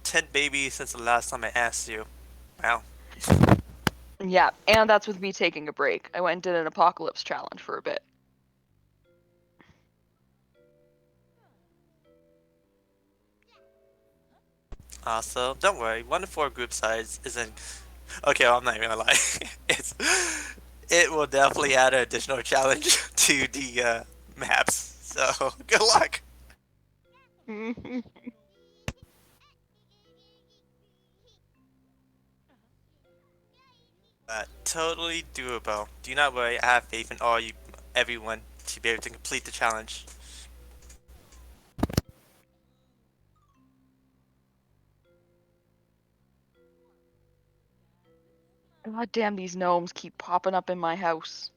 10 babies since the last time I asked you. Wow. Yeah, and that's with me taking a break. I went and did an apocalypse challenge for a bit. Also, don't worry, 1 to 4 group size isn't. Okay, well, I'm not even gonna lie. it's it will definitely add an additional challenge to the maps. So good luck. Totally doable. Do not worry. I have faith in all you, everyone, to be able to complete the challenge. God damn, these gnomes keep popping up in my house.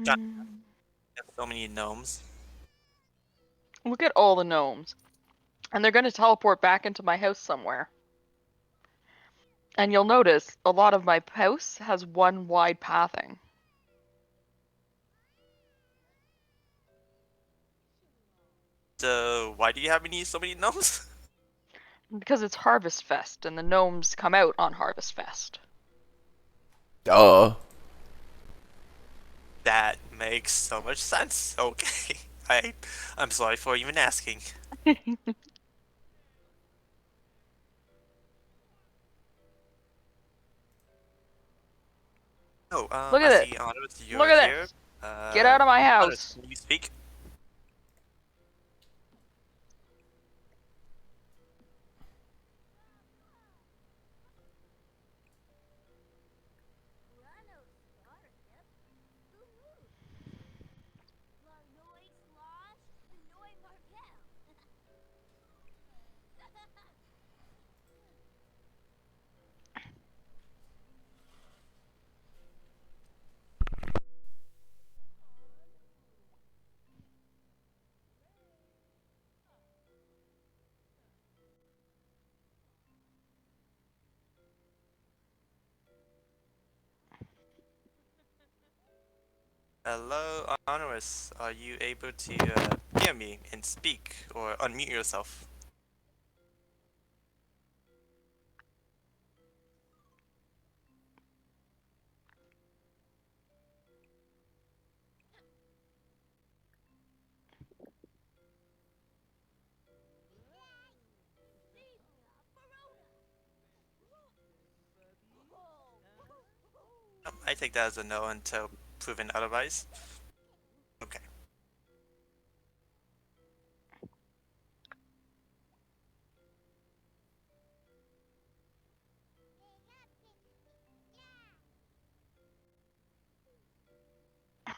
God, there's so many gnomes. Look at all the gnomes. And they're going to teleport back into my house somewhere. And you'll notice a lot of my house has one wide pathing. So why do you have so many gnomes? Because it's Harvest Fest, and the gnomes come out on Harvest Fest. Duh. That makes so much sense. Okay. I I'm sorry for even asking. Oh, Look I at see this. Honors, Look you're at here. this. Get out of my Honors, house. can you speak? Hello, Honors. Are you able to hear me and speak or unmute yourself? I take that as a no until proven otherwise. Okay.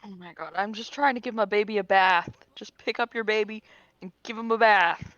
Oh my god, I'm just trying to give my baby a bath. Just pick up your baby and give him a bath.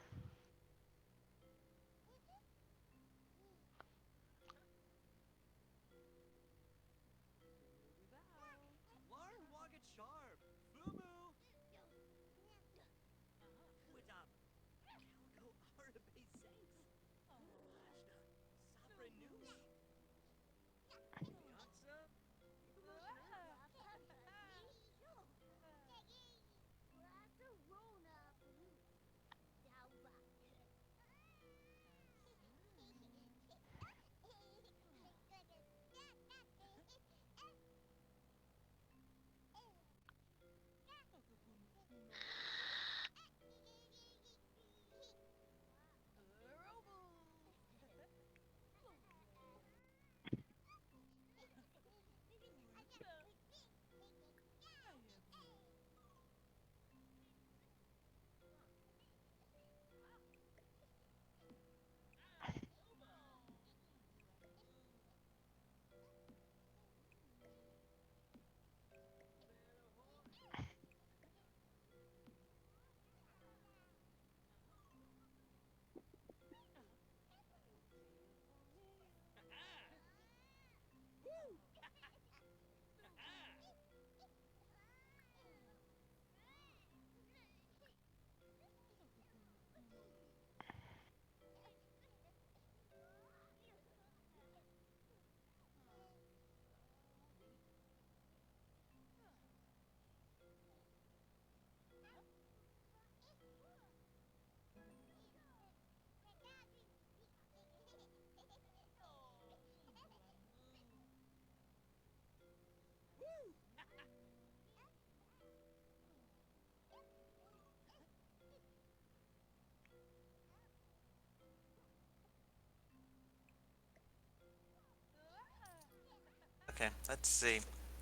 Okay, let's see.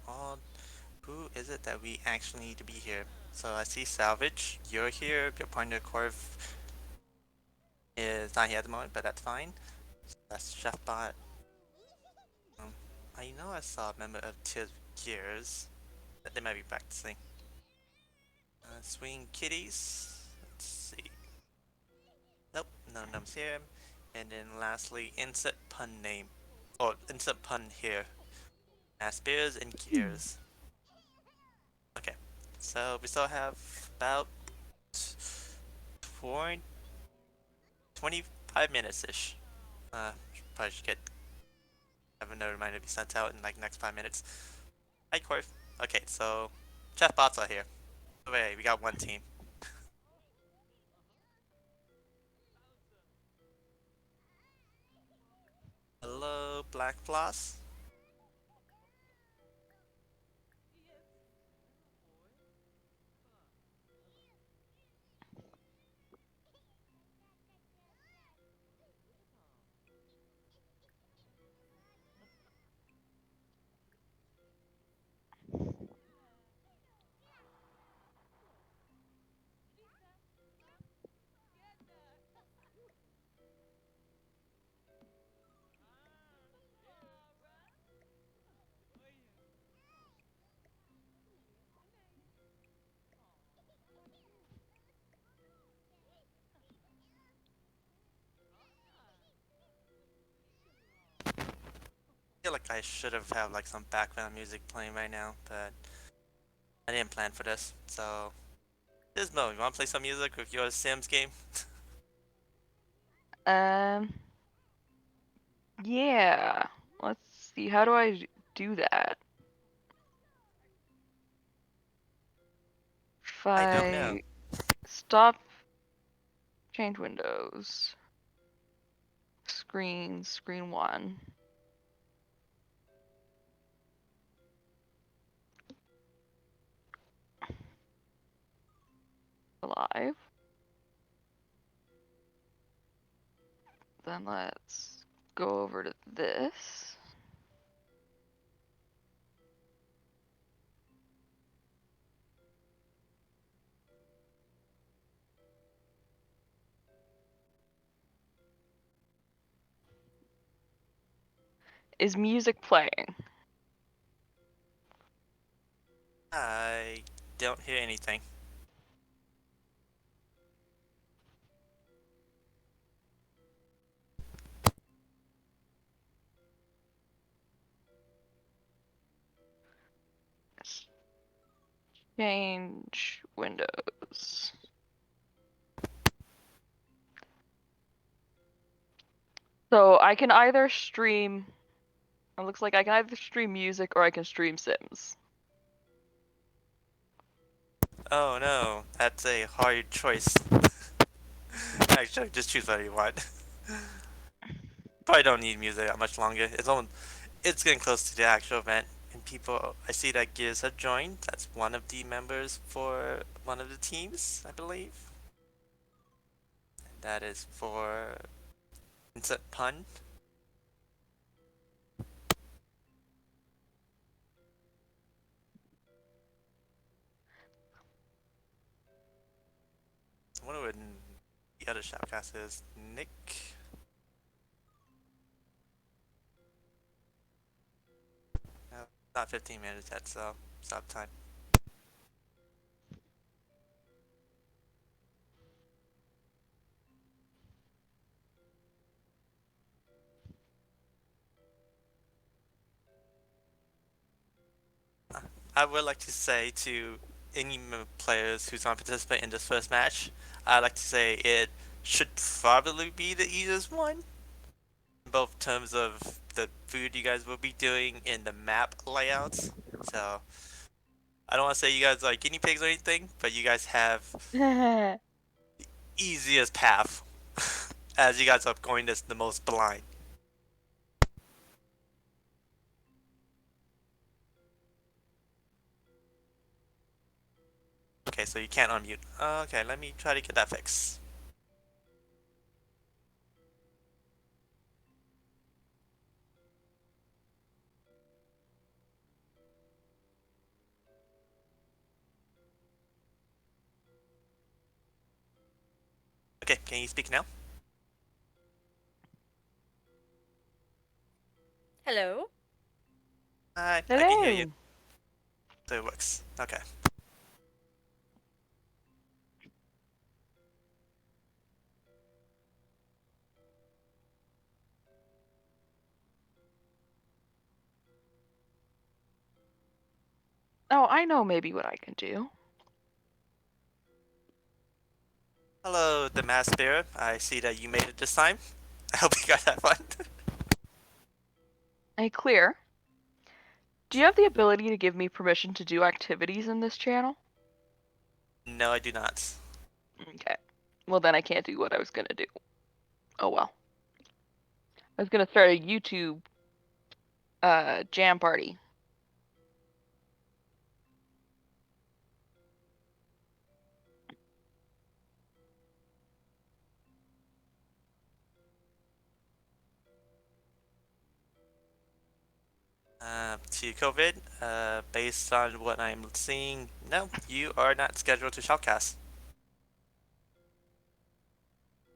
Uh, who is it that we actually need to be here? So I see Salvage. You're here. Your partner Corv is not here at the moment, but that's fine. That's Chefbot. Um, I know I saw a member of Tears Gears. They might be practicing. Swing Kitties. Let's see. Nope, none of them's here. And then lastly, insert pun name. Or insert pun here. Spears and Hmm. Gears. So we still have about 20, 25 minutes ish. Probably should get have another reminder to be sent out in like next 5 minutes. Hi, Corf. Okay, so Chef Bots are here. Wait, we got one team. Hello, Black Floss. I feel like I should have had like some background music playing right now, but I didn't plan for this. So, Dismo, you want to play some music with your Sims game? Um, yeah. Let's see. How do I do that? If I don't know. I stop, change windows, screen one, alive. Then let's go over to this. Is music playing? I don't hear anything. Change windows. So I can either stream. It looks like I can either stream music or I can stream Sims. Oh no, that's a hard choice. Actually, just choose whatever you want. Probably don't need music that much longer. It's getting close to the actual event, and people. I see that Giz have joined. That's one of the members for one of the teams, I believe. That is for Instant Pun. I wonder what the other shoutcast is. Nick. Not 15 minutes yet, so stop time. I would like to say to any players who's going to participate in this first match, I'd like to say it should probably be the easiest one, both terms of the food you guys will be doing and the map layouts. So I don't want to say you guys are guinea pigs or anything, but you guys have easiest path as you guys are going this the most blind. Okay, so you can't unmute. Okay, let me try to get that fixed. Okay, can you speak now? Hello? Hi, I can hear you. Hello. So it works. Okay. Oh, I know maybe what I can do. Hello, the Mass Spirit. I see that you made it this time. I hope you guys had fun. Hey, Clear, do you have the ability to give me permission to do activities in this channel? No, I do not. Okay. Well, then I can't do what I was gonna do. Oh well. I was gonna start a YouTube jam party. To COVID, based on what I'm seeing, no, you are not scheduled to shoutcast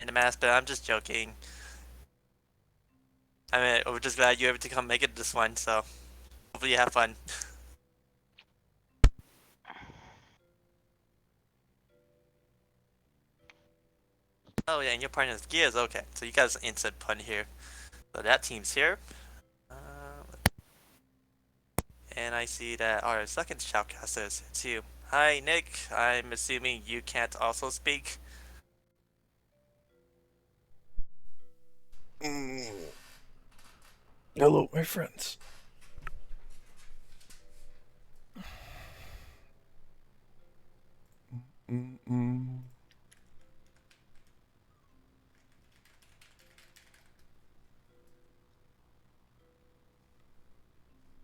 in the Mass, but I'm just joking. I mean, we're just glad you're able to come make it this one, so hopefully you have fun. Oh yeah, and your partner's Gears, okay. So you guys instant pun here. So that team's here. Uh, and I see that our second shoutcaster is here too. Hi Nick, I'm assuming you can't also speak. Hello, my friends. Mm-mm.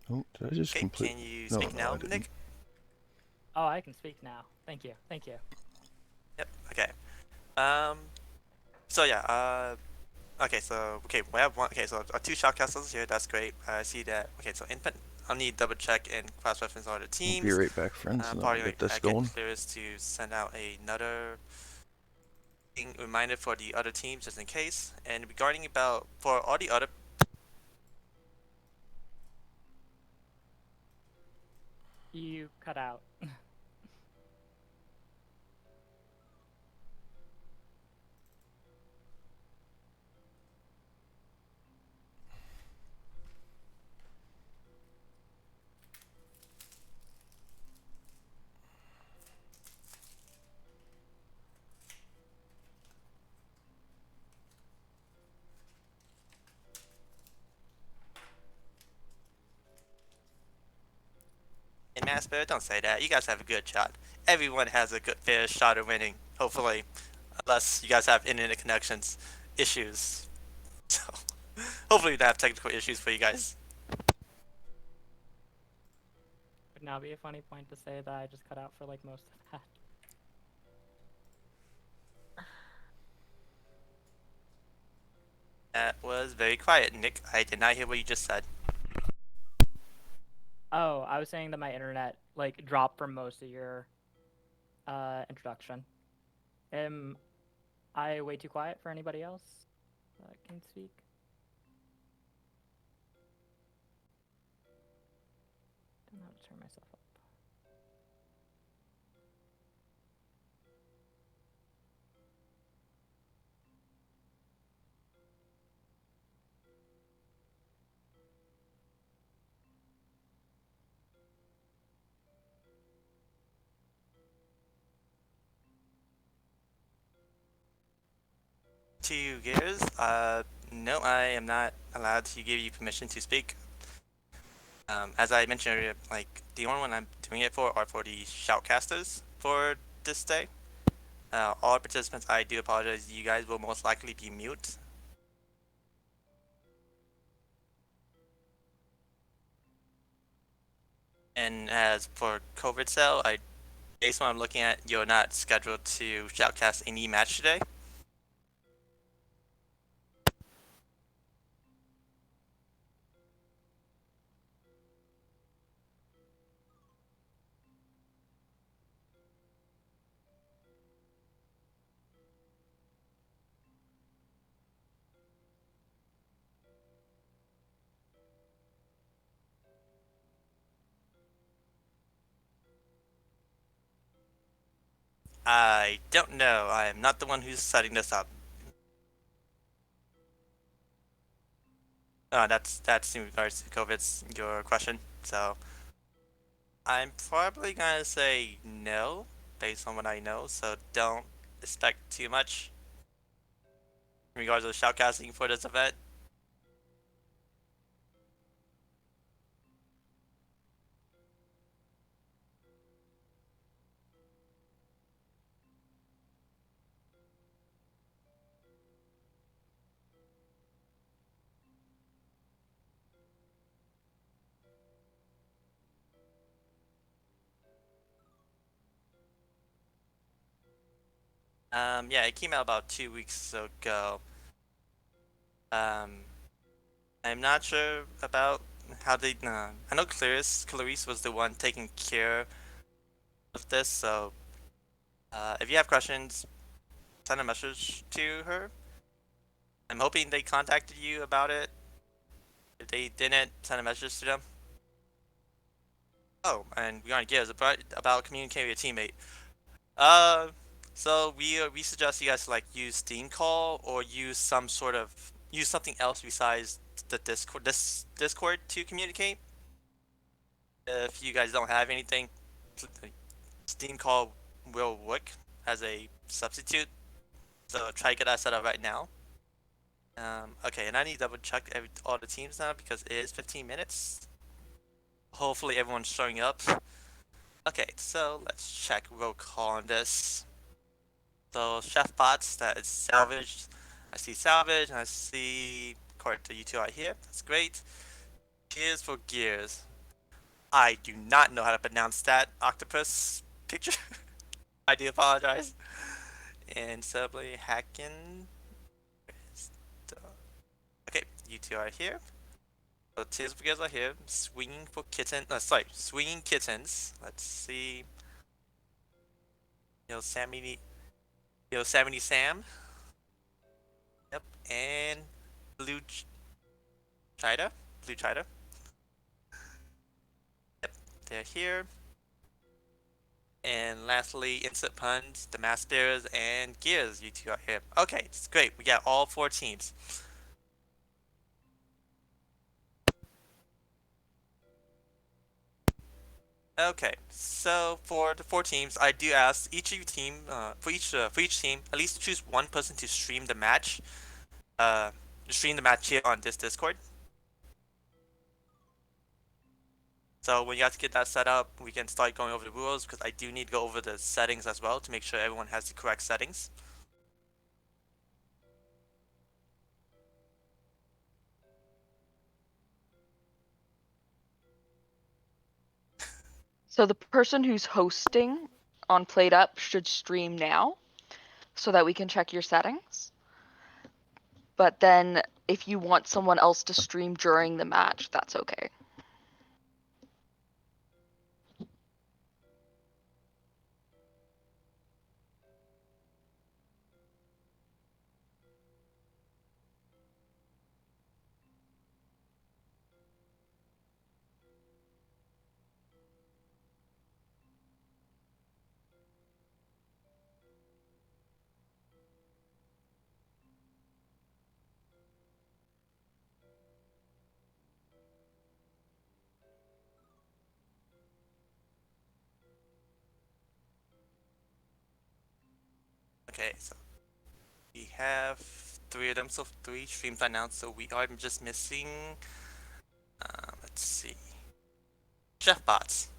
Oh, did I just Okay, complete? can you No, speak no, I now, didn't. Nick? Oh, I can speak now. Thank you. Thank you. Yep, okay. Um, so yeah, okay, so, okay, we have one, okay, so our two shoutcasters here, that's great. I see that, okay, so input, I'll need double check and cross-reference all the I'll be teams. right back, friends, and then Probably we'll get this get going. clearance to send out another reminder for the other teams just in case. And regarding about for all the other You cut out. in Mass Bear, don't say that. You guys have a good shot. Everyone has a good fair shot of winning, hopefully, unless you guys have internet connections issues. So hopefully we don't have technical issues for you guys. Would now be a funny point to say that I just cut out for like most of that. That was very quiet, Nick. I did not hear what you just said. Oh, I was saying that my internet like dropped for most of your introduction. Am I way too quiet for anybody else that can speak? Don't know how to turn myself up. Two gears. No, I am not allowed to give you permission to speak. As I mentioned earlier, like the only one I'm doing it for are for the shoutcasters for this day. All participants, I do apologize. You guys will most likely be mute. And as for COVID cell, based on what I'm looking at, you're not scheduled to shoutcast any match today. I don't know. I am not the one who's setting this up. That's in regards to COVID's your question. So I'm probably gonna say no, based on what I know. So don't expect too much in regards to shoutcasting for this event. Yeah, it came out about 2 weeks ago. Um, I'm not sure about how they. I know Clarice was the one taking care of this, so if you have questions, send a message to her. I'm hoping they contacted you about it. If they didn't, send a message to them. Oh, and we aren't gears about communicating with a teammate. Uh, so we suggest you guys like use Steam Call or use something else besides the Discord to communicate. If you guys don't have anything, Steam Call will work as a substitute. So try to get that set up right now. Okay, and I need to double check all the teams now because it is 15 minutes. Hopefully everyone's showing up. Okay, so let's check roll call on this. So chef bots, that is salvaged. I see salvage, and I see according to you two right here. That's great. Gears for gears. I do not know how to pronounce that octopus picture. I do apologize. And Subway Hacking. Okay, you two are here. So Tears for Gears are here. Swinging for kitten. Swinging kittens. Let's see. Yosemite Sam. Yep, and Blue Chida. Blue Chida. Yep, they're here. And lastly, Instant Puns, the Mass Bears, and Gears. You two are here. Okay, it's great. We got all 4 teams. Okay, so for the 4 teams, I do ask each of you team, for each team, at least choose one person to stream the match. Uh, stream the match here on this Discord. So when you guys get that set up, we can start going over the rules because I do need to go over the settings as well to make sure everyone has the correct settings. So the person who's hosting on Played Up should stream now so that we can check your settings. But then if you want someone else to stream during the match, that's okay. Okay, so we have 3 of them, so 3 streams announced, so we are just missing, let's see, Chef Bots.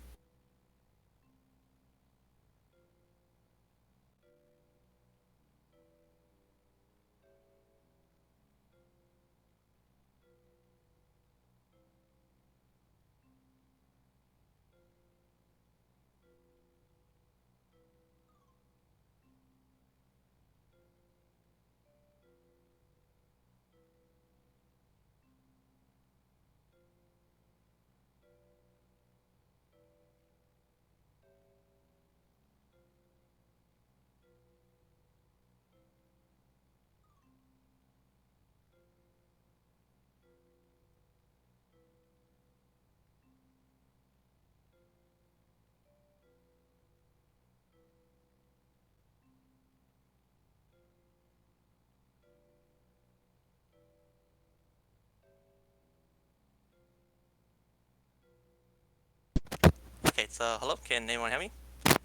Okay, so hello, can anyone hear me?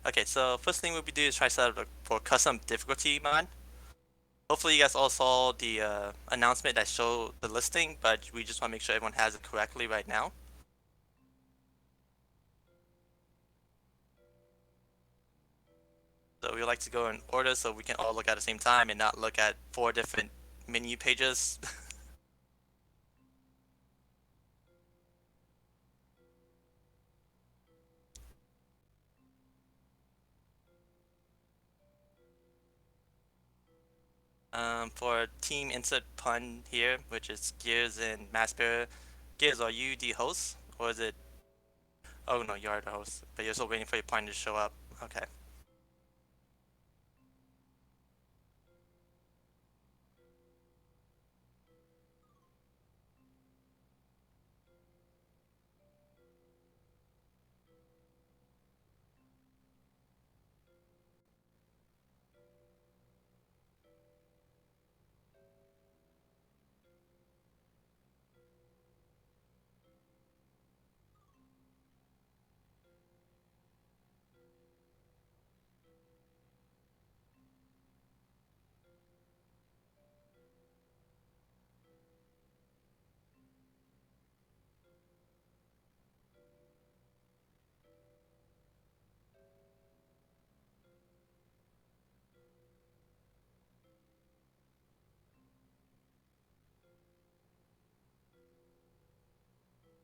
Okay, so first thing we'll be doing is try to set up for custom difficulty mod. Hopefully you guys all saw the announcement that showed the listing, but we just want to make sure everyone has it correctly right now. So we like to go in order so we can all look at the same time and not look at 4 different menu pages. For team insert pun here, which is Gears and Massbearer. Gears, are you the host? Or is it... Oh no, you are the host. But you're still waiting for your pun to show up. Okay.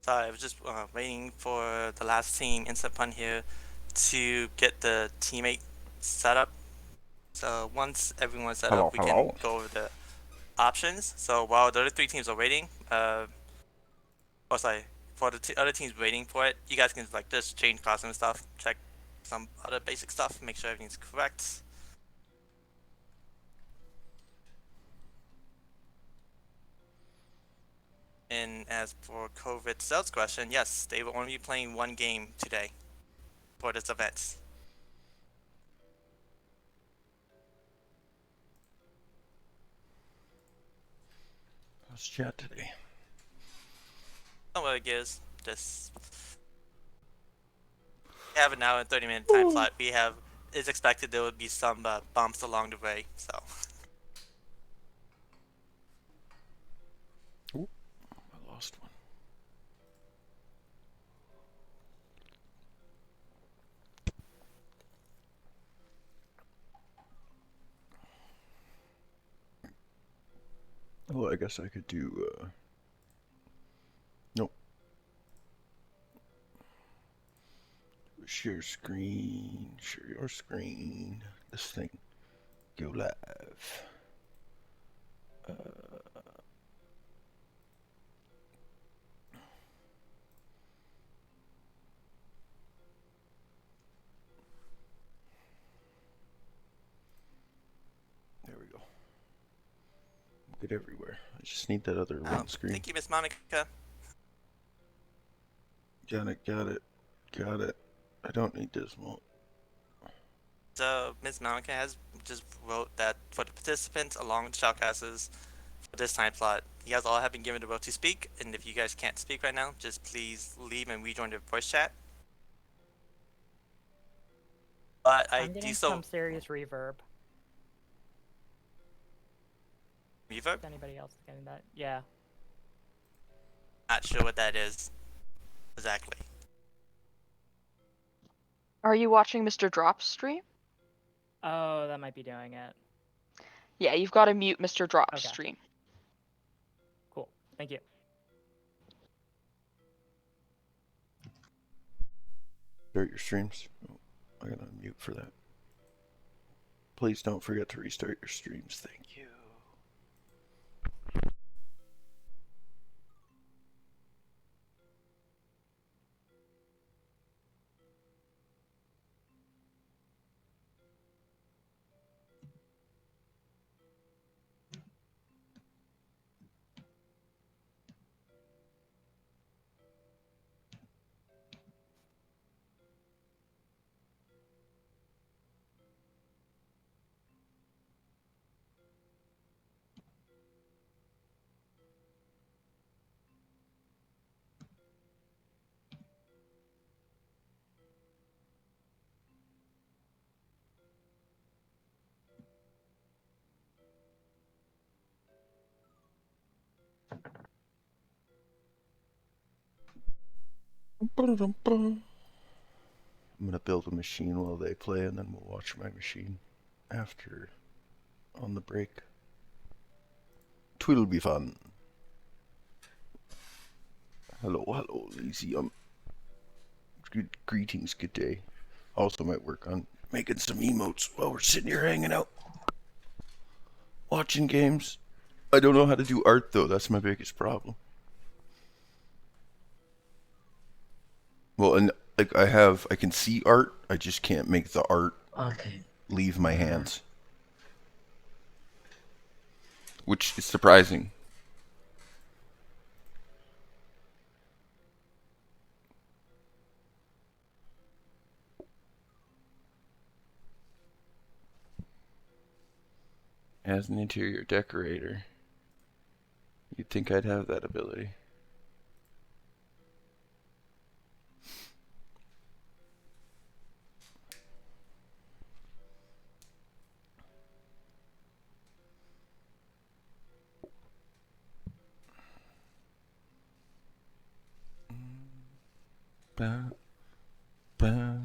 Sorry, I was just waiting for the last team insert pun here to get the teammate set up. So once everyone's set up, we can go over the options. So while the other 3 teams are waiting, oh sorry, for the other teams waiting for it, you guys can like just change costume and stuff, check some other basic stuff, make sure everything's correct. And as for COVID sales question, yes, they will only be playing 1 game today for this event. How's chat today? Don't worry, Giz. Just have an hour and 30-minute time slot. We have it's expected there will be some bumps along the way, so. Ooh, I lost one. Well, I guess I could do, nope. Share screen, share your screen. This thing, go live. There we go. Get everywhere. I just need that other one screen. Thank you, Miss Monica. Got it, got it, got it. I don't need this one. So Miss Monica has just wrote that for the participants along with the shoutcasters for this time slot, you guys all have been given the will to speak, and if you guys can't speak right now, just please leave and rejoin the voice chat. But I I'm do getting so some serious reverb. reverb. Is anybody else getting that? Yeah. Not sure what that is exactly. Are you watching Mr. Drop's stream? Oh, that might be doing it. Yeah, you've got to mute Mr. Drop's Okay. stream. Cool. Thank you. Start your streams. Oh, I gotta unmute for that. Please don't forget to restart your streams. Thank you. I'm gonna build a machine while they play, and then we'll watch my machine after on the break. Twill be fun. Hello, hello, lazy. Greetings, good day. Also might work on making some emotes while we're sitting here hanging out, watching games. I don't know how to do art though. That's my biggest problem. Well, and like I can see art. I just can't make the art leave my hands, which is surprising. As an interior decorator, you'd think I'd have that ability. Ba, ba,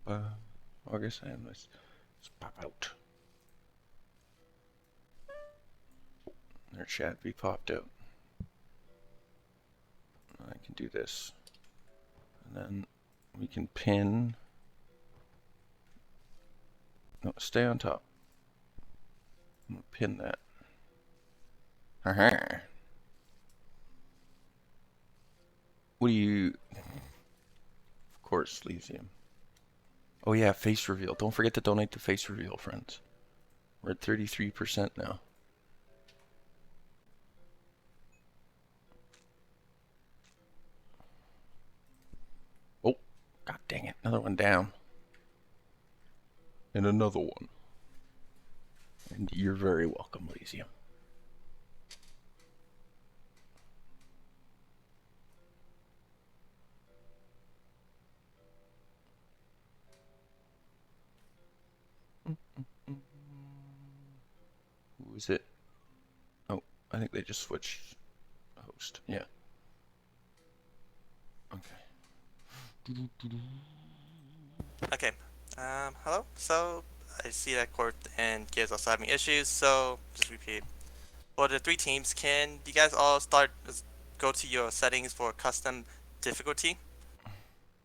ba. I guess I am. Let's pop out. Their chat be popped out. I can do this. And then we can pin. No, stay on top. I'm gonna pin that. What do you... Of course, Lysium. Oh yeah, face reveal. Don't forget to donate to face reveal, friends. We're at 33% now. Oh, god dang it. Another one down. And another one. And you're very welcome, Lysium. Who is it? Oh, I think they just switched host. Yeah. Okay. Okay. Hello? So, I see that Court and Gears also having issues, so just repeat. For the three teams, can you guys all go to your settings for custom difficulty?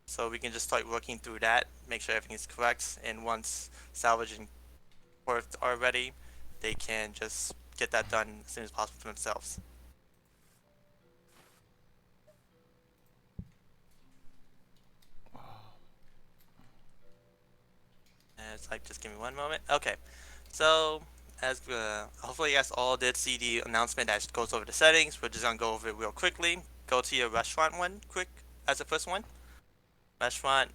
So we can just start working through that, make sure everything is correct, and once Salvage and Court are ready, they can just get that done as soon as possible for themselves. And it's like, just give me one moment. Okay, so as hopefully you guys all did see the announcement that goes over the settings. We're just gonna go over it real quickly. Go to your restaurant one quick as the first one. Restaurant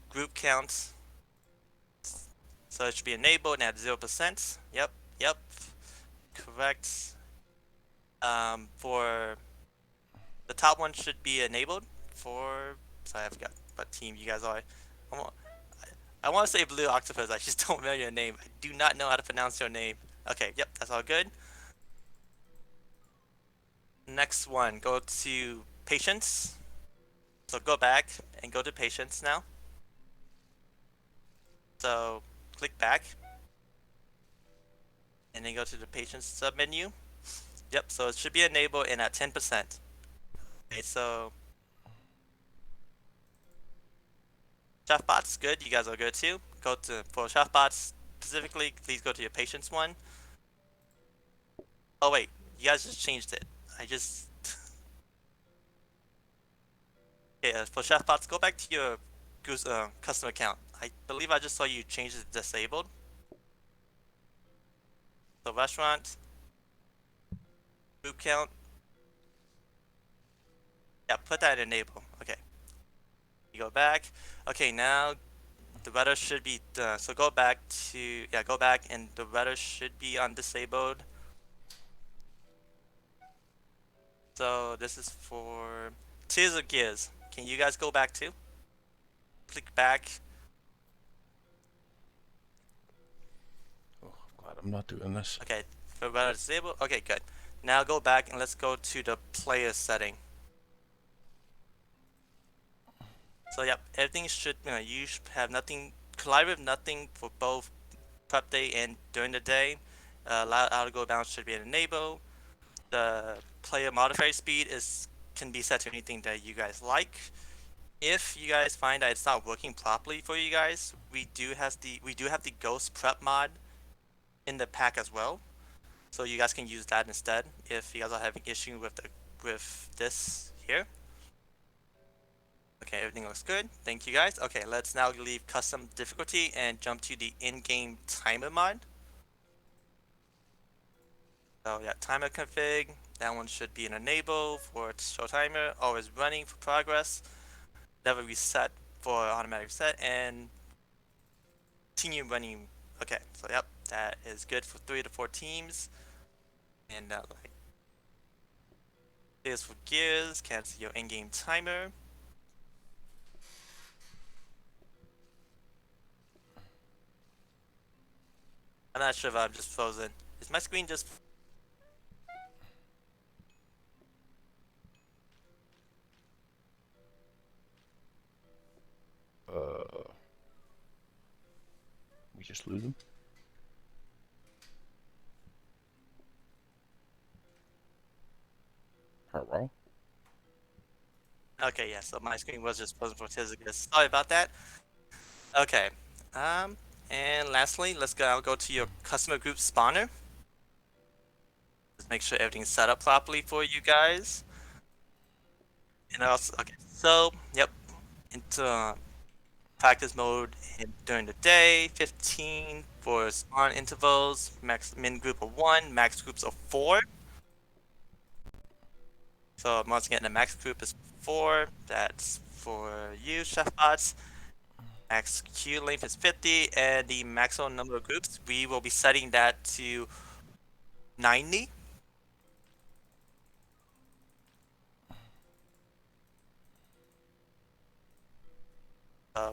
group counts. So it should be enabled and at 0%. Yep, correct. For the top one should be enabled for. Sorry, I forgot what team you guys are. I want to say Blue Octopus. I just don't know your name. I do not know how to pronounce your name. Okay, yep, that's all good. Next one, go to Patience. So go back and go to Patience now. So click back. And then go to the Patience submenu. Yep, so it should be enabled and at 10%. Okay, so Chefbots, good. You guys are good too. Go to, for Chefbots specifically, please go to your Patience one. Oh wait, you guys just changed it. I just... Okay, for Chefbots, go back to your custom account. I believe I just saw you change it to disabled. So restaurant, group count. Yeah, put that in enable. Okay. You go back. Okay, now the rudder should be, so go back to, yeah, go back and the rudder should be on disabled. So this is for Tears of Gears. Can you guys go back too? Click back. Oh, I'm glad I'm not doing this. Okay, for rudder disabled. Okay, good. Now go back and let's go to the player setting. So yep, everything should, you should have nothing, collide with nothing for both prep day and during the day. Allow auto go bounce should be enabled. The player modifier speed can be set to anything that you guys like. If you guys find that it's not working properly for you guys, we do have the ghost prep mod in the pack as well. So you guys can use that instead if you guys are having issue with this here. Okay, everything looks good. Thank you guys. Okay, let's now leave custom difficulty and jump to the in-game timer mod. So yeah, timer config. That one should be an enable for show timer. Always running for progress. Never reset for automatic reset and continue running. Okay, so yep, that is good for 3 to 4 teams. And like this for gears, cancel your in-game timer. I'm not sure if I'm just frozen. Is my screen just? We just lose him. Hello? Okay, yeah, so my screen was just frozen for Tizigus. Sorry about that. Okay. And lastly, I'll go to your customer group spawner. Just make sure everything's set up properly for you guys. And also, okay, so, yep, into practice mode during the day, 15 for spawn intervals, max min group of 1, max groups of 4. So once again, the max group is 4. That's for you, chef bots. Max queue length is 50, and the maximum number of groups, we will be setting that to 90.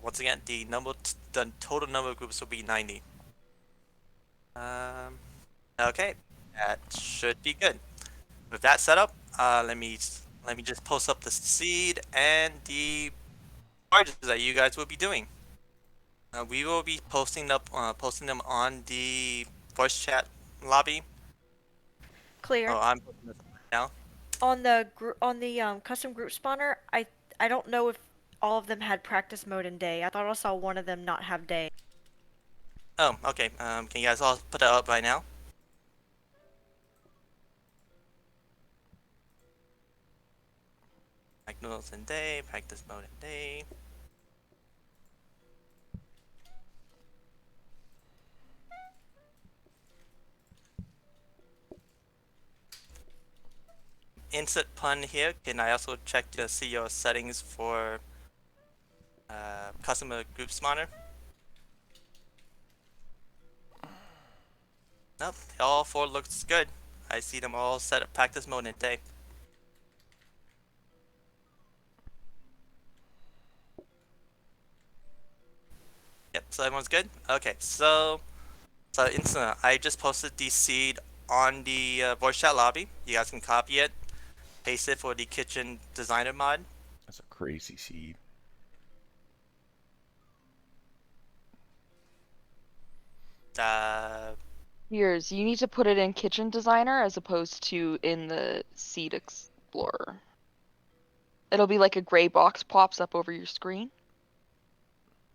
Once again, the total number of groups will be 90. Okay, that should be good. With that setup, let me just post up the seed and the charges that you guys will be doing. We will be posting them on the voice chat lobby. Clear. Oh, I'm posting this right now. On the custom group spawner, I don't know if all of them had practice mode in day. I thought I saw one of them not have day. Oh, okay. Can you guys all put that up right now? Practice in day, practice mode in day. Insert pun here. Can I also check to see your settings for customer group spawner? Nope, all 4 looks good. I see them all set at practice mode in day. Yep, so everyone's good? Okay, so instant, I just posted the seed on the voice chat lobby. You guys can copy it, paste it for the kitchen designer mod. That's a crazy seed. Here's, you need to put it in Kitchen Designer as opposed to in the Seed Explorer. It'll be like a gray box pops up over your screen.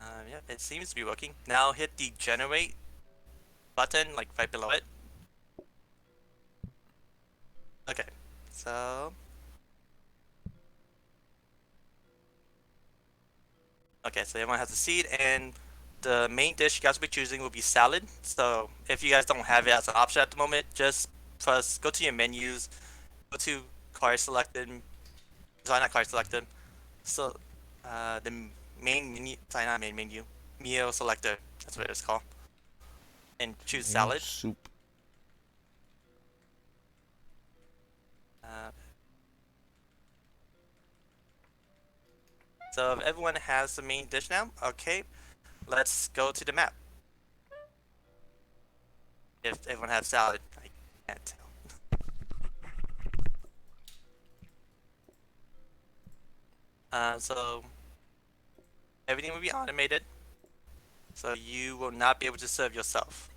Yeah, it seems to be working. Now hit the generate button, like right below it. Okay, so. Okay, so everyone has a seed, and the main dish you guys will be choosing will be salad. So if you guys don't have it as an option at the moment, just go to your menus, go to card selected, sorry, not card selected. So the main menu, sorry, not main menu, meal selector, that's what it's called. And choose salad. Soup. So if everyone has the main dish now, okay, let's go to the map. If everyone has salad, I can't tell. So everything will be automated. So you will not be able to serve yourself.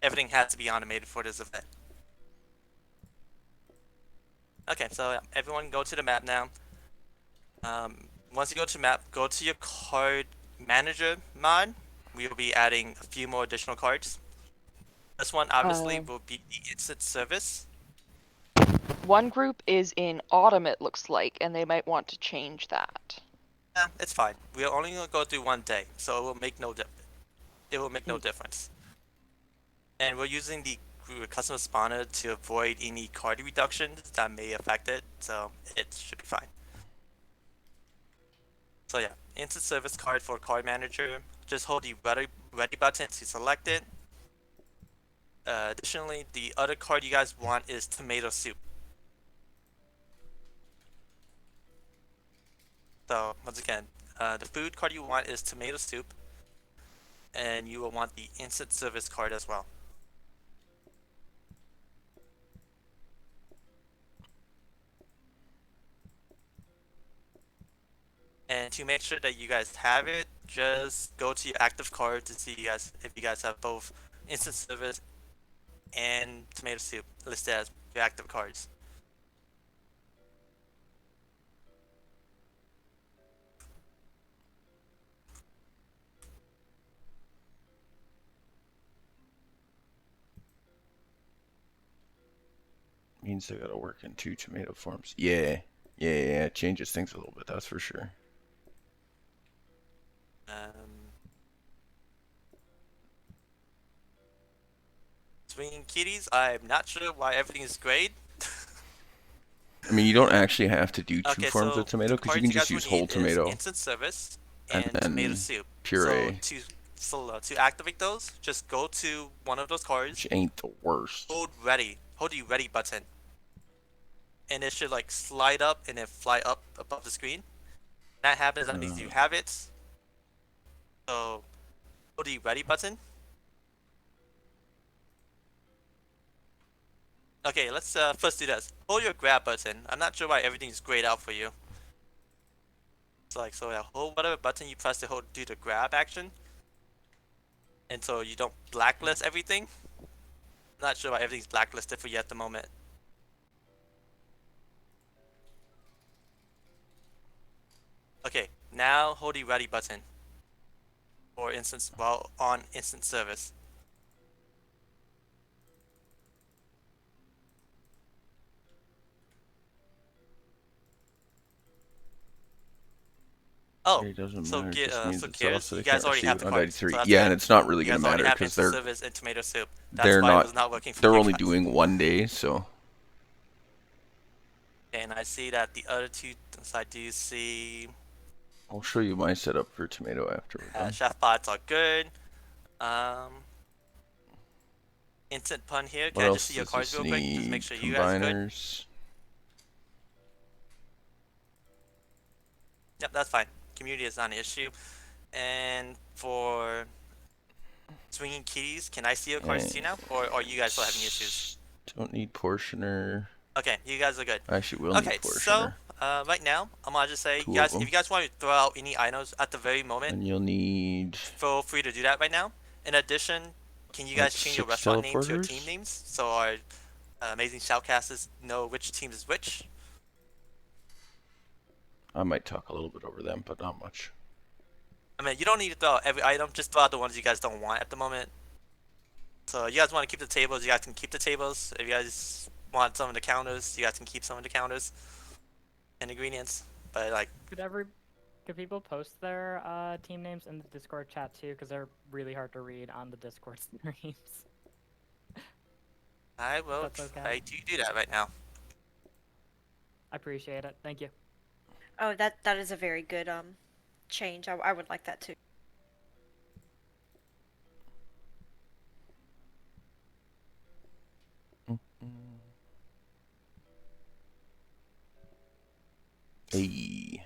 Everything has to be automated for this event. Okay, so everyone go to the map now. Once you go to map, go to your card manager mod. We will be adding a few more additional cards. This one obviously will be the instant service. One group is in autumn, it looks like, and they might want to change that. Yeah, it's fine. We're only gonna go through one day, so it will make no difference. And we're using the custom spawner to avoid any card reductions that may affect it, so it should be fine. So yeah, instant service card for card manager. Just hold the ready button to select it. Additionally, the other card you guys want is tomato soup. So once again, the food card you want is tomato soup, and you will want the instant service card as well. And to make sure that you guys have it, just go to your active card to see if you guys have both instant service and tomato soup listed as your active cards. Means they gotta work in 2 tomato forms. Yeah. Yeah, it changes things a little bit, that's for sure. Swinging Kitties, I'm not sure why everything is grayed. I mean, you don't actually have to do 2 Okay, forms of so the tomato because you cards can you just guys will use whole need is tomato instant service and and tomato then soup. puree, To activate those, just go to one of those cards, which ain't the worst. hold the ready button, and it should like slide up and then fly up above the screen. That happens, that means you have it. So hold the ready button. Okay, let's first do this. Hold your grab button. I'm not sure why everything's grayed out for you. It's like, so yeah, hold whatever button you press to do the grab action. And so you don't blacklist everything. Not sure why everything's blacklisted for you at the moment. Okay, now hold the ready button for instance while on instant service. Oh, It doesn't so matter. It just means so it's off, Gears, so you they guys can't already have receive the on cards, so 93. that's Yeah, good. and it's not really You gonna guys already matter have because instant service and tomato soup. That's they're why it not was not working for they're you only guys. doing 1 day, so And I see that the other two, so I do see I'll show you my setup for tomato after we're done. chef pots are good. Um, instant pun here. What Can I just else see your does cards this real quick? Just make need? sure you guys are good. Combiners. Yep, that's fine. Community is not an issue. And for swinging keys, can I see your cards too now, or are you guys still having issues? Don't need portioner. Okay, you guys are good. I actually will Okay, need so portioner. right now I'm gonna just say, you 2 of guys, if them. you guys want to throw out any items at the very moment, And you'll need feel free to do that right now. In addition, can you like guys change your 6 restaurant name to your team teleporters. names so our amazing shoutcasters know which team is which? I might talk a little bit over them, but not much. I mean, you don't need to throw out every item, just throw out the ones you guys don't want at the moment. So you guys want to keep the tables, you guys can keep the tables. If you guys want some of the counters, you guys can keep some of the counters and ingredients. But like, Could people post their team names in the Discord chat too? Because they're really hard to read on the Discord streams. I will That's okay. try to do that right now. I appreciate it. Thank you. Oh, that is a very good change. I would like that too. Hey.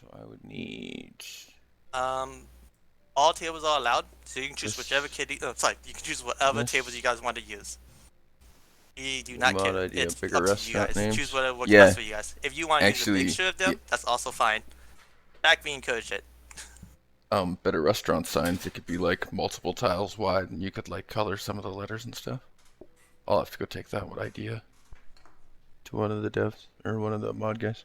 So I would need. Um, All tables are allowed, so you can choose This- whichever kitty. Sorry, you can choose whatever this- tables you guys want to use. We do Good not mod care. idea, It's bigger up to you restaurant guys. names. Choose whatever works Yeah. best for you guys. If you want to use a Actually, mixture of them, that's also fine. In fact, we encourage it. better restaurant signs. It could be like multiple tiles wide, and you could like color some of the letters and stuff. I'll have to go take that idea to one of the devs or one of the mod guys.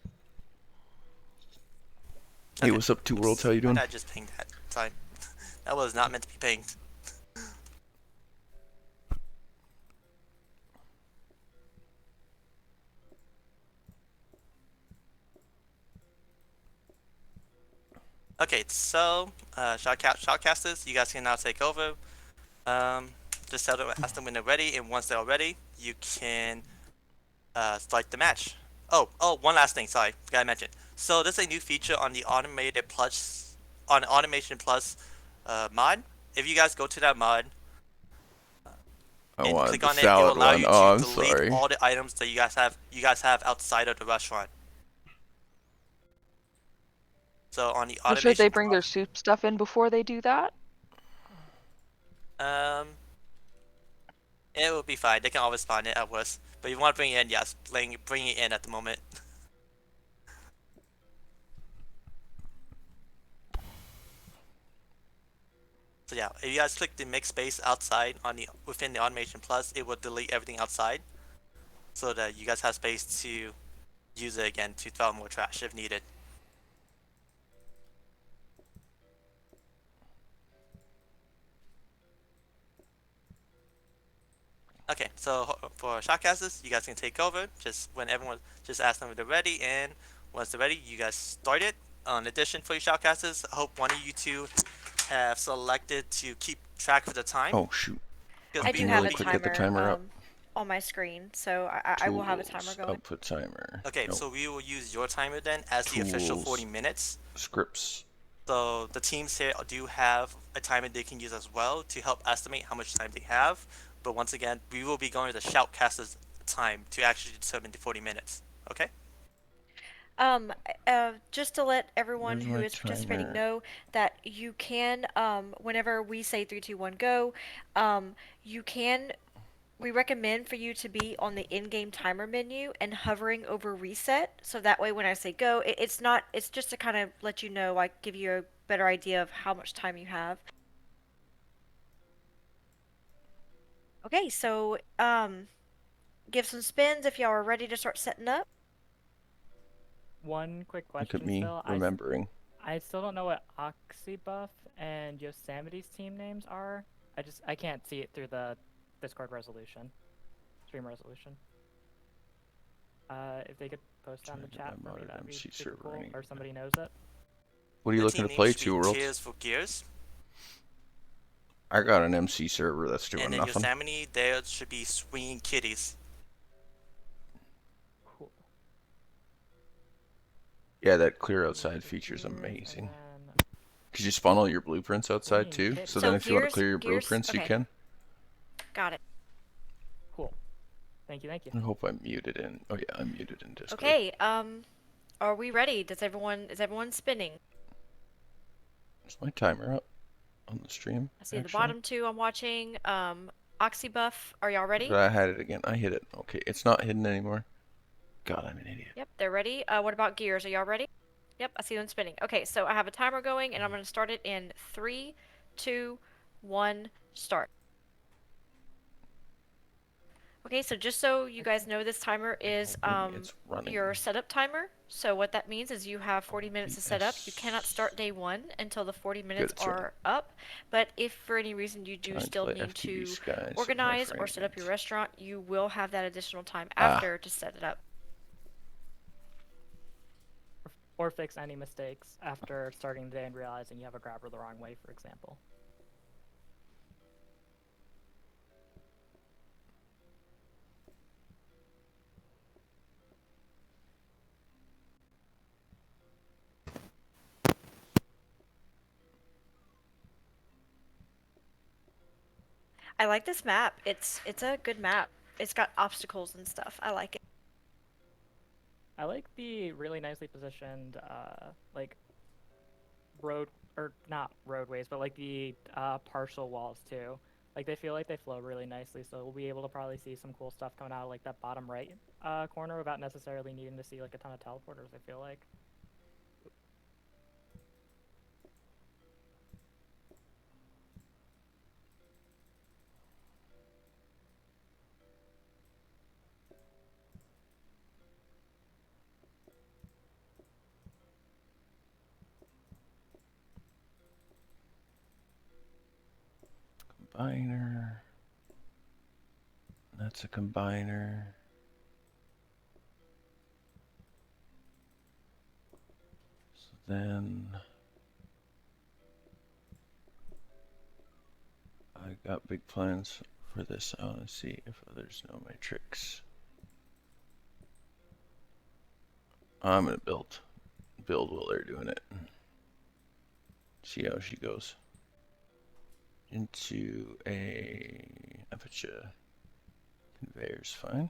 Hey, Okay. what's up, Two Worlds? How you Why doing? did I just ping that? Sorry. That was not meant to be pinged. Okay, so shotcasters, you guys can now take over. Just ask them when they're ready, and once they're all ready, you can start the match. Oh, one last thing. Sorry, forgot to mention. So there's a new feature on the Automation Plus mod. If you guys go to that mod I and wanted click the on it, it will salad allow one. you Oh, to I'm delete sorry. all the items that you guys have outside of the restaurant. So on the So should they automation, bring their soup stuff in before they do that? it will be fine. They can always find it at worst. But if you want to bring it in, yes, bring it in at the moment. So yeah, if you guys click the make space outside within the Automation Plus, it will delete everything outside, so that you guys have space to use it again to throw out more trash if needed. Okay, so for shotcasters, you guys can take over. Just ask them if they're ready, and once they're ready, you guys start it. In addition, for your shotcasters, I hope one of you two have selected to keep track of the time. Oh shoot! Because I we do can will have really a be quick get the timer up. on my screen, so I will have a timer Tools, going. output timer. okay. Nope. So we will use your timer then as the official Tools. 40 minutes. Scripts. So the teams here do have a timer they can use as well to help estimate how much time they have. But once again, we will be going to the shoutcaster's time to actually determine the 40 minutes. Okay? Just to let everyone Where's who my is participating timer? know that you can, whenever we say 3, 2, 1, go, you can. We recommend for you to be on the in-game timer menu and hovering over reset, so that way when I say go, it's not. It's just to kind of let you know, like give you a better idea of how much time you have. Okay, so give some spins if y'all are ready to start setting up. One quick Look at question me still. remembering. I still don't know what Oxybuff and Yosemite's team names are. I can't see it through the Discord resolution, stream resolution. If they could post that in the Trying to chat for me, download that'd be MC super server cool. anyway. Or somebody knows it. What are you The looking team to name play? should be Two Worlds. Tears for Gears. I got an MC server that's doing And in nothing. Yosemite, there should be Swinging Kitties. Cool. Yeah, that clear outside feature is amazing. Could you spawn all your blueprints outside too? Kitties. So So then if you want to Gears- clear your Gears- blueprints, you okay. can. Got it. Cool. Thank you. I hope I'm muted in. Oh yeah, I'm muted in Discord. Okay, are we ready? Is everyone spinning? Is my timer up on the stream? I see the actually? bottom two I'm watching. Oxybuff, are y'all ready? But I had it again. I hit it. Okay, it's not hidden anymore. God, I'm an idiot. Yep, they're ready. What about Gears? Are y'all ready? Yep, I see them spinning. Okay, so I have a timer going, and I'm going to start it in 3, 2, 1, start. Okay, so just so you guys know, this timer is It's running. your setup timer. So what that means is you have 40 minutes to set up. You cannot start day 1 until the 40 minutes it's running. are up. But if for any reason you do Trying to still play need FTV to Skies, my organize or frame set up your rate. restaurant, you will have that additional time Ah. after to set it up. Or fix any mistakes after starting the day and realizing you have a grabber the wrong way, for example. I like this map. It's a good map. It's got obstacles and stuff. I like it. I like the really nicely positioned, like, road or not roadways, but like the partial walls too. Like they feel like they flow really nicely, so we'll be able to probably see some cool stuff coming out of like that bottom right corner without necessarily needing to see like a ton of teleporters. I feel like. Combiner. That's a combiner. So then I got big plans for this. I want to see if others know my tricks. I'm gonna build while they're doing it. See how she goes. Into a aperture. Conveyor's fine.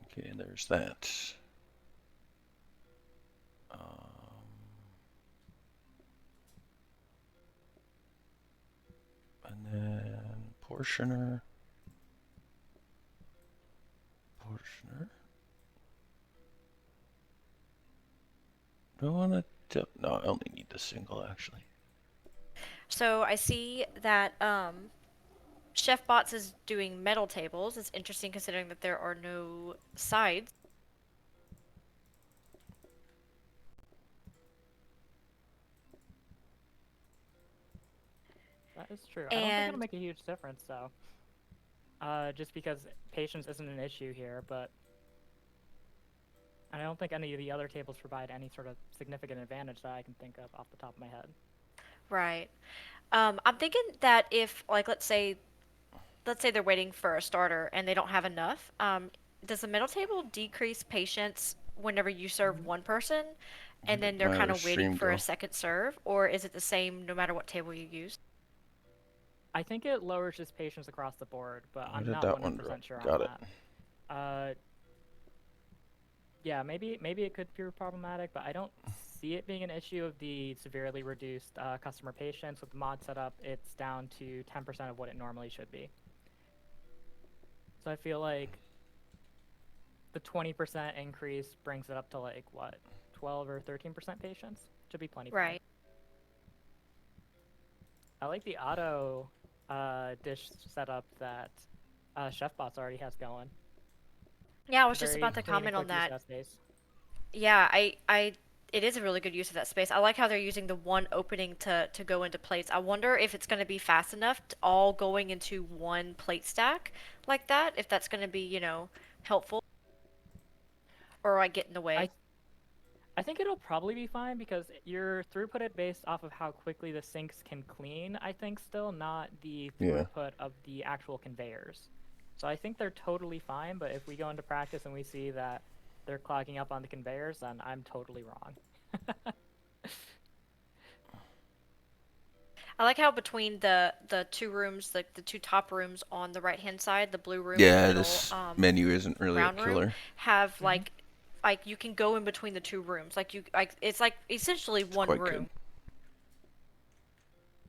Okay, there's that. And then portioner. Do I want to? No, I only need the single actually. So I see that Chef Bots is doing metal tables. It's interesting considering that there are no sides. That is true. I don't think it'll And make a huge difference though. Just because patience isn't an issue here, but I don't think any of the other tables provide any sort of significant advantage that I can think of off the top of my head. right. I'm thinking that if like let's say they're waiting for a starter and they don't have enough, does the middle table decrease patience whenever you serve one person Where and did then they're my kind other of waiting stream for a go? second serve, or is it the same no matter what table you use? I think it lowers just patience across the board, but Where I'm did not that one drop? 100% sure on Got it. that. Yeah, maybe it could be problematic, but I don't see it being an issue of the severely reduced customer patience. With the mod setup, it's down to 10% of what it normally should be. So I feel like the 20% increase brings it up to like what, 12 or 13% patience? Should be plenty fine. Right. I like the auto dish setup that ChefBots already has going. Yeah, I It's was a just very about to clean and comment on quick use of that. that space. Yeah, it is a really good use of that space. I like how they're using the one opening to go into plates. I wonder if it's going to be fast enough to all going into one plate stack like that, if that's going to be, helpful or I get in the way. I I think it'll probably be fine because your throughput is based off of how quickly the sinks can clean, I think still, not the Yeah. throughput of the actual conveyors. So I think they're totally fine, but if we go into practice and we see that they're clogging up on the conveyors, then I'm totally wrong. I like how between the two rooms, like the two top rooms on the right-hand side, the blue room and the Yeah, middle this menu isn't really a brown room, killer. have Mm-hmm. like you can go in between the two rooms. Like it's like essentially It's one quite good. room.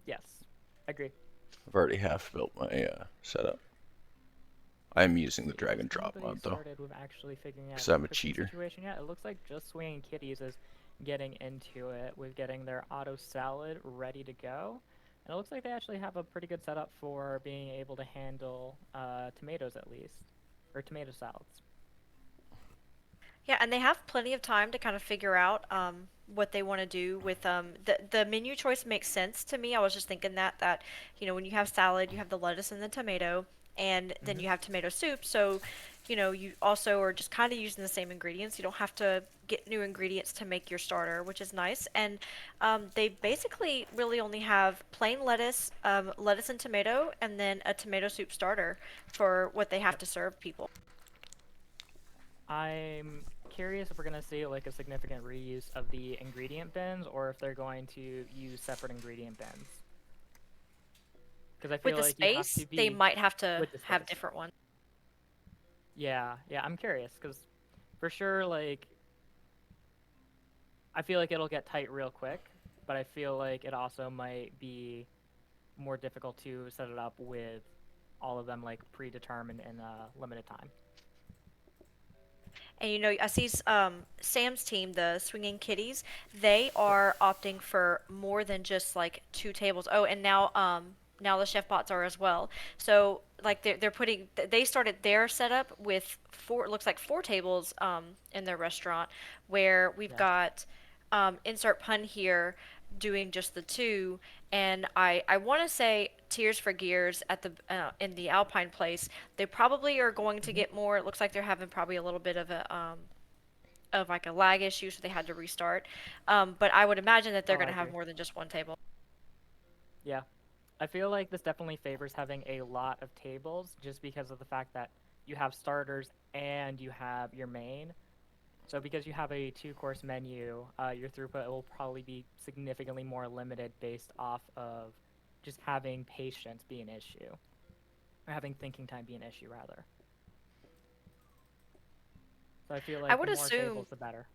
Yes, agree. I've already half built my setup. I'm using the See, drag has and drop anybody mod though, started with actually figuring out because the I'm a cooking cheater. situation yet? It looks like just Swinging Kitties is getting into it with getting their auto salad ready to go. And it looks like they actually have a pretty good setup for being able to handle tomatoes at least, or tomato salads. Yeah, and they have plenty of time to kind of figure out what they want to do with the menu choice makes sense to me. I was just thinking that when you have salad, you have the lettuce and the tomato, and then Mm-hmm. you have tomato soup. So, you also are just kind of using the same ingredients. You don't have to get new ingredients to make your starter, which is nice. And they basically really only have plain lettuce, lettuce and tomato, and then a tomato soup starter for what they have Yep. to serve people. I'm curious if we're going to see like a significant reuse of the ingredient bins or if they're going to use separate ingredient bins. Because I With feel the like you have to space, they be might have to with the have space. different ones. Yeah, I'm curious because for sure, like, I feel like it'll get tight real quick, but I feel like it also might be more difficult to set it up with all of them like predetermined in a limited time. And I see Sam's team, the Swinging Kitties, they are opting for more than just like 2 tables. Oh, and now the chef bots are as well. So like they're putting they started their setup with four, looks like 4 tables in their restaurant, where we've Yes. got insert pun here, doing just the two. And I want to say Tears for Gears at the in the Alpine place, they probably are going to Mm-hmm. get more. It looks like they're having probably a little bit of like a lag issue, so they had to restart. But I would imagine that they're Oh, going I to have agree. more than just 1 table. Yeah. I feel like this definitely favors having a lot of tables just because of the fact that you have starters and you have your main. So because you have a 2-course menu, your throughput will probably be significantly more limited based off of just having patience be an issue, or having thinking time be an issue rather. So I feel I like the would more assume tables, the better.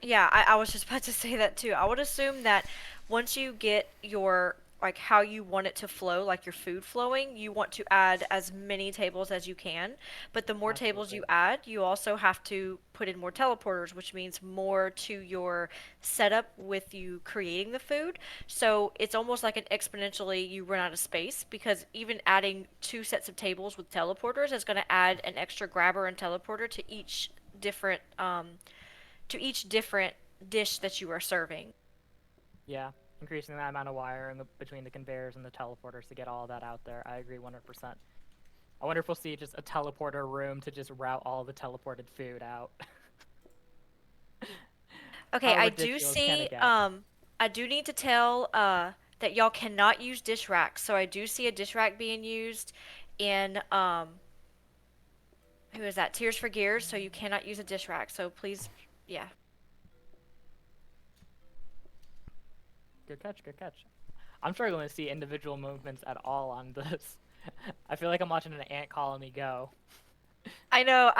Yeah, I was just about to say that too. I would assume that once you get your like how you want it to flow, like your food flowing, you want to add as many tables as you can. But the more tables Absolutely. you add, you also have to put in more teleporters, which means more to your setup with you creating the food. So it's almost like an exponentially you run out of space, because even adding 2 sets of tables with teleporters is going to add an extra grabber and teleporter to each different dish that you are serving. Yeah, increasing that amount of wire in between the conveyors and the teleporters to get all of that out there. I agree 100%. I wonder if we'll see just a teleporter room to just route all the teleported food out. Okay, How ridiculous can it get? I do need to tell that y'all cannot use dish racks. So I do see a dish rack being used in who is that? Tears for Gears, so you cannot use a dish rack. So please, yeah. Good catch, good catch. I'm struggling to see individual movements at all on this. I feel like I'm watching an ant colony go. I know.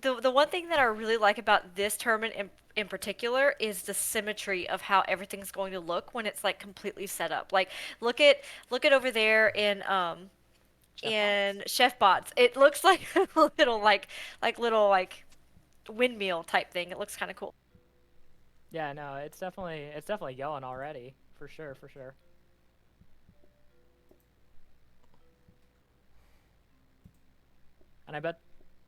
The one thing that I really like about this tournament in particular is the symmetry of how everything's going to look when it's like completely set up. Like look at over there Chef bots. in Chef Bots. It looks like a little little like windmill type thing. It looks kind of cool. Yeah, no, it's definitely going already. For sure, for sure. And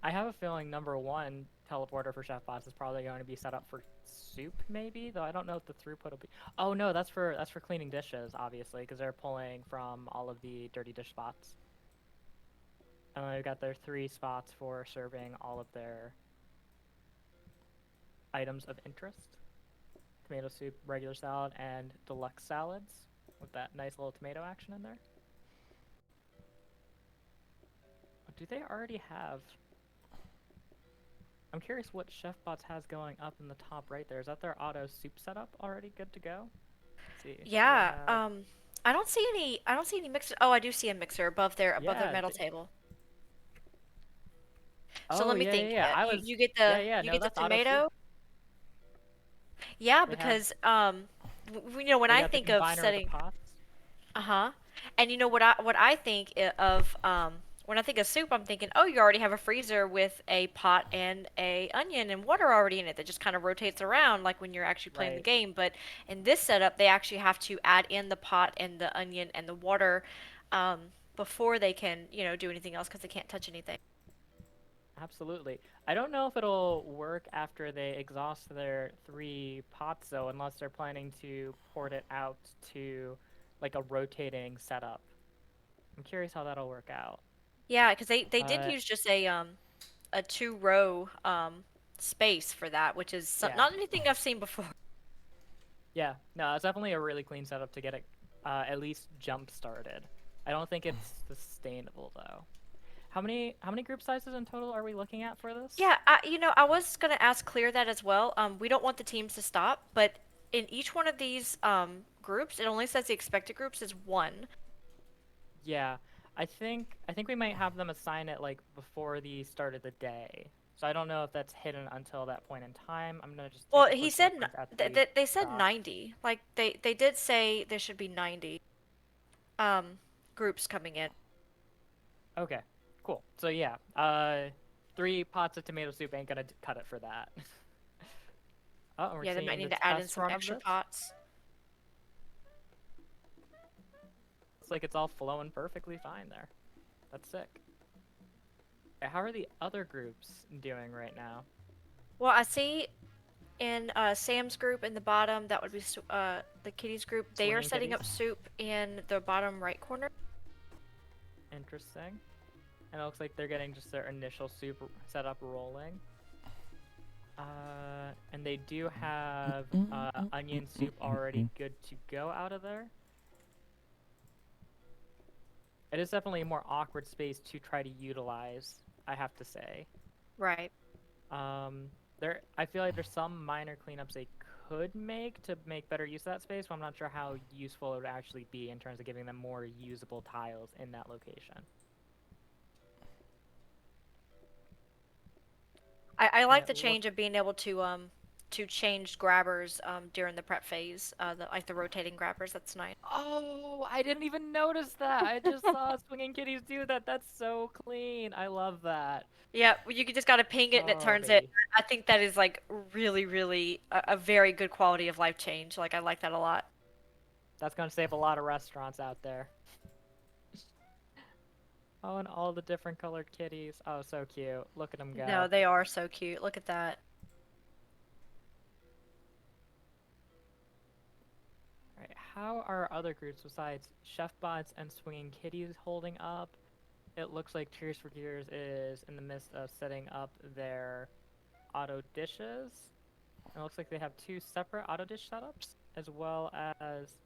I have a feeling number one teleporter for Chef Bots is probably going to be set up for soup, maybe. Though I don't know if the throughput will be. Oh no, that's for cleaning dishes, obviously, because they're pulling from all of the dirty dish spots. And then they've got their 3 spots for serving all of their items of interest: tomato soup, regular salad, and deluxe salads, with that nice little tomato action in there. Do they already have? I'm curious what ChefBots has going up in the top right there. Is that their auto soup setup already good to go? Let's see. Do they Yeah. have? I don't see any. I don't see any mixer. Oh, I do see a mixer above their Yeah. metal table. So Oh let me yeah, yeah, think. yeah. I You was. you get Yeah, the yeah. you No, get the that's auto soup. tomato. Yeah, They have. because when They I got the think of combiner of the setting, pots. uh-huh. And what I think of when I think of soup, I'm thinking, oh, you already have a freezer with a pot and a onion and water already in it that just kind of rotates around like when you're actually playing the Right. game. But in this setup, they actually have to add in the pot and the onion and the water um, before they can, do anything else because they can't touch anything. Absolutely. I don't know if it'll work after they exhaust their 3 pots though, unless they're planning to port it out to like a rotating setup. I'm curious how that'll work out. Yeah, because they did Uh, use just a 2 row space for that, which is yeah. not anything I've seen before. Yeah, no, it's definitely a really clean setup to get it at least jump started. I don't think it's sustainable though. How many group sizes in total are we looking at for this? Yeah, I was gonna ask Clear that as well. We don't want the teams to stop, but in each one of these groups, it only says the expected groups is 1. Yeah, I think we might have them assign it like before the start of the day. So I don't know if that's hidden until that point in time. I'm gonna just Well, take a he quick said look at the they said doc. 90. Like they did say there should be 90 um groups coming in. Okay, cool. So yeah, 3 pots of tomato soup ain't gonna cut it for that. Oh, and we're Yeah, they might seeing need the to add in test some run of extra this. pots. Looks like it's all flowing perfectly fine there. That's sick. Okay, how are the other groups doing right now? Well, I see in Sam's group in the bottom, that would be the Kitties group. They are Swinging setting kitties? up soup in the bottom right corner. Interesting. And it looks like they're getting just their initial soup setup rolling. And they do have onion soup already good to go out of there. It is definitely a more awkward space to try to utilize, I have to say. Right. I feel like there's some minor cleanups they could make to make better use of that space, but I'm not sure how useful it would actually be in terms of giving them more usable tiles in that location. I And like it the look change of being able to change grabbers like the prep phase, the rotating grabbers. That's nice. Oh, I didn't even notice that. I just saw Swinging Kitties do that. That's so clean. I love that. Yeah, you just gotta ping it and it Oh, turns it. baby. I think that is like really, really a very good quality of life change. Like I like that a lot. That's gonna save a lot of restaurants out there. Oh, and all the different colored kitties. Oh, so cute. Look at them No, go. they are so cute. Look at that. Alright, how are other groups besides Chef Bots and Swinging Kitties holding up? It looks like Cheers for Gears is in the midst of setting up their auto dishes. And it looks like they have 2 separate auto dish setups, as well as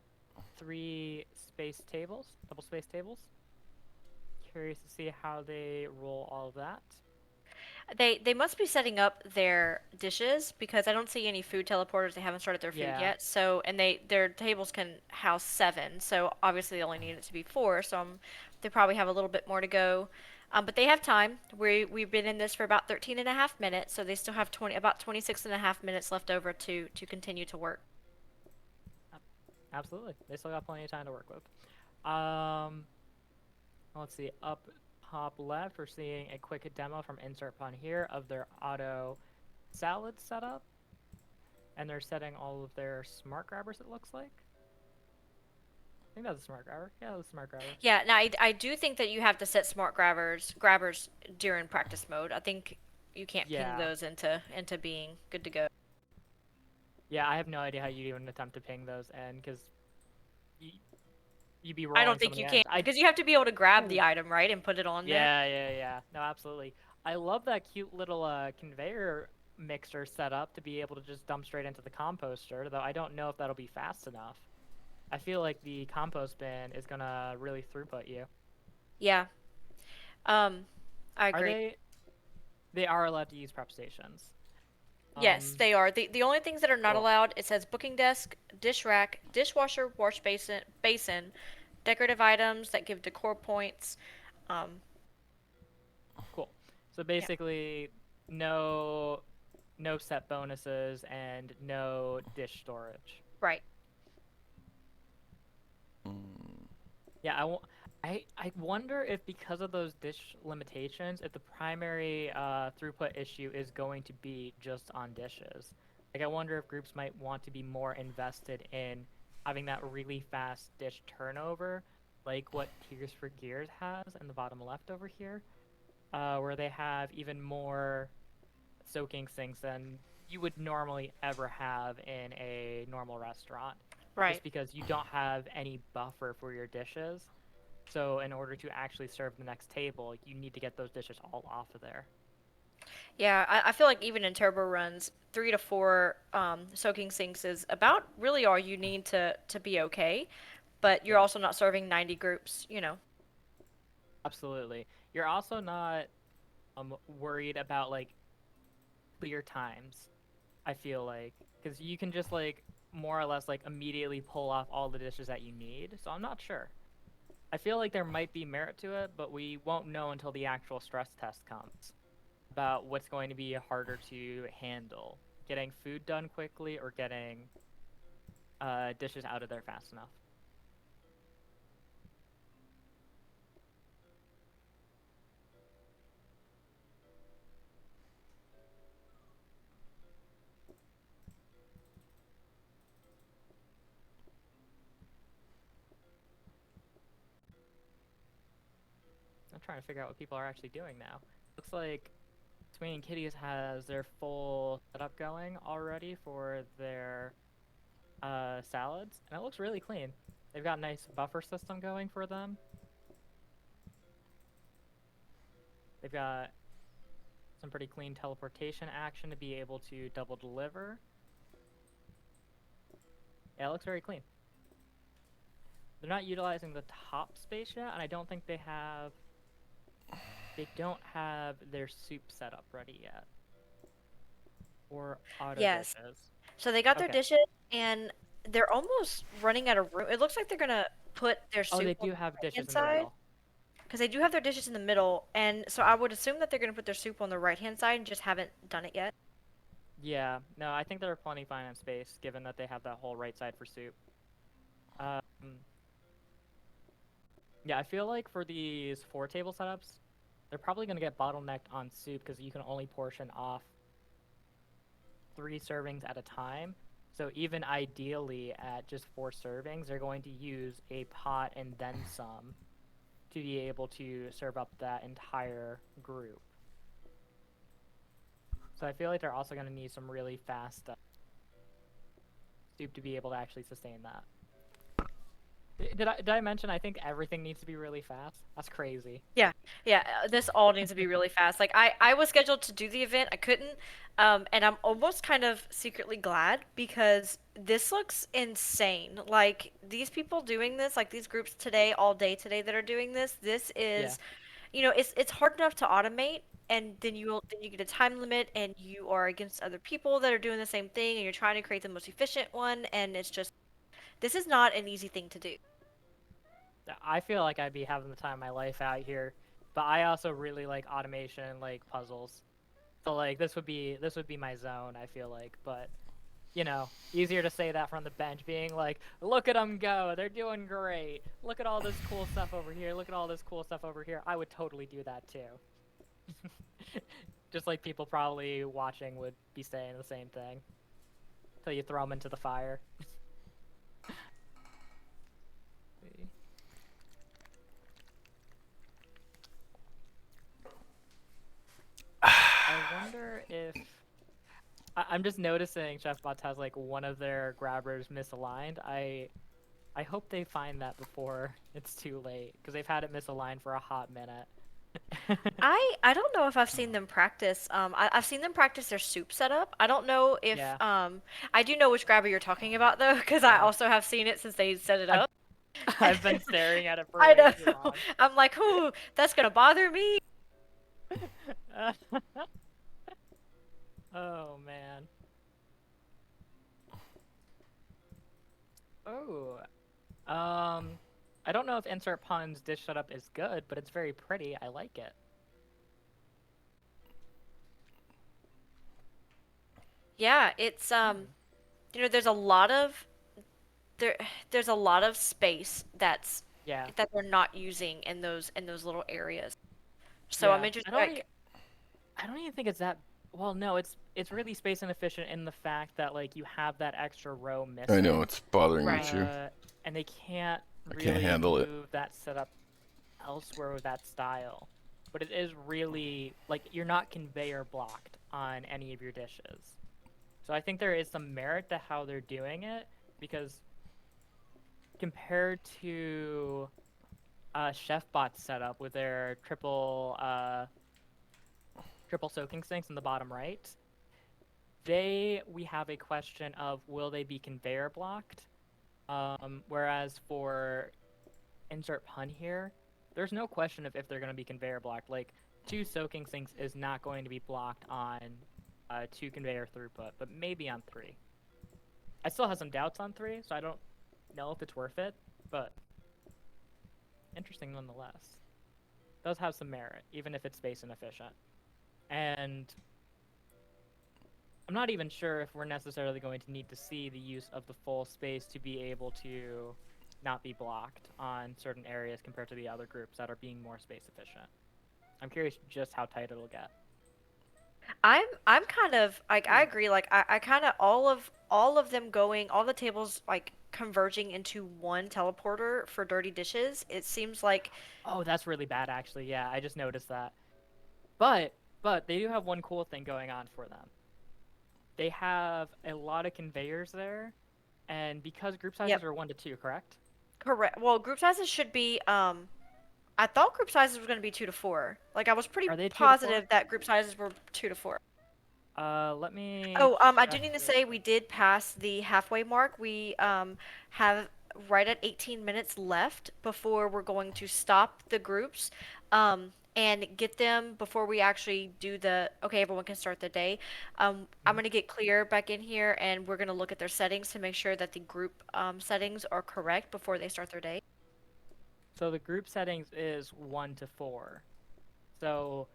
3 space tables, double space tables. Curious to see how they roll all of that. They must be setting up their dishes because I don't see any food teleporters. They haven't started their food Yeah, yet. So and their tables can house 7. So obviously they only need it to be 4. So they probably have a little bit more to go. But they have time. We've been in this for about 13 and a half minutes, so they still have 26 and a half minutes left over to continue to work. absolutely. They still got plenty of time to work with. Um, let's see. Up top left, we're seeing a quick demo from Insert Pun here of their auto salad setup. And they're setting all of their smart grabbers, it looks like. I think that's a smart grabber. Yeah, that's a smart grabber. Yeah, now I do think that you have to set smart grabbers during practice mode. I think you can't ping Yeah. those into being good to go. Yeah, I have no idea how you'd even attempt to ping those in, because you'd be I don't rolling so think many you can ends. because you have to be able to grab Ooh. the item, right, and put it on there. Yeah. No, absolutely. I love that cute little conveyor mixer setup to be able to just dump straight into the composter, though I don't know if that'll be fast enough. I feel like the compost bin is gonna really throughput you. Yeah. I Are agree. they are allowed to use prep stations. Yes, they are. The only things that are not Cool. allowed, it says booking desk, dish rack, dishwasher, wash basin, decorative items that give decor points. Um, Cool. So yeah, basically, no set bonuses and no dish storage. right. Yeah, I wonder if because of those dish limitations, if the primary throughput issue is going to be just on dishes. Like, I wonder if groups might want to be more invested in having that really fast dish turnover, like what Tears for Gears has in the bottom left over here, where they have even more soaking sinks than you would normally ever have in a normal restaurant, Right. just because you don't have any buffer for your dishes. So in order to actually serve the next table, you need to get those dishes all off of there. Yeah, I feel like even in turbo runs, 3 to 4 soaking sinks is about really all you need to be okay. But you're Yeah, also not serving 90 groups. absolutely. You're also not worried about like clear times. I feel like because you can just like more or less like immediately pull off all the dishes that you need. So I'm not sure. I feel like there might be merit to it, but we won't know until the actual stress test comes. about what's going to be harder to handle: getting food done quickly or getting dishes out of there fast enough. I'm trying to figure out what people are actually doing now. Looks like Swinging Kitties has their full setup going already for their salads, and it looks really clean. They've got a nice buffer system going for them. They've got some pretty clean teleportation action to be able to double deliver. Yeah, it looks very clean. They're not utilizing the top space yet, and I don't think they don't have their soup setup ready yet. Or auto Yes. dishes. So they got their Okay. dishes, and they're almost running out of room. It looks like they're gonna put their Oh, soup they on do the have dishes right-hand in the side. middle. Because they do have their dishes in the middle, and so I would assume that they're gonna put their soup on the right-hand side and just haven't done it yet. Yeah, no, I think they're plenty fine on space, given that they have that whole right side for soup. Um, yeah, I feel like for these 4-table setups, they're probably going to get bottlenecked on soup because you can only portion off 3 servings at a time. So even ideally at just 4 servings, they're going to use a pot and then some to be able to serve up that entire group. So I feel like they're also going to need some really fast soup to be able to actually sustain that. Did I mention I think everything needs to be really fast? That's crazy. Yeah, this all needs to be really fast. Like I was scheduled to do the event, I couldn't, and I'm almost kind of secretly glad because this looks insane. Like these people doing this, like these groups today, all day today that are doing this, this Yeah. is, it's hard enough to automate, and then you get a time limit, and you are against other people that are doing the same thing, and you're trying to create the most efficient one, and it's just, this is not an easy thing to do. I feel like I'd be having the time of my life out here, but I also really like automation, like puzzles. So like this would be my zone, I feel like, but easier to say that from the bench, being like, look at them go, they're doing great. Look at all this cool stuff over here. Look at all this cool stuff over here. I would totally do that too. Just like people probably watching would be saying the same thing. Until you throw them into the fire. I wonder if I'm just noticing ChefBots has like one of their grabbers misaligned. I hope they find that before it's too late, because they've had it misaligned for a hot minute. I don't know if I've seen them practice. I've seen them practice their soup setup. I don't know if Yeah. I do know which grabber you're talking about though, because I Yeah. also have seen it since they set it I've- up. I've been staring at it for I way too know. long. I'm like, ooh, that's gonna bother me. Oh man. Oh. I don't know if Insert Pun's dish setup is good, but it's very pretty. I like it. Yeah, it's there's a lot of there there's a lot of space Yeah. that they're not using in those little areas. So I'm Yeah. interested. I don't even think it's that. Well, no, it's really space inefficient in the fact that like you have that extra row missing. I know it's bothering me Right. too. And they can't I really can't handle it. move that setup elsewhere with that style. But it is really like you're not conveyor blocked on any of your dishes. So I think there is some merit to how they're doing it, because compared to ChefBot's setup with their triple soaking sinks in the bottom right, we have a question of will they be conveyor blocked? Whereas for Insert Pun here, there's no question of if they're going to be conveyor blocked. Like 2 soaking sinks is not going to be blocked on 2 conveyor throughput, but maybe on 3. I still have some doubts on 3, so I don't know if it's worth it, but interesting nonetheless. Does have some merit, even if it's space inefficient. And I'm not even sure if we're necessarily going to need to see the use of the full space to be able to not be blocked on certain areas compared to the other groups that are being more space efficient. I'm curious just how tight it'll get. I'm kind of like I agree. Like I kind of all of them going, all the tables like converging into one teleporter for dirty dishes. It seems like Oh, that's really bad, actually. Yeah, I just noticed that. But they do have one cool thing going on for them. They have a lot of conveyors there, and because group yep, sizes are 1 to 2, correct? correct. Well, group sizes should be I thought group sizes were going to be 2 to 4. Like I was pretty Are they 2 to 4? positive that group sizes were 2 to 4. Let me Oh, I do check need to real say we quick. did pass the halfway mark. We have right at 18 minutes left before we're going to stop the groups and get them before we actually do the okay, everyone can start the day. I'm Mhm. going to get Clear back in here and we're going to look at their settings to make sure that the group settings are correct before they start their day. So the group settings is 1 to 4. So,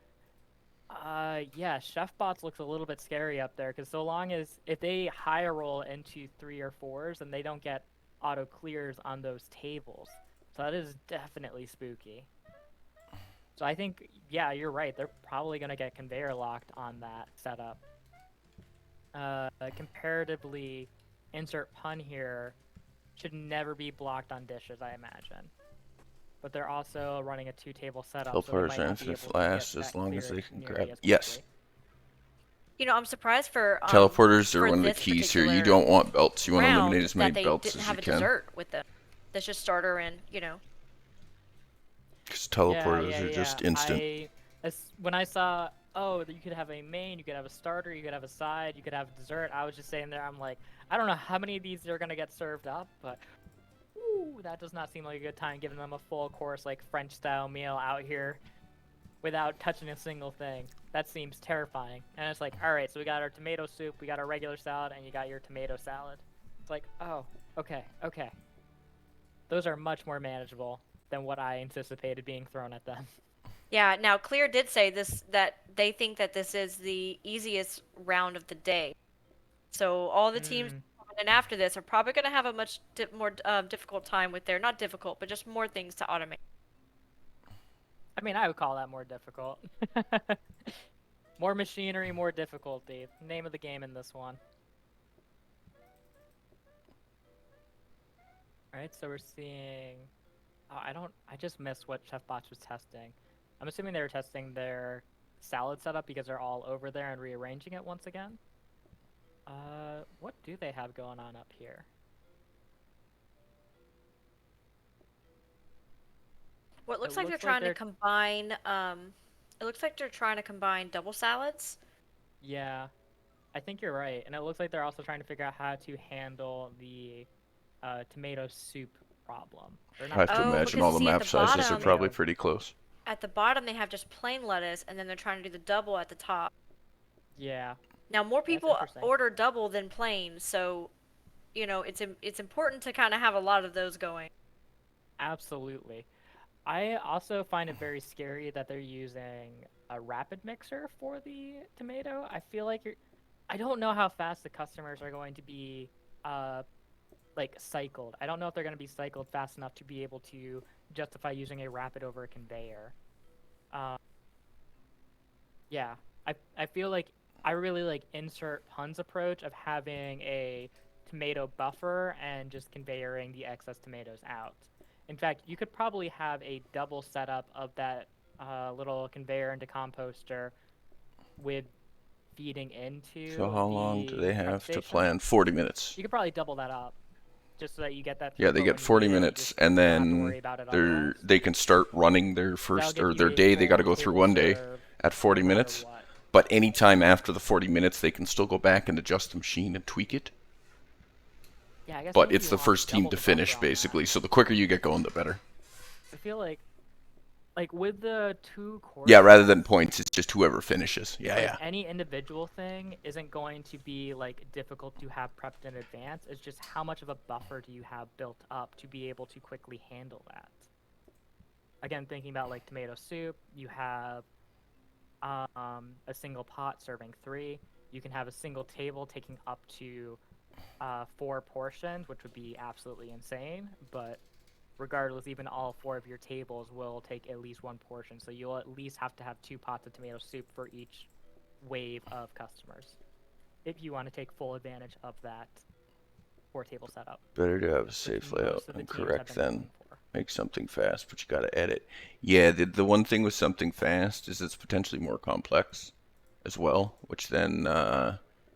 yeah, Chef Bots looks a little bit scary up there because so long as if they high roll into 3 or 4s, then they don't get auto clears on those tables. So that is definitely spooky. So I think, yeah, you're right. They're probably gonna get conveyor locked on that setup. Comparatively, insert pun here should never be blocked on dishes, I imagine. But they're also running a 2-table setup, so they Teleporters might are not be infinite able to get flash as that long as cleared they can nearly grab. as Yes, quickly. You know, I'm surprised teleporters are for one of the this keys here. You particular don't want belts. You want to eliminate round as many that they belts didn't as you have a can. dessert with them. That's just starter and, you know. Because Yeah, teleporters yeah, are yeah. just instant. When I saw, oh, that you could have a main, you could have a starter, you could have a side, you could have dessert, I was just saying there, I'm like, I don't know how many of these are gonna get served up, but ooh, that does not seem like a good time giving them a full course, like French style meal out here without touching a single thing. That seems terrifying. And it's like, all right, so we got our tomato soup, we got our regular salad, and you got your tomato salad. It's like, oh, okay, okay. Those are much more manageable than what I anticipated being thrown at them. Yeah, now Clear did say this that they think that this is the easiest round of the day. So all the teams Mm. coming in after this are probably going to have a much more difficult time with their not difficult, but just more things to automate. I mean, I would call that more difficult. More machinery, more difficulty. Name of the game in this one. Alright, so we're seeing... Oh, I just missed what Chef Bots was testing. I'm assuming they were testing their salad setup because they're all over there and rearranging it once again. What do they have going on up here? Well, it looks It like they're looks like trying to they're... combine it looks like they're trying to combine double salads. Yeah, I think you're right. And it looks like they're also trying to figure out how to handle the tomato soup problem. Or I not have to Oh, imagine because you all the see map sizes are probably pretty close. at the bottom they have just plain lettuce and then they're trying to do the double at the top. Yeah, Now, more that's people interesting. order double than plain, so you know, it's important to kind of have a lot of those going. Absolutely. I also find it very scary that they're using a rapid mixer for the tomato. I feel like I don't know how fast the customers are going to be, uh, like cycled. I don't know if they're going to be cycled fast enough to be able to justify using a rapid over a conveyor. Um, yeah, I feel like I really like insert pun's approach of having a tomato buffer and just conveyoring the excess tomatoes out. In fact, you could probably have a double setup of that little conveyor into composter with feeding So into how long do the they prep have to station. plan? 40 minutes. You could probably double that up just so that you get that Yeah, they throughput get when you 40 need it and minutes, and you don't have to then worry about it otherwise. they can start running their That'll first give or you their a day. They got to full go through table one day serve at 40 no matter minutes. what. But anytime after the 40 minutes, they can still go back and adjust the machine and tweak it. Yeah, I guess But maybe it's you the want first team double to the buffer finish, on that. basically. So the quicker you get going, the better. I feel like with the 2 Yeah, rather courses, than points, it's just whoever finishes. Yeah, like yeah. any individual thing isn't going to be like difficult to have prepped in advance. It's just how much of a buffer do you have built up to be able to quickly handle that. Again, thinking about like tomato soup, you have a single pot serving 3. You can have a single table taking up to 4 portions, which would be absolutely insane. But regardless, even all 4 of your tables will take at least 1 portion. So you'll at least have to have 2 pots of tomato soup for each wave of customers, if you want to take full advantage of that 4-table setup. Better to have a which safe most layout of the and teams have correct been then. looking for. Make something fast, but you gotta edit. Yeah, the one thing with something fast is it's potentially more complex as well, which then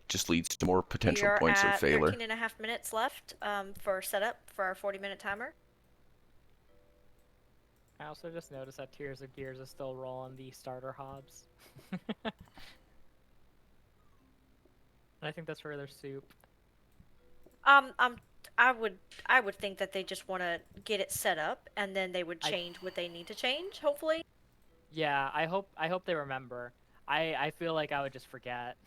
just leads to more We potential are points of at failure. 13 and a half minutes left for setup for our 40-minute timer. I also just noticed that Tears of Gears is still rolling the starter hobs. And I think that's for their soup. Um, um, I would think that they just want to get it set up, and then they would I- change what they need to change. Hopefully. Yeah, I hope they remember. I feel like I would just forget.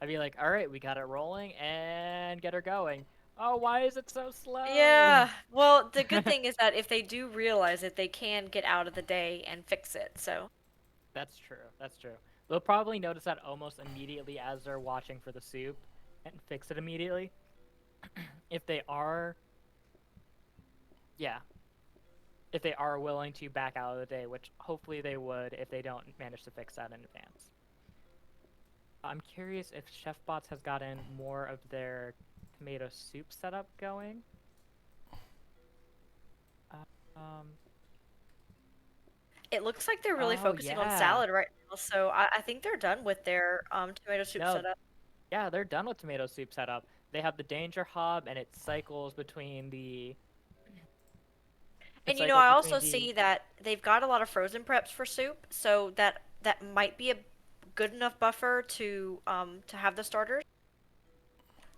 I'd be like, all right, we got it rolling and get her going. Oh, why is it so slow? Yeah. Well, the good thing is that if they do realize it, they can get out of the day and fix it. So. That's true. That's true. They'll probably notice that almost immediately as they're watching for the soup and fix it immediately. If they are, yeah, if they are willing to back out of the day, which hopefully they would if they don't manage to fix that in advance. I'm curious if ChefBots has gotten more of their tomato soup setup going. Um, It looks like they're really oh focusing on yeah. salad right now, so I think they're done with their tomato soup No, setup. yeah, they're done with tomato soup setup. They have the danger hob, and it cycles between the. It And cycles I between also the. see that they've got a lot of frozen preps for soup, so that might be a good enough buffer to have the starters.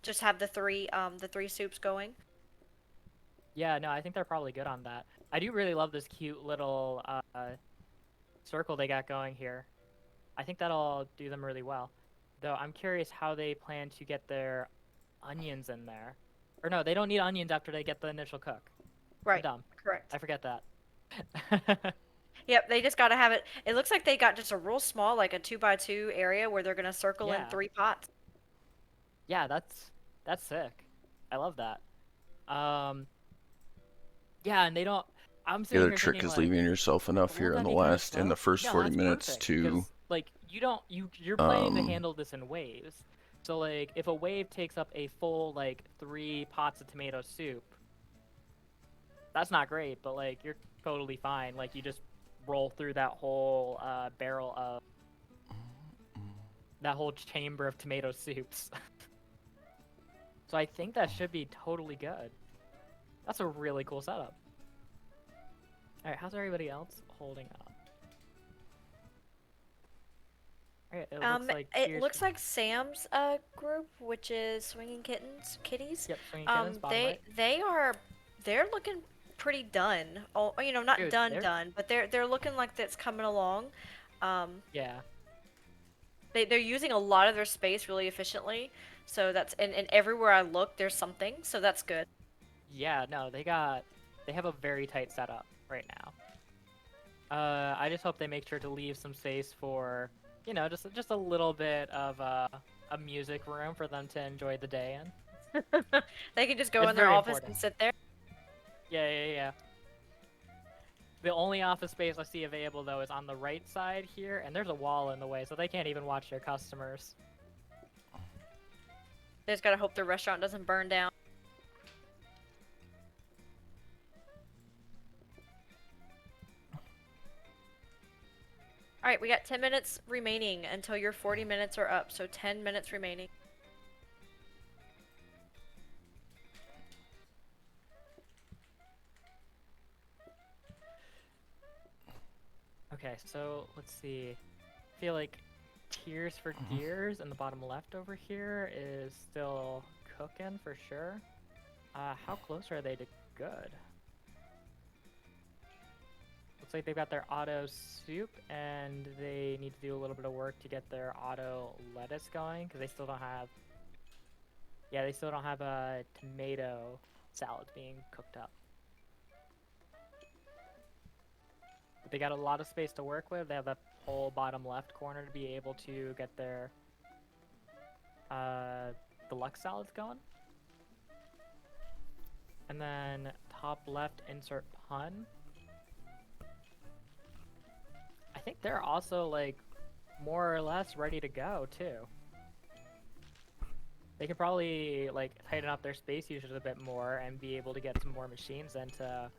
Just have the three soups going. Yeah, no, I think they're probably good on that. I do really love this cute little circle they got going here. I think that'll do them really well. Though I'm curious how they plan to get their onions in there. Or no, they don't need onions after they get the initial cook. I'm Right. dumb. Correct. I forget that. Yep, they just gotta have it. It looks like they got just a real small, like a 2x2 area where they're gonna circle in Yeah. 3 pots. Yeah, that's sick. I love that. Um, yeah, and they don't. I'm The sitting other here trick thinking is like, leaving yourself enough won't here in that the be kind of in the slow? first No, 40 that's minutes perfect. to 'Cause, like you're planning to handle this in waves. So like if a wave takes up a full like 3 pots of tomato soup, that's not great, but like you're totally fine. Like you just roll through that whole barrel of that whole chamber of tomato soups. So I think that should be totally good. That's a really cool setup. All right, how's everybody else holding up? All right, It looks like Sam's group, which is Swinging Kitties. Yep, swinging kittens, bottom right. They're looking pretty done. Oh, not Dude, done, but they're looking like that's coming along. Yeah. They're using a lot of their space really efficiently. So that's and everywhere I look, there's something. So that's good. Yeah, no, they have a very tight setup right now. I just hope they make sure to leave some space for, just a little bit of a music room for them to enjoy the day in. They can just go It's in their very office important. and sit there. Yeah. The only office space I see available though is on the right side here, and there's a wall in the way, so they can't even watch their customers. They just gotta hope the restaurant doesn't burn down. Alright, we got 10 minutes remaining until your 40 minutes are up, so 10 minutes remaining. Okay, so let's see. I feel like Tears for Gears in the bottom left over here is still cooking for sure. How close are they to good? Looks like they've got their auto soup, and they need to do a little bit of work to get their auto lettuce going, because they still don't have... Yeah, they still don't have a tomato salad being cooked up. They got a lot of space to work with. They have that whole bottom left corner to be able to get their deluxe salads going. And then top left, insert pun. I think they're also like more or less ready to go too. They could probably like tighten up their space usage a bit more and be able to get some more machines in to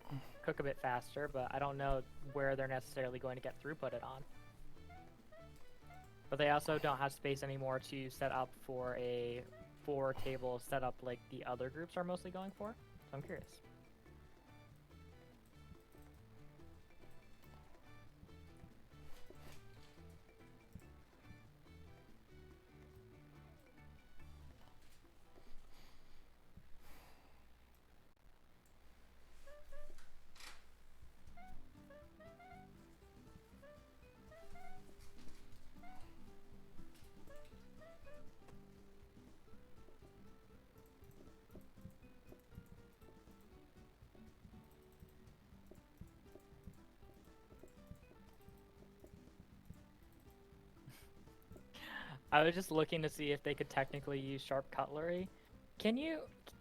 cook a bit faster, but I don't know where they're necessarily going to get throughput it on. But they also don't have space anymore to set up for a 4-table setup like the other groups are mostly going for. So I'm curious. I was just looking to see if they could technically use sharp cutlery.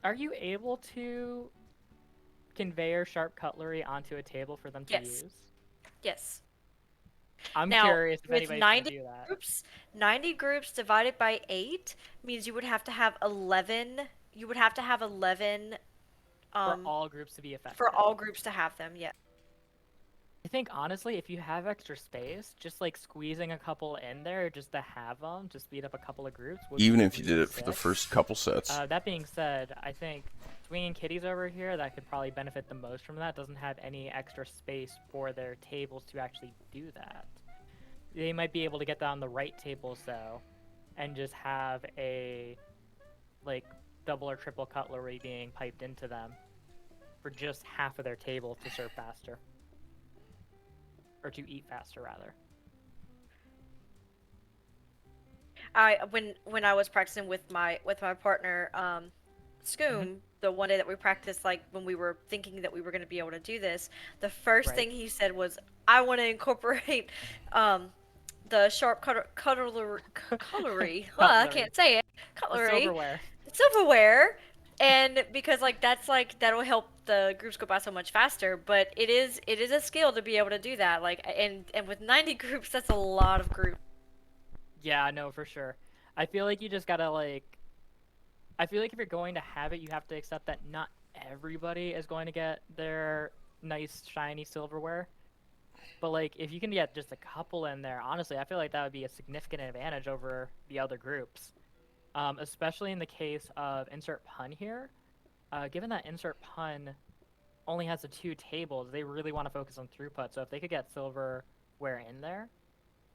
Are you able to conveyor sharp cutlery onto a table for them to Yes. use? Yes. I'm Now, curious if with anybody's gonna 90 do that. groups, 90 groups divided by 8 means you would have to have 11. You would have to have 11 For um all groups to be effective. for all groups to have them. Yeah. I think honestly, if you have extra space, just like squeezing a couple in there just to have them, to speed up a couple of groups. Would Even be if you did really it for the sick. first couple sets. That being said, I think swinging kitties over here that could probably benefit the most from that doesn't have any extra space for their tables to actually do that. They might be able to get that on the right tables though, and just have a like double or triple cutlery being piped into them for just half of their table to serve faster. Or to eat faster, rather. When I was practicing with my partner, Scoom, the one day that we practiced, like when we were thinking that we were going to be able to do this, the first Right. thing he said was, "I want to incorporate the sharp cutlery. I Cutlery. can't say it. The Cutlery, silverware. silverware." And because like that'll help the groups go by so much faster, but it is a skill to be able to do that. Like and with 90 groups, that's a lot of groups. Yeah, no, for sure. I feel like you just gotta like. I feel like if you're going to have it, you have to accept that not everybody is going to get their nice shiny silverware. But like, if you can get just a couple in there, honestly, I feel like that would be a significant advantage over the other groups. Especially in the case of insert pun here. Given that insert pun only has the 2 tables, they really want to focus on throughput. So if they could get silverware in there,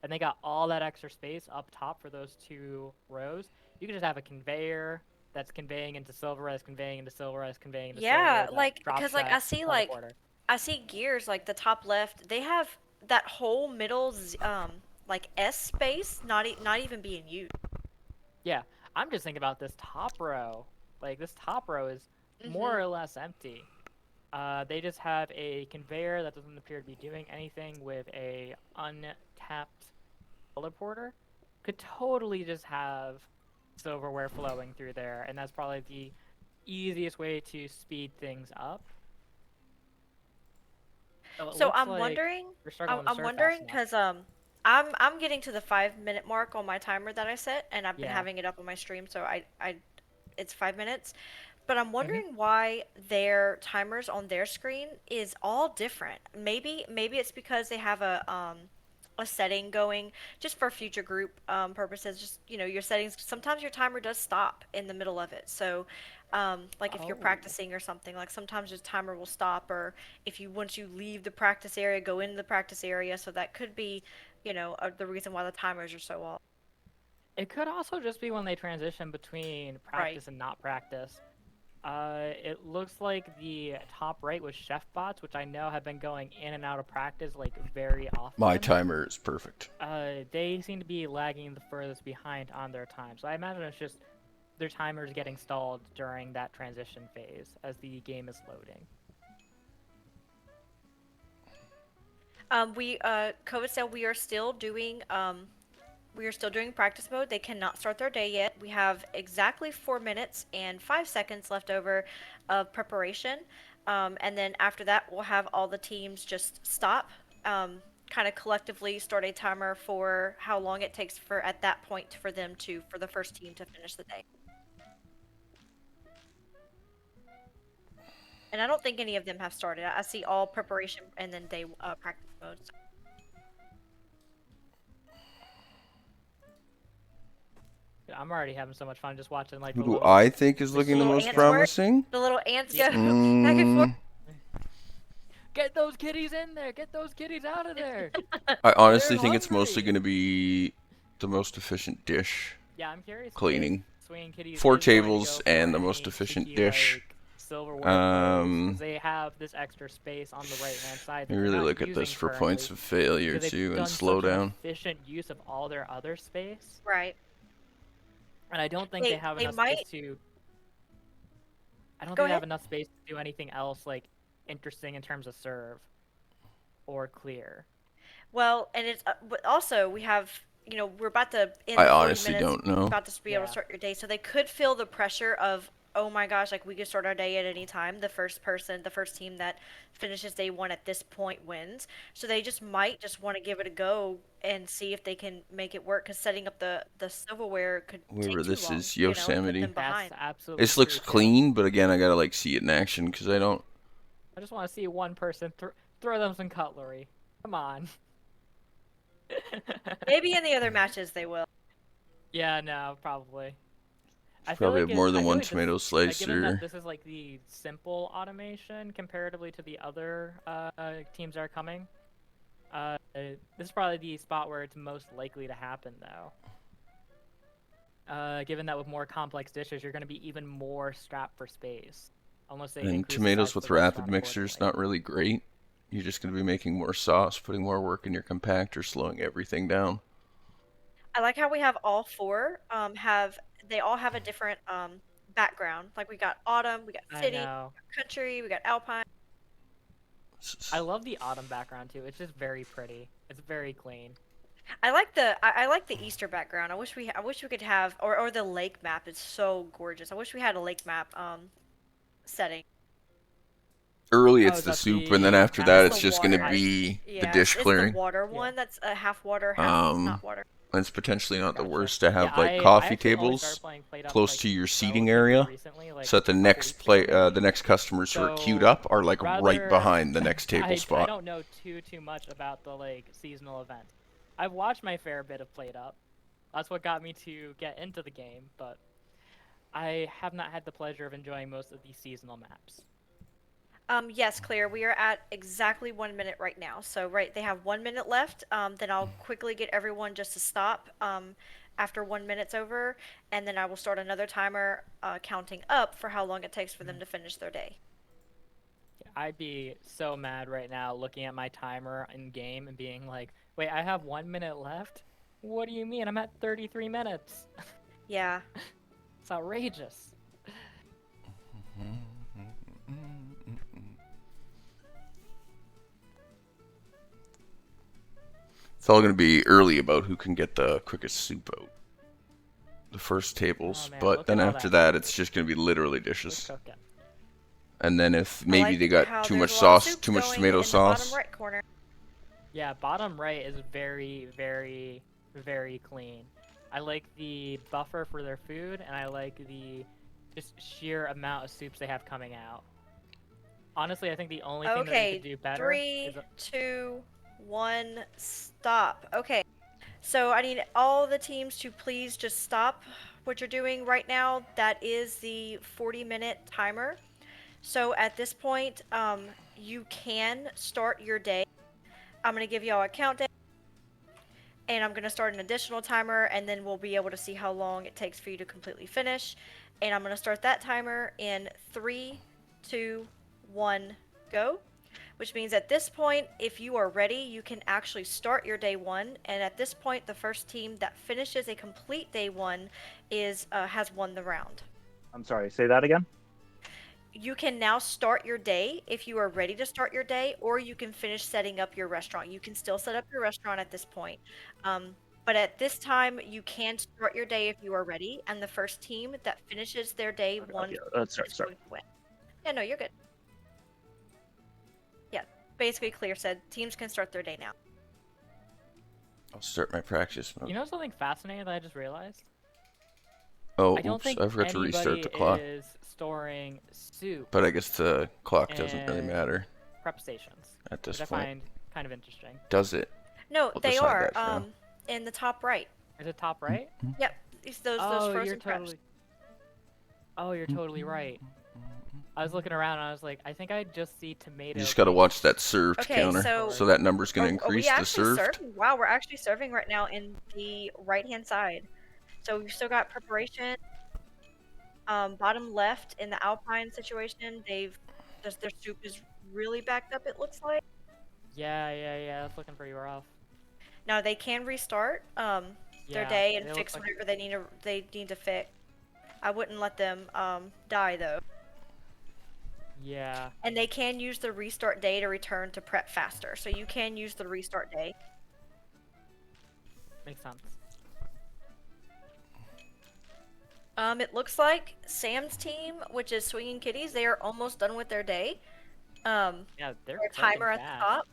and they got all that extra space up top for those 2 rows, you could just have a conveyor that's conveying into silver, that's conveying into silver, that's conveying into Yeah, silver, that like drops because like that teleporter. I see gears like the top left. They have that whole middle like S space not even being used. Yeah, I'm just thinking about this top row. Like, this top row is more or less empty. They just have a conveyor that doesn't appear to be doing anything with a untapped teleporter. Could totally just have silverware flowing through there, and that's probably the easiest way to speed things up. So it So looks I'm like wondering, you're struggling to I'm serve fast wondering enough. because I'm getting to the 5 minute mark on my timer that I set, and I've been Yeah. having it up on my stream, so I it's 5 minutes. But I'm Mhm. wondering why their timers on their screen is all different. Maybe it's because they have a setting going just for future group purposes. Just your settings. Sometimes your timer does stop in the middle of it. So, like if you're Oh. practicing or something, like sometimes your timer will stop, or if you once you leave the practice area, go into the practice area. So that could be, the reason why the timers are so off. It could also just be when they transition between Right. practice and not practice. It looks like the top right was chef bots, which I know have been going in and out of practice like very often. My timer is perfect. They seem to be lagging the furthest behind on their time, so I imagine it's just their timers getting stalled during that transition phase as the game is loading. COVID said we are still doing practice mode. They cannot start their day yet. We have exactly 4 minutes and 5 seconds left over of preparation. And then after that, we'll have all the teams just stop, kind of collectively start a timer for how long it takes for at that point for the first team to finish the day. And I don't think any of them have started. I see all preparation and then day practice mode. I'm already having so much fun just watching like Who the do little. I think is looking the little most ants work? promising? The little ants Yeah. go back and forth. Get those kitties in there! Get those kitties out of there! I honestly They're think it's mostly hungry. going to be the most efficient dish Yeah, I'm curious. cleaning. Swinging Kitties 4 is going to tables go and for the most any efficient cheeky, dish. like, silverware bowls, 'cause Um, they have this extra space on the right hand side that You they're really not look at this using for points currently, of failure because they've too, done and slow such an down. efficient use of all their other space, Right. and I don't think they have enough space to. I don't Go think they have ahead. enough space to do anything else like interesting in terms of serve or clear. Well, and it's but also we have we're about to end I the 40 honestly minutes. don't know. About to be able to Yeah. start your day, so they could feel the pressure of oh my gosh, like we could start our day at any time. The first team that finishes day one at this point wins. So they just might just want to give it a go and see if they can make it work. Because setting up the silverware could Whoever take too this long, is, and put Yosemite. them That's behind. absolutely This looks true, too. clean, but again, I gotta like see it in action because I don't. I just want to see one person throw them some cutlery. Come on. Maybe in the other matches they will. Yeah, no, probably. I feel Probably like have more I than feel one like tomato given that slicer. this is like the simple automation comparatively to the other teams that are coming, this is probably the spot where it's most likely to happen, though. Given that with more complex dishes, you're going to be even more strapped for space, unless they And increase the tomatoes size of with the rapid restaurant mixers accordingly. not really great. You're just gonna be making more sauce, putting more work in your compactor, slowing everything down. I like how we have all four they all have a different background. Like we got autumn, we got I city, we know. got country, we got alpine. I love the autumn background too. It's just very pretty. It's very clean. I like the Easter background. I wish we could have or the lake map is so gorgeous. I wish we had a lake map setting. Early Oh, it's is the that soup, and then the after half that It's it's the just gonna water. be the Yeah, dish it's the clearing. water Yeah. one. That's half water, half not water. And it's potentially not the Gotcha. worst to have Yeah, like I coffee actually only tables started playing Played Up close like to your seating relatively area, recently, like so that the a couple next weeks ago, maybe. the next customers who are queued So up are like right rather, behind the next table I spot. don't know too much about the like seasonal event. I've watched my fair bit of Played Up. That's what got me to get into the game, but I have not had the pleasure of enjoying most of these seasonal maps. Yes, Claire, we are at exactly 1 minute right now. So, right, they have 1 minute left. Then I'll quickly get everyone just to stop after 1 minute's over, and then I will start another timer counting up for how long it takes for them to finish their day. I'd be so mad right now looking at my timer in game and being like, wait, I have 1 minute left? What do you mean? I'm at 33 minutes. Yeah. It's outrageous. It's all gonna be early about who can get the quickest soup out. The first tables, Oh, man, but look then at all after that that, it's just gonna be literally Who's dishes. cooking? And then if I maybe like they how got too there's much a lot of sauce, soups too much going tomato in the sauce. bottom right corner. Yeah, bottom right is very, very, very clean. I like the buffer for their food, and I like the just sheer amount of soups they have coming out. Honestly, I think the only thing that they Okay, could do better 3, is 2, 1, stop. Okay, so I need all the teams to please just stop what you're doing right now. That is the 40-minute timer. So at this point, you can start your day. I'm going to give y'all a countdown, and I'm going to start an additional timer, and then we'll be able to see how long it takes for you to completely finish. And I'm going to start that timer in 3, 2, 1, go. Which means at this point, if you are ready, you can actually start your day one. And at this point, the first team that finishes a complete day one has won the round. I'm sorry, say that again? you can now start your day if you are ready to start your day, or you can finish setting up your restaurant. You can still set up your restaurant at this point. But at this time, you can start your day if you are ready, and the first team that finishes their day one Okay, sorry, is sorry. going to win. Yeah, no, you're good. Yeah, basically, Clear said teams can start their day now. I'll start my practice mode. You know something fascinating that I just realized? Oh, I don't oops, think I forgot to restart anybody the clock. is storing soup But I guess the clock doesn't really in matter prep stations, at this which I point. find kind of interesting. Does it? No, We'll they decide are that now. in the top right. Is it top right? Yep, it's those Oh, you're frozen preps. totally. Oh, you're totally right. I was looking around and I was like, I think I just see tomato. You just gotta watch that served Okay, counter. so- So that number's gonna Are increase we to actually served. serving? Wow, we're actually serving right now in the right-hand side. So we've still got preparation. Bottom left in the Alpine situation, their soup is really backed up. It looks like. Yeah. That's looking pretty rough. Now they can restart their Yeah, day and they look fix like- whatever they need to fix. I wouldn't let them die though. Yeah. And they can use the restart day to return to prep faster. So you can use the restart day. Makes sense. It looks like Sam's team, which is Swinging Kitties, they are almost done with their day. Yeah, they're Their clicking timer at the fast. top.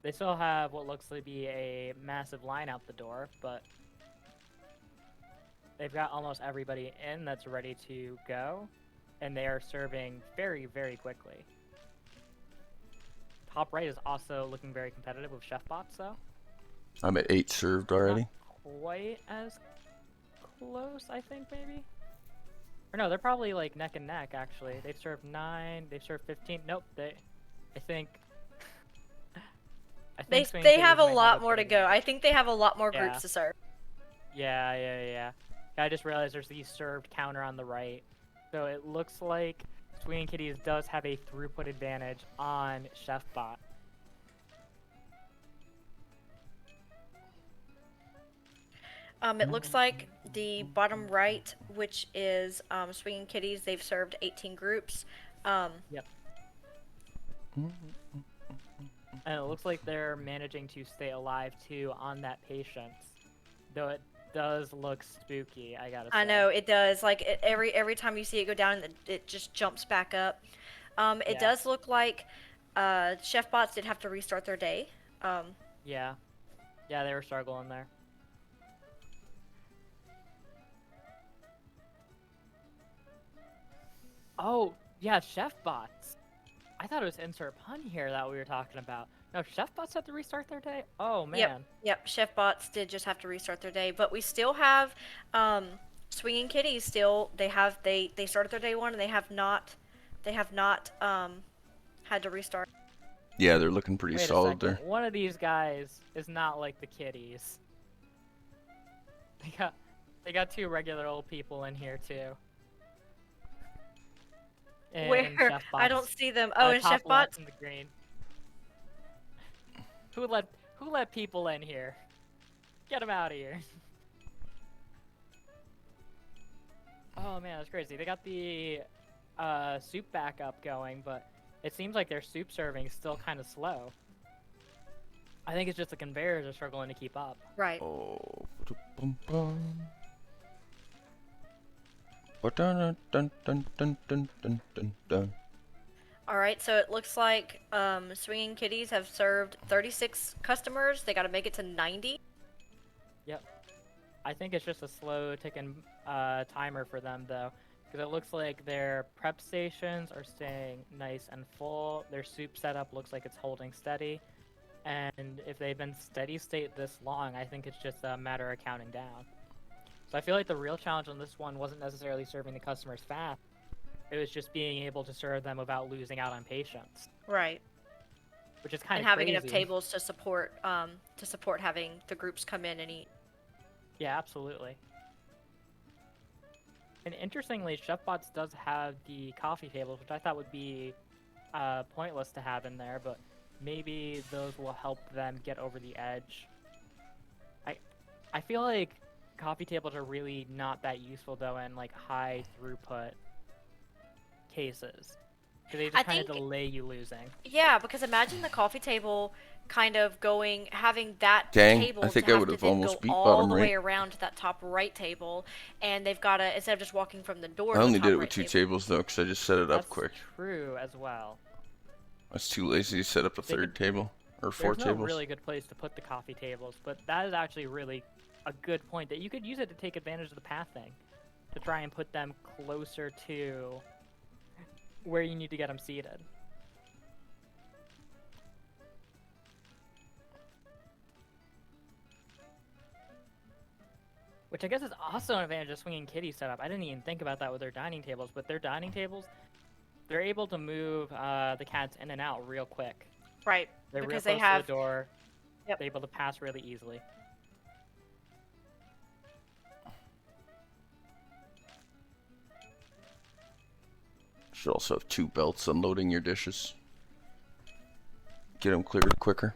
They still have what looks to be a massive line out the door, but they've got almost everybody in that's ready to go, and they are serving very, very quickly. Top right is also looking very competitive with chef bots, though. I'm at 8 served already. Not quite as close, I think, maybe. Or no, they're probably like neck and neck. Actually, they've served 9. They've served 15. Nope, I think. Swing They Kitties have a might lot a more to bit go. of I think they have a lot more Yeah. groups to serve. Yeah. I just realized there's the served counter on the right. So it looks like Swinging Kitties does have a throughput advantage on ChefBot. It looks like the bottom right, which is Swinging Kitties, they've served 18 groups. Yep. And it looks like they're managing to stay alive too on that patience. Though it does look spooky, I gotta say. I know it does. Like every time you see it go down, it just jumps back up. It Yeah. does look like Chef Bots did have to restart their day. Yeah. Yeah, they were struggling there. Oh, yeah, chef bots. I thought it was insert pun here that we were talking about. No, chef bots had to restart their day? Oh, man. Yep. Chef Bots did just have to restart their day, but we still have Swinging Kitties. Still, they started their day one, and they have not had to restart. Yeah, they're looking pretty Wait a solid second. there. One of these guys is not like the kitties. They got 2 regular old people in here too. In Where? Chef I don't Bots. see them. Oh, in Top Chef Bots. left in the green. Who let people in here? Get them out of here. Oh man, that's crazy. They got the soup backup going, but it seems like their soup serving is still kind of slow. I think it's just the conveyors are struggling to keep up. Right. Oh. Ba-dum-bum-bum. Ba-dun-dun-dun-dun-dun-dun-dun-dun. All right, so it looks like Swinging Kitties have served 36 customers. They got to make it to 90. Yep. I think it's just a slow ticking timer for them though, because it looks like their prep stations are staying nice and full. Their soup setup looks like it's holding steady, and if they've been steady state this long, I think it's just a matter of counting down. So I feel like the real challenge on this one wasn't necessarily serving the customers fast. It was just being able to serve them without losing out on patience, Right. which is kind And of having crazy. enough tables to support having the groups come in and eat. Yeah, absolutely. And interestingly, ChefBots does have the coffee tables, which I thought would be pointless to have in there, but maybe those will help them get over the edge. I feel like coffee tables are really not that useful though in like high throughput cases. Because they I just kind of think delay you losing. Yeah, because imagine the coffee table kind of having that Dang, I table to think I have would to have then almost go beat all bottom the way right. around to that top right table, and they've got to, instead of just walking from the door I to the only top did it right with 2 table. tables though, because I just set it up That's quick. true as well. I was too lazy to set up a They third could- table or 4 There's no tables. really good place to put the coffee tables, but that is actually really a good point that you could use it to take advantage of the pathing, to try and put them closer to where you need to get them seated. Which I guess is also an advantage of Swinging Kitty setup. I didn't even think about that with their dining tables, but their dining tables, they're able to move the cats in and out real quick. Right, They're because real they close have. to the door. Yep. They're able to pass really easily. Should also have 2 belts unloading your dishes. Get them cleared quicker.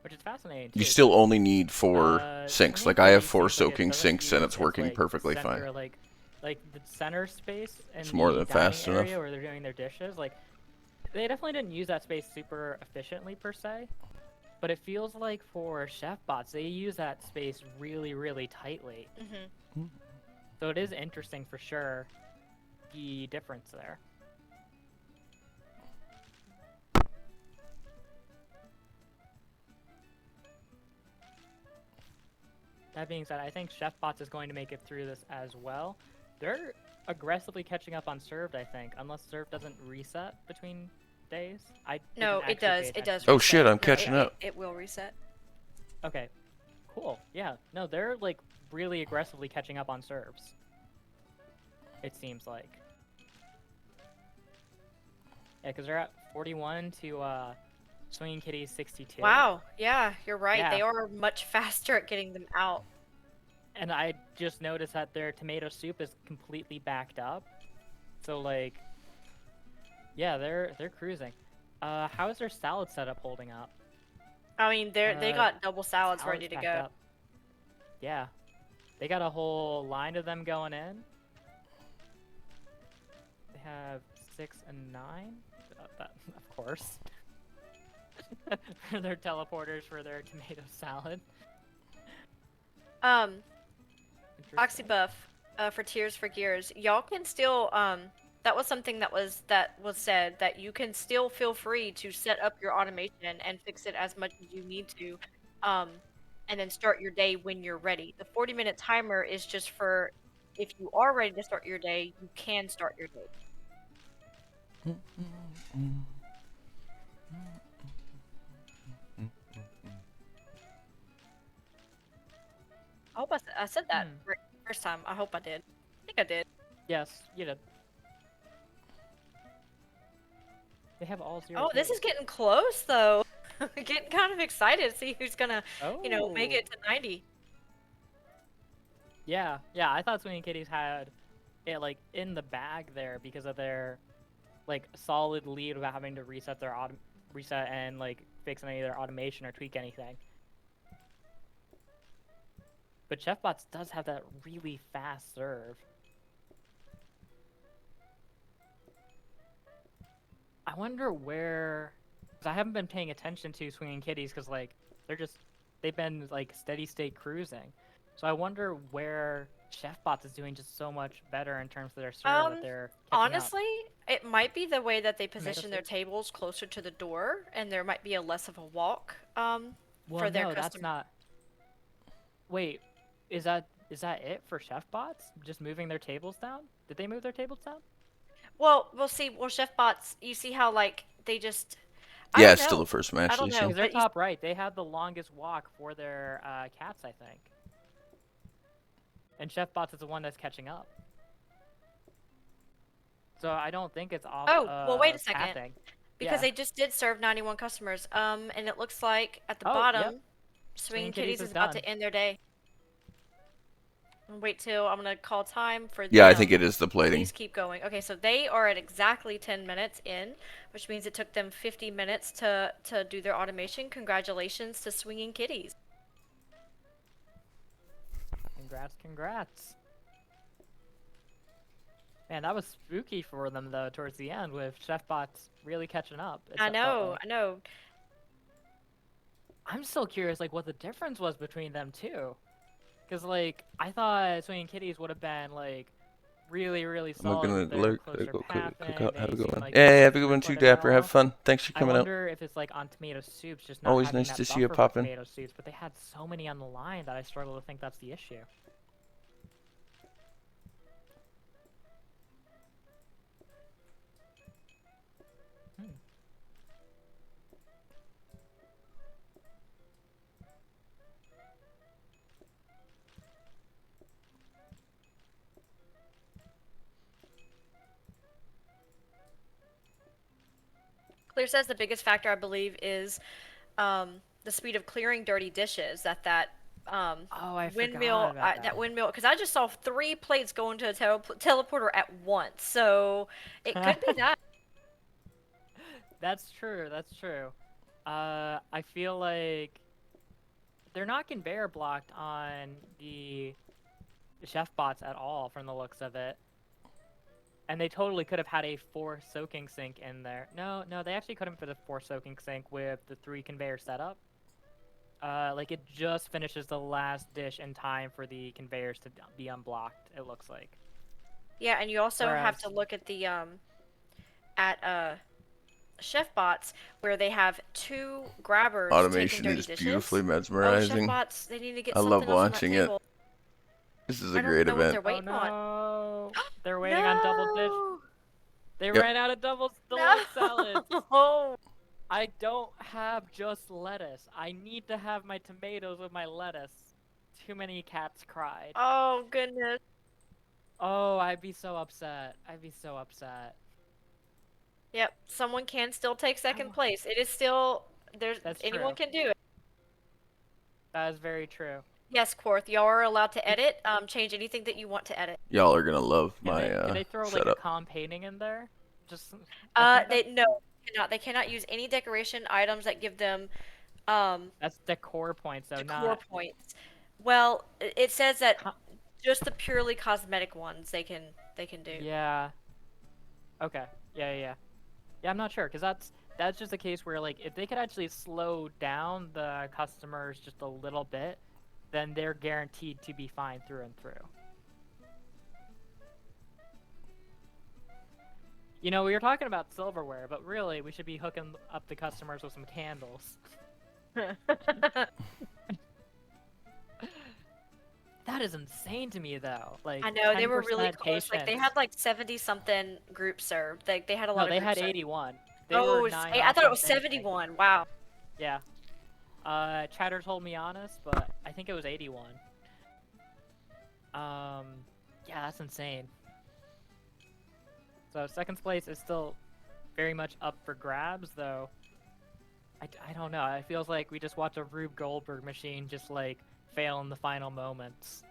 Which is fascinating. You too, still 'cause, only need 4 sinks. Swinging Like I have Kitty 4 seems like it soaking doesn't sinks and use it's its, working like, perfectly fine. center, like the center space in It's more the than dining fast enough. area where they're doing their dishes. Like they definitely didn't use that space super efficiently per se, but it feels like for chef bots they use that space really, really tightly. Mm-hmm. So it is interesting for sure, the difference there. That being said, I think Chef Bots is going to make it through this as well. They're aggressively catching up on served, I think, unless served doesn't reset between days. No, didn't it actually pay does. It attention. does. Oh reset. shit, I'm No, catching up. It will reset. Okay, cool. Yeah, no, they're like really aggressively catching up on serves. It seems like. Yeah, because they're at 41 to Swinging Kitties 62. Wow. Yeah, you're right. Yeah. They are much faster at getting them out. And I just noticed that their tomato soup is completely backed up. So like, yeah, they're cruising. How is their salad setup holding up? I mean, they got double salads Salad's ready to backed go. up. Yeah, they got a whole line of them going in. They have 6 and 9. Of course. For their teleporters for their tomato salad. Interesting. Oxybuff, for Tears for Gears, y'all can still that was something that was said that you can still feel free to set up your automation and fix it as much as you need to, and then start your day when you're ready. The 40-minute timer is just for if you are ready to start your day, you can start your day. I hope I said that first time. I hope I did. I think I did. Yes, you did. They have all 0. Oh, this is getting close though. Getting kind of excited to see who's gonna, make it to 90. Yeah, yeah. I thought Swinging Kitties had it like in the bag there because of their like solid lead without having to reset their reset and like fix any of their automation or tweak anything. But ChefBots does have that really fast serve. I wonder where, because I haven't been paying attention to Swinging Kitties because like they've been like steady state cruising. So I wonder where ChefBots is doing just so much better in terms of their serve that they're catching up. Honestly, it might be the way that they Tomato position their soup? tables closer to the door, and there might be a less of a walk Well, for their no, that's customer. not. Wait, is that it for ChefBots? Just moving their tables down? Did they move their tables down? Well, we'll see. Well, ChefBots, you see how like they just. I Yeah, don't it's still know. the first match. I don't know. Because they're but you- top right. They had the longest walk for their cats, I think. And ChefBots is the one that's catching up. So I don't think it's off. Oh, well, wait a second. pathing. Because Yeah. they just did serve 91 customers. And it looks like at the Oh, bottom, yep. Swinging Swinging Kitties Kitties is is about done. to end their day. Wait till I'm gonna call time for Yeah, I them. think it is the plating. Please keep going. Okay, so they are at exactly 10 minutes in, which means it took them 50 minutes to do their automation. Congratulations to Swinging Kitties. Congrats. Man, that was spooky for them though towards the end with Chefbots really catching up. I It felt know, like. I know. I'm still curious, like, what the difference was between them two. Because, like, I thought Swinging Kitties would have been, like, really, really I'm solid gonna with their lurk. closer Go cook pathing. out. Have They a good seem one. like Yeah, they yeah, were have a good one too, trustworthy Dapper. Have well. fun. Thanks for I coming out. wonder if it's, like, on tomato soups, just not Always having nice that to see you buffer for poppin'. tomato soups, but they had so many on the line that I struggle to think that's the issue. Hmm. Clear says the biggest factor I believe is the speed of clearing dirty dishes. Oh, I Windmill, forgot about that. that windmill, because I just saw 3 plates go into a teleporter at once, so it could be that. That's true, that's true. I feel like they're not conveyor blocked on the chef bots at all from the looks of it. And they totally could have had a 4 soaking sink in there. No, they actually couldn't fit a 4 soaking sink with the 3 conveyor setup. Like, it just finishes the last dish in time for the conveyors to be unblocked, it looks like. Yeah, and you also have to Whereas- look at the chef bots where they have 2 grabbers taking Automation dirty is dishes. beautifully Oh, chef mesmerizing. bots, they need to get I something love else on that watching it. table. This is I a don't great know what event. they're waiting oh on. no! They're waiting on double dish. They Yep. ran out of double deluxe salads. No. I don't have just lettuce. I need to have my tomatoes with my lettuce. Too many cats cried. Oh goodness. Oh, I'd be so upset. I'd be so upset. Yep, someone can still take second wa- place. It is still That's anyone true. can do it. That is very true. Yes, Quarth, y'all are allowed to edit, change anything that you want to edit. Y'all are gonna love Can my they throw like a setup. calm painting in there? Just I think They cannot use any decoration items that give them that's decor points, though, decor not points. Well, it says that co- just the purely cosmetic ones they can do. yeah. Okay. Yeah. Yeah, I'm not sure because that's just a case where like if they could actually slow down the customers just a little bit, then they're guaranteed to be fine through and through. You know, we were talking about silverware, but really we should be hooking up the customers with some candles. That is insane to me, though. Like, I know they were really 10% close. Like they patience. had like 70 something groups served. They had a lot No, of they groups had served. 81. They Oh, were 9 I off thought it on was finishing. 71. Wow. Yeah. Chatter told me honest, but I think it was 81. Yeah, that's insane. So second place is still very much up for grabs, though. I don't know. It feels like we just watched a Rube Goldberg machine just like fail in the final moments.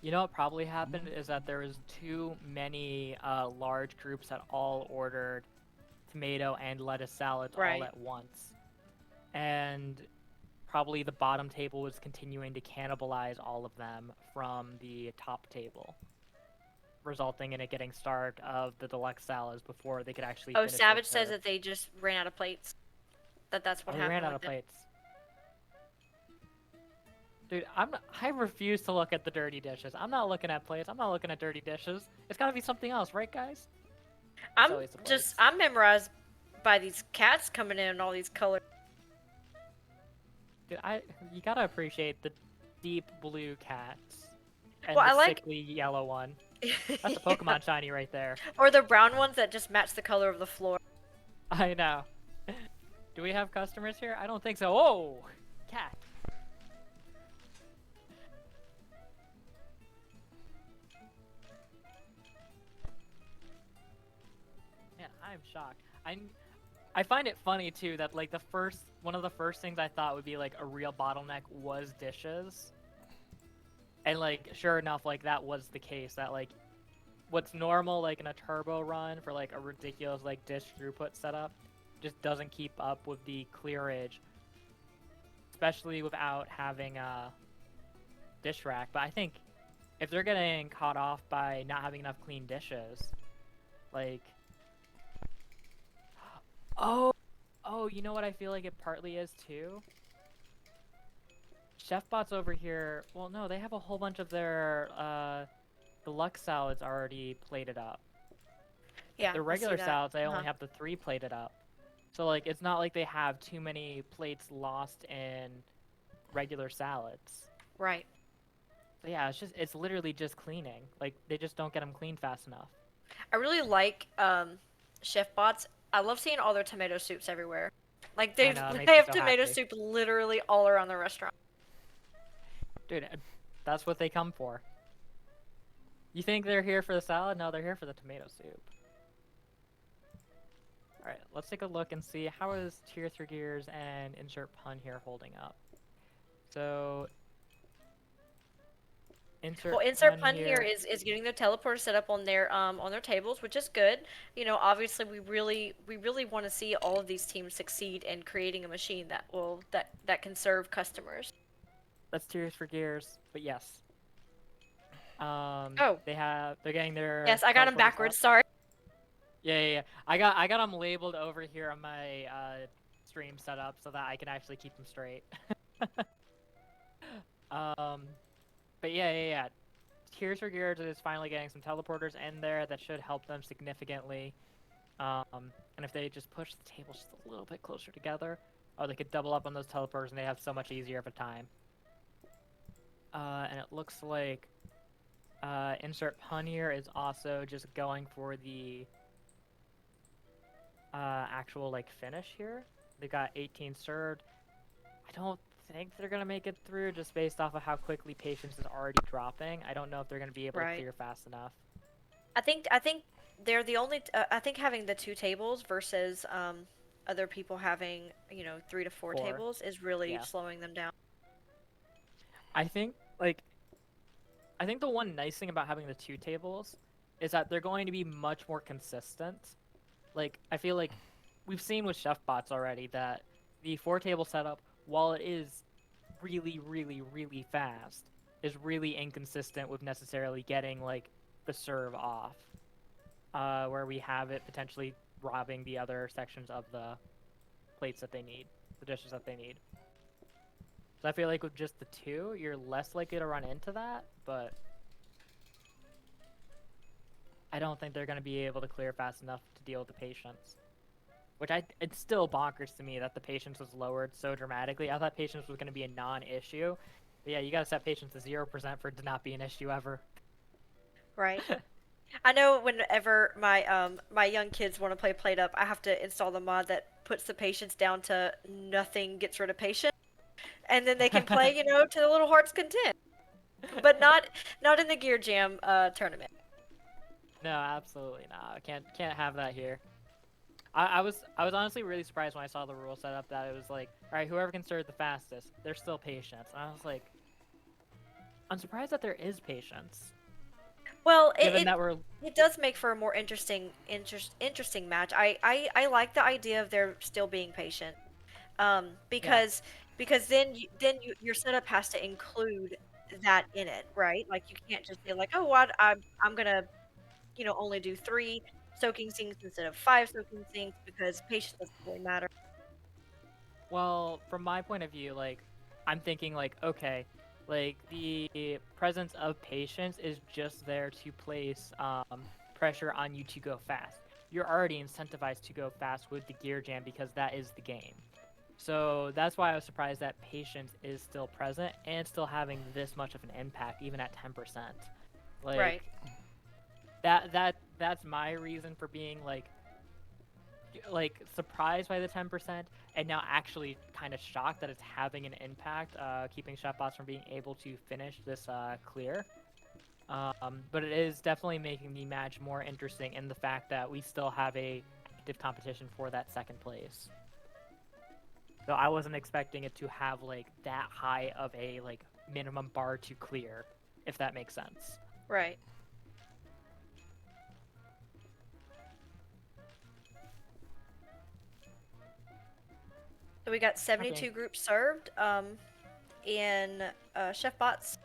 You know what probably happened is that there was too many large groups that all ordered tomato and lettuce salads all Right. at once. And probably the bottom table was continuing to cannibalize all of them from the top table, resulting in it getting starved of the deluxe salads before they could actually Oh, finish Savage their says that they just ran out of plates. That's what they happened ran out with of them. plates. Dude, I refuse to look at the dirty dishes. I'm not looking at plates. I'm not looking at dirty dishes. It's gotta be something else, right, guys? I'm always the plates. I'm memorized by these cats coming in all these colors. Dude, you gotta appreciate the deep blue cats and Well, the I like- sickly yellow one. That's a Pokemon shiny right there. Or the brown ones that just match the color of the floor. I know. Do we have customers here? I don't think so. Oh, cat. Man, I'm shocked. I find it funny too that like one of the first things I thought would be like a real bottleneck was dishes. And like sure enough, like that was the case that like what's normal like in a turbo run for like a ridiculous like disk throughput setup just doesn't keep up with the clearage, especially without having a dish rack. But I think if they're getting caught off by not having enough clean dishes, like, oh, you know what I feel like it partly is too? Chefbots over here, well, no, they have a whole bunch of their deluxe salads already plated up. Yeah, The I see regular that. salads, they Uh-huh. only have the 3 plated up. So, like, it's not like they have too many plates lost in regular salads. Right. So yeah, it's literally just cleaning. Like, they just don't get them cleaned fast enough. I really like Chef Bots. I love seeing all their tomato soups everywhere. Like I know, it makes they me have so tomato happy. soup literally all around the restaurant. Dude, that's what they come for. You think they're here for the salad? No, they're here for the tomato soup. Alright, let's take a look and see how is Tier 3 Gears and Insert Pun here holding up. So, Insert Pun here is getting their teleporter set up on their tables, which is good. You know, obviously we really want to see all of these teams succeed in creating a machine that can serve customers. That's Tears for Gears, but yes. Oh. They're getting their Yes, I got them teleporters backwards. up. Sorry. Yeah. I got them labeled over here on my stream setup so that I can actually keep them straight. But yeah. Tears for Gears is finally getting some teleporters in there that should help them significantly. And if they just push the tables just a little bit closer together, oh, they could double up on those teleporters and they have so much easier of a time. And it looks like Insert Pun here is also just going for the actual like finish here. They got 18 served. I don't think they're gonna make it through just based off of how quickly patience is already dropping. I don't know if they're gonna be able to clear fast enough. I think they're the only. I think having the 2 tables versus other people having 3 to 4 4. tables is really Yeah. slowing them down. I think the one nice thing about having the 2 tables is that they're going to be much more consistent. Like, I feel like we've seen with chef bots already that the 4 table setup, while it is really, really, really fast, is really inconsistent with necessarily getting like the serve off. Where we have it potentially robbing the other sections of the plates that they need, the dishes that they need. So I feel like with just the 2, you're less likely to run into that, but I don't think they're going to be able to clear fast enough to deal with the patience. It's still bonkers to me that the patience was lowered so dramatically. I thought patience was going to be a non-issue. But yeah, you got to set patience to 0% for it to not be an issue ever. Right. I know whenever my young kids want to play Plate Up, I have to install the mod that puts the patience down to nothing gets rid of patience, and then they can play, to their little heart's content. But not in the Gear Jam tournament. No, absolutely not. Can't have that here. I was honestly really surprised when I saw the rule setup that it was like, all right, whoever can serve the fastest, there's still patience. And I was like, I'm surprised that there is patience. Well, Given that it does make for a more interesting match. I like the idea of there still being patient, because your setup has to include that in it, right? Like you can't just say like, oh, I'm gonna only do 3 soaking sinks instead of 5 soaking sinks because patience doesn't really matter. Well, from my point of view, like, I'm thinking, like, okay, like, the presence of patience is just there to place pressure on you to go fast. You're already incentivized to go fast with the Gear Jam because that is the game. So that's why I was surprised that patience is still present and still having this much of an impact, even at 10%. Like, Right. That's my reason for being, like surprised by the 10% and now actually kind of shocked that it's having an impact, keeping shotbots from being able to finish this clear. But it is definitely making the match more interesting in the fact that we still have a active competition for that second place. So I wasn't expecting it to have like that high of a like minimum bar to clear, if that makes sense. Right. So we got 72 Okay. groups served in Chef Bots.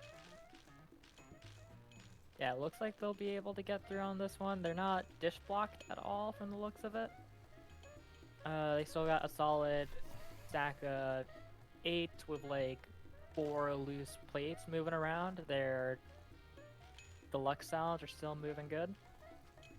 Yeah, it looks like they'll be able to get through on this one. They're not dish blocked at all from the looks of it. They still got a solid stack of 8 with like 4 loose plates moving around. Their deluxe salads are still moving good.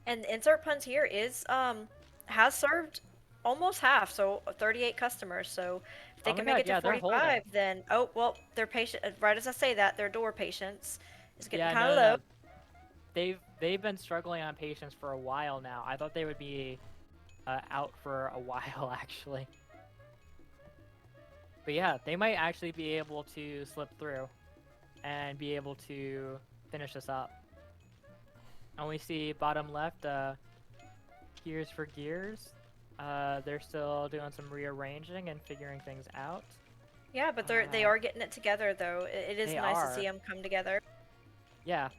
And the insert puns here is has served almost half, so 38 customers. So if they Oh my can make god, it to yeah, they're 45, holding. then oh well, their patient. Right as I say that, their door patience is getting Yeah, kind no, of no, low. no. They've been struggling on patience for a while now. I thought they would be out for a while actually. But yeah, they might actually be able to slip through and be able to finish this up. And we see bottom left, Gears for Gears. They're still doing some rearranging and figuring things out. Yeah, but they are getting it together though. It is They nice to see are. them come together. Yeah,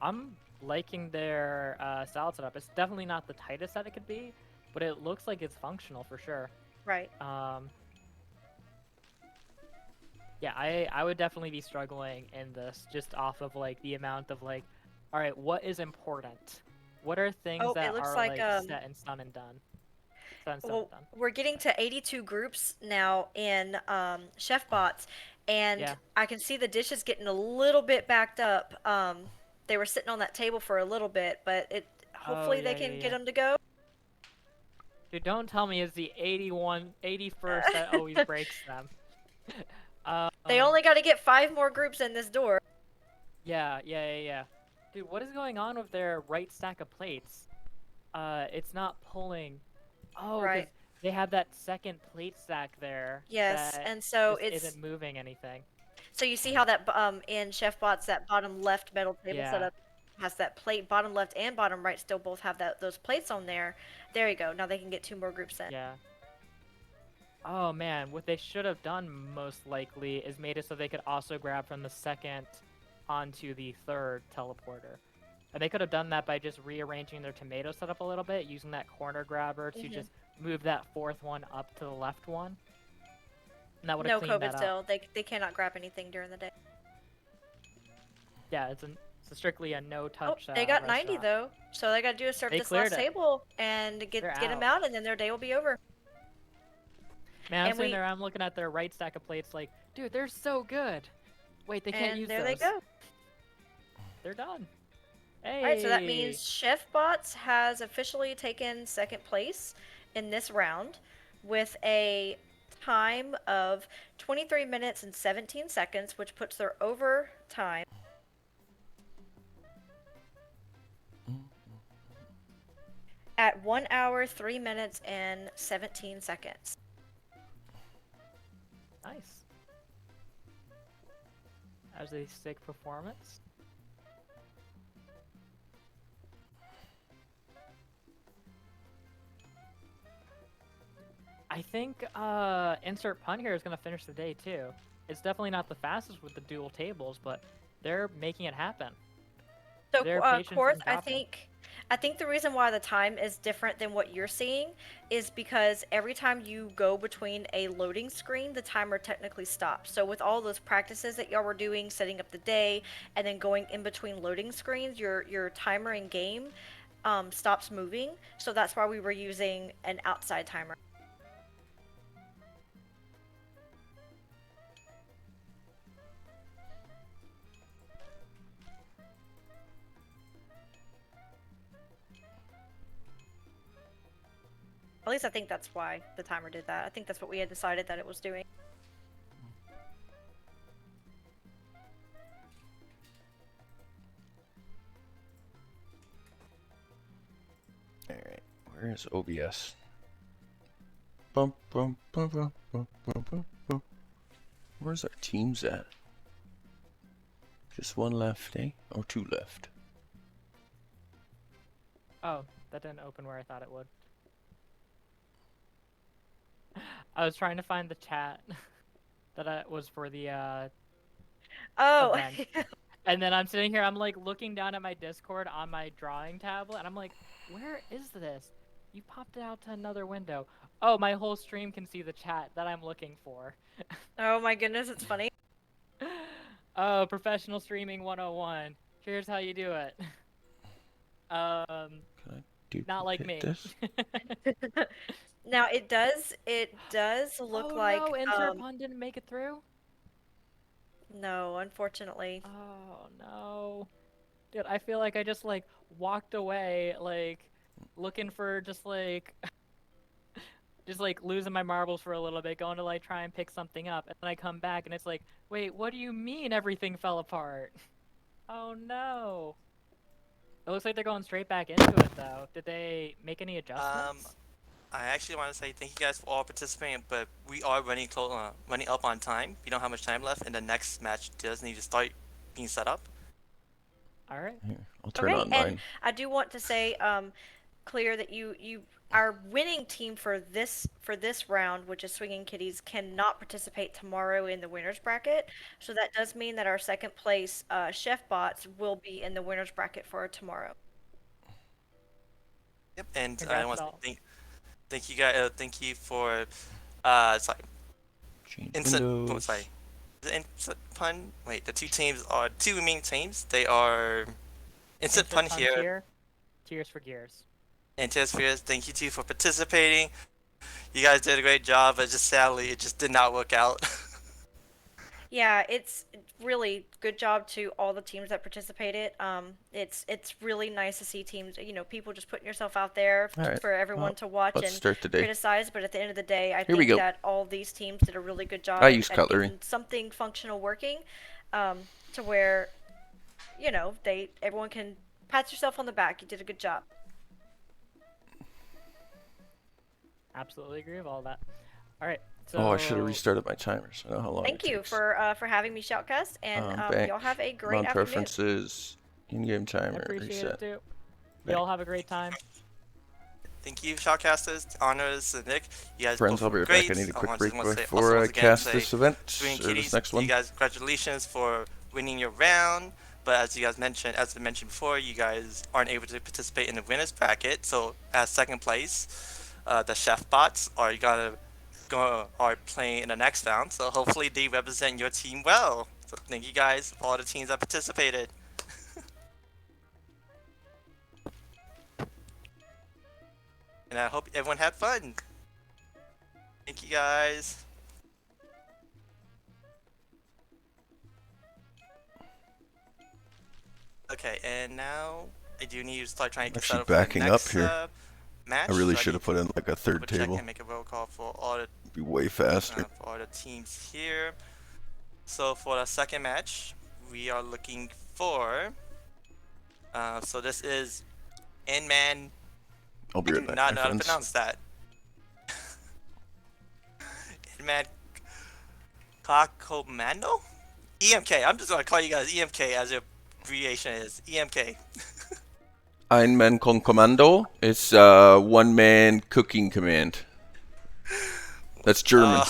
I'm liking their salad setup. It's definitely not the tightest that it could be, but it looks like it's functional for sure. Right. Yeah, I would definitely be struggling in this just off of like the amount of like, all right, what is important? What are things Oh, it that looks are like like set in stone and done? Set in stone well, and done. we're getting to 82 groups now in Chef Bots, and Yeah. I can see the dishes getting a little bit backed up. They were sitting on that table for a little bit, but it Oh hopefully they yeah, yeah, can get yeah. them to go. Dude, don't tell me it's the 81st that always breaks them. They only got to get 5 more groups in this door. Yeah, yeah, yeah, yeah. Dude, what is going on with their right stack of plates? It's not pulling. Oh, because Right. they have that second plate stack there Yes, that and so just it's isn't moving anything. so you see how that in Chef Bots that bottom left metal table Yeah, setup has that plate. Bottom left and bottom right still both have those plates on there. There you go. Now they can get 2 more groups in. yeah. Oh man, what they should have done most likely is made it so they could also grab from the second onto the third teleporter. And they could have done that by just rearranging their tomato setup a little bit, using that corner grabber to just move that fourth one up to the left one. And that would have No cleaned COVID that up. still. They cannot grab anything during the day. Yeah, it's strictly a no-touch They got 90 restaurant. though, so they got to do is serve They this last cleared it. table and They're get them out. out, and then their day will be over. Man, I'm And sitting there, I'm looking at their right stack of plates like, dude, they're so good. Wait, they can't and use there those. they go. They're done. All right, so that Hey! means Chef Bots has officially taken second place in this round with a time of 23 minutes and 17 seconds, which puts their overtime at 1 hour, 3 minutes, and 17 seconds. Nice. As a sick performance. I think insert pun here is gonna finish the day too. It's definitely not the fastest with the dual tables, but they're making it happen. So, Their patience Quartz, isn't dropping. I think the reason why the time is different than what you're seeing is because every time you go between a loading screen, the timer technically stops. So with all those practices that y'all were doing, setting up the day, and then going in between loading screens, your timer in game stops moving. So that's why we were using an outside timer. At least I think that's why the timer did that. I think that's what we had decided that it was doing. Alright, where is OBS? Bum, bum, bum, bum, bum, bum, bum, bum. Where's our teams at? Just one left, eh? Or two left? Oh, that didn't open where I thought it would. I was trying to find the chat that was for the Oh, event. And then I'm sitting here, I'm like looking down at my Discord on my drawing tablet, and I'm like, where is this? You popped it out to another window. Oh, my whole stream can see the chat that I'm looking for. Oh my goodness, it's funny. Oh, professional streaming 101. Here's how you do it. Can I Not like duplicate me. this? Now it does look Oh like no, Interpun didn't make it through? no, unfortunately. Oh no. Dude, I feel like I just like walked away like looking for just like just like losing my marbles for a little bit, going to like try and pick something up, and then I come back and it's like, wait, what do you mean everything fell apart? Oh no. It looks like they're going straight back into it though. Did they make any adjustments? I actually want to say thank you guys for all participating, but we are running up on time. We don't have much time left, and the next match does need to start being set up. All right. Here, I'll turn Okay, on and mine. I do want to say, clear that you our winning team for this round, which is Swinging Kitties, cannot participate tomorrow in the winners bracket. So that does mean that our second place Chef Bots will be in the winners bracket for tomorrow. Yep, and I Congrats want to to all. thank you guys. Thank you for sorry, Change instant. Oh, windows. sorry, the instant pun. Wait, the two teams are two remaining teams. They are instant pun Interpun here tier. Tears for Gears. and Tears. Thank you two for participating. You guys did a great job, but just sadly, it just did not work out. Yeah, it's really good job to all the teams that participated. It's really nice to see teams, people just putting yourself out there All right. for everyone Well, to watch let's and start the day. criticize. But at the end of the day, I Here we think go. that all these teams did a really good job I at, use at cutlery. getting something functional working, to where, everyone can pat yourself on the back. You did a good job. Absolutely agree with all that. All right. So Oh, I should have restarted my timer, so I know how long Thank it you takes. for having me, Shoutcast, and Back. y'all have a I'm great on afternoon. preferences. In-game I timer. appreciate Reset. it too. Back. You all have a great time. Thank you, Shoutcasters, Honors, and Nick. You guys Friends, both I'll be were right great. back. I need a quick just break want to say, also before I once again, cast say, this event Swing or this Kitties, next you one. guys, congratulations for winning your round. But as you guys mentioned, as I mentioned before, you guys aren't able to participate in the winners bracket. So as second place, the Chef Bots are playing in the next round. So hopefully they represent your team well. So thank you guys for all the teams that participated. And I hope everyone had fun. Thank you guys. Okay, and now I do need to start trying to get set Actually up for the backing up next here. match. I really So should need have put in like a to third double check table. and make a roll call for all the Be way faster. teams here. So for the second match, we are looking for. So this is N-Man. I'll be I right do back, not my know how to friends. pronounce that. N-Man Kakomando? EMK. I'm just gonna call you guys EMK as your abbreviation is EMK. Ein Man con Kommando. It's one-man cooking command. That's German.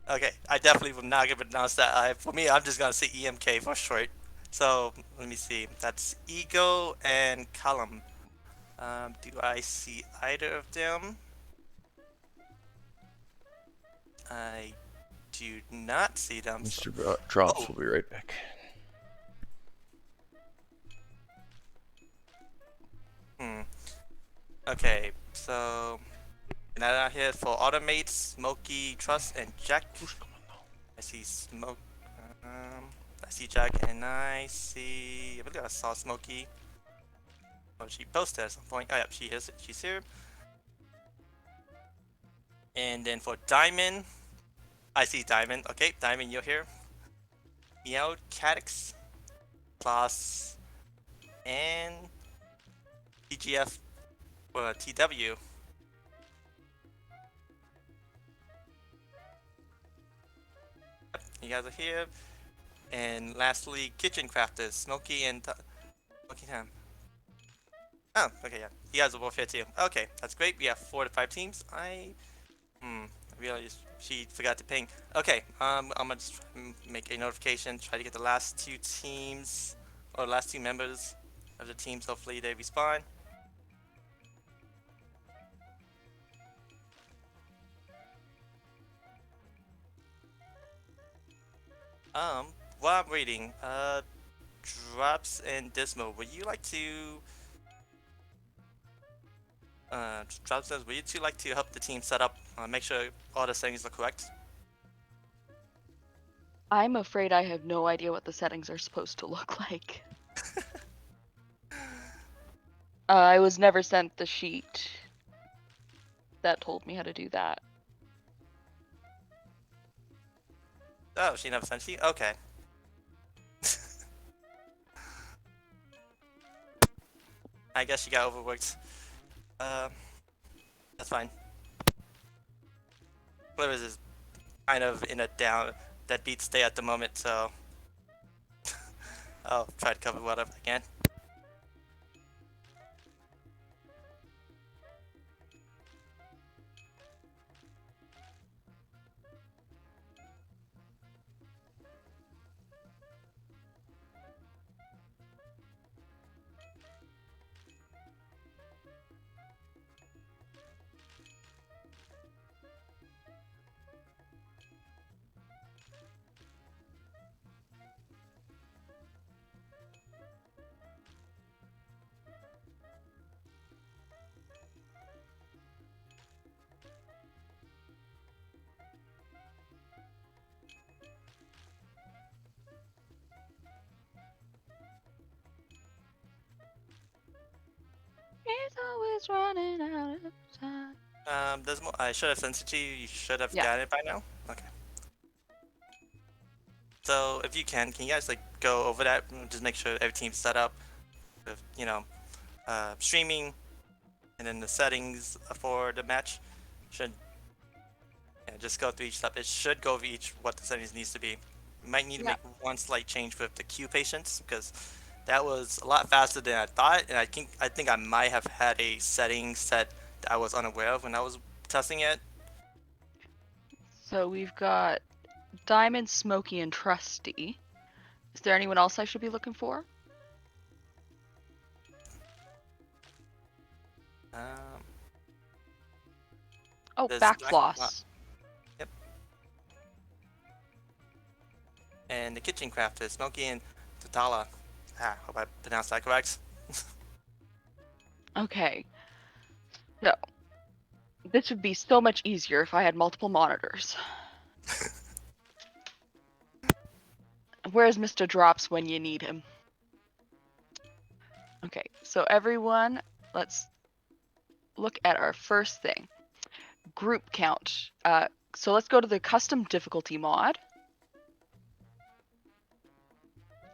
Okay, I definitely will not gonna pronounce that. For me, I'm just gonna say EMK for short. So let me see. That's Ego and Column. Do I see either of them? I do not see them. So. Mr. Drops Oh. will be right back. Okay, so now out here for Automate, Smokey, Trust, and Jack. I see Smoke. I see Jack, and I see. I believe I saw Smokey. Oh, she posted at some point. Oh, yeah, she is. She's here. And then for Diamond, I see Diamond. Okay, Diamond, you're here. Meow, Cadix, Class, and TGF, TW. Yep, you guys are here. And lastly, Kitchen Crafters, Smokey and Smokey Ham. Oh, okay, yeah. You guys are both here too. Okay, that's great. We have 4 to 5 teams. I realized she forgot to ping. Okay, I'm gonna just make a notification. Try to get the last 2 teams or last 2 members of the teams. Hopefully they respawn. While I'm waiting, Drops and Dismo, would you like to Drops says, would you two like to help the team set up, make sure all the settings are correct? I'm afraid I have no idea what the settings are supposed to look like. I was never sent the sheet that told me how to do that. Oh, she never sent you? Okay. I guess she got overworked. Uh, that's fine. Clippers is kind of in a deadbeat state at the moment, so I'll try to cover whatever I can. He's always running out of time. There's more. I should have sent it to you. You should have Yeah. gotten it by now. Okay. So if you can you guys like go over that? Just make sure every team's set up with streaming, and then the settings for the match should just go through each step. It should go over each what the settings needs to be. You might need to Yeah. make one slight change with the queue patience because that was a lot faster than I thought, and I think I might have had a setting set that I was unaware of when I was testing it. So we've got Diamond, Smoky, and Trusty. Is there anyone else I should be looking for? Um, Oh, there's Backfloss. Yep. And the kitchen craft is Smokey and Tatala. Hope I pronounced that correct. Okay. So, this would be so much easier if I had multiple monitors. Where's Mr. Drops when you need him? Okay, so everyone, let's look at our first thing. Group count. So let's go to the custom difficulty mod.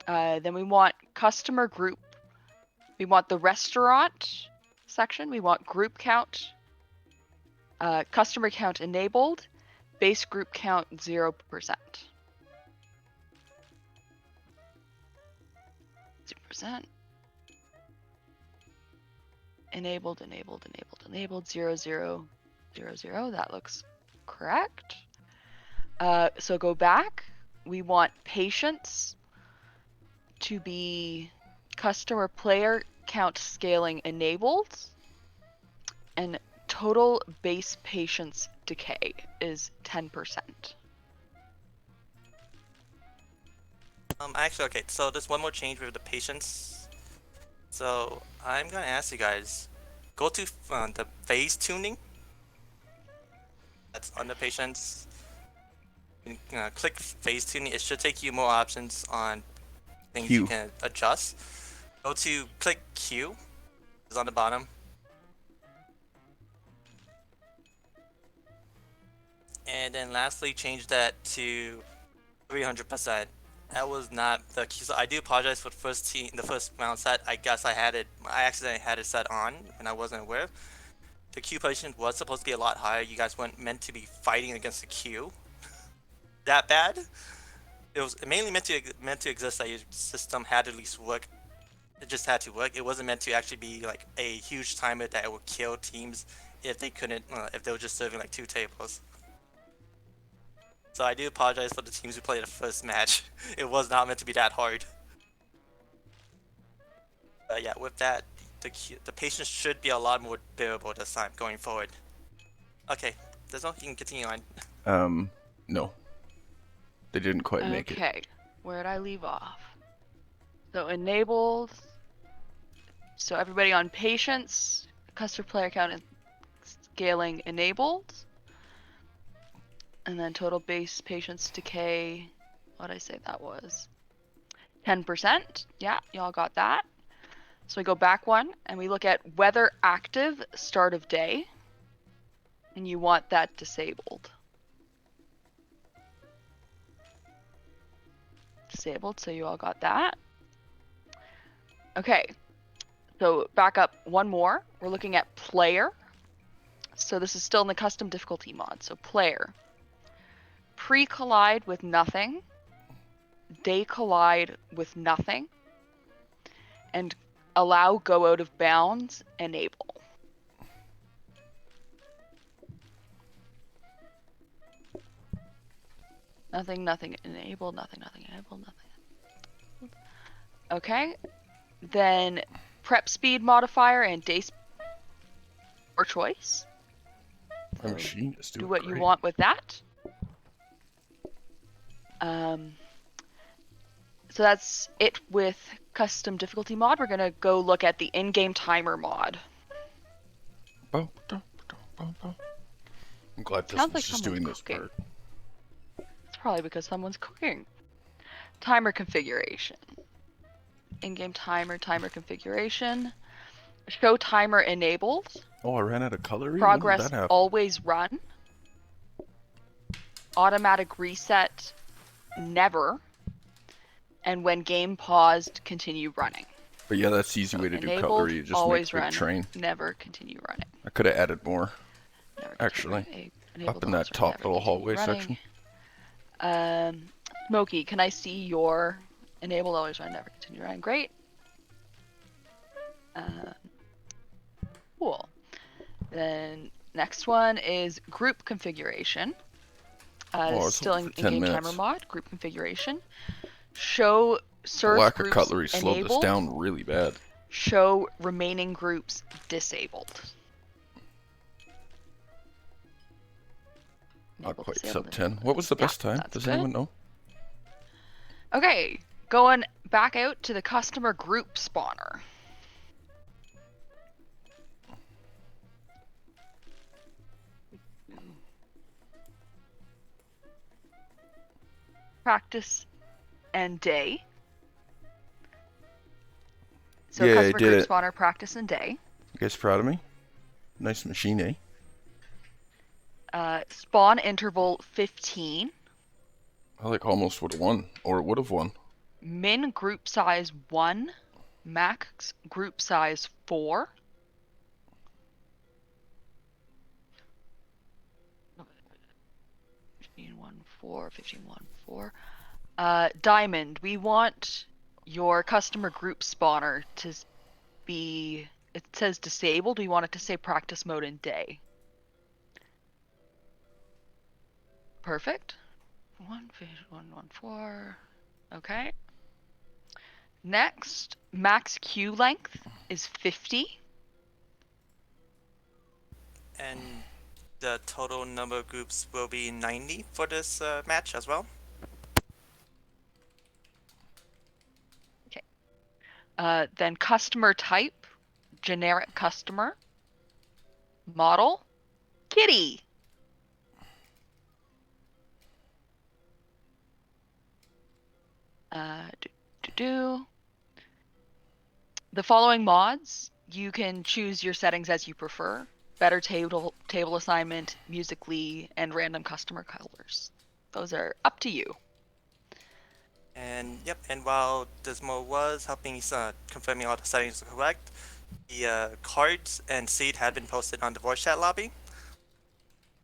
Then we want customer group. We want the restaurant section. We want group count. Customer count enabled. Base group count 0%. 0%. Enabled, 0, 0, 0, 0. That looks correct. So go back. We want patience to be customer player count scaling enabled. And total base patience decay is 10%. Actually, okay, so there's one more change with the patience. So I'm gonna ask you guys, go to the phase tuning. That's under patience. Click phase tuning. It should take you more options on things you Q. can adjust. Go to click Q. It's on the bottom. And then lastly, change that to 300%. That was not the key. So I do apologize for the first round set. I guess I accidentally had it set on and I wasn't aware. The Q position was supposed to be a lot higher. You guys weren't meant to be fighting against the Q that bad. It was mainly meant to exist that your system had to at least work. It just had to work. It wasn't meant to actually be like a huge timer that would kill teams if they couldn't, if they were just serving like 2 tables. So I do apologize for the teams who played the first match. It was not meant to be that hard. Yeah, with that, the patients should be a lot more bearable this time going forward. Okay, there's no, you can continue on. No, they didn't quite make it. Okay, where'd I leave off? So enabled. So everybody on patients, customer player count and scaling enabled. And then total base patients decay, what did I say that was? 10%. Yeah, y'all got that. So we go back one and we look at weather active start of day. And you want that disabled. Disabled, so you all got that. Okay, so back up one more. We're looking at player. So this is still in the custom difficulty mod. So player. Pre-collide with nothing. Day collide with nothing. And allow go out of bounds, enable. Nothing, nothing, enable, nothing, nothing, enable, nothing. Okay. Then prep speed modifier and day or choice. My machine is doing Do what great. you want with that. So that's it with custom difficulty mod. We're gonna go look at the in-game timer mod. I'm glad this Sounds one's like just someone's doing this cooking. part. It's probably because someone's cooking. Timer configuration. In-game timer configuration. Show timer enabled. Oh, I ran out of coloring? Progress When did that happen? always run. Automatic reset never. And when game paused, continue running. But yeah, that's the easy So way to do enabled, cutlery. You just always make the run, train. never continue running. I could have added more, Never continue actually. running. Enabled, Up in always that run, top never little continue hallway running. section. Smokey, can I see your enabled, always run, never continue running? Great. Cool. Then next one is group configuration. I was Still hoping in for 10 in-game minutes. timer mod, group configuration. Show The serve lack of groups cutlery slowed this enabled. down really bad. Show remaining groups disabled. Not Enabled, quite disabled, sub 10. enabled. What was the Yeah, best time? that's Does good. anyone know? Okay, going back out to the customer group spawner. Practice and day. So Yeah, I customer did group it. spawner, practice and day. You guys proud of me? Nice machine, eh? Spawn interval 15. I like almost would have won. Or would have won. Min group size 1. Max group size 4. (15.1.4), 15.1.4. Diamond, we want your customer group spawner to be, it says disabled, we want it to say practice mode in day. Perfect. 1.1.1.4. Okay. Next, max queue length is 50. And the total number of groups will be 90 for this match as well. Then customer type, generic customer. Model, kitty. The following mods, you can choose your settings as you prefer. Better table assignment, musically, and random customer colors. Those are up to you. And yep, and while Dismo was helping confirming all the settings are correct, the cards and seed had been posted on the voice chat lobby.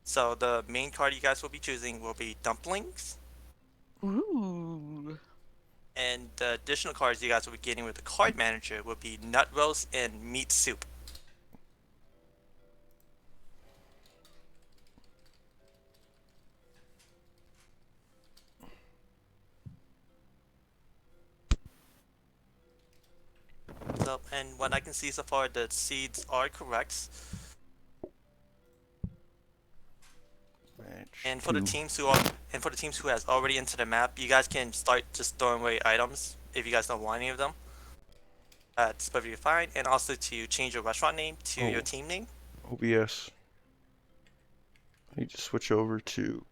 So the main card you guys will be choosing will be dumplings. Ooh. And the additional cards you guys will be getting with the card manager will be nut roast and meat soup. So, and what I can see so far, the seeds are correct. Match And for the 2. teams who are and for the teams who has already entered the map, you guys can start just throwing away items if you guys don't want any of them. That's perfectly fine. And also to change your restaurant name to your team name. OBS. I need to switch over to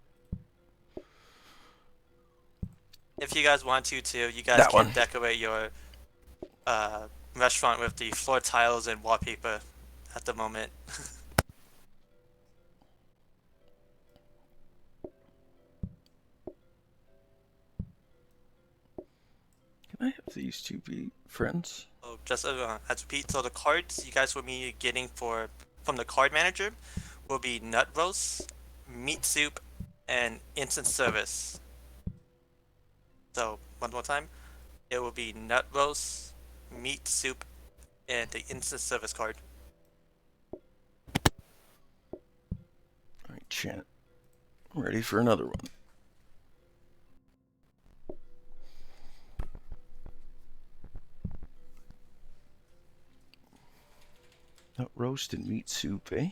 If you guys want to too, you guys that can one. decorate your restaurant with the floor tiles and wallpaper at the moment. Can I have these two be friends? So just as repeat, so the cards you guys will be getting from the card manager will be nut roast, meat soup, and instant service. So one more time, it will be nut roast, meat soup, and the instant service card. Alright, chat. I'm ready for another one. Nut roast and meat soup, eh?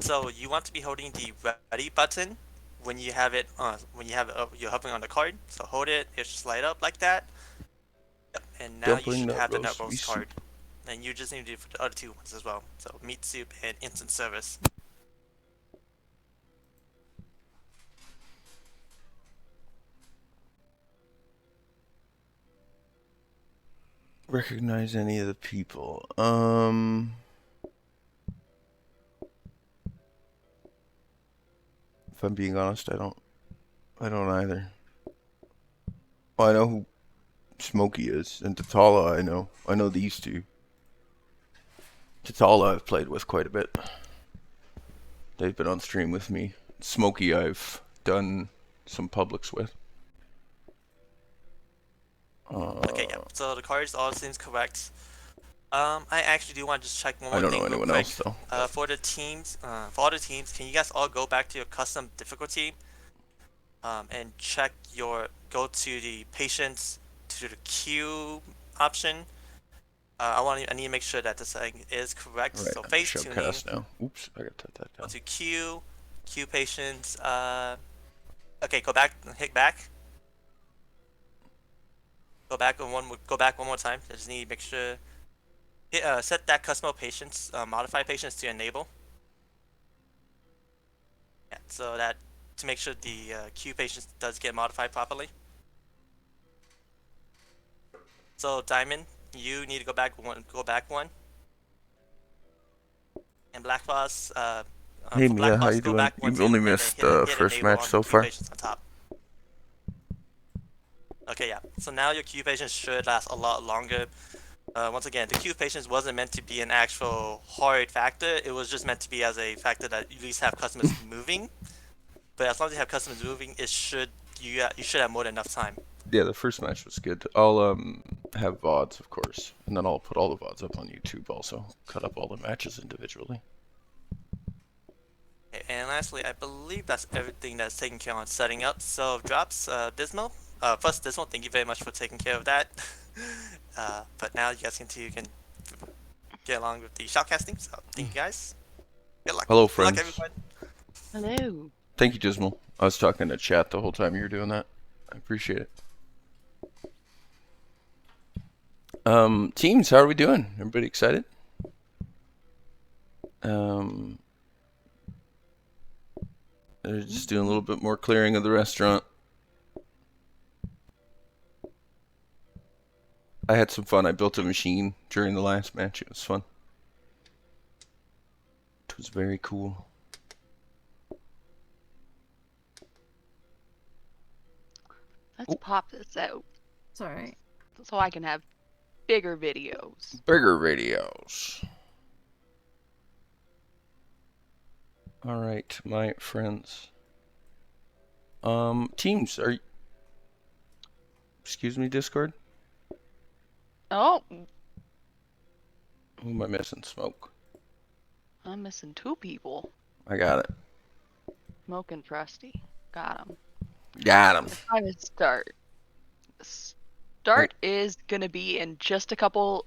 So you want to be holding the ready button when you have it you're hovering on the card. So hold it, it should slide up like that. Yep, and now you Dumpling, should nut have the roast, nut roast meat card. soup. And you just need to do it for the other two ones as well. So meat soup and instant service. Recognize any of the people? If I'm being honest, I don't either. Well, I know who Smokey is, and Tatala I know these two. Tatala I've played with quite a bit. They've been on stream with me. Smokey I've done some publics with. Okay, yeah. So the cards all seems correct. I actually do want to just check one I more don't thing know real anyone quick. else though. For all the teams, can you guys all go back to your custom difficulty? And go to the patients to the queue option. I need to make sure that the setting is correct. Right, So I'm face tuning. showcast now. Oops, I got that Go down. to queue patients. Okay, go back, hit back. Go back one more time. I just need to make sure. Set that custom patients, modify patients to enable. Yeah, so that to make sure the queue patients does get modified properly. So Diamond, you need to go back one. And Black Boss, Hey for Black Mia, how Boss, you go doing? back one You've too, only and then missed hit first enable match on so the queue far. patients on top. Okay, yeah. So now your queue patients should last a lot longer. Once again, the queue patients wasn't meant to be an actual hard factor. It was just meant to be as a factor that you at least have customers moving. But as long as you have customers moving, you should have more than enough time. Yeah, the first match was good. I'll have VODs, of course, and then I'll put all the VODs up on YouTube also. Cut up all the matches individually. Okay, and lastly, I believe that's everything that's taken care on setting up. So drops, Dismal. First Dismal, thank you very much for taking care of that. But now you guys can get along with the shoutcasting. So thank you guys. Good luck. Hello, Good luck, friends. everyone. Hello. Thank you, Dismal. I was talking to chat the whole time you were doing that. I appreciate it. Teams, how are we doing? Everybody excited? They're just doing a little bit more clearing of the restaurant. I had some fun. I built a machine during the last match. It was fun. It was very cool. Let's pop this out Sorry. so I can have bigger videos. Bigger videos. All right, my friends. Teams, excuse me, Discord? Oh, Who am I missing? Smoke. I'm missing 2 people. I got it. Smoke and Trusty. Got him. Got him. Time to start. Start is gonna be in just a couple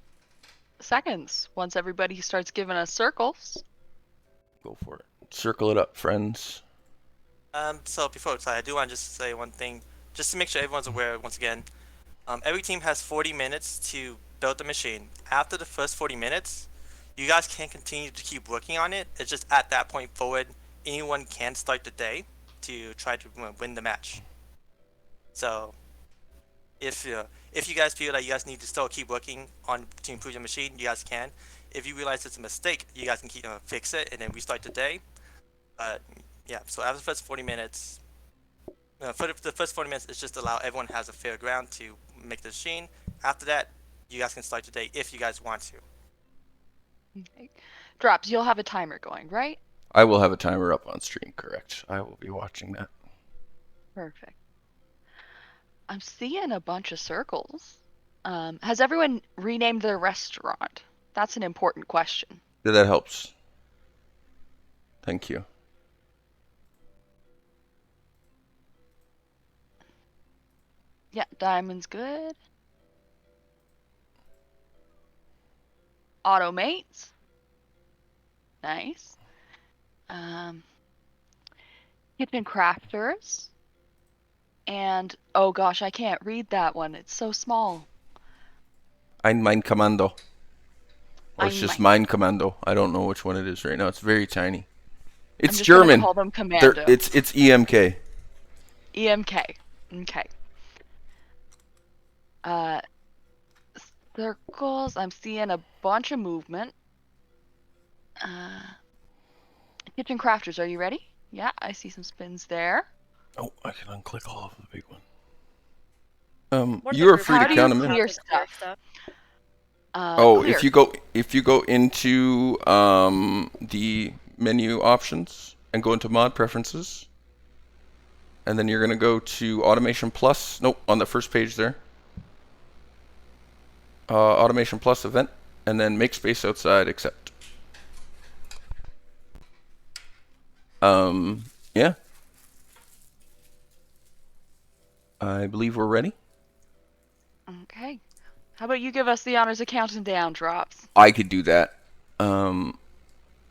seconds once everybody starts giving us circles. Go for it. Circle it up, friends. So before I do want to just say one thing, just to make sure everyone's aware once again. Every team has 40 minutes to build the machine. After the first 40 minutes, you guys can continue to keep working on it. It's just at that point forward, anyone can start the day to try to win the match. So if you guys feel that you guys need to still keep working on to improve your machine, you guys can. If you realize it's a mistake, you guys can keep fix it and then restart the day. Yeah, so after the first 40 minutes, for the first 40 minutes, it's just allow everyone has a fair ground to make the machine. After that, you guys can start the day if you guys want to. Okay. Drops, you'll have a timer going, right? I will have a timer up on stream, correct. I will be watching that. Perfect. I'm seeing a bunch of circles. Has everyone renamed their restaurant? That's an important question. Yeah, that helps. Thank you. Yeah, diamond's good. Automates. Nice. Kitchen crafters. And oh gosh, I can't read that one. It's so small. Mein Kommando. Or it's Ein just Mein. Mein Kommando. I don't know which one it is right now. It's very tiny. I'm It's just gonna German. call them Commando. It's EMK. EMK. Okay. Circles. I'm seeing a bunch of movement. Kitchen crafters, are you ready? Yeah, I see some spins there. Oh, I can unclick all of the big one. What are You the are group free to How do count you them in. clear clear stuff? If Clear. you go into the menu options and go into mod preferences, and then you're gonna go to automation plus. Nope, on the first page there. Automation plus event, and then make space outside accept. Yeah. I believe we're ready. Okay. How about you give us the honors of counting down, Drops? I could do that.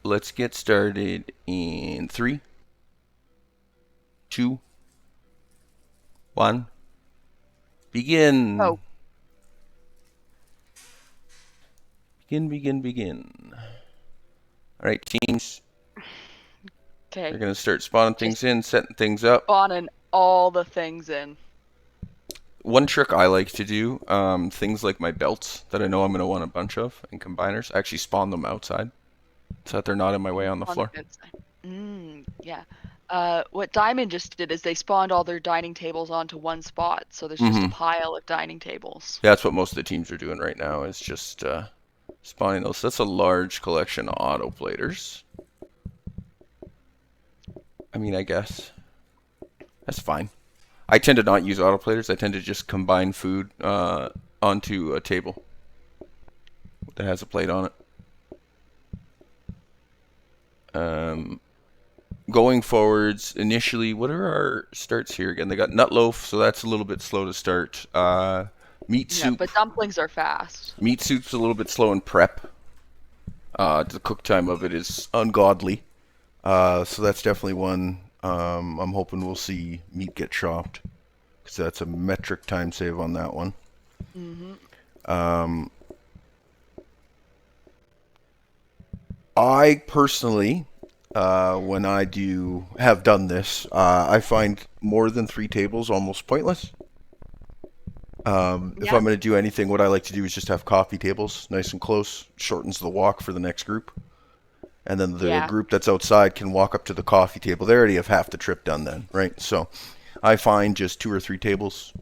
Let's get started in 3, 2, 1. Begin. Oh. Begin. All right, teams. Okay. They're gonna start spawning things in, setting things up. Spawning all the things in. One trick I like to do, things like my belts that I know I'm gonna want a bunch of, and combiners, I actually spawn them outside, so that they're not in my way on the floor. good side. Yeah. What Diamond just did is they spawned all their dining tables onto one spot, so there's just a pile of dining tables. Yeah, that's what most of the teams are doing right now, is just spawning those. That's a large collection of auto platers. I mean, I guess that's fine. I tend to not use auto platers. I tend to just combine food onto a table that has a plate on it. Going forwards, initially, what are our starts here again? They got nut loaf, so that's a little bit slow to start. Meat soup. Yeah, but dumplings are fast. Meat soup's a little bit slow in prep. The cook time of it is ungodly. So that's definitely one. I'm hoping we'll see meat get chopped, because that's a metric time save on that one. I personally, when I have done this, I find more than 3 tables almost pointless. If I'm going to do anything, what I like to do is just have coffee tables, nice and close, shortens the walk for the next group. And then the group that's outside can walk up to the coffee table. They already have half the trip done then, right? So I find just 2 or 3 tables.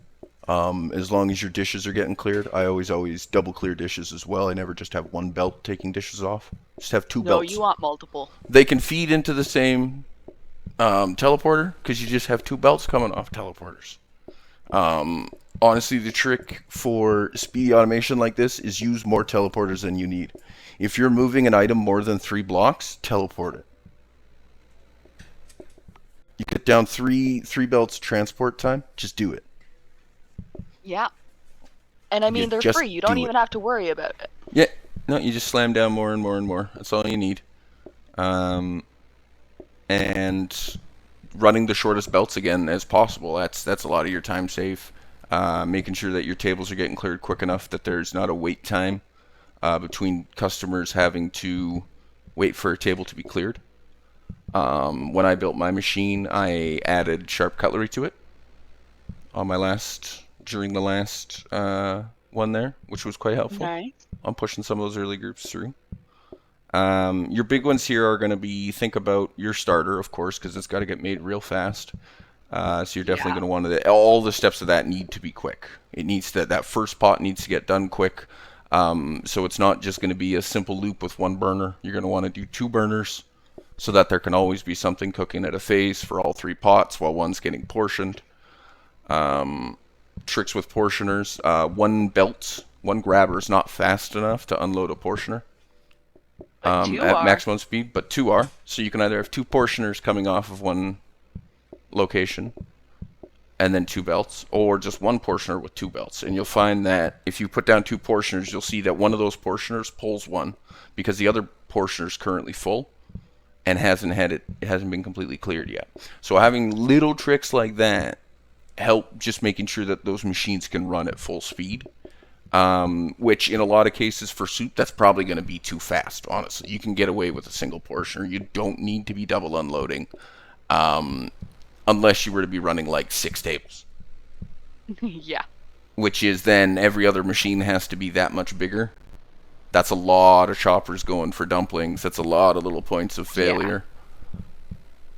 As long as your dishes are getting cleared. I always double clear dishes as well. I never just have one belt taking dishes off. Just have 2 belts. No, you want multiple. They can feed into the same teleporter, because you just have 2 belts coming off teleporters. Honestly, the trick for speedy automation like this is use more teleporters than you need. If you're moving an item more than 3 blocks, teleport it. You cut down 3 belts transport time, just do it. Yeah. And I mean, they're just free. You don't do even it. have to worry about it. Yeah, No, you just slam down more and more and more. That's all you need. And running the shortest belts again as possible. That's a lot of your time save. Making sure that your tables are getting cleared quick enough that there's not a wait time between customers having to wait for a table to be cleared. When I built my machine, I added sharp cutlery to it on during the last one there, which was quite helpful. Nice. I'm pushing some of those early groups through. Your big ones here are going to be, think about your starter, of course, because it's got to get made real fast. So you're definitely going to want to, all the steps of that need to be quick. It needs that first pot needs to get done quick. So it's not just going to be a simple loop with one burner. You're going to want to do 2 burners so that there can always be something cooking at a phase for all 3 pots while one's getting portioned. Tricks with portioners. One grabber is not fast enough to unload a portioner But two at are. maximum speed, but 2 are. So you can either have 2 portioners coming off of one location and then 2 belts, or just 1 portioner with 2 belts. And you'll find that if you put down 2 portioners, you'll see that one of those portioners pulls one because the other portioner is currently full and hasn't been completely cleared yet. So having little tricks like that help just making sure that those machines can run at full speed. Which in a lot of cases for soup, that's probably going to be too fast, honestly. You can get away with a single portioner. You don't need to be double unloading unless you were to be running like 6 tables. Yeah. Which is then every other machine has to be that much bigger. That's a lot of choppers going for dumplings. That's a lot of little points of failure.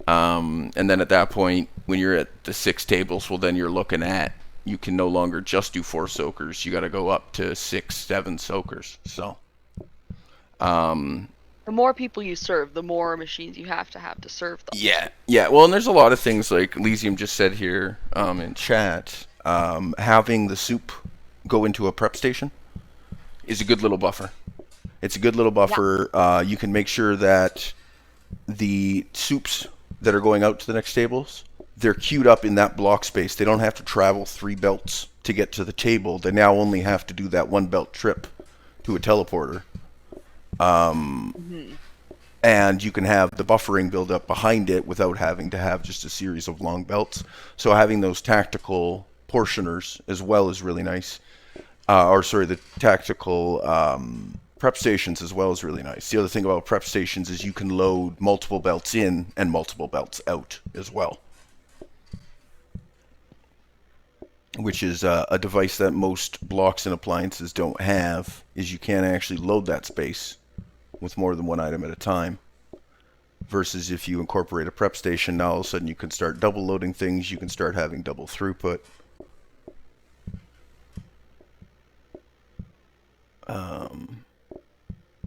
And then at that point, when you're at the 6 tables, well, then you're looking at, you can no longer just do 4 soakers. You got to go up to 6, 7 soakers. So, The more people you serve, the more machines you have to serve them. yeah. Well, and there's a lot of things like Elysium just said here in chat. Having the soup go into a prep station is a good little buffer. It's a good little buffer. You can make sure that the soups that are going out to the next tables, they're queued up in that block space. They don't have to travel 3 belts to get to the table. They now only have to do that 1 belt trip to a teleporter. And you can have the buffering build up behind it without having to have just a series of long belts. So having those tactical portioners as well is really nice. The tactical prep stations as well is really nice. The other thing about prep stations is you can load multiple belts in and multiple belts out as well. Which is a device that most blocks and appliances don't have, is you can't actually load that space with more than 1 item at a time. Versus if you incorporate a prep station, now all of a sudden you can start double loading things, you can start having double throughput.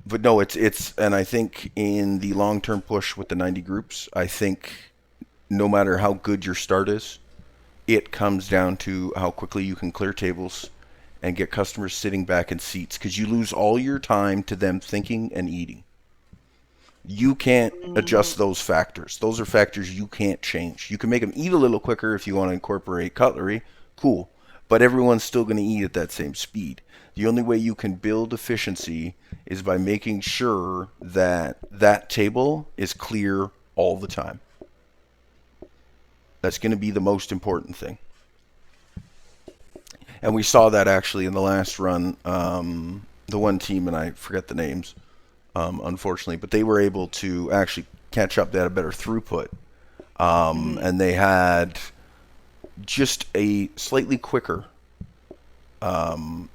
But no, and I think in the long-term push with the 90 groups, I think no matter how good your start is, it comes down to how quickly you can clear tables and get customers sitting back in seats, because you lose all your time to them thinking and eating. You can't adjust those factors. Those are factors you can't change. You can make them eat a little quicker if you want to incorporate cutlery. Cool. But everyone's still going to eat at that same speed. The only way you can build efficiency is by making sure that that table is clear all the time. That's going to be the most important thing. And we saw that actually in the last run. The one team, and I forget the names, unfortunately, but they were able to actually catch up. They had a better throughput. And they had just a slightly quicker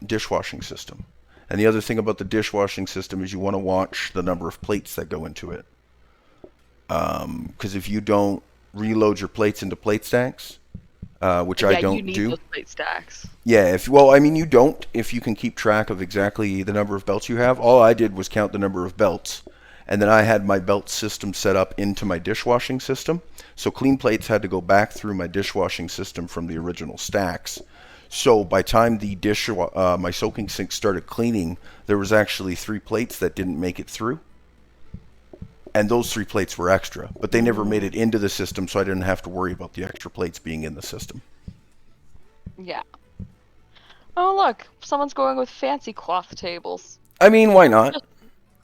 dishwashing system. And the other thing about the dishwashing system is you want to watch the number of plates that go into it. Because if you don't reload your plates into plate stacks, which I don't you need do. Those plate stacks. Yeah, you don't, if you can keep track of exactly the number of belts you have. All I did was count the number of belts, and then I had my belt system set up into my dishwashing system. So clean plates had to go back through my dishwashing system from the original stacks. So by time the my soaking sink started cleaning, there was actually 3 plates that didn't make it through. And those 3 plates were extra, but they never made it into the system, so I didn't have to worry about the extra plates being in the system. Yeah. Oh, look. Someone's going with fancy cloth tables. I mean, why not?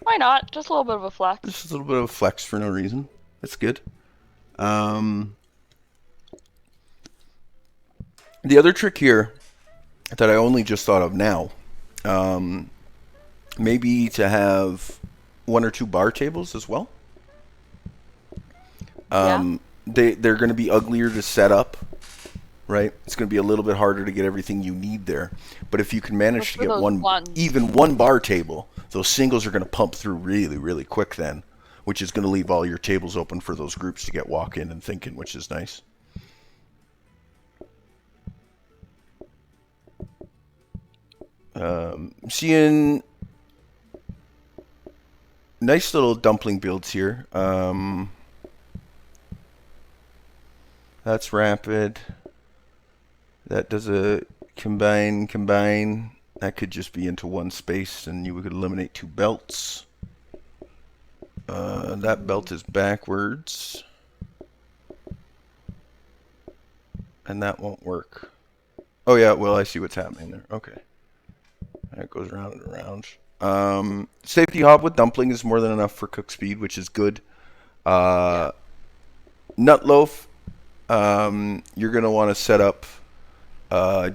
Why not? Just a little bit of a flex. Just a little bit of flex for no reason. That's good. The other trick here that I only just thought of now, maybe to have 1 or 2 bar tables as well. They're going to be uglier to set up, right? It's going to be a little bit harder to get everything you need there. But if you can manage to get even one bar table, those singles are going to pump through really, really quick then, which is going to leave all your tables open for those groups to get walk-in and thinking, which is nice. Seeing nice little dumpling builds here. That's rapid. That does a combine. That could just be into one space and you could eliminate 2 belts. That belt is backwards. And that won't work. Oh yeah, well I see what's happening there. Okay. That goes around and around. Safety hob with dumpling is more than enough for cook speed, which is good. Nut loaf, you're going to want to set up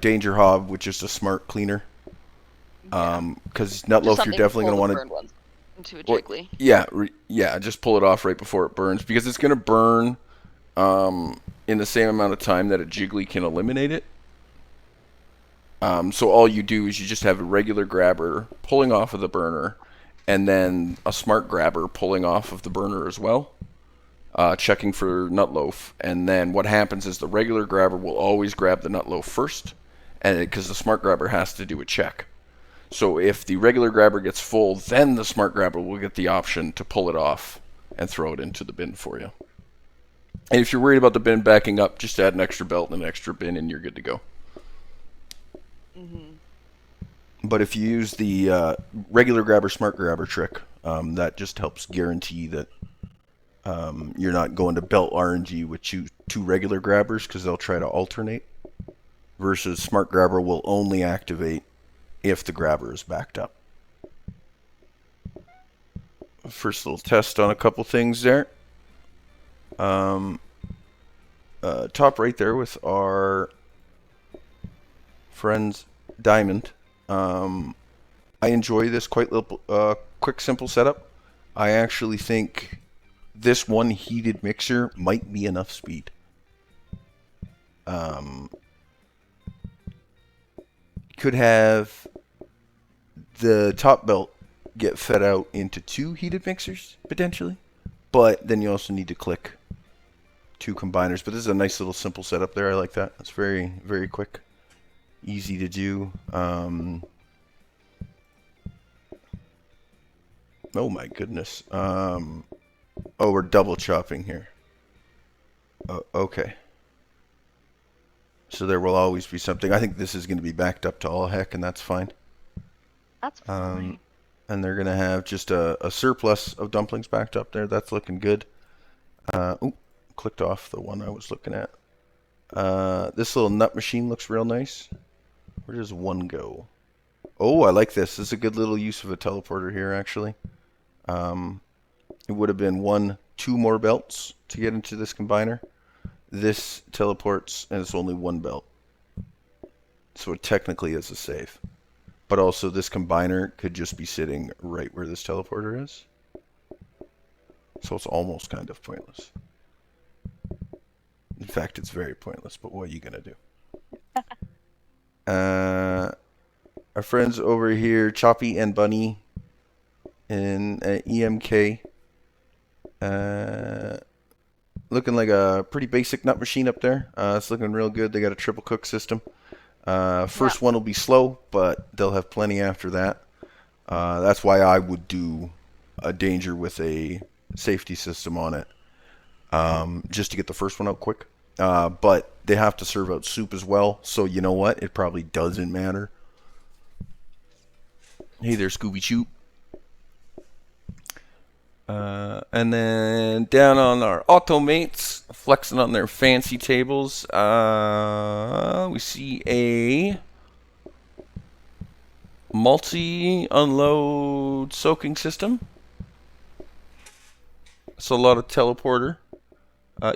danger hob with just a smart cleaner. Because nut loaf, you're definitely going to want to into a jiggly. Yeah, just pull it off right before it burns, because it's going to burn in the same amount of time that a jiggly can eliminate it. So all you do is you just have a regular grabber pulling off of the burner, and then a smart grabber pulling off of the burner as well, checking for nut loaf. And then what happens is the regular grabber will always grab the nut loaf first, and because the smart grabber has to do a check. So if the regular grabber gets full, then the smart grabber will get the option to pull it off and throw it into the bin for you. And if you're worried about the bin backing up, just add an extra belt and an extra bin and you're good to go. But if you use the regular grabber, smart grabber trick, that just helps guarantee that you're not going to belt RNG with 2 regular grabbers, because they'll try to alternate, versus smart grabber will only activate if the grabber is backed up. First little test on a couple things there. Top right there with our friends Diamond. I enjoy this quite little quick, simple setup. I actually think this one heated mixer might be enough speed. Could have the top belt get fed out into 2 heated mixers potentially, but then you also need to click 2 combiners. But this is a nice little simple setup there. I like that. It's very, very quick, easy to do. Oh my goodness. Oh, we're double chopping here. Okay. So there will always be something. I think this is going to be backed up to all heck, and that's fine. That's fine. And they're going to have just a surplus of dumplings backed up there. That's looking good. Clicked off the one I was looking at. This little nut machine looks real nice. Where does one go? Oh, I like this. This is a good little use of a teleporter here, actually. It would have been 2 more belts to get into this combiner. This teleports, and it's only 1 belt. So it technically is a save. But also, this combiner could just be sitting right where this teleporter is. So it's almost kind of pointless. In fact, it's very pointless, but what are you going to do? Our friends over here, Choppy and Bunny, in EMK. Looking like a pretty basic nut machine up there. It's looking real good. They got a triple cook system. First one will be slow, but they'll have plenty after that. That's why I would do a danger with a safety system on it, just to get the first one out quick. But they have to serve out soup as well, so you know what? It probably doesn't matter. Hey there, Scooby Choop. And then down on our automates, flexing on their fancy tables, we see a multi-unload soaking system. So a lot of teleporter.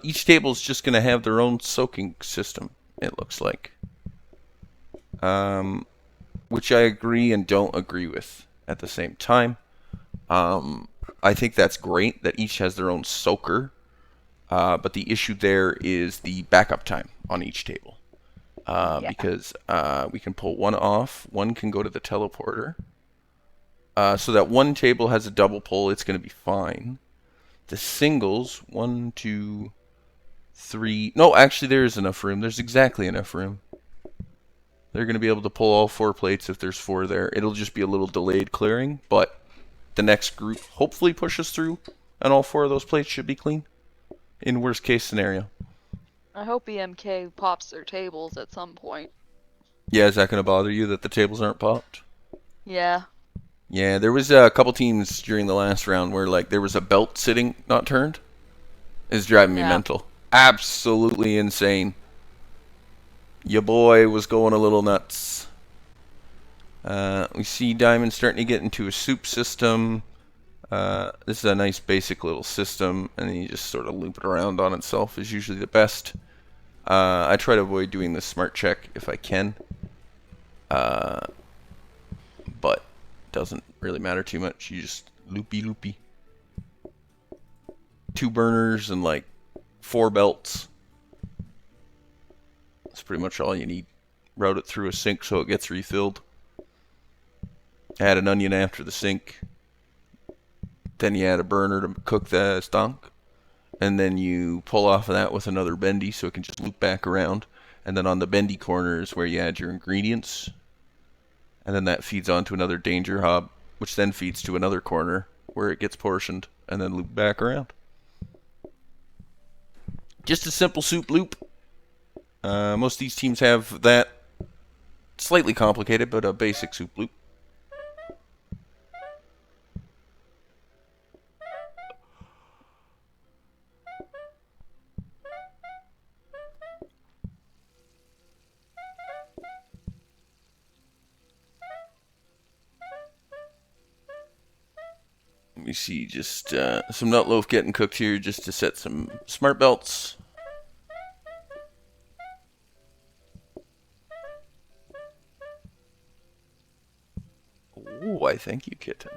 Each table is just going to have their own soaking system, it looks like. Which I agree and don't agree with at the same time. I think that's great that each has their own soaker. But the issue there is the backup time on each table. Yeah. Because we can pull one off, one can go to the teleporter. So that one table has a double pull, it's going to be fine. The singles, 1, 2, 3. No, actually, there is enough room. There's exactly enough room. They're going to be able to pull all 4 plates if there's 4 there. It'll just be a little delayed clearing, but the next group hopefully pushes through, and all 4 of those plates should be clean. In worst case scenario. I hope EMK pops their tables at some point. Yeah, is that going to bother you that the tables aren't popped? Yeah. Yeah, there was a couple teams during the last round where like there was a belt sitting not turned. It's driving me mental. Absolutely insane. Your boy was going a little nuts. We see Diamond starting to get into a soup system. This is a nice basic little system, and then you just sort of loop it around on itself is usually the best. I try to avoid doing the smart check if I can. But doesn't really matter too much. You just loopy. 2 burners and like 4 belts. That's pretty much all you need. Route it through a sink so it gets refilled. Add an onion after the sink. Then you add a burner to cook the stonk. And then you pull off of that with another bendy so it can just loop back around. And then on the bendy corner is where you add your ingredients. And then that feeds onto another danger hob, which then feeds to another corner where it gets portioned and then loop back around. Just a simple soup loop. Most of these teams have that. Slightly complicated, but a basic soup loop. We see just some nut loaf getting cooked here just to set some smart belts. Oh, I thank you, kitten.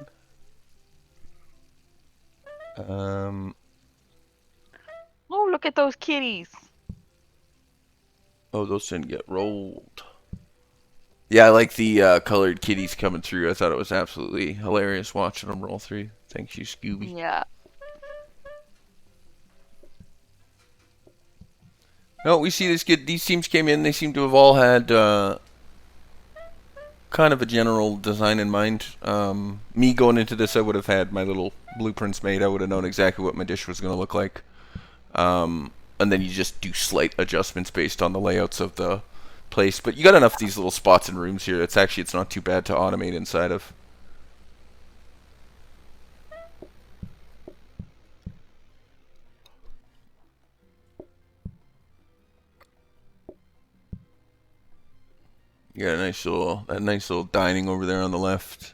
Oh, look at those kitties. Oh, those didn't get rolled. Yeah, I like the colored kitties coming through. I thought it was absolutely hilarious watching them roll through. Thank you, Scooby. Yeah. No, we see this kid. These teams came in. They seem to have all had kind of a general design in mind. Me going into this, I would have had my little blueprints made. I would have known exactly what my dish was going to look like. And then you just do slight adjustments based on the layouts of the place. But you got enough of these little spots and rooms here. It's not too bad to automate inside of. You got a nice little dining over there on the left.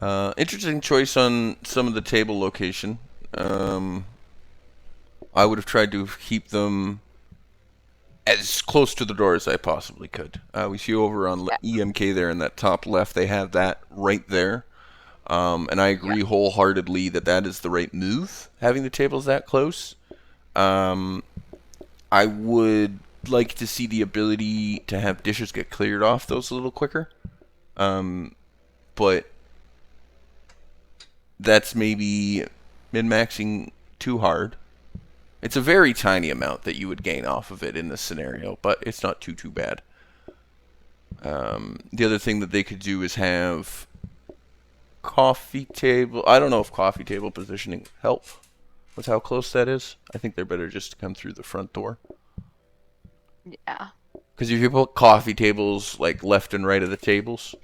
Interesting choice on some of the table location. I would have tried to keep them as close to the door as I possibly could. We see over on EMK there in that top left, they have that right there. And I agree wholeheartedly that is the right move, having the tables that close. I would like to see the ability to have dishes get cleared off those a little quicker. But that's maybe min-maxing too hard. It's a very tiny amount that you would gain off of it in this scenario, but it's not too bad. The other thing that they could do is have coffee table. I don't know if coffee table positioning help with how close that is. I think they're better just to come through the front door. Yeah. Because if you put coffee tables like left and right of the tables,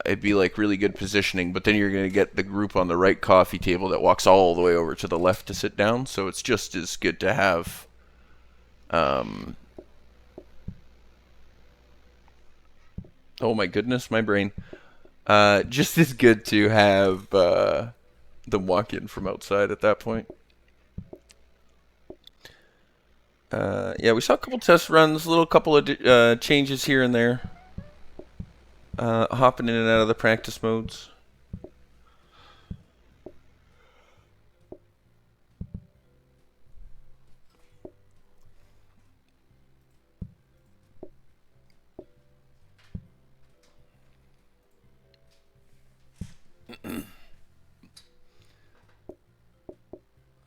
it'd be like really good positioning, but then you're going to get the group on the right coffee table that walks all the way over to the left to sit down, so it's just as good to have Oh my goodness, my brain. Just as good to have them walk in from outside at that point. Yeah, we saw a couple test runs, a little couple of changes here and there. Hopping in and out of the practice modes.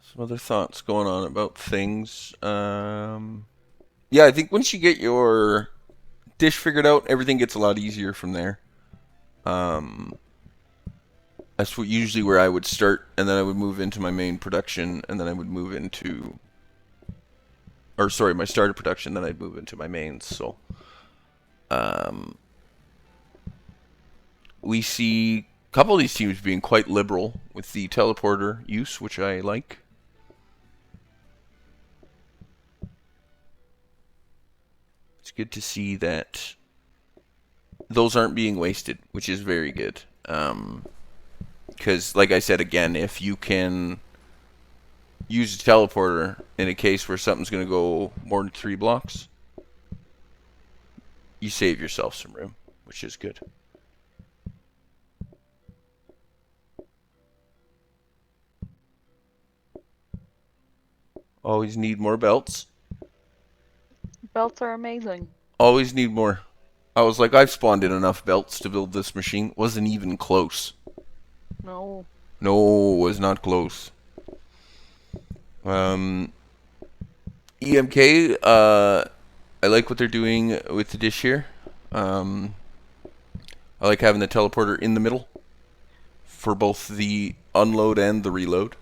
Some other thoughts going on about things. Yeah, I think once you get your dish figured out, everything gets a lot easier from there. That's usually where I would start, and then I would move into my main production, and then I would move into, or sorry, my starter production, then I'd move into my mains. So, we see a couple of these teams being quite liberal with the teleporter use, which I like. It's good to see that those aren't being wasted, which is very good. Because, like I said again, if you can use a teleporter in a case where something's going to go more than 3 blocks, you save yourself some room, which is good. Always need more belts. Belts are amazing. Always need more. I was like, I've spawned in enough belts to build this machine. Wasn't even close. No. No, was not close. EMK, I like what they're doing with the dish here. I like having the teleporter in the middle for both the unload and the reload.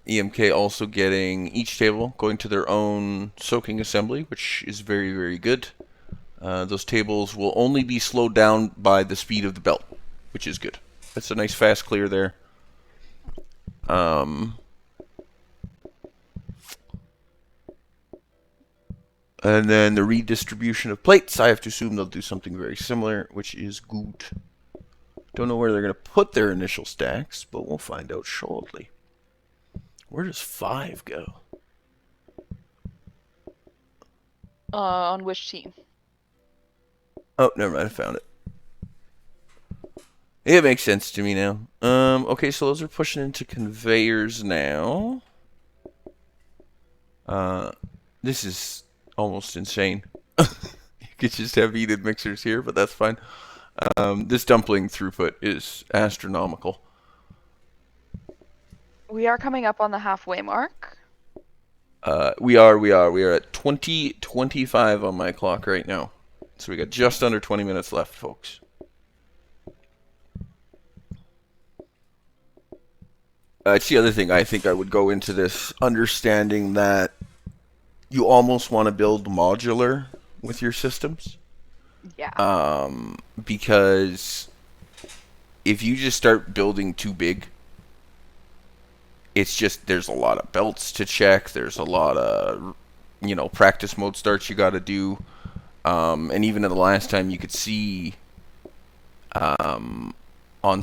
EMK also getting each table going to their own soaking assembly, which is very, very good. Those tables will only be slowed down by the speed of the belt, which is good. That's a nice fast clear there. And then the redistribution of plates, I have to assume they'll do something very similar, which is good. Don't know where they're going to put their initial stacks, but we'll find out shortly. Where does 5 go? On which team? Oh, never mind, I found it. It makes sense to me now. Okay, so those are pushing into conveyors now. This is almost insane. You could just have heated mixers here, but that's fine. This dumpling throughput is astronomical. We are coming up on the halfway mark. We are at 20:25 on my clock right now. So we got just under 20 minutes left, folks. It's the other thing I think I would go into this understanding that you almost want to build modular with your systems. Yeah. Because if you just start building too big, it's just, there's a lot of belts to check. There's a lot of, practice mode starts you got to do. And even in the last time you could see on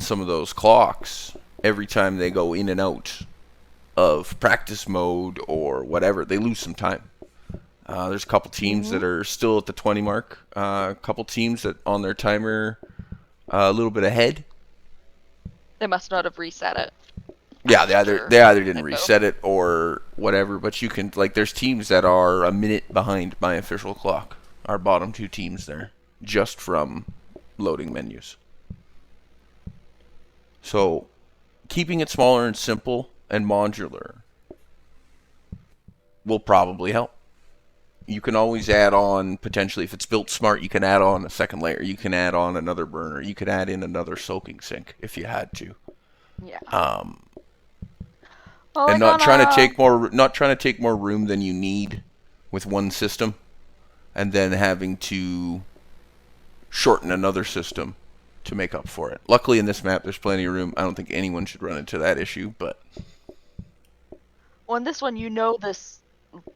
some of those clocks, every time they go in and out of practice mode or whatever, they lose some time. There's a couple teams that are still at the 20 mark. A couple teams that on their timer a little bit ahead. They must not have reset it. Yeah, they either didn't reset it or whatever. But you can, like, there's teams that are a minute behind my official clock. Our bottom 2 teams there, just from loading menus. So, keeping it smaller and simple and modular will probably help. You can always add on, potentially, if it's built smart, you can add on a second layer. You can add on another burner. You could add in another soaking sink if you had to. Yeah. And not trying to take more room than you need with one system, and then having to shorten another system to make up for it. Luckily, in this map, there's plenty of room. I don't think anyone should run into that issue, but... Well, in this one, this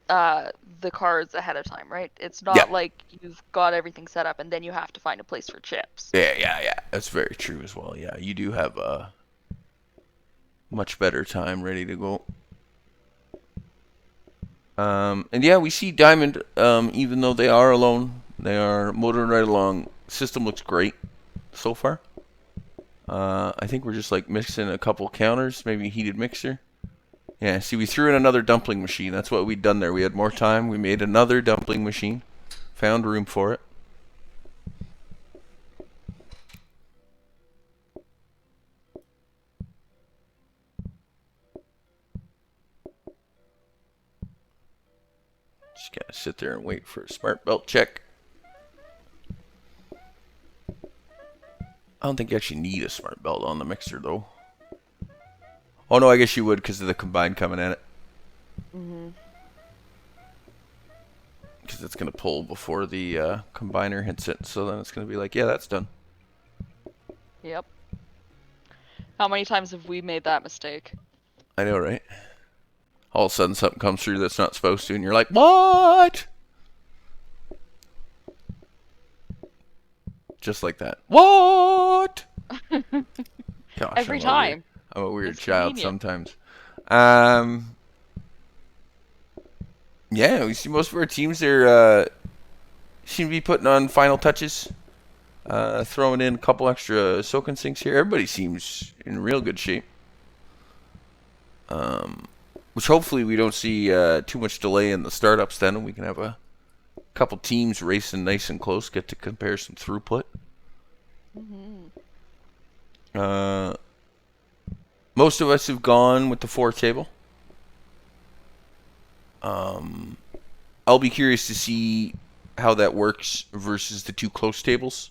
the cards ahead of time, right? It's Yeah. not like you've got everything set up and then you have to find a place for chips. Yeah. That's very true as well. Yeah, you do have a much better time ready to go. And yeah, we see Diamond, even though they are alone, they are motoring right along. System looks great so far. I think we're just like mixing a couple counters, maybe a heated mixer. Yeah, see, we threw in another dumpling machine. That's what we'd done there. We had more time. We made another dumpling machine. Found room for it. Just gotta sit there and wait for a smart belt check. I don't think you actually need a smart belt on the mixer, though. Oh, no, I guess you would because of the combine coming at it. Mm-hmm. Because it's going to pull before the combiner hits it. So then it's going to be like, yeah, that's done. Yep. How many times have we made that mistake? I know, right? All of a sudden something comes through that's not supposed to, and you're like, what? Just like that. What? Gosh, Every time. I'm a weird It's child convenient. sometimes. Yeah, we see most of our teams there seem to be putting on final touches. Throwing in a couple extra soaking sinks here. Everybody seems in real good shape. Which hopefully we don't see too much delay in the startups then, and we can have a couple teams racing nice and close, get to compare some throughput. Mm-hmm. Most of us have gone with the 4 table. I'll be curious to see how that works versus the 2 close tables.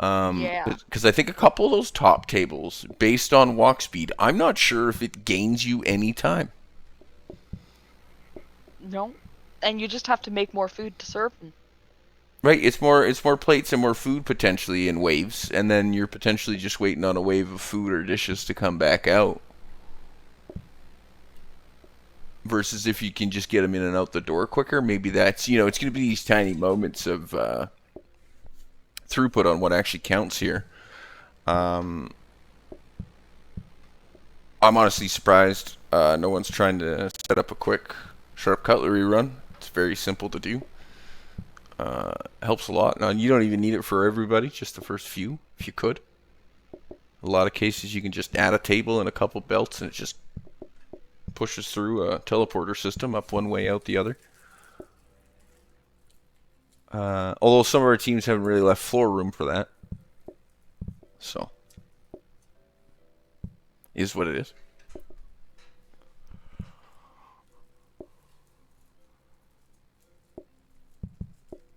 Yeah. Because I think a couple of those top tables, based on walk speed, I'm not sure if it gains you any time. No. And you just have to make more food to serve them. Right, it's more plates and more food potentially in waves, and then you're potentially just waiting on a wave of food or dishes to come back out. Versus if you can just get them in and out the door quicker, maybe that's, it's going to be these tiny moments of throughput on what actually counts here. I'm honestly surprised no one's trying to set up a quick sharp cutlery run. It's very simple to do. Helps a lot. Now, you don't even need it for everybody, just the first few, if you could. A lot of cases you can just add a table and a couple belts and it just pushes through a teleporter system up one way, out the other. Although some of our teams haven't really left floor room for that. So, is what it is.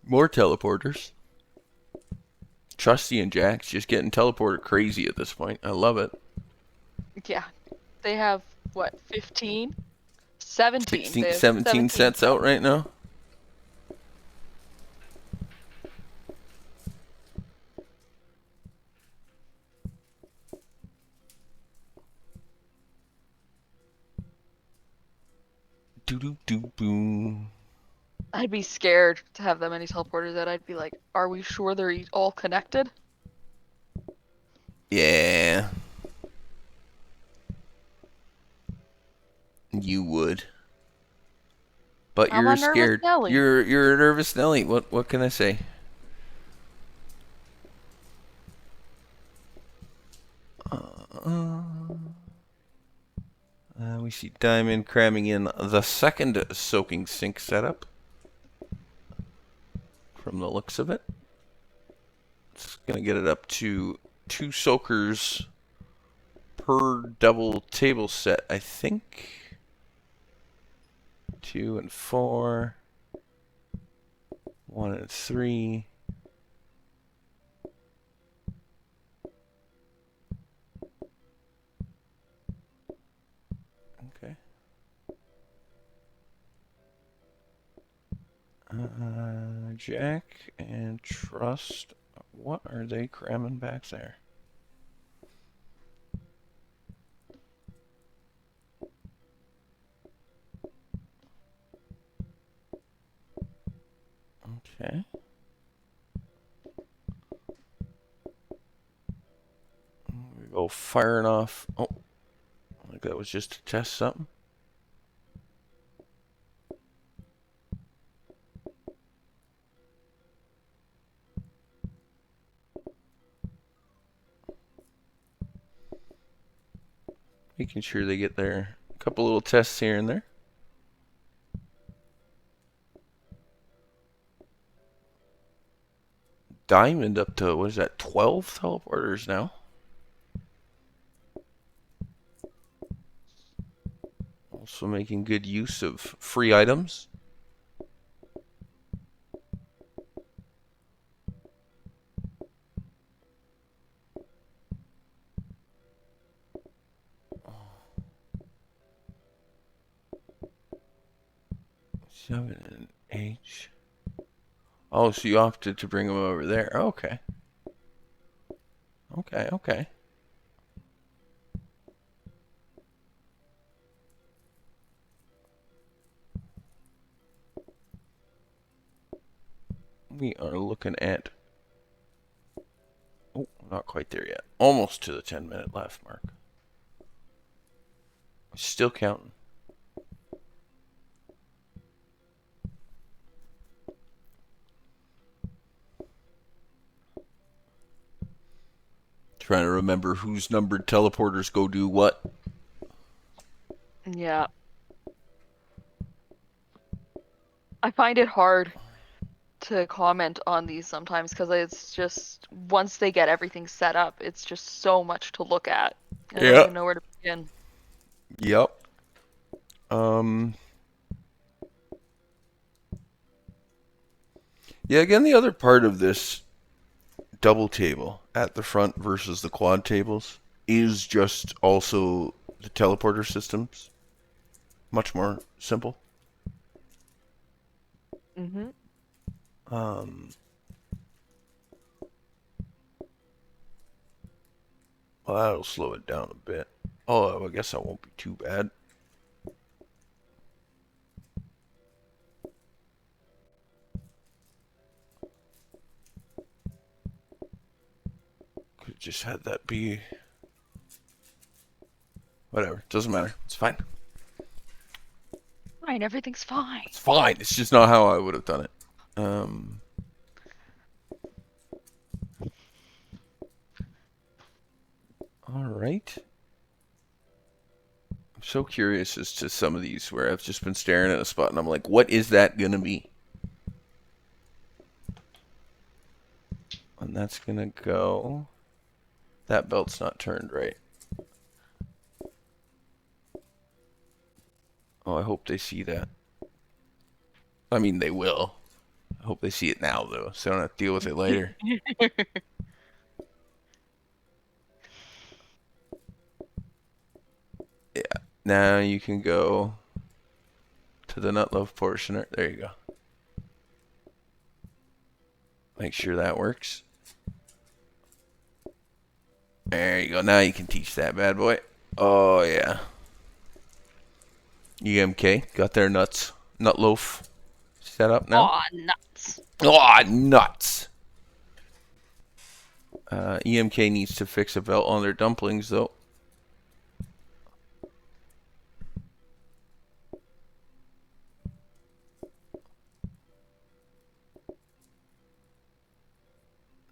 More teleporters. Trusty and Jack's just getting teleporter crazy at this point. I love it. Yeah. They have, what, 15? 17. 16, They have 17 sets out right now. Boom. I'd be scared to have that many teleporters out. I'd be like, are we sure they're all connected? Yeah. You would. But I'm you're a nervous scared. Nelly. You're a nervous Nelly. What can I say? We see Diamond cramming in the second soaking sink setup. From the looks of it. It's going to get it up to 2 soakers per double table set, I think. 2 and 4. 1 and 3. Okay. Jack and Trust. What are they cramming back there? Okay. We go firing off. Oh, I think that was just to test something. Making sure they get there. A couple little tests here and there. Diamond up to, what is that, 12 teleporters now? Also making good use of free items. Seven and H. Oh, so you opted to bring them over there. Okay. Okay, okay. We are looking at... Oh, not quite there yet. Almost to the 10-minute left mark. Still counting. Trying to remember whose numbered teleporters go do what. Yeah. I find it hard to comment on these sometimes because it's just once they get everything set up, it's just so much to look at. I don't Yeah. even know where to begin. Yep. Um. Yeah, again, the other part of this double table at the front versus the quad tables is just also the teleporter systems. Much more simple. Mm-hmm. Um, well, that'll slow it down a bit. Oh, I guess that won't be too bad. Could have just had that be... Whatever, doesn't matter. It's fine. Fine, everything's fine. It's fine. It's just not how I would have done it. All right. I'm so curious as to some of these where I've just been staring at a spot and I'm like, what is that gonna be? And that's gonna go... That belt's not turned right. Oh, I hope they see that. I mean, they will. I hope they see it now, though, so I don't have to deal with it later. Yeah. Now you can go to the nut love portioner. There you go. Make sure that works. There you go. Now you can teach that bad boy. Oh, yeah. EMK got their nuts. Nut loaf set up now. Aw, nuts. Aw, nuts. EMK needs to fix a belt on their dumplings, though.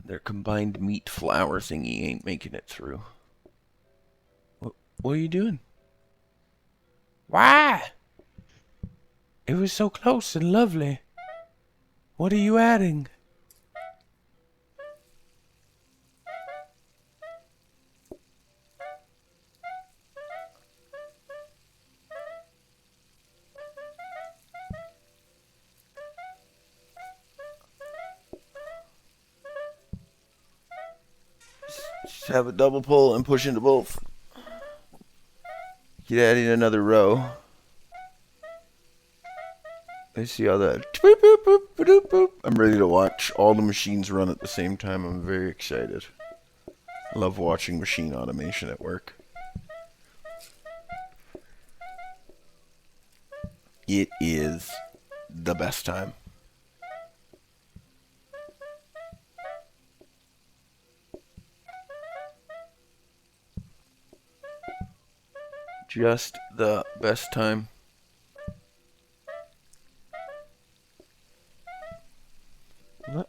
Their combined meat flour thingy ain't making it through. What are you doing? Why? It was so close and lovely. What are you adding? Just have a double pull and push into both. Get adding another row. Let's see how that... Boop, boop, boop, boop, boop. I'm ready to watch all the machines run at the same time. I'm very excited. I love watching machine automation at work. It is the best time. just the best time.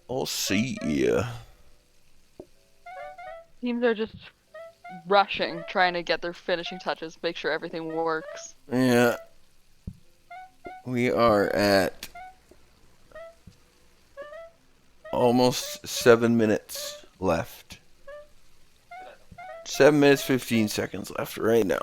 Let's see. Teams are just rushing, trying to get their finishing touches, make sure everything works. Yeah. We are at almost 7 minutes left. 7 minutes, 15 seconds left right now.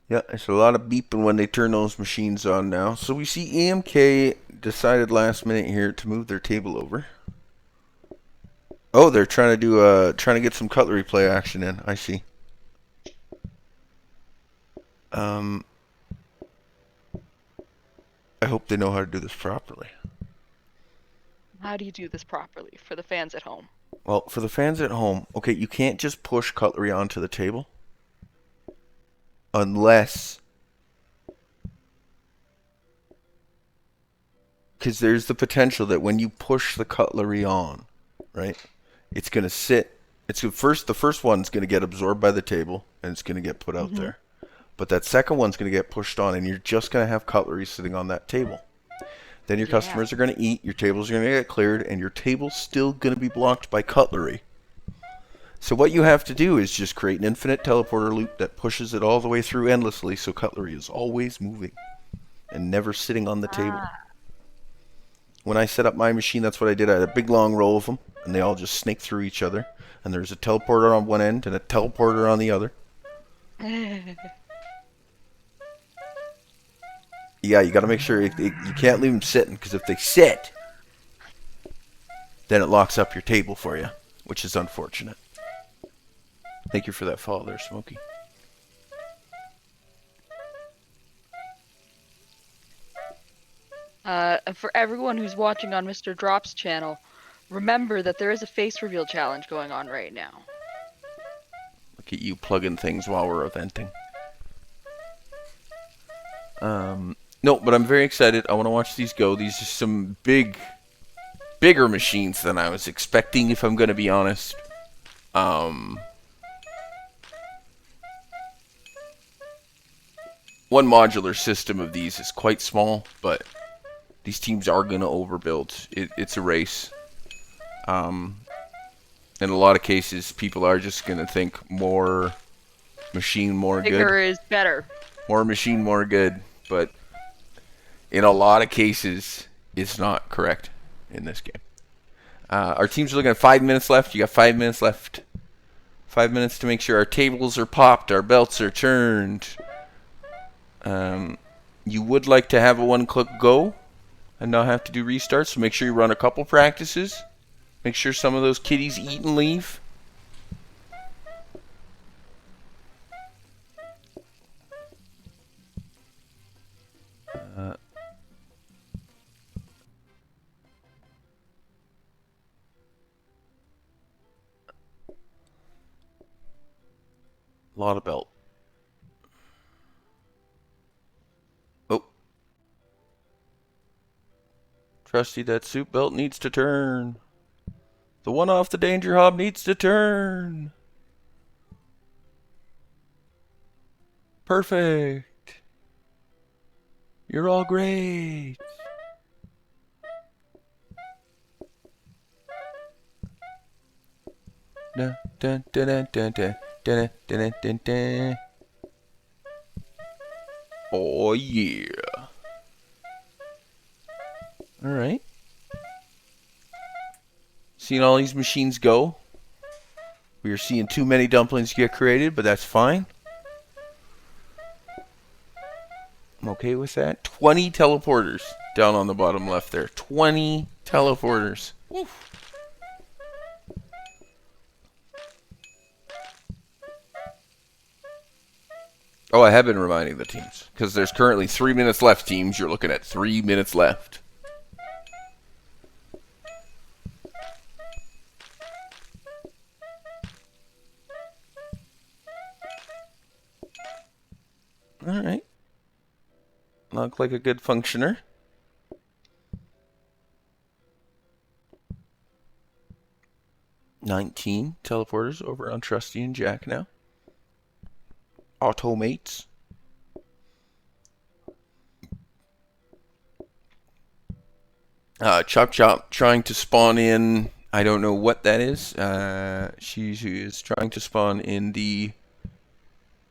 Yeah, there's a lot of beeping when they turn those machines on now. So we see EMK decided last minute here to move their table over. Oh, they're trying to get some cutlery play action in. I see. I hope they know how to do this properly. How do you do this properly for the fans at home? Well, for the fans at home, okay, you can't just push cutlery onto the table unless, because there's the potential that when you push the cutlery on, right, it's going to sit. The first one's going to get absorbed by the table and it's going to get put out there. But that second one's going to get pushed on and you're just going to have cutlery sitting on that table. Then your customers are going to eat, your tables are going to get cleared, and your table's still going to be blocked by cutlery. So what you have to do is just create an infinite teleporter loop that pushes it all the way through endlessly so cutlery is always moving and never sitting on the table. When I set up my machine, that's what I did. I had a big long row of them, and they all just snake through each other. And there's a teleporter on one end and a teleporter on the other. Yeah, you got to make sure you can't leave them sitting, because if they sit, then it locks up your table for you, which is unfortunate. Thank you for that follow there, Smokey. And for everyone who's watching on Mr. Drop's channel, remember that there is a face reveal challenge going on right now. Look at you plugging things while we're eventing. No, but I'm very excited. I want to watch these go. These are some bigger machines than I was expecting, if I'm going to be honest. One modular system of these is quite small, but these teams are going to overbuild. It's a race. In a lot of cases, people are just going to think more machine, more good. Bigger is better. More machine, more good. But in a lot of cases, it's not correct in this game. Our teams are looking at 5 minutes left. You got 5 minutes left. 5 minutes to make sure our tables are popped, our belts are turned. You would like to have a one-click go and not have to do restarts, so make sure you run a couple practices. Make sure some of those kitties eat and leave. Lot of belt. Oh. Trusty, that soup belt needs to turn. The one off the danger hob needs to turn. Perfect. You're all great. Dun, dun, dun, dun, dun, dun, dun, dun, dun, dun. Oh yeah. Alright. Seeing all these machines go. We are seeing too many dumplings get created, but that's fine. I'm okay with that. 20 teleporters down on the bottom left there. 20 teleporters. Woof. Oh, I have been reminding the teams, because there's currently 3 minutes left, teams. You're looking at 3 minutes left. Alright. Look like a good functioner. 19 teleporters over on Trusty and Jack now. Automates. Chop Chop trying to spawn in. I don't know what that is. She is trying to spawn in the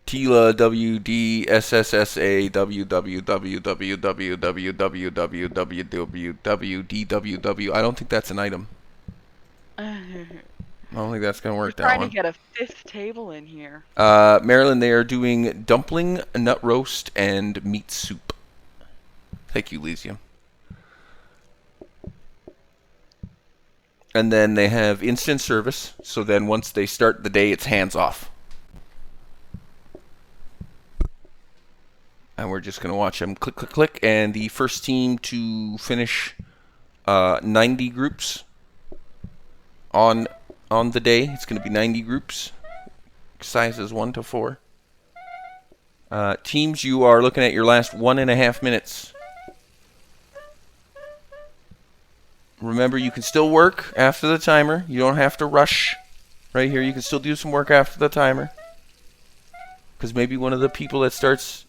Tila WDSSSA WWWWWWWWWWWWWWW. I don't think that's an item. I don't think that's gonna work. That Trying one. to get a 5th table in here. Marilyn, they are doing dumpling, nut roast, and meat soup. Thank you, Lysium. And then they have instant service, so then once they start the day, it's hands off. And we're just going to watch them click, click, click. And the first team to finish 90 groups on the day, it's going to be 90 groups, sizes 1 to 4. Teams, you are looking at your last 1.5 minutes. Remember, you can still work after the timer. You don't have to rush right here. You can still do some work after the timer. Because maybe one of the people that starts...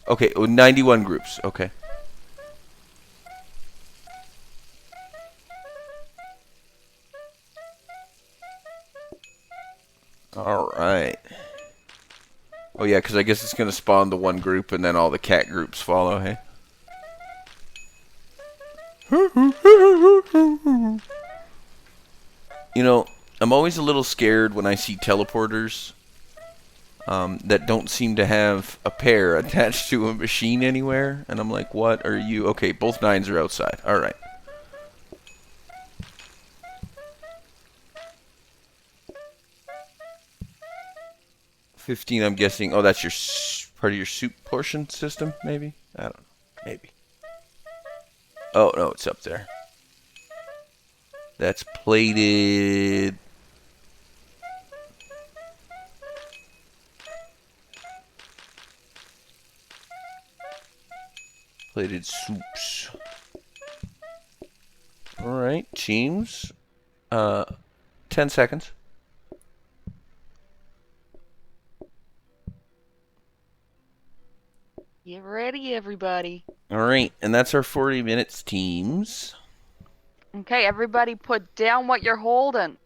Okay, 91 groups. Okay. All right. Oh, yeah, because I guess it's going to spawn the one group and then all the cat groups follow, hey? You know, I'm always a little scared when I see teleporters that don't seem to have a pair attached to a machine anywhere. And I'm like, what are you? Okay, both 9s are outside. All right. $15, I'm guessing. Oh, that's your part of your soup portion system, maybe? I don't know. Maybe. Oh, no, it's up there. That's plated. Plated soups. Alright, teams. 10 seconds. Get ready, everybody. Alright, and that's our 40 minutes, teams. Okay, everybody put down what you're holding.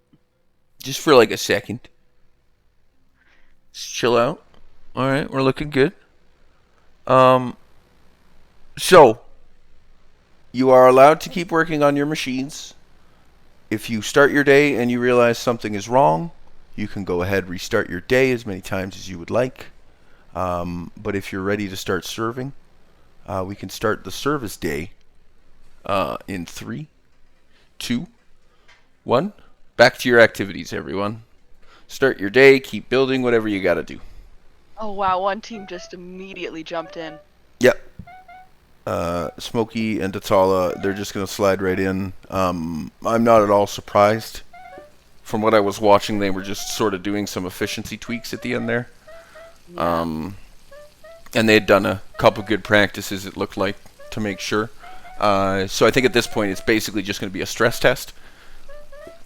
Just for like a second. Just chill out. Alright, we're looking good. So, you are allowed to keep working on your machines. If you start your day and you realize something is wrong, you can go ahead and restart your day as many times as you would like. But if you're ready to start serving, we can start the service day in 3, 2, 1. Back to your activities, everyone. Start your day, keep building, whatever you gotta do. Oh wow, one team just immediately jumped in. Yep. Smokey and Tatala, they're just gonna slide right in. I'm not at all surprised. From what I was watching, they were just sort of doing some efficiency tweaks at the end there. Yeah. And they had done a couple good practices, it looked like, to make sure. So I think at this point it's basically just going to be a stress test.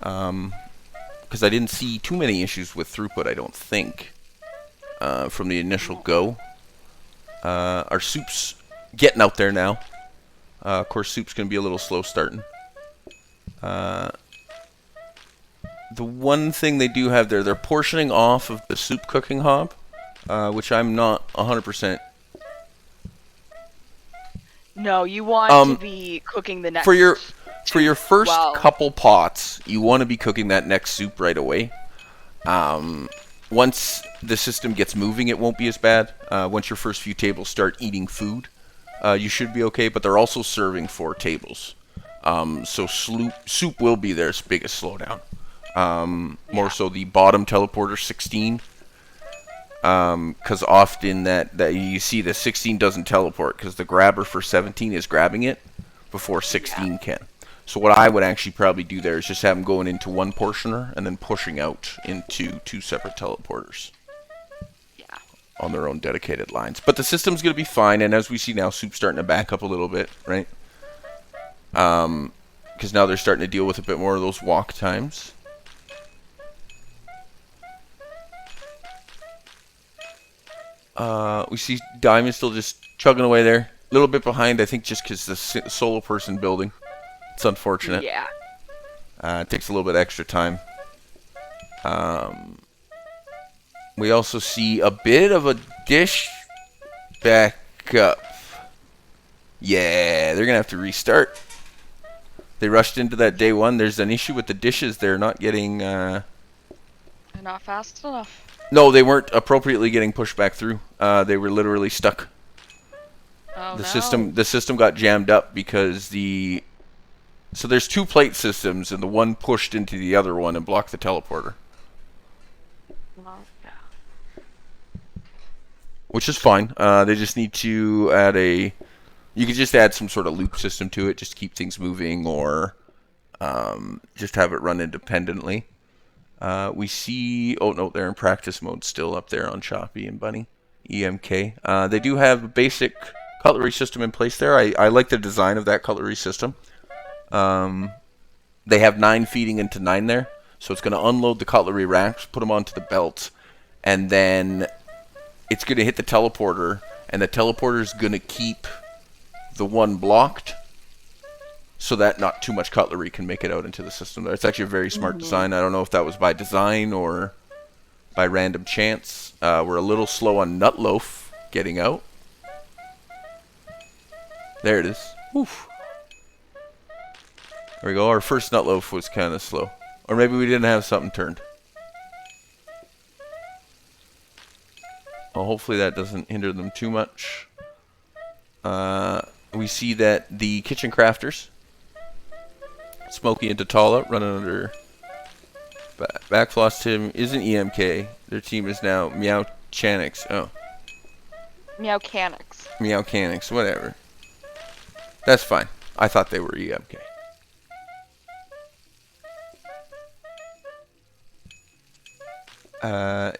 Because I didn't see too many issues with throughput, I don't think, from the initial go. Our soup's getting out there now. Of course, soup's going to be a little slow starting. The one thing they do have there, they're portioning off of the soup cooking hob. Which I'm not 100%. No, you want to be cooking the next For your first Wow. couple pots, you want to be cooking that next soup right away. Once the system gets moving, it won't be as bad. Once your first few tables start eating food, you should be okay. But they're also serving 4 tables, so soup will be their biggest slowdown. More so the bottom teleporter 16. Because often that you see the 16 doesn't teleport because the grabber for 17 is grabbing it before 16 can. So what I would actually probably do there is just have them going into one portioner and then pushing out into 2 separate teleporters. Yeah. On their own dedicated lines. But the system's going to be fine, and as we see now, soup's starting to back up a little bit, right? Because now they're starting to deal with a bit more of those walk times. We see Diamond still just chugging away there. A little bit behind, I think, just because the solo person building. It's unfortunate. Yeah. It takes a little bit extra time. We also see a bit of a dish back up. Yeah, they're going to have to restart. They rushed into that day one. There's an issue with the dishes. They're not getting... They're not fast enough. No, they weren't appropriately getting pushed back through. They were literally stuck. Oh, The no. system got jammed up because so there's 2 plate systems, and the one pushed into the other one and blocked the teleporter. Well, yeah. Which is fine. They just need to add you could just add some sort of loop system to it, just to keep things moving, or just have it run independently. We see, oh no, they're in practice mode still up there on Choppy and Bunny, EMK. They do have a basic cutlery system in place there. I like the design of that cutlery system. They have 9 feeding into 9 there, so it's going to unload the cutlery racks, put them onto the belts, and then it's going to hit the teleporter, and the teleporter is going to keep the one blocked, so that not too much cutlery can make it out into the system there. It's actually a very smart design. I don't know if that was by design or by random chance. We're a little slow on Nutloaf getting out. There it is. Oof. There we go. Our first Nutloaf was kind of slow. Or maybe we didn't have something turned. Well, hopefully that doesn't hinder them too much. We see that the kitchen crafters, Smokey and Tatala, running under Backfloss Tim isn't EMK. Their team is now Meow Chanix. Oh. Meowcanics. Meowcanics, whatever. That's fine. I thought they were EMK.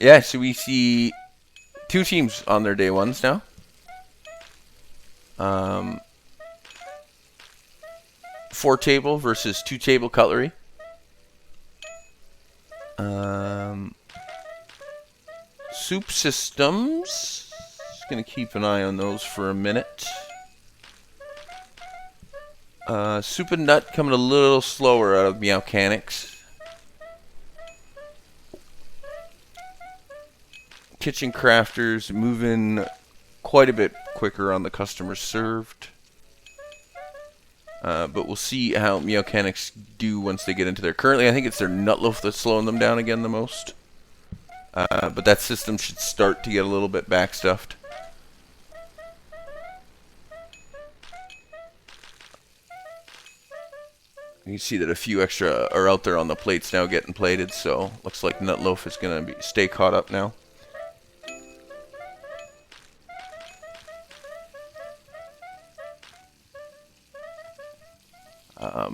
Yeah, so we see 2 teams on their day ones now. 4 table versus 2 table cutlery. Soup systems. Just gonna keep an eye on those for a minute. Soup and Nut coming a little slower out of Meowcanics. Kitchen Crafters moving quite a bit quicker on the customers served. But we'll see how Meowcanics do once they get into there. Currently, I think it's their Nutloaf that's slowing them down again the most. But that system should start to get a little bit backstuffed. You can see that a few extra are out there on the plates now getting plated, so looks like Nutloaf is going to stay caught up now.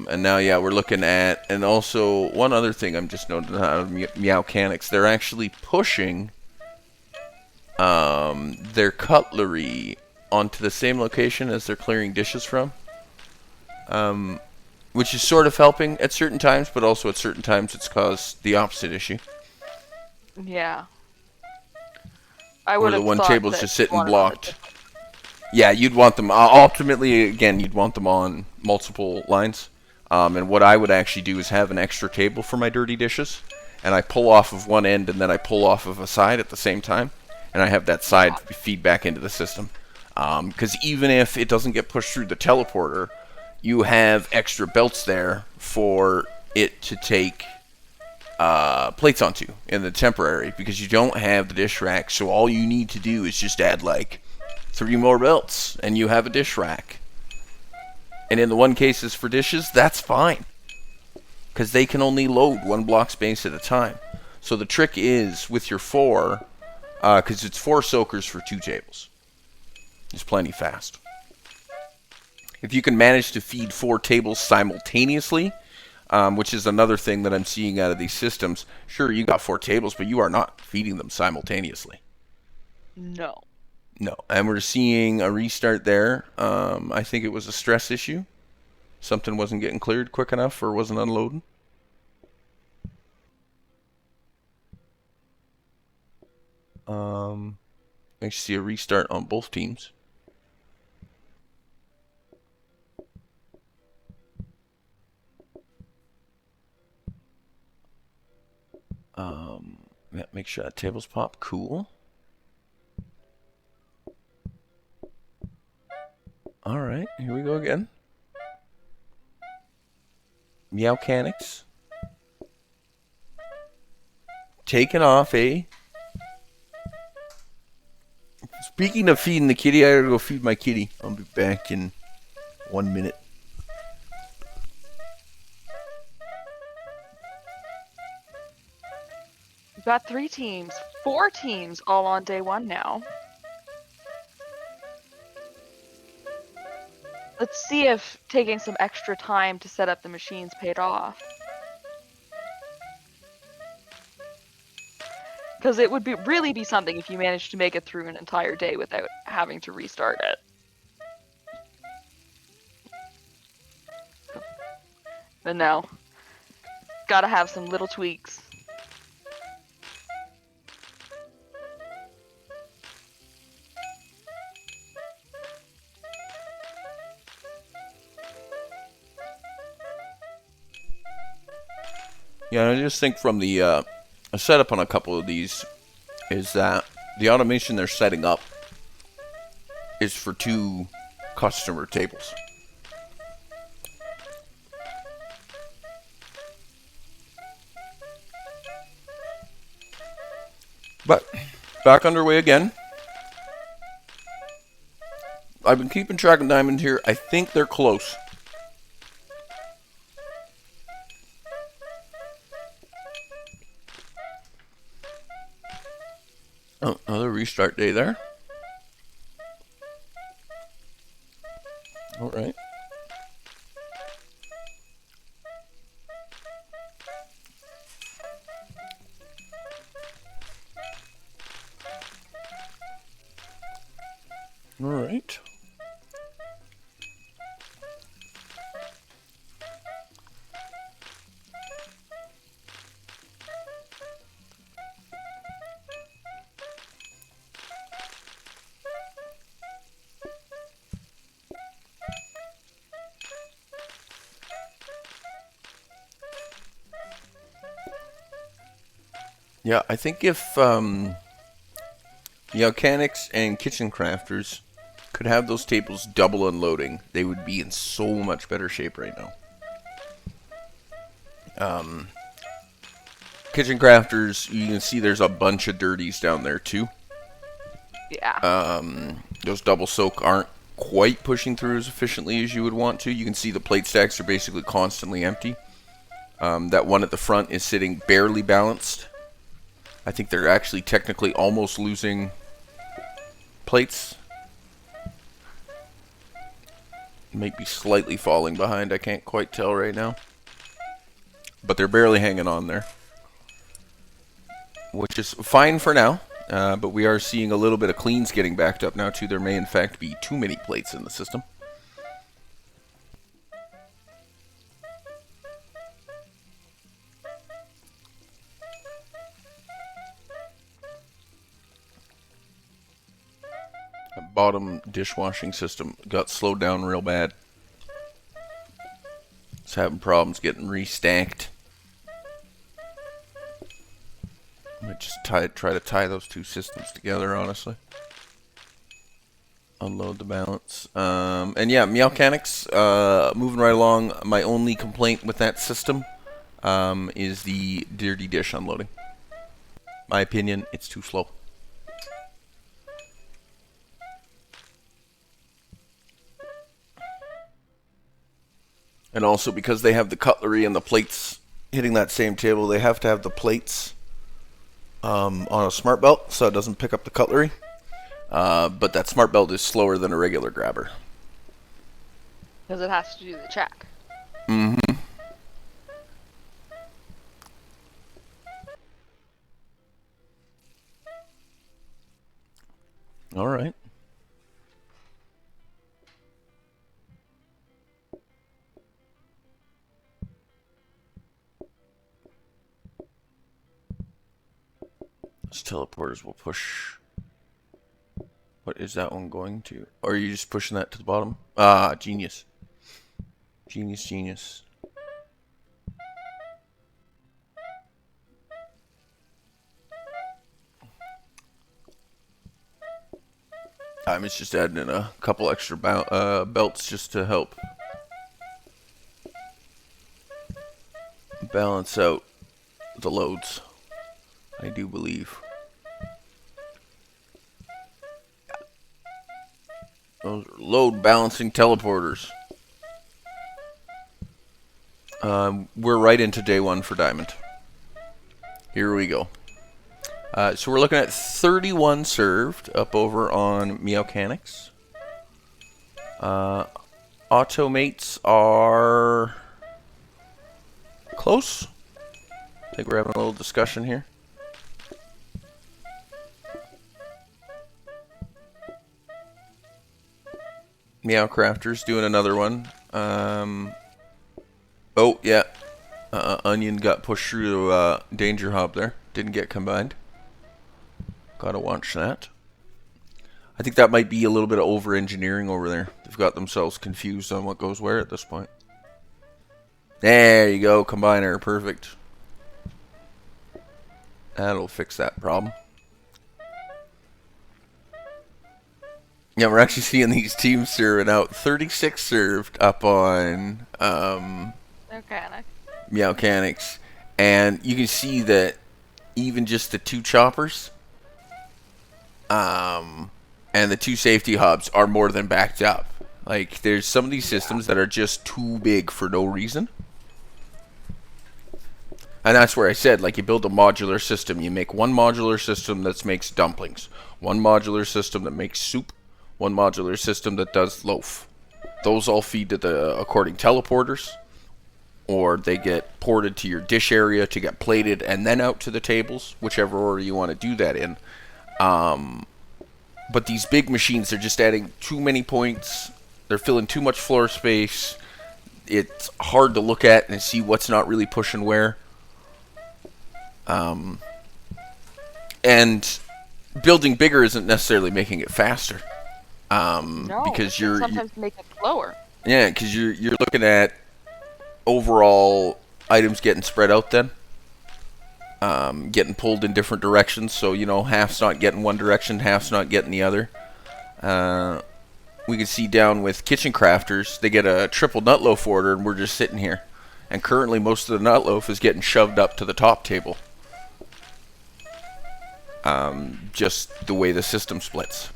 And now, yeah, we're looking at, and also one other thing I'm just noting out of Meowcanics, they're actually pushing their cutlery onto the same location as they're clearing dishes from, which is sort of helping at certain times, but also at certain times it's caused the opposite issue. Yeah. I Where would the have one thought table's that just sitting one of blocked. Yeah, you'd want them, ultimately, again, you'd want them on multiple lines. And what I would actually do is have an extra table for my dirty dishes, and I pull off of one end and then I pull off of a side at the same time, and I have that side feed back into the system. Because even if it doesn't get pushed through the teleporter, you have extra belts there for it to take plates onto in the temporary, because you don't have the dish rack, so all you need to do is just add like 3 more belts and you have a dish rack. And in the one cases for dishes, that's fine, because they can only load 1 block space at a time. So the trick is with your 4, because it's 4 soakers for 2 tables. It's plenty fast. If you can manage to feed 4 tables simultaneously, which is another thing that I'm seeing out of these systems, sure, you got 4 tables, but you are not feeding them simultaneously. No. No, and we're seeing a restart there. I think it was a stress issue. Something wasn't getting cleared quick enough or wasn't unloading. I see a restart on both teams. Yeah, make sure that tables pop. Cool. All right, here we go again. Meowcanics. Taking off, eh? Speaking of feeding the kitty, I gotta go feed my kitty. I'll be back in 1 minute. We've got 3 teams, 4 teams all on day 1 now. Let's see if taking some extra time to set up the machines paid off. Because it would really be something if you managed to make it through an entire day without having to restart it. But no. Gotta have some little tweaks. Yeah, I just think from the setup on a couple of these is that the automation they're setting up is for 2 customer tables. But back underway again. I've been keeping track of Diamond here. I think they're close. Oh, another restart day there. All right. All right. Yeah, I think if Meowcanics and Kitchen Crafters could have those tables double unloading, they would be in so much better shape right now. Kitchen Crafters, you can see there's a bunch of dirties down there too. Yeah. Those double soak aren't quite pushing through as efficiently as you would want to. You can see the plate stacks are basically constantly empty. That one at the front is sitting barely balanced. I think they're actually technically almost losing plates. Might be slightly falling behind, I can't quite tell right now. But they're barely hanging on there. Which is fine for now. But we are seeing a little bit of cleans getting backed up now too. There may in fact be too many plates in the system. That bottom dishwashing system got slowed down real bad. It's having problems getting restacked. I might just try to tie those 2 systems together, honestly. Unload the balance. And yeah, Meowcanics, moving right along. My only complaint with that system is the dirty dish unloading. My opinion, it's too slow. And also because they have the cutlery and the plates hitting that same table, they have to have the plates on a smart belt so it doesn't pick up the cutlery. But that smart belt is slower than a regular grabber. Because it has to do the check. Mm-hmm. All right. Those teleporters will push What is that one going to? Or are you just pushing that to the bottom? Ah, genius. Genius, genius. It's just adding in a couple extra belts just to help balance out the loads, I do believe. Those are load balancing teleporters. We're right into day one for Diamond. Here we go. So we're looking at 31 served up over on Meowcanics. Automates are close. I think we're having a little discussion here. Meowcrafter's doing another one. Oh, yeah. Onion got pushed through Danger Hub there. Didn't get combined. Gotta watch that. I think that might be a little bit of over-engineering over there. They've got themselves confused on what goes where at this point. There you go, combiner, perfect. That'll fix that problem. Yeah, we're actually seeing these teams serving out. 36 served up on Mechanic. Meowcanics. And you can see that even just the 2 choppers and the 2 safety hubs are more than backed up. Like, there's some of these systems that are just too big for no reason. And that's where I said, like, you build a modular system. You make one modular system that makes dumplings, one modular system that makes soup, one modular system that does loaf. Those all feed to the according teleporters, or they get ported to your dish area to get plated and then out to the tables, whichever order you want to do that in. But these big machines are just adding too many points. They're filling too much floor space. It's hard to look at and see what's not really pushing where. And building bigger isn't necessarily making it faster. No, Because it can you're sometimes make it slower. yeah, because you're looking at overall items getting spread out then. Getting pulled in different directions, so you know, half's not getting one direction, half's not getting the other. We can see down with kitchen crafters, they get a triple nut loaf order, and we're just sitting here. And currently, most of the nut loaf is getting shoved up to the top table. Just the way the system splits.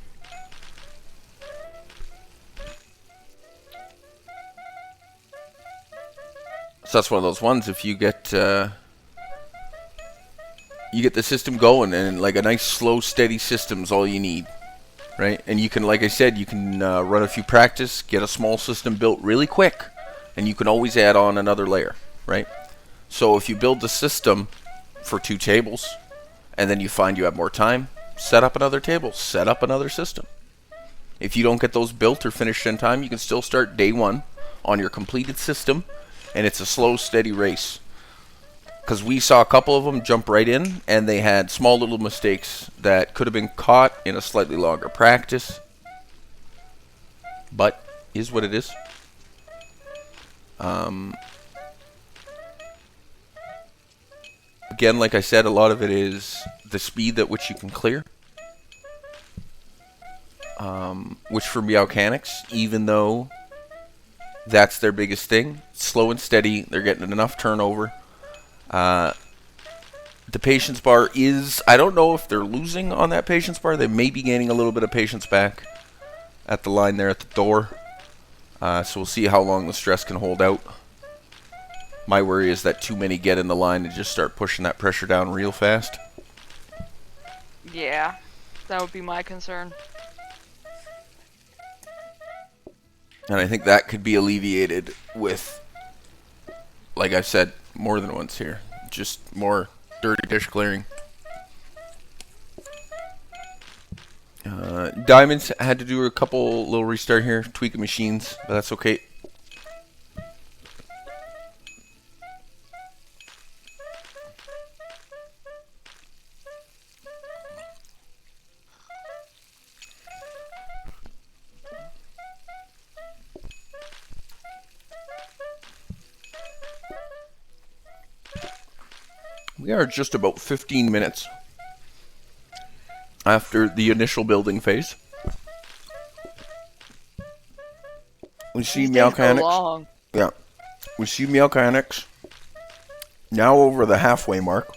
So that's one of those ones. If you get the system going, and like a nice slow steady system's all you need, right? And you can, like I said, you can run a few practice, get a small system built really quick, and you can always add on another layer, right? So if you build the system for 2 tables and then you find you have more time, set up another table, set up another system. If you don't get those built or finished in time, you can still start day 1 on your completed system, and it's a slow steady race. Because we saw a couple of them jump right in, and they had small little mistakes that could have been caught in a slightly longer practice. But, is what it is. Again, like I said, a lot of it is the speed at which you can clear. Which for Meowcanics, even though that's their biggest thing, slow and steady, they're getting enough turnover. The patience bar is, I don't know if they're losing on that patience bar. They may be gaining a little bit of patience back at the line there at the door. So we'll see how long the stress can hold out. My worry is that too many get in the line and just start pushing that pressure down real fast. Yeah, that would be my concern. And I think that could be alleviated with, like I've said more than once here, just more dirty dish clearing. Diamonds had to do a couple little restart here, tweaking machines, but that's okay. We are just about 15 minutes after the initial building phase. We see These days go Meowcanics. long. Yeah. We see Meowcanics now over the halfway mark.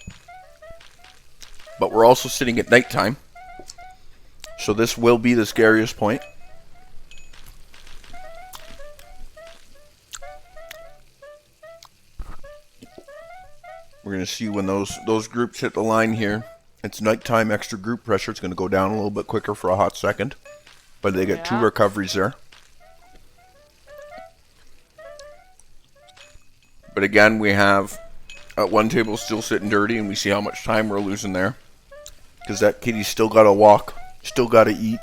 But we're also sitting at nighttime. So this will be the scariest point. We're going to see when those groups hit the line here. It's nighttime, extra group pressure. It's going to go down a little bit quicker for a hot second. But they get 2 Yeah. recoveries there. But again, we have one table still sitting dirty, and we see how much time we're losing there. Because that kitty's still got to walk, still got to eat,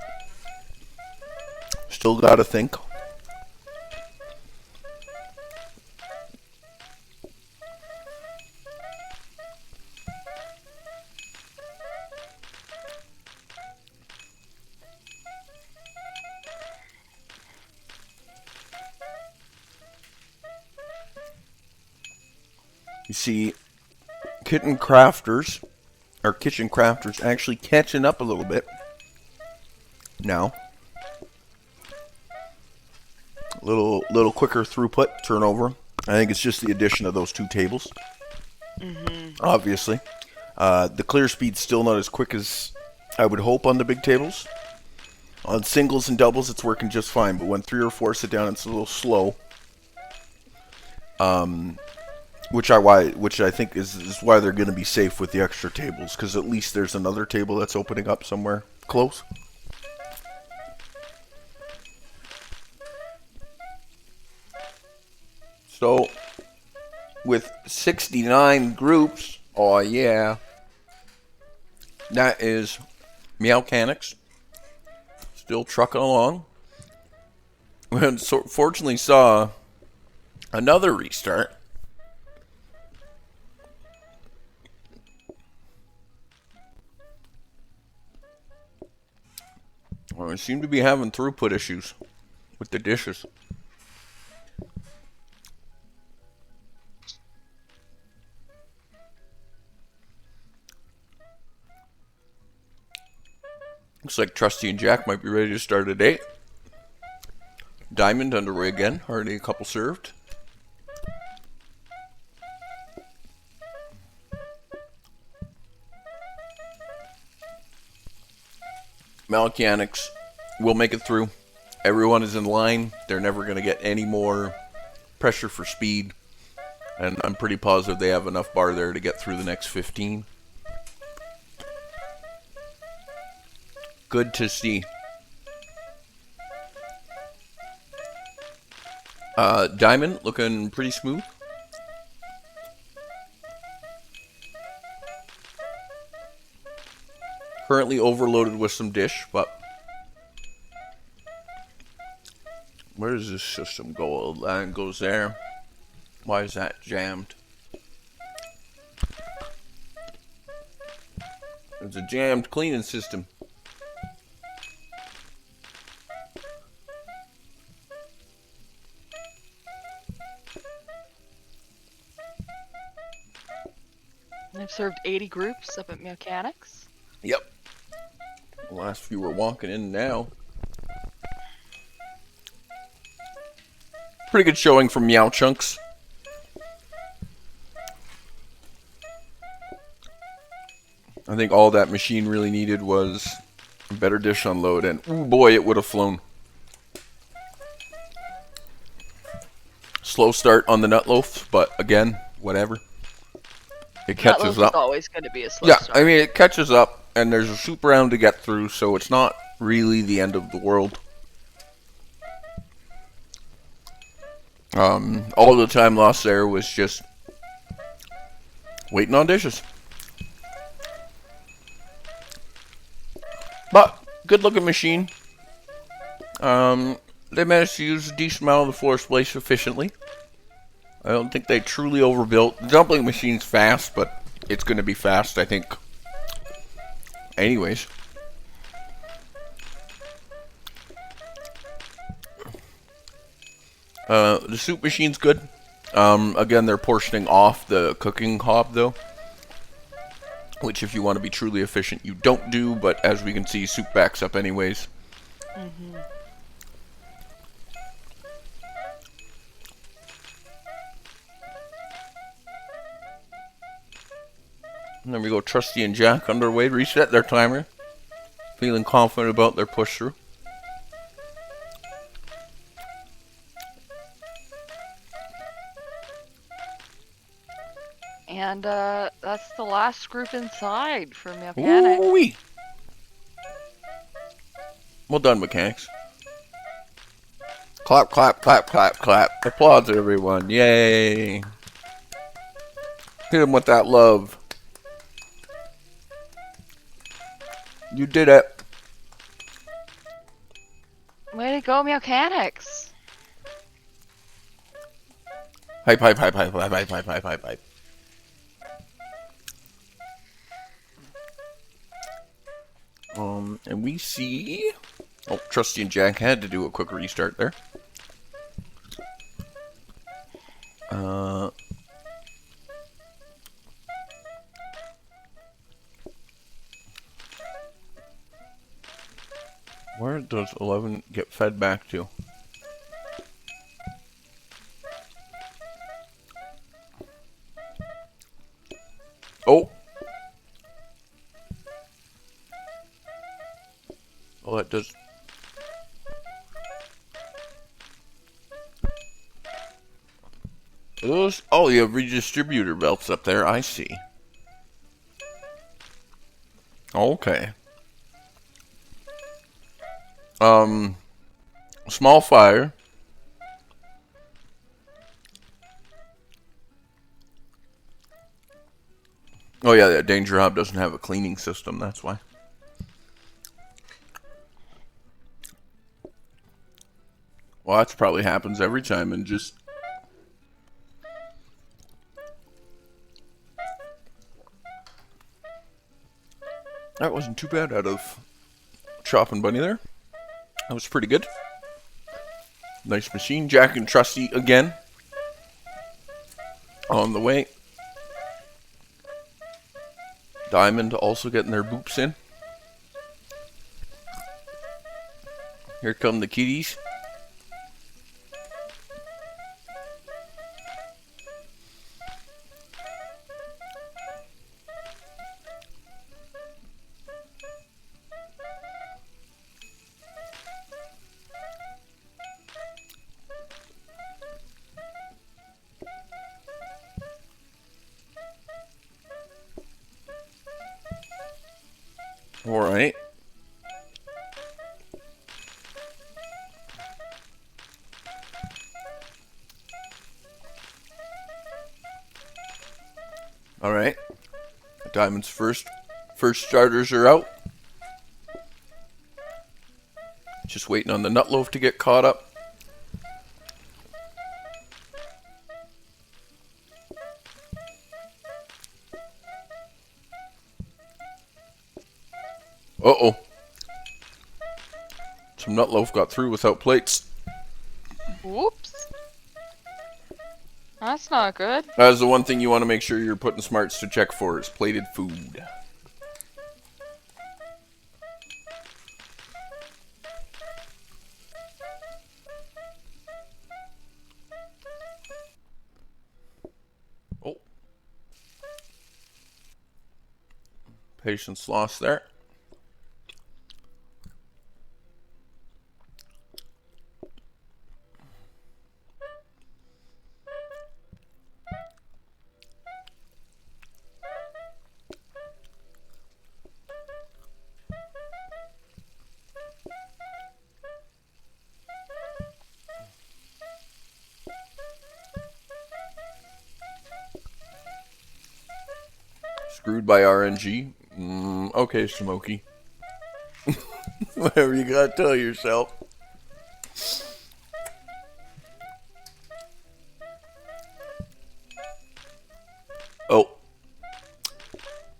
still got to think. You see kitchen crafters actually catching up a little bit now. A little quicker throughput turnover. I think it's just the addition of those 2 tables. Obviously. The clear speed's still not as quick as I would hope on the big tables. On singles and doubles it's working just fine, but when 3 or 4 sit down it's a little slow. Which I think is why they're going to be safe with the extra tables, because at least there's another table that's opening up somewhere close. So, with 69 groups, oh yeah, that is Meowcanics still trucking along. We fortunately saw another restart. Well, we seem to be having throughput issues with the dishes. Looks like Trusty and Jack might be ready to start a date. Diamond underway again, already a couple served. Meowcanics will make it through. Everyone is in line. They're never going to get any more pressure for speed. And I'm pretty positive they have enough bar there to get through the next 15. Good to see. Diamond looking pretty smooth. Currently overloaded with some dish, but where does this system go? A line goes there. Why is that jammed? It's a jammed cleaning system. I've served 80 groups up at Meowcanics. Yep. The last few are walking in now. Pretty good showing from Meow Chunks. I think all that machine really needed was a better dish unload, and ooh boy, it would have flown. Slow start on the nut loaf, but again, whatever. It catches Nutloaf up. is always going to be a slow Yeah, start. I mean, it catches up, and there's a soup round to get through, so it's not really the end of the world. All the time lost there was just waiting on dishes. But, good looking machine. They managed to use a decent amount of the floor space efficiently. I don't think they truly overbuilt. The dumpling machine's fast, but it's going to be fast, I think. Anyways. The soup machine's good. Again, they're portioning off the cooking hob, though. which if you want to be truly efficient, you don't do, but as we can see, soup backs up anyways. Mm-hmm. And there we go, Trusty and Jack underway, reset their timer. Feeling confident about their push through. And that's the last group inside for mechanics. Ooh-wee. Well done, mechanics. Clap, clap, clap, clap, clap. Applause, everyone. Yay. Hit him with that love. You did it. Way to go, mechanics! Hype, hype, hype, hype, hype, hype, hype, hype, hype, hype. And we see... Oh, Trusty and Jack had to do a quick restart there. Where does 11 get fed back to? Oh! Well, that does... Those... Oh, you have redistributor belts up there. I see. Okay. Small fire. Oh yeah, that Danger Hub doesn't have a cleaning system, that's why. Well, that probably happens every time and just... That wasn't too bad out of Chop and Bunny there. That was pretty good. Nice machine. Jack and Trusty again. On the way. Diamond also getting their boops in. Here come the kitties. Alright. Alright. Diamond's first starters are out. Just waiting on the nut loaf to get caught up. Uh-oh. Some nut loaf got through without plates. Whoops. That's not good. That's the one thing you want to make sure you're putting smarts to check for is plated food. Oh. Patience lost there. Screwed by RNG. Okay, Smokey. Whatever you gotta tell yourself. Oh.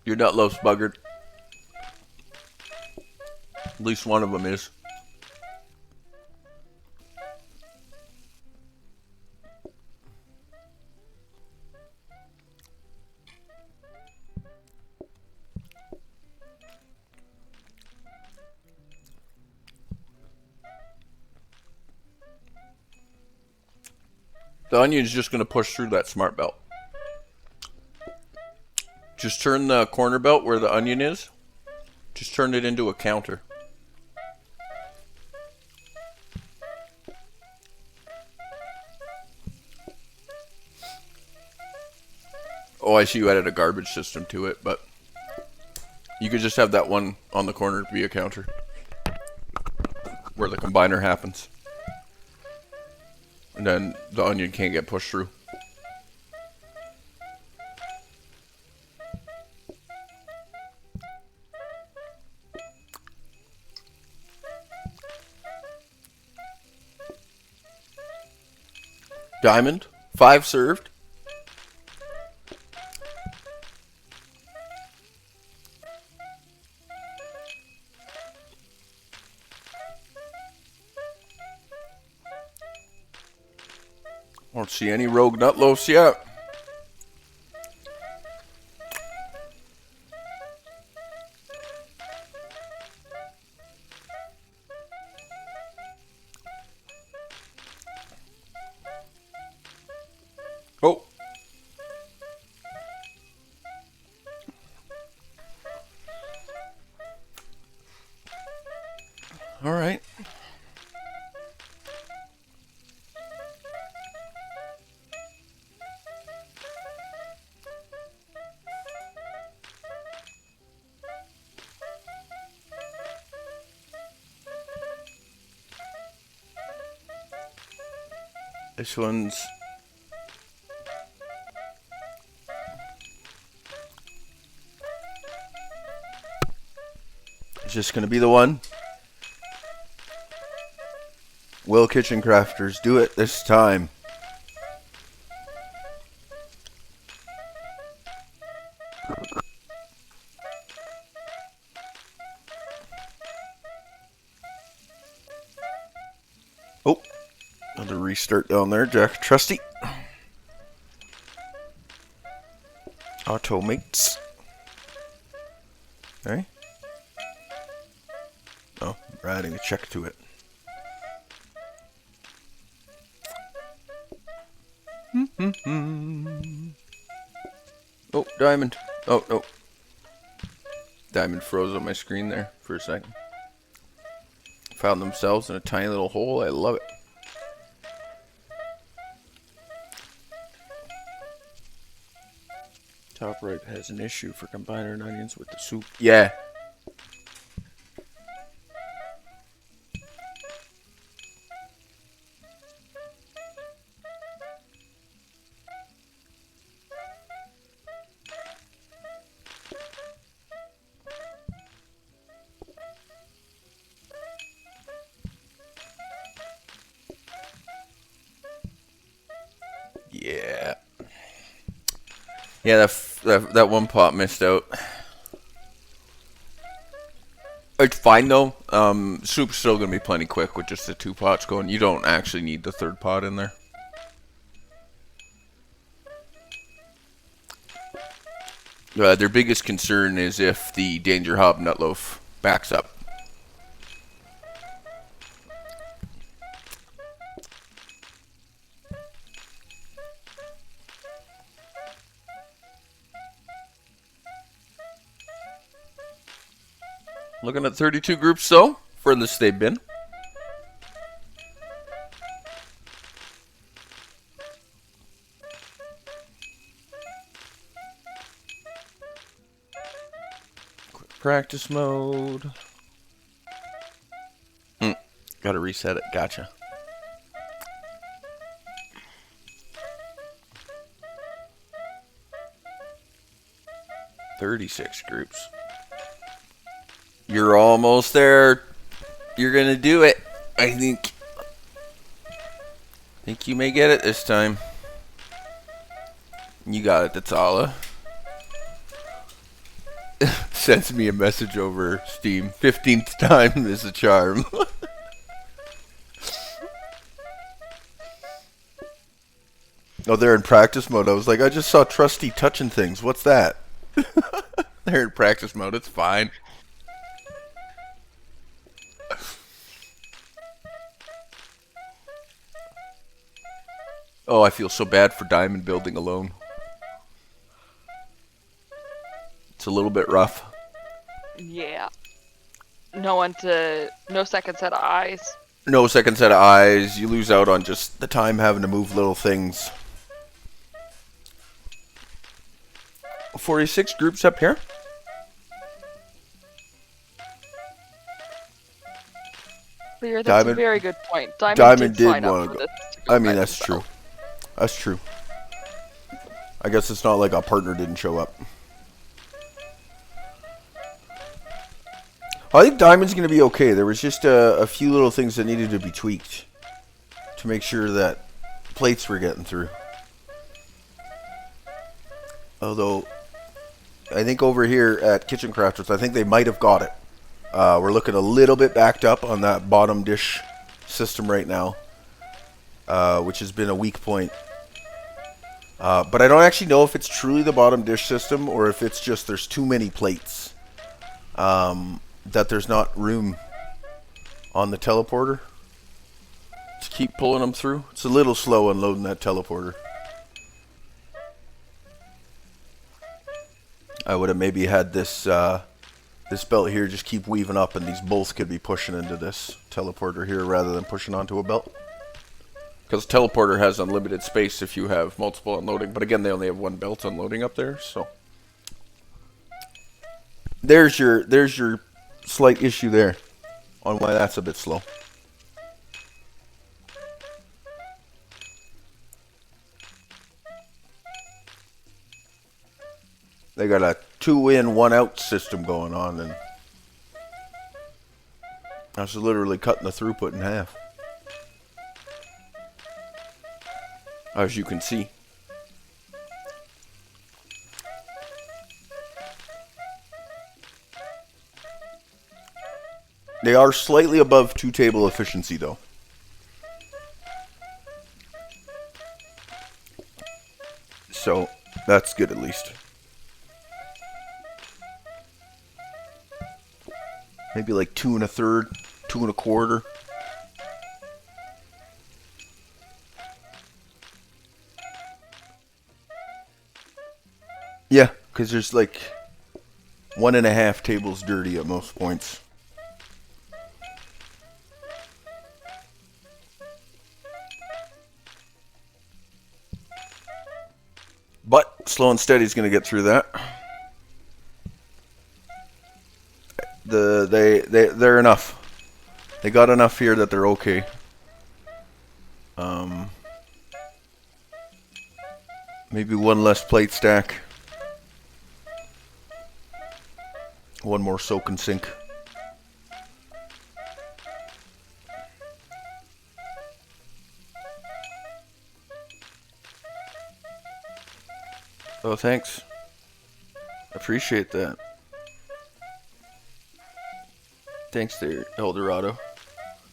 Your nut loaf's buggered. At least one of them is. The onion's just going to push through that smart belt. Just turn the corner belt where the onion is. Just turn it into a counter. Oh, I see you added a garbage system to it, but you could just have that one on the corner be a counter where the combiner happens. And then the onion can't get pushed through. Diamond, 5 served. I don't see any rogue nut loafs yet. Oh. All right. This one's just gonna be the one. Will Kitchen Crafters do it this time? Oh, another restart down there, Jack Trusty. Automates. Okay. Oh, we're adding a check to it. Oh, diamond. Oh, no. Diamond froze on my screen there for a second. Found themselves in a tiny little hole. I love it. Top right has an issue for combining onions with the soup. Yeah. Yeah. Yeah, that one pot missed out. It's fine though. Soup's still gonna be plenty quick with just the 2 pots going. You don't actually need the 3rd pot in there. Their biggest concern is if the Danger Hob nut loaf backs up. Looking at 32 groups though, furthest they've been. Quick practice mode. Gotta reset it, gotcha. $36 groups. You're almost there. You're gonna do it. I think you may get it this time. You got it, Tatala. Sends me a message over Steam. 15th time is a charm. Oh, they're in practice mode. I was like, I just saw Trusty touching things. What's that? They're in practice mode. It's fine. Oh, I feel so bad for diamond building alone. It's a little bit rough. Yeah. No second set of eyes. No second set of eyes. You lose out on just the time having to move little things. 46 groups up here. Clear, that's Diamond- a very good point. Diamond, Diamond did did sign up wanna for go. this to I go mean, by that's true. themselves. That's true. I guess it's not like a partner didn't show up. I think Diamond's going to be okay. There was just a few little things that needed to be tweaked to make sure that plates were getting through. Although, I think over here at Kitchen Crafters, I think they might have got it. We're looking a little bit backed up on that bottom dish system right now, which has been a weak point. But I don't actually know if it's truly the bottom dish system or if it's just there's too many plates. That there's not room on the teleporter to keep pulling them through. It's a little slow unloading that teleporter. I would have maybe had this this belt here just keep weaving up, and these bolts could be pushing into this teleporter here rather than pushing onto a belt. Because teleporter has unlimited space if you have multiple unloading, but again, they only have one belt unloading up there, so there's your slight issue there on why that's a bit slow. They got a 2-in, 1-out system going on, and that's literally cutting the throughput in half, as you can see. They are slightly above 2-table efficiency, though. So, that's good at least. Maybe like 2 1/3, 2 1/4. Yeah, because there's like 1.5 tables dirty at most points. But slow and steady is going to get through that. They're enough. They got enough here that they're okay. Maybe one less plate stack. One more soak and sink. Oh, thanks. Appreciate that. Thanks there, Eldorado.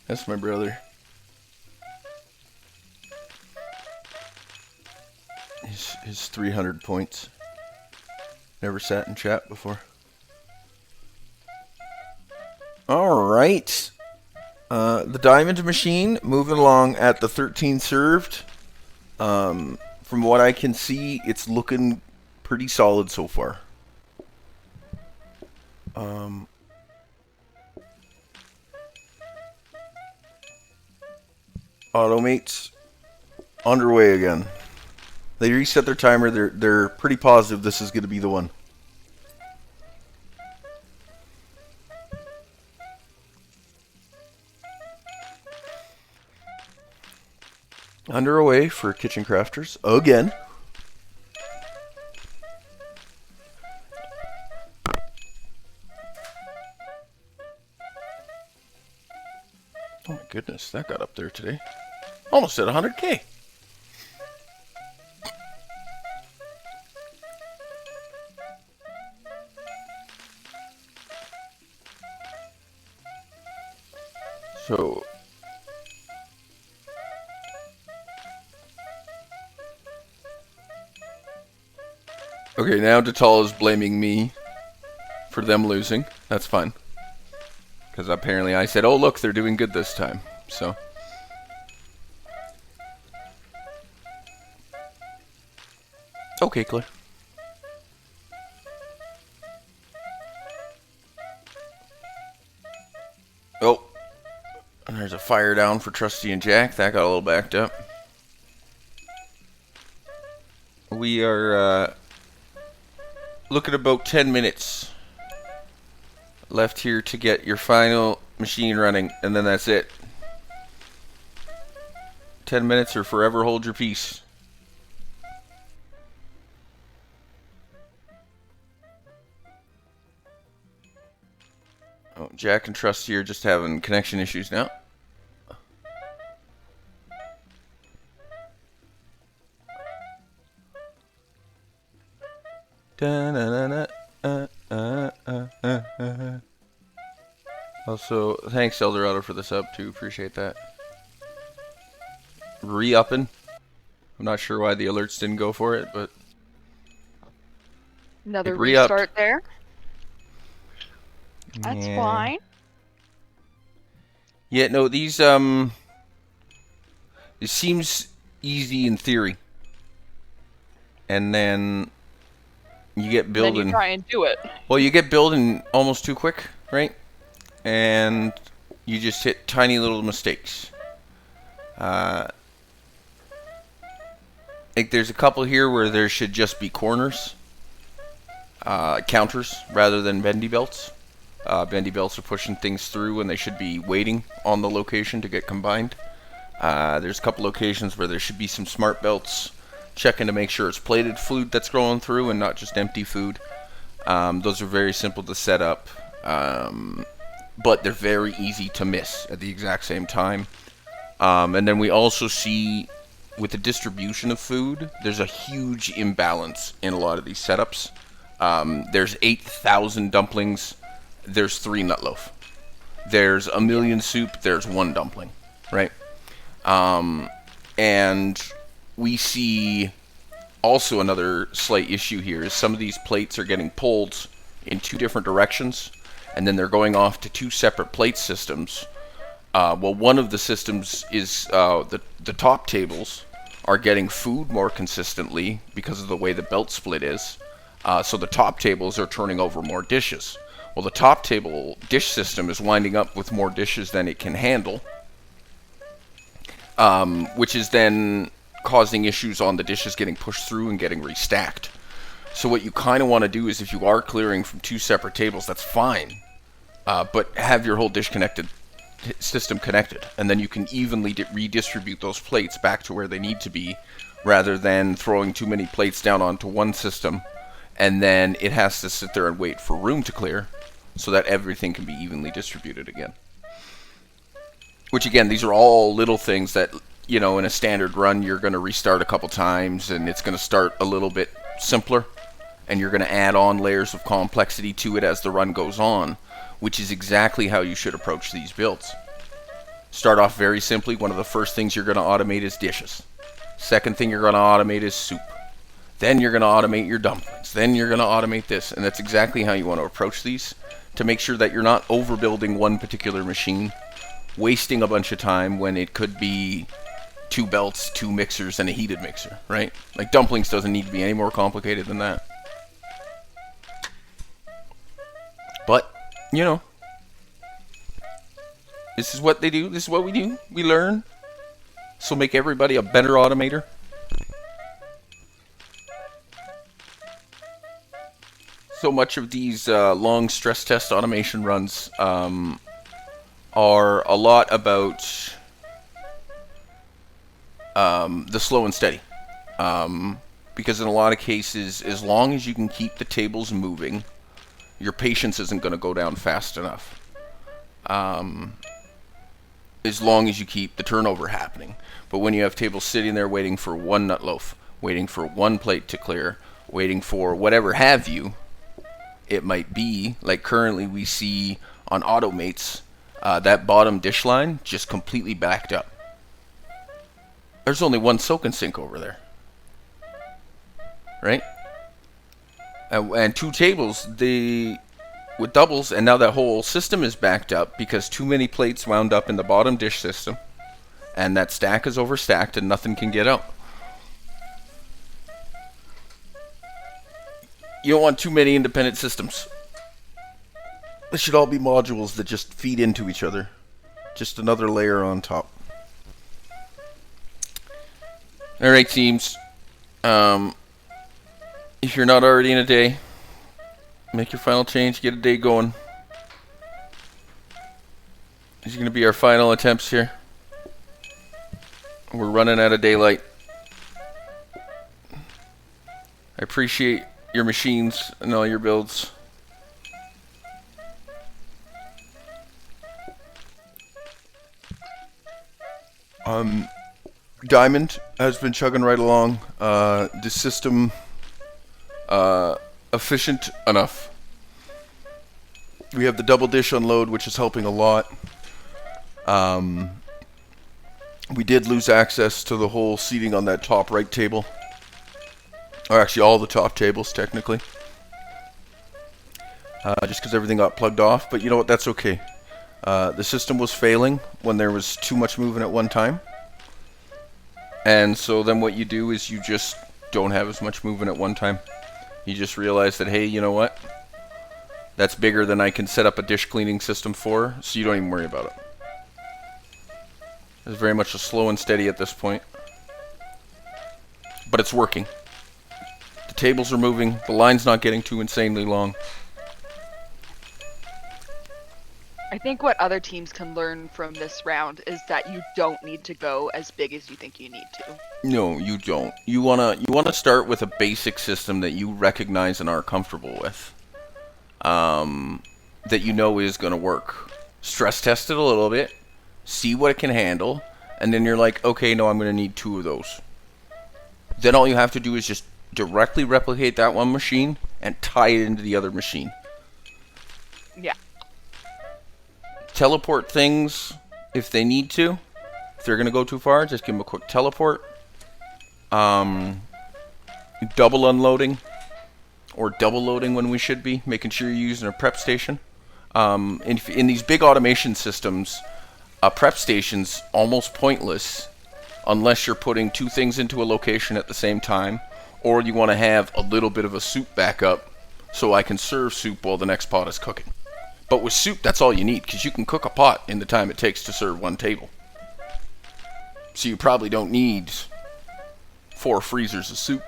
That's my brother. His 300 points. Never sat in chat before. Alright. The diamond machine moving along at the 13 served. From what I can see, it's looking pretty solid so far. Automates underway again. They reset their timer. They're pretty positive this is going to be the one. Underway for Kitchen Crafters again. Oh my goodness, that got up there today. Almost at 100K. So okay, now Detal is blaming me for them losing. That's fine. Because apparently I said, oh look, they're doing good this time. So Okay, Claire. Oh, and there's a fire down for Trusty and Jack. That got a little backed up. We are looking about 10 minutes left here to get your final machine running, and then that's it. 10 minutes or forever hold your peace. Oh, Jack and Trusty are just having connection issues now. Also, thanks Eldorado for the sub too. Appreciate that. Re-upping. I'm not sure why the alerts didn't go for it, but Another it re-upped. restart there. That's Yeah. fine. Yeah, no, these it seems easy in theory, and then you get Then building. you try and do it. Well, you get building almost too quick, right? And you just hit tiny little mistakes. I think there's a couple here where there should just be corners, counters, rather than bendy belts. Bendy belts are pushing things through and they should be waiting on the location to get combined. There's a couple locations where there should be some smart belts checking to make sure it's plated food that's going through and not just empty food. Those are very simple to set up, but they're very easy to miss at the exact same time. And then we also see with the distribution of food, there's a huge imbalance in a lot of these setups. There's 8,000 dumplings, there's 3 nut loaf. There's a million soup, there's 1 dumpling, right? And we see also another slight issue here is some of these plates are getting pulled in 2 different directions, and then they're going off to 2 separate plate systems. Well, one of the systems is the top tables are getting food more consistently because of the way the belt split is. So the top tables are turning over more dishes. Well, the top table dish system is winding up with more dishes than it can handle, which is then causing issues on the dishes getting pushed through and getting restacked. So what you kind of want to do is if you are clearing from 2 separate tables, that's fine, but have your whole dish connected system connected, and then you can evenly redistribute those plates back to where they need to be, rather than throwing too many plates down onto one system, and then it has to sit there and wait for room to clear, so that everything can be evenly distributed again. Which again, these are all little things that, you know, in a standard run, you're going to restart a couple times, and it's going to start a little bit simpler, and you're going to add on layers of complexity to it as the run goes on, which is exactly how you should approach these builds. Start off very simply. One of the first things you're going to automate is dishes. Second thing you're going to automate is soup. Then you're going to automate your dumplings. Then you're going to automate this. And that's exactly how you want to approach these, to make sure that you're not overbuilding one particular machine, wasting a bunch of time when it could be 2 belts, 2 mixers, and a heated mixer, right? Like dumplings doesn't need to be any more complicated than that. But, you know, this is what they do. This is what we do. We learn. This will make everybody a better automator. So much of these long stress test automation runs are a lot about the slow and steady. Because in a lot of cases, as long as you can keep the tables moving, your patience isn't going to go down fast enough. As long as you keep the turnover happening. But when you have tables sitting there waiting for 1 nut loaf, waiting for 1 plate to clear, waiting for whatever have you, it might be, like currently we see on Automates, that bottom dish line just completely backed up. There's only 1 soak and sink over there. Right? And 2 tables, with doubles, and now that whole system is backed up because too many plates wound up in the bottom dish system, and that stack is overstacked and nothing can get out. You don't want too many independent systems. They should all be modules that just feed into each other. Just another layer on top. Alright, teams. If you're not already in a day, make your final change, get a day going. These are going to be our final attempts here. We're running out of daylight. I appreciate your machines and all your builds. Diamond has been chugging right along. The system efficient enough. We have the double dish unload, which is helping a lot. We did lose access to the whole seating on that top right table. Or actually all the top tables, technically. Just because everything got plugged off. But you know what, that's okay. The system was failing when there was too much movement at one time. And so then what you do is you just don't have as much movement at one time. You just realize that, hey, you know what? That's bigger than I can set up a dish cleaning system for, so you don't even worry about it. It's very much a slow and steady at this point. But it's working. The tables are moving, the line's not getting too insanely long. I think what other teams can learn from this round is that you don't need to go as big as you think you need to. No, you don't. You wanna start with a basic system that you recognize and are comfortable with. That you know is gonna work. Stress test it a little bit, see what it can handle, and then you're like, okay, no, I'm gonna need 2 of those. Then all you have to do is just directly replicate that one machine and tie it into the other machine. Yeah. Teleport things if they need to. If they're gonna go too far, just give them a quick teleport. Double unloading or double loading when we should be, making sure you're using a prep station. In these big automation systems, a prep station's almost pointless unless you're putting 2 things into a location at the same time, or you want to have a little bit of a soup backup so I can serve soup while the next pot is cooking. But with soup, that's all you need, because you can cook a pot in the time it takes to serve 1 table. So you probably don't need 4 freezers of soup.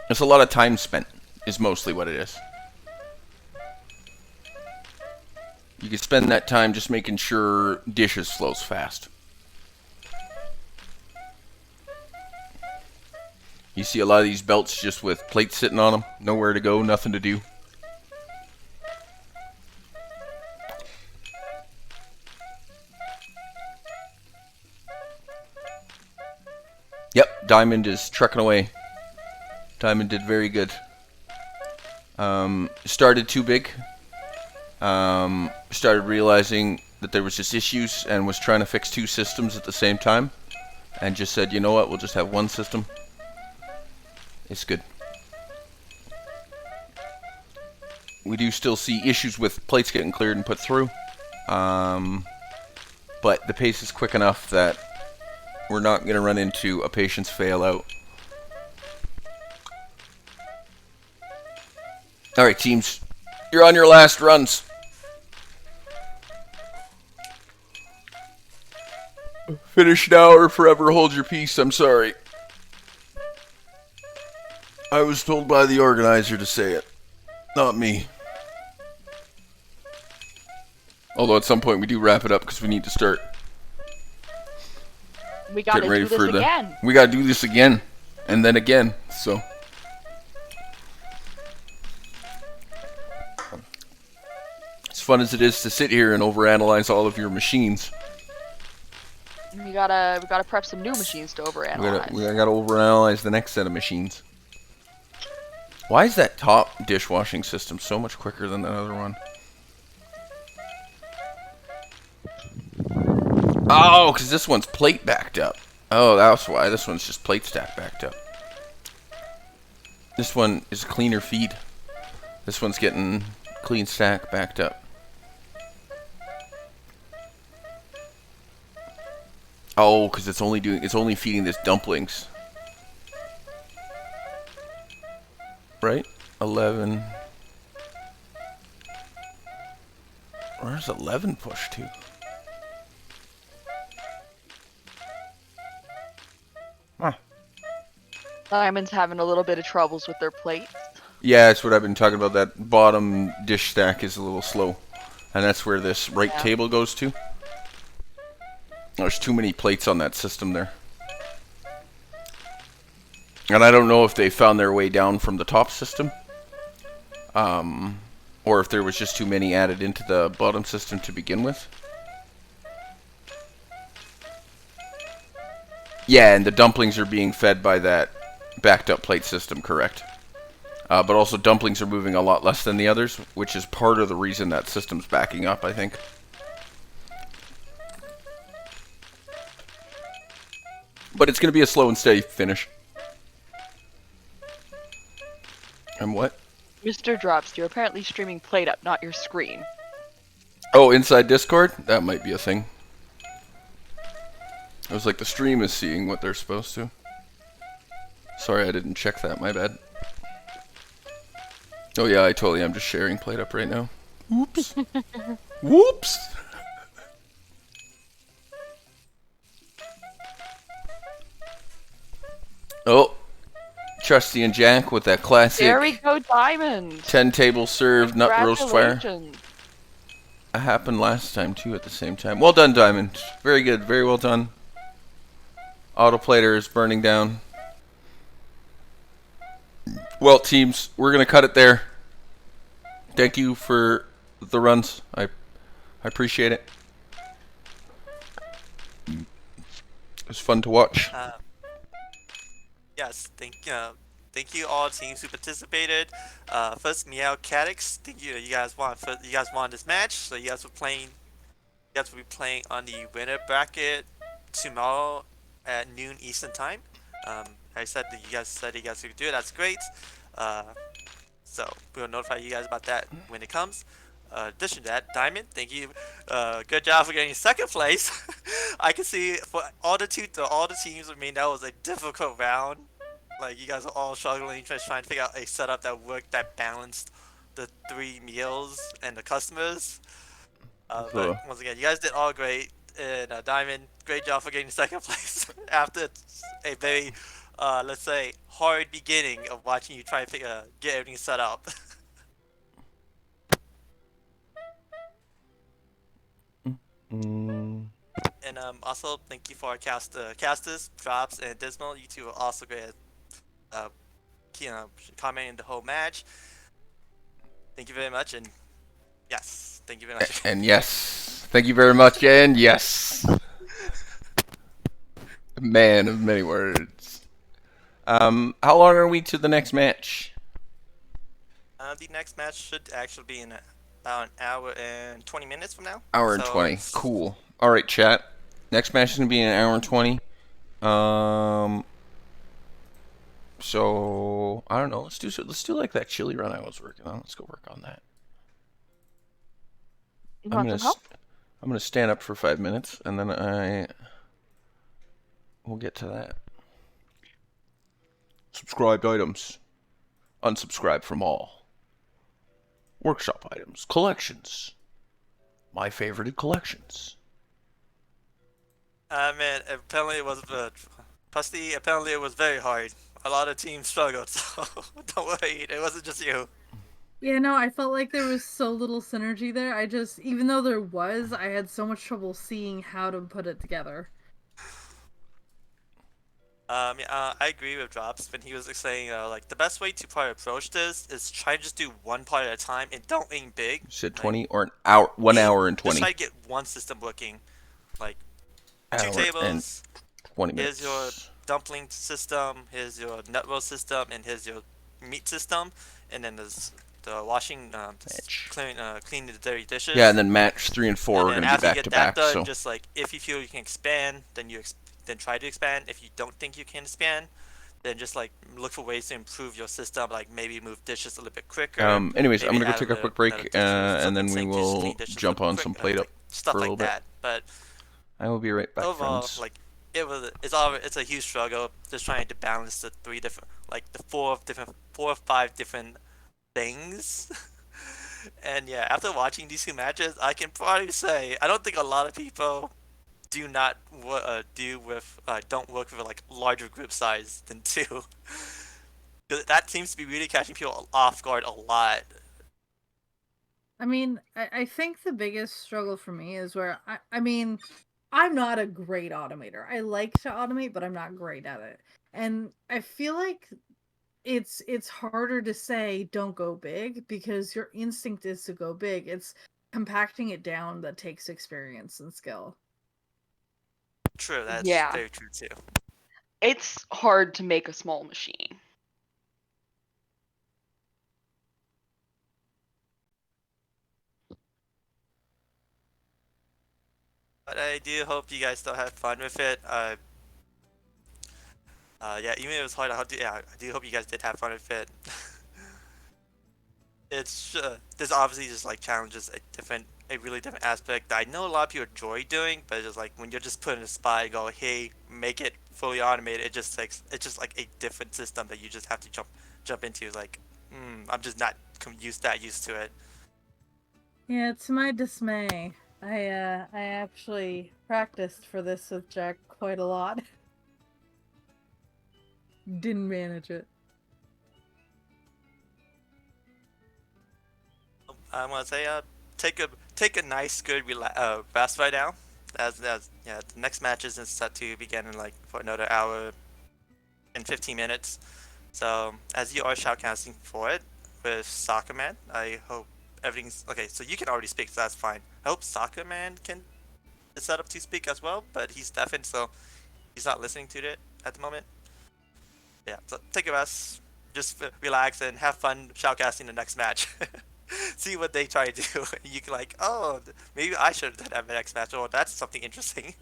It's a lot of time spent, is mostly what it is. You can spend that time just making sure dishes flows fast. You see a lot of these belts just with plates sitting on them, nowhere to go, nothing to do. Yep, Diamond is trucking away. Diamond did very good. Started too big. Started realizing that there was just issues and was trying to fix 2 systems at the same time. And just said, you know what, we'll just have 1 system. It's good. We do still see issues with plates getting cleared and put through. But the pace is quick enough that we're not going to run into a patience fail out. Alright, teams. You're on your last runs. Finish now or forever hold your peace. I'm sorry. I was told by the organizer to say it. Not me. Although at some point we do wrap it up because we need to start We gotta do this again. We gotta do this again. And then again. So as fun as it is to sit here and overanalyze all of your machines, We gotta prep some new machines to overanalyze. we gotta overanalyze the next set of machines. Why is that top dishwashing system so much quicker than the other one? Oh, because this one's plate backed up. Oh, that's why. This one's just plate stack backed up. This one is a cleaner feed. This one's getting clean stack backed up. Oh, because it's only feeding this dumplings. right? 11. Where's 11 push to? Huh. Diamond's having a little bit of troubles with their plates. Yeah, that's what I've been talking about. That bottom dish stack is a little slow. And that's where this right Yeah. table goes to. There's too many plates on that system there. And I don't know if they found their way down from the top system. Or if there was just too many added into the bottom system to begin with. Yeah, and the dumplings are being fed by that backed up plate system, correct. But also dumplings are moving a lot less than the others, which is part of the reason that system's backing up, I think. But it's going to be a slow and steady finish. And what? Mr. Drops, you're apparently streaming plate up, not your screen. Oh, inside Discord? That might be a thing. It was like the stream is seeing what they're supposed to. Sorry, I didn't check that, my bad. Oh yeah, I totally am just sharing plate up right now. Whoops. Whoops! Oh, Trusty and Jack with that classic There we go, Diamond! 10 table served nut roast fire. Congratulations. That happened last time too at the same time. Well done, Diamond. Very good, very well done. Autoplater is burning down. Well, teams, we're going to cut it there. Thank you for the runs. I appreciate it. It was fun to watch. Yes, thank you all teams who participated. First, Meow Cadix, thank you. You guys won this match, so you guys will be playing on the winner bracket tomorrow at noon Eastern time. I said that you guys could do it. That's great. So we'll notify you guys about that when it comes. Addition to that, Diamond, thank you. Good job for getting second place. I can see for all the teams, I mean, that was a difficult round. Like, you guys are all struggling, just trying to figure out a setup that worked, that balanced the 3 meals and the customers. But once again, you guys did all great. And Diamond, great job for getting second place after a very, let's say, hard beginning of watching you try to get everything set up. And also, thank you for our casters, Drops, and Dismal. You two are also great at commenting the whole match. Thank you very much, and yes, thank you very much. And yes, thank you very much, and yes. Man of many words. How long are we to the next match? The next match should actually be in about an hour and 20 minutes from now. Hour and 20. Cool. All right, chat. Next match is gonna be in an hour and 20. So I don't know. Let's do like that chili run I was working on. Let's go work on that. You want some help? I'm gonna stand up for 5 minutes, and then we'll get to that. Subscribed items. Unsubscribe from all. Workshop items. Collections. My favorited collections. Man, apparently it was Pusty, apparently it was very hard. A lot of teams struggled, so don't worry, it wasn't just you. Yeah, no, I felt like there was so little synergy there. Even though there was, I had so much trouble seeing how to put it together. Yeah, I agree with Drops when he was saying like the best way to probably approach this is try to just do one part at a time and don't aim big. You said 20 or an hour? 1 hour and 20. Just try to get one system working, like Hour 2 tables. And 20 minutes. Here's your dumpling system. Here's your nut roast system, and here's your meat system. And then there's the washing, cleaning the dirty dishes. Yeah, and then match 3 and 4 are going to be back to back. Done, so just like if you feel you can expand, then then try to expand. If you don't think you can expand, then just like look for ways to improve your system, like maybe move dishes a little bit quicker. Anyways, I'm gonna go take a quick break, and then we will jump on some plate up stuff for a like little that. bit. But I will be right back, overall, friends. like it's a huge struggle just trying to balance the 3 different. like the four or five different things. And yeah, after watching these two matches, I can probably say I don't think a lot of people do not don't work with like larger group size than two. 'Cause that seems to be really catching people off guard a lot. I mean, I think the biggest struggle for me is where I mean, I'm not a great automator. I like to automate, but I'm not great at it. And I feel like it's harder to say don't go big because your instinct is to go big. It's compacting it down that takes experience and skill. True, that's Yeah. very true too. It's hard to make a small machine. But I do hope you guys still have fun with it. Yeah, even if it was hard, I do hope you guys did have fun with it. It's there's obviously just like challenges a really different aspect that I know a lot of people enjoy doing, but it's just like when you're just put in a spot and go, hey, make it fully automated, it's just like a different system that you just have to jump into. Like, I'm just not used to it. Yeah, to my dismay, I actually practiced for this with Jack quite a lot. Didn't manage it. I want to say, take a nice good rest right now. As yeah, the next match isn't set to begin in like for another hour and 15 minutes. So as you are shoutcasting for it with Soccer Man, I hope everything's okay. So you can already speak, so that's fine. I hope Soccer Man can is set up to speak as well, but he's deafened, so he's not listening to it at the moment. Yeah, so take a rest, just relax and have fun shoutcasting the next match. See what they try to do. You can like, oh, maybe I should have done that next match. Oh, that's something interesting.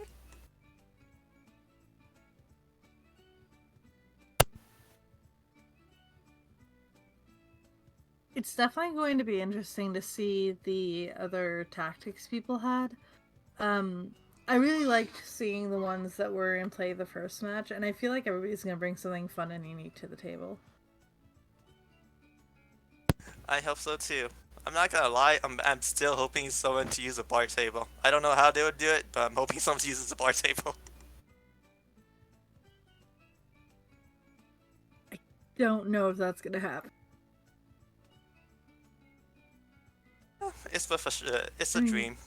It's definitely going to be interesting to see the other tactics people had. Um, I really liked seeing the ones that were in play the first match, and I feel like everybody's going to bring something fun and unique to the table. I hope so too. I'm not gonna lie, I'm still hoping someone to use a bar table. I don't know how they would do it, but I'm hoping someone uses a bar table. Don't know if that's going to happen. It's I a mean, dream.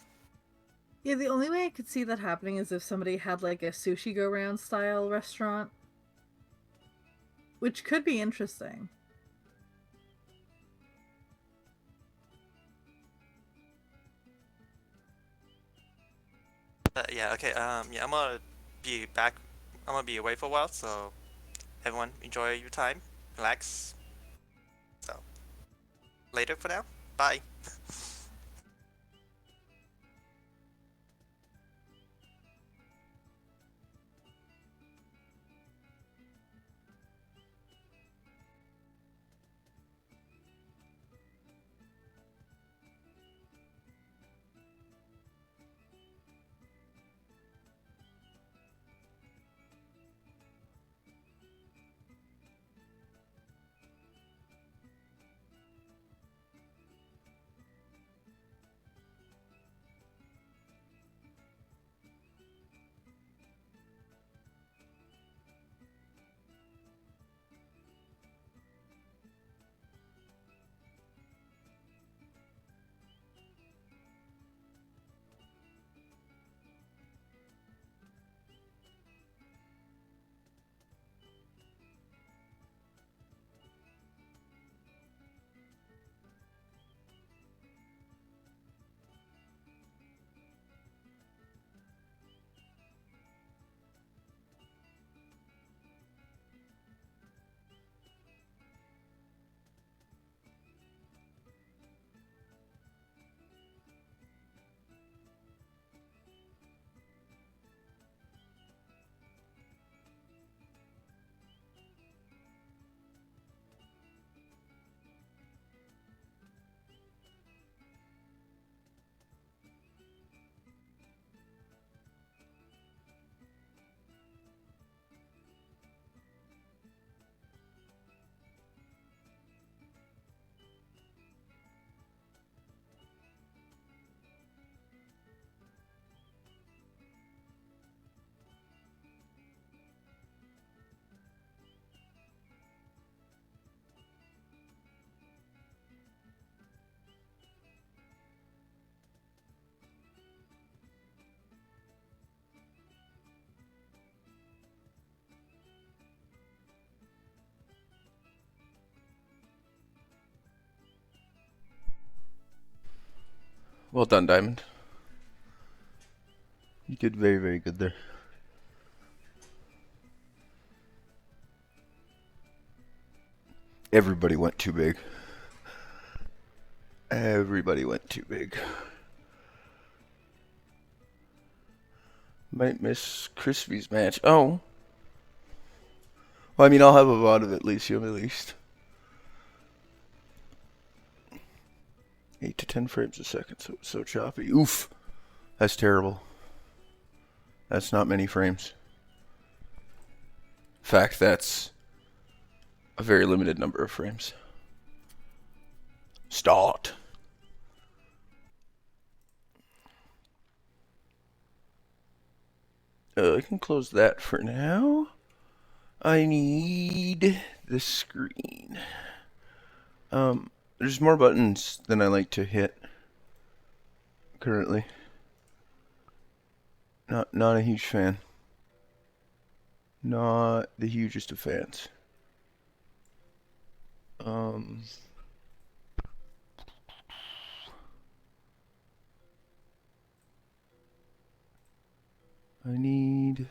yeah, the only way I could see that happening is if somebody had like a sushi go round style restaurant, which could be interesting. Yeah, okay. Yeah, I'm gonna be back. I'm gonna be away for a while, so everyone enjoy your time, relax. So later for now. Bye. Well done, Diamond. You did very, very good there. Everybody went too big. Everybody went too big. Might miss Crispy's match. Oh. Well, I mean, I'll have a VOD of Elysium at least. 8 to 10 frames a second, so it's so choppy. Oof. That's terrible. That's not many frames. In fact, that's a very limited number of frames. Start. I can close that for now. I need the screen. There's more buttons than I like to hit currently. Not a huge fan. Not the hugest of fans. I need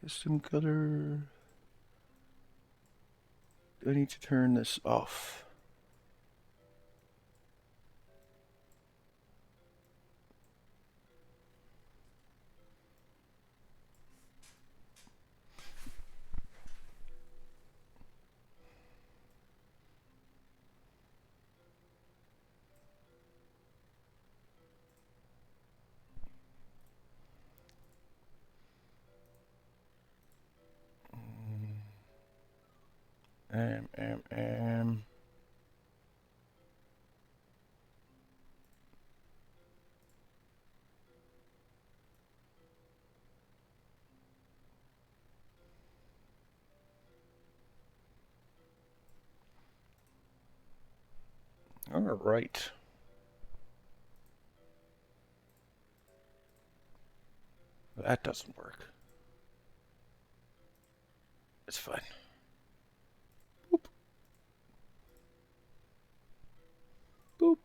custom color. Do I need to turn this off? Um. All right. That doesn't work. It's fine. Boop. Boop.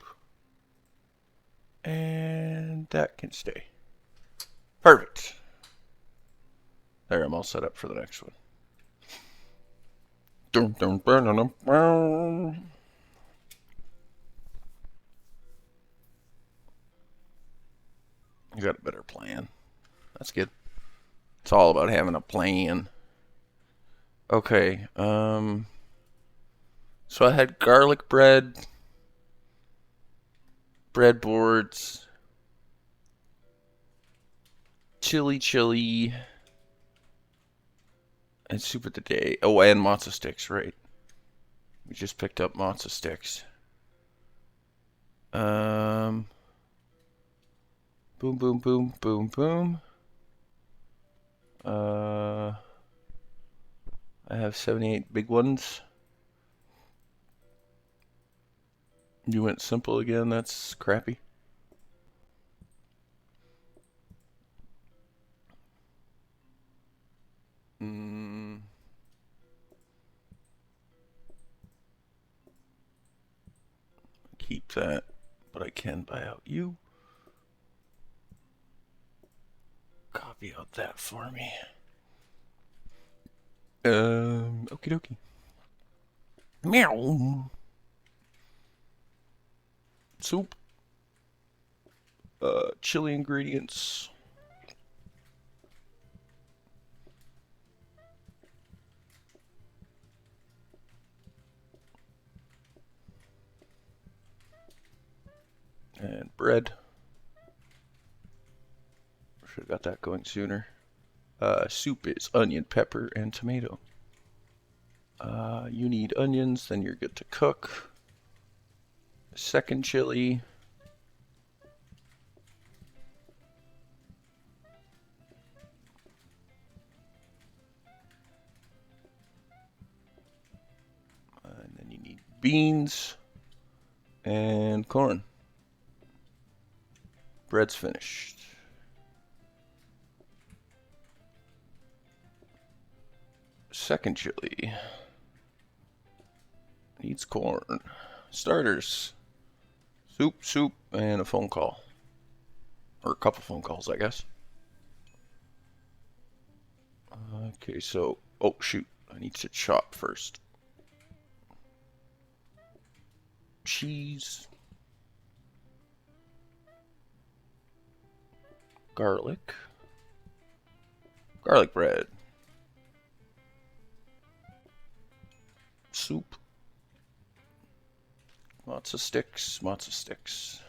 And that can stay. Perfect. There, I'm all set up for the next one. Dun, dun, dun, dun, dun, dun. You got a better plan. That's good. It's all about having a plan. Okay, so I had garlic bread, breadboards, chili, and soup of the day. Oh, and matzo sticks, right? We just picked up matzo sticks. Boom, boom, boom, boom, boom. I have 78 big ones. You went simple again, that's crappy. Keep that, but I can buy out you. Copy out that for me. Okie dokie. Meow. Soup. Chili ingredients. And bread. Should have got that going sooner. Soup is onion, pepper, and tomato. You need onions, then you're good to cook. Second chili. And then you need beans and corn. Bread's finished. Second chili needs corn. starters. Soup, and a phone call. Or a couple phone calls, I guess. Okay, so... Oh, shoot. I need to chop first. Cheese. Garlic. Garlic bread. Soup. Matzo sticks. Matzo sticks.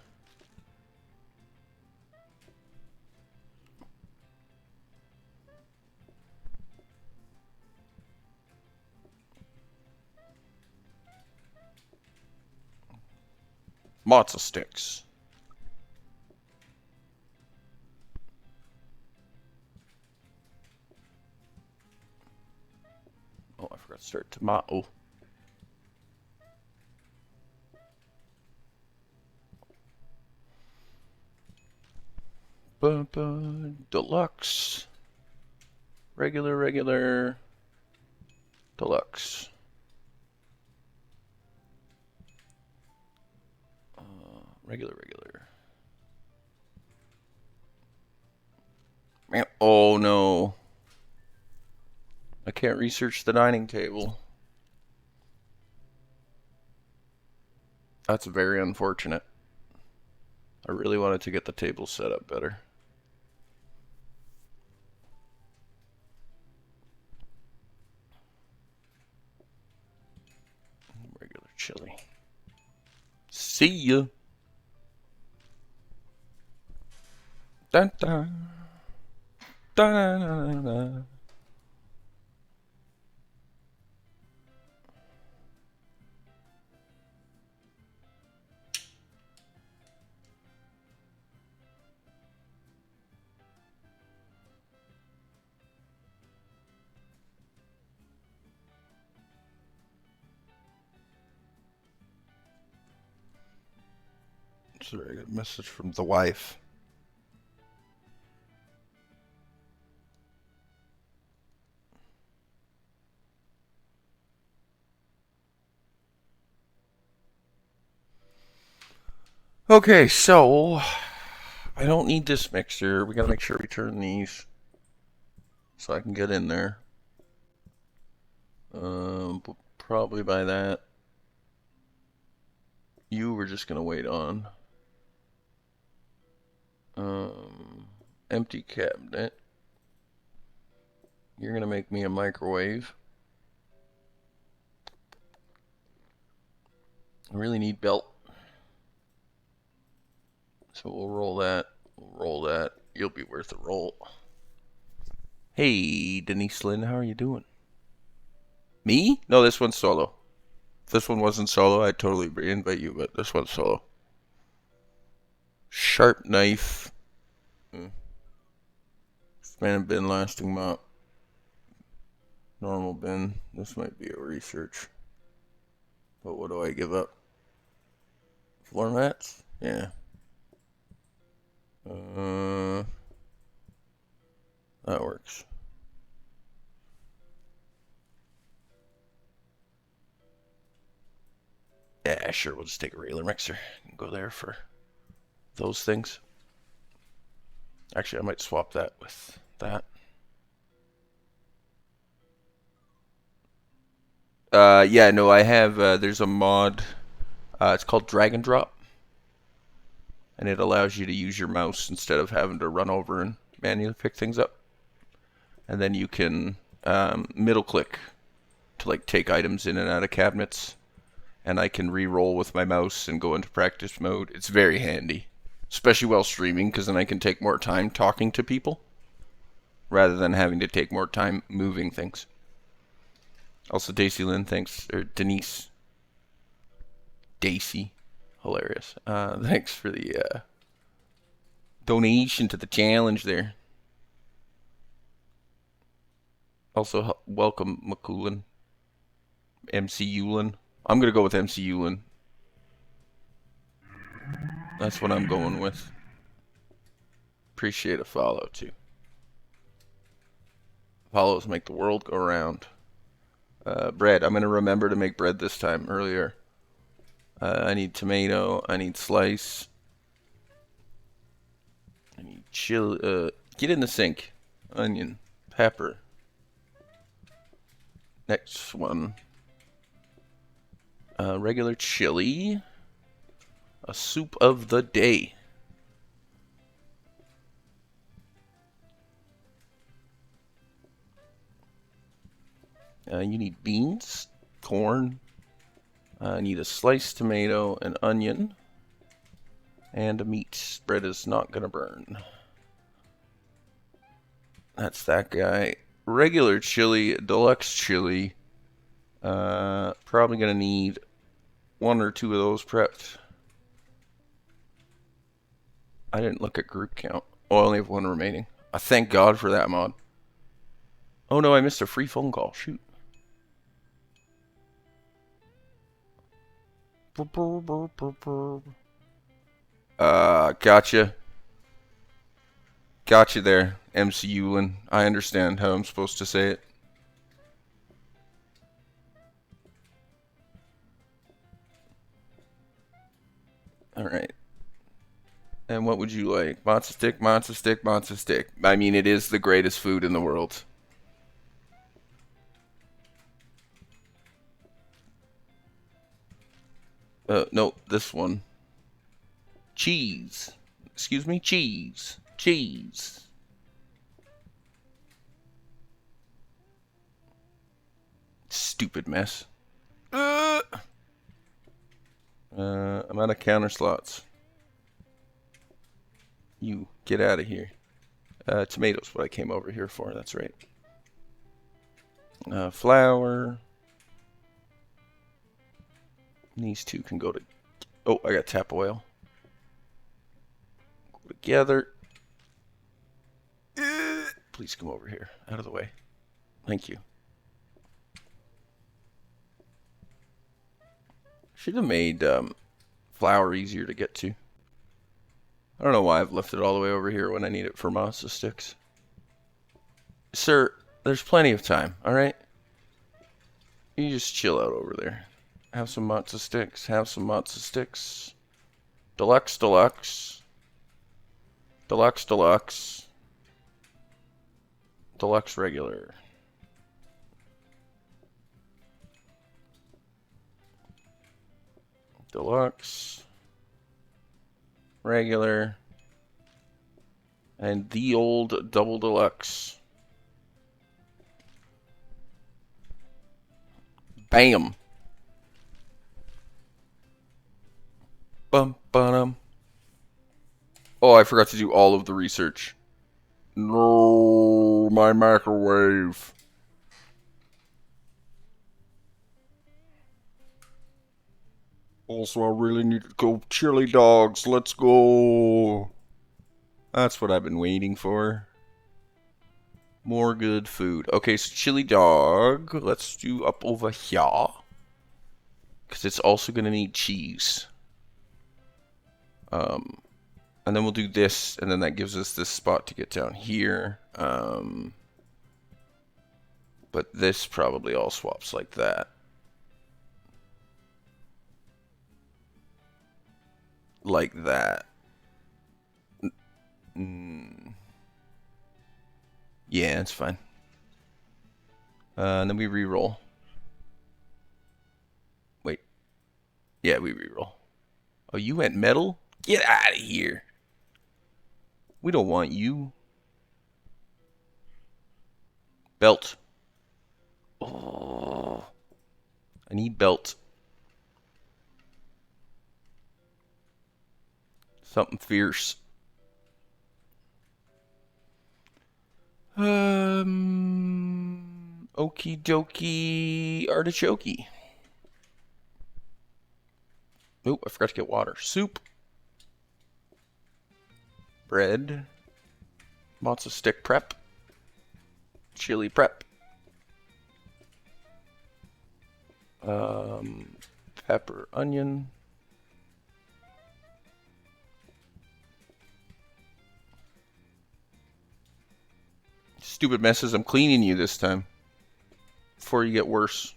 Matzo sticks. Oh, I forgot to start tomato. Deluxe. Regular. Deluxe. Regular. Man, oh no. I can't research the dining table. That's very unfortunate. I really wanted to get the table set up better. Regular chili. See ya. Dun dun. Dun dun dun dun. Sorry, I got a message from the wife. Okay, so I don't need this mixer. We gotta make sure we turn these so I can get in there. Probably by that. You were just gonna wait on. Empty cabinet. You're gonna make me a microwave. I really need belt. So we'll roll that. You'll be worth a roll. Hey, Denise Lynn, how are you doing? Me? No, this one's solo. If this one wasn't solo, I'd totally invite you, but this one's solo. Sharp knife. Span bin, lasting mop. Normal bin. This might be a research. But what do I give up? Floor mats? Yeah. That works. Yeah, sure, we'll just take a regular mixer and go there for those things. Actually, I might swap that with that. Yeah, no, I have, there's a mod, it's called Drag and Drop. And it allows you to use your mouse instead of having to run over and manually pick things up. And then you can middle click to like take items in and out of cabinets. And I can re-roll with my mouse and go into practice mode. It's very handy, especially while streaming, because then I can take more time talking to people rather than having to take more time moving things. Also, Daisy Lynn, thanks, or Denise. Daisy, hilarious. Thanks for the donation to the challenge there. Also, welcome, McCoolin. MC Ulin. I'm going to go with MC Ulin. That's what I'm going with. Appreciate a follow, too. Follows make the world go round. Bread. I'm going to remember to make bread this time earlier. I need tomato. I need slice. I need chili. Get in the sink. Onion. Pepper. Next one. Regular chili. A soup of the day. You need beans, corn. I need a sliced tomato, an onion, and a meat. Bread is not gonna burn. That's that guy. Regular chili, deluxe chili. Probably gonna need 1 or 2 of those prepped. I didn't look at group count. Oh, I only have 1 remaining. I thank God for that mod. Oh no, I missed a free phone call. Shoot. Gotcha. Gotcha there, MC Eulin. I understand how I'm supposed to say it. Alright. And what would you like? Matzo stick, matzo stick, matzo stick. I mean, it is the greatest food in the world. No, this one. Cheese. Excuse me, cheese. Cheese. Stupid mess. I'm out of counter slots. You, get out of here. Tomatoes, what I came over here for, that's right. Flour. These two can go to... Oh, I got tap oil. Go together. Please come over here. Out of the way. Thank you. Should have made flour easier to get to. I don't know why I've left it all the way over here when I need it for matzo sticks. Sir, there's plenty of time, alright? You just chill out over there. Have some matzo sticks. Have some matzo sticks. Deluxe, deluxe. Deluxe, deluxe. Deluxe regular. Deluxe. Regular. And the old double deluxe. Bam. Bum, ba-dum. Oh, I forgot to do all of the research. No, my microwave. Also, I really need to go chili dogs. Let's go. That's what I've been waiting for. More good food. Okay, so chili dog. Let's do up over here. Because it's also going to need cheese. And then we'll do this, and then that gives us this spot to get down here. But this probably all swaps like that. Like that. Yeah, it's fine. And then we re-roll. Wait. Yeah, we re-roll. Oh, you went metal? Get out of here. We don't want you. Belt. Oh. I need belt. Something fierce. Okie dokie artichoke. Oh, I forgot to get water. Soup. Bread. Matzo stick prep. Chili prep. Pepper, onion. Stupid messes, I'm cleaning you this time. Before you get worse.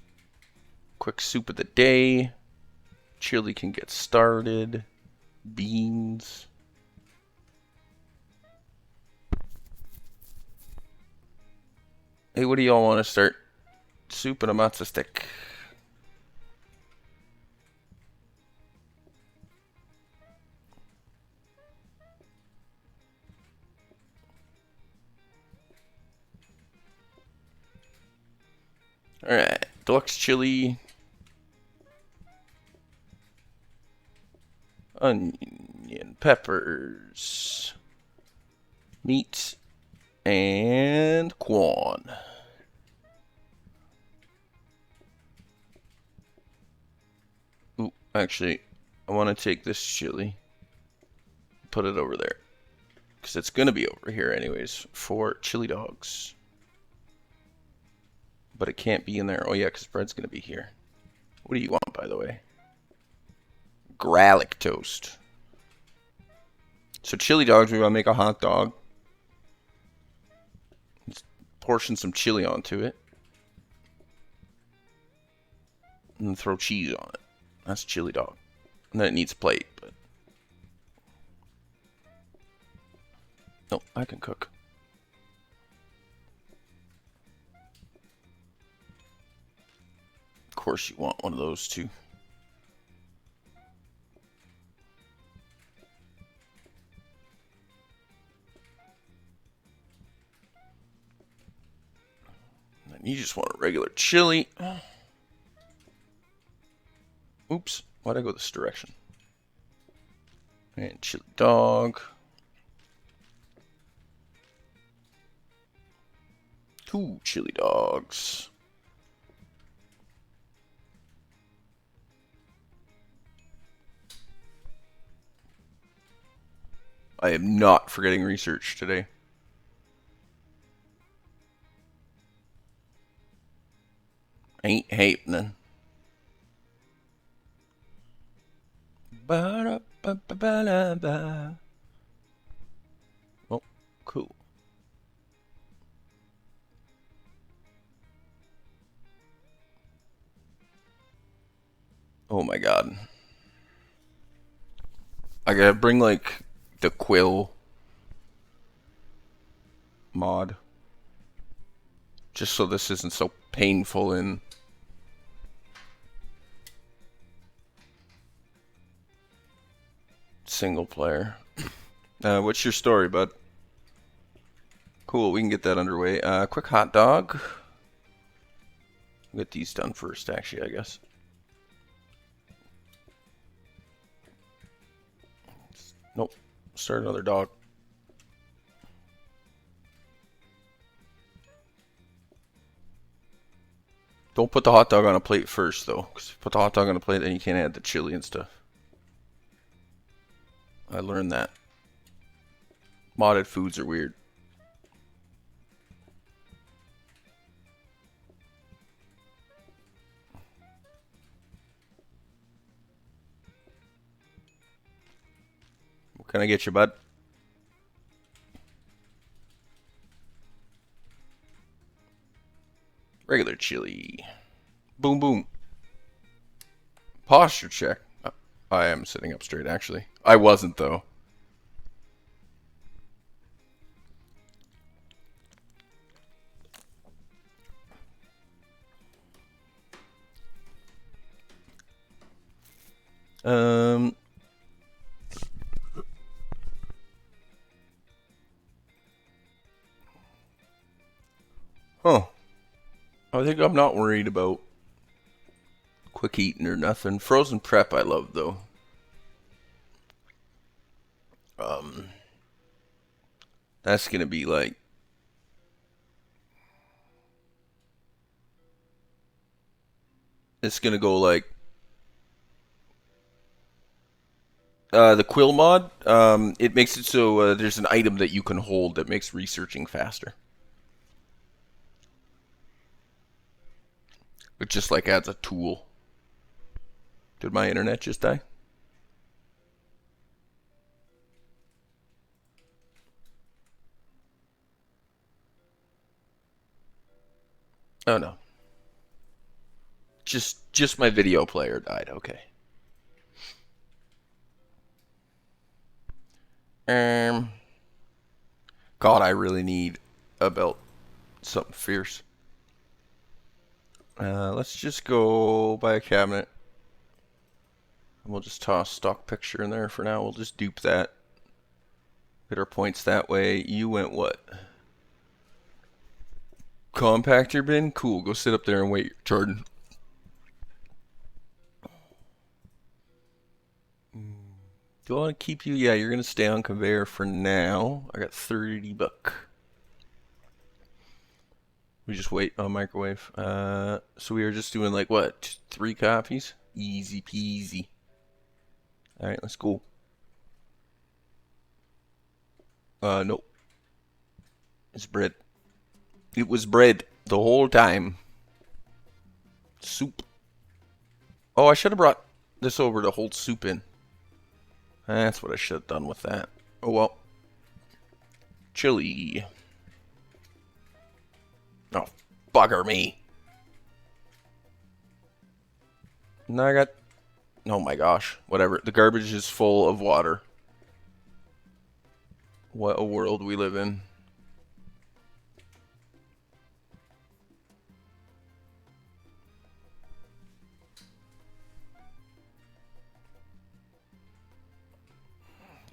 Quick soup of the day. Chili can get started. Beans. Hey, what do y'all want to start? Soup and a matzo stick. Alright, deluxe chili. Onion, peppers. Meat. And corn. Ooh, actually, I want to take this chili. Put it over there. Because it's going to be over here anyways for chili dogs. But it can't be in there. Oh yeah, because bread's going to be here. What do you want, by the way? Garlic toast. So chili dogs, we want to make a hot dog. Let's portion some chili onto it. And throw cheese on it. That's chili dog. And then it needs a plate, but... No, I can cook. Of course you want one of those too. And you just want a regular chili. Oops, why'd I go this direction? And chili dog. 2 chili dogs. I am not forgetting research today. Ain't happening. Ba-da-ba-ba-ba-da-ba. Oh, cool. Oh my god. I gotta bring like the quill mod. Just so this isn't so painful in single player. What's your story, bud? Cool, we can get that underway. Quick hot dog. Get these done first, actually, I guess. Nope. Start another dog. Don't put the hot dog on a plate first, though. Because if you put the hot dog on a plate, then you can't add the chili and stuff. I learned that. Modded foods are weird. What can I get you, bud? Regular chili. Boom, boom. Posture check. I am sitting up straight, actually. I wasn't, though. Huh. I think I'm not worried about quick eating or nothing. Frozen prep I love, though. That's gonna be like... It's gonna go like... the quill mod, it makes it so there's an item that you can hold that makes researching faster. It just like adds a tool. Did my internet just die? Oh no. Just my video player died, okay. God, I really need a belt. Something fierce. Let's just go buy a cabinet. And we'll just toss stock picture in there for now. We'll just dupe that. Get our points that way. You went what? Compactor bin? Cool. Go sit up there and wait, Jordan. Do I want to keep you? Yeah, you're going to stay on conveyor for now. I got 30 buck. We just wait on microwave. So we are just doing like what? 3 copies? Easy peasy. Alright, let's go. Nope. It's bread. It was bread the whole time. Soup. Oh, I should have brought this over to hold soup in. That's what I should have done with that. Oh well. Chili. Oh, bugger me. Now I got... Oh my gosh. Whatever. The garbage is full of water. What a world we live in.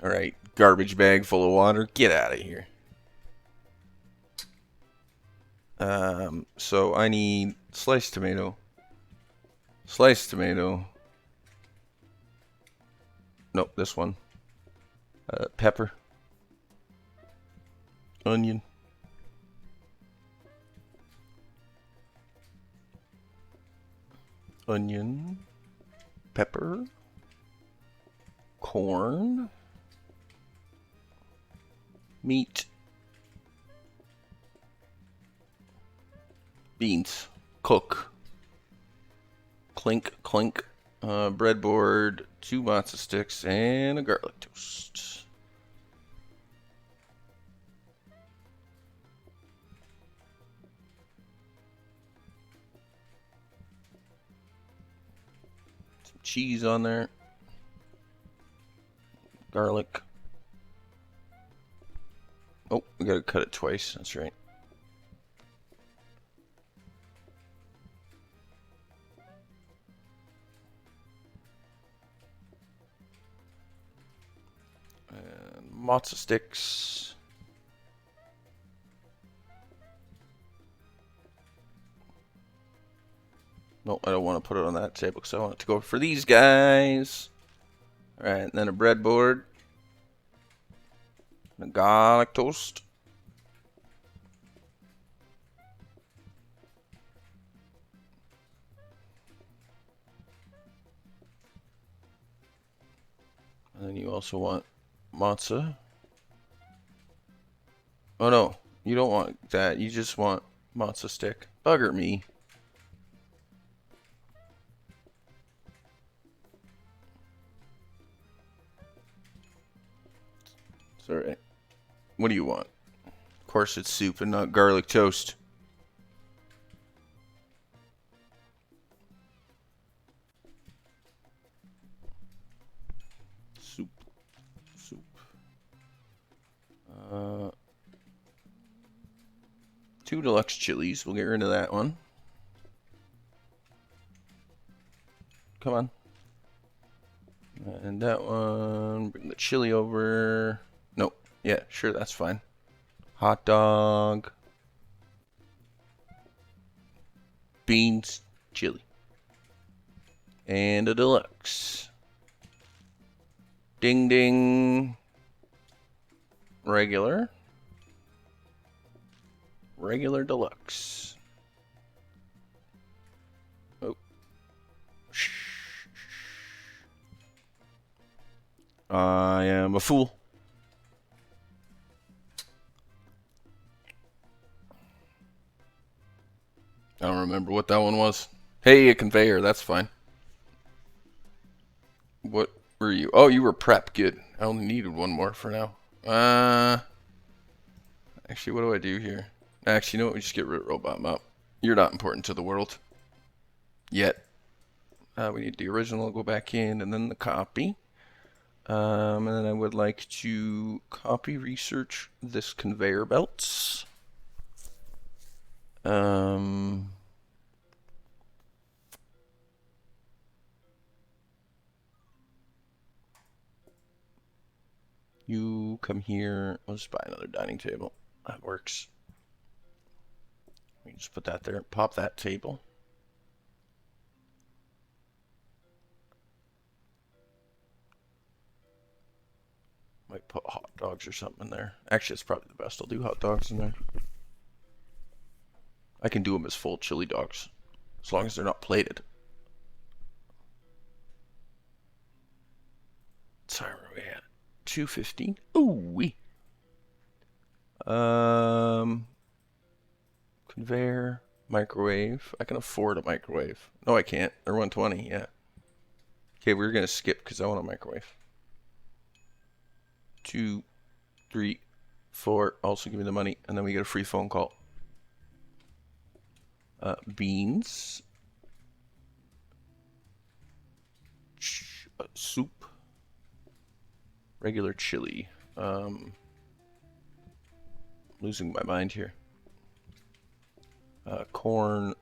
Alright, garbage bag full of water. Get out of here. So I need sliced tomato. Sliced tomato. Nope, this one. Pepper. Onion. Onion. Pepper. Corn. Meat. Beans. Cook. Clink, clink. Breadboard. 2 matzo sticks and a garlic toast. Some cheese on there. Garlic. Oh, we gotta cut it twice. That's right. And matzo sticks. No, I don't want to put it on that table because I want it to go for these guys. Alright, and then a breadboard. And a garlic toast. And then you also want matzo. Oh no, you don't want that. You just want matzo stick. Bugger me. It's alright. What do you want? Of course it's soup and not garlic toast. Soup. Soup. 2 deluxe chilies. We'll get rid of that one. Come on. And that one. Bring the chili over. Nope. Yeah, sure, that's fine. Hot dog. Beans. Chili. And a deluxe. Ding ding. Regular. Regular deluxe. Oh. I am a fool. I don't remember what that one was. Hey, a conveyor, that's fine. What were you? Oh, you were prep. Good. I only needed one more for now. Actually, what do I do here? Actually, you know what? We just get rid of robot mop. You're not important to the world. Yet. We need the original, go back in, and then the copy. And then I would like to copy research this conveyor belts. You come here. I'll just buy another dining table. That works. We can just put that there. Pop that table. Might put hot dogs or something in there. Actually, it's probably the best. I'll do hot dogs in there. I can do them as full chili dogs, as long as they're not plated. Sorry, where are we at? 2:15. Ooh wee. Conveyor, microwave. I can afford a microwave. No, I can't. They're 120. Yeah. Okay, we're gonna skip because I want a microwave. 2, 3, 4. Also give me the money, and then we get a free phone call. Beans. Soup. Regular chili. Losing my mind here. Corn.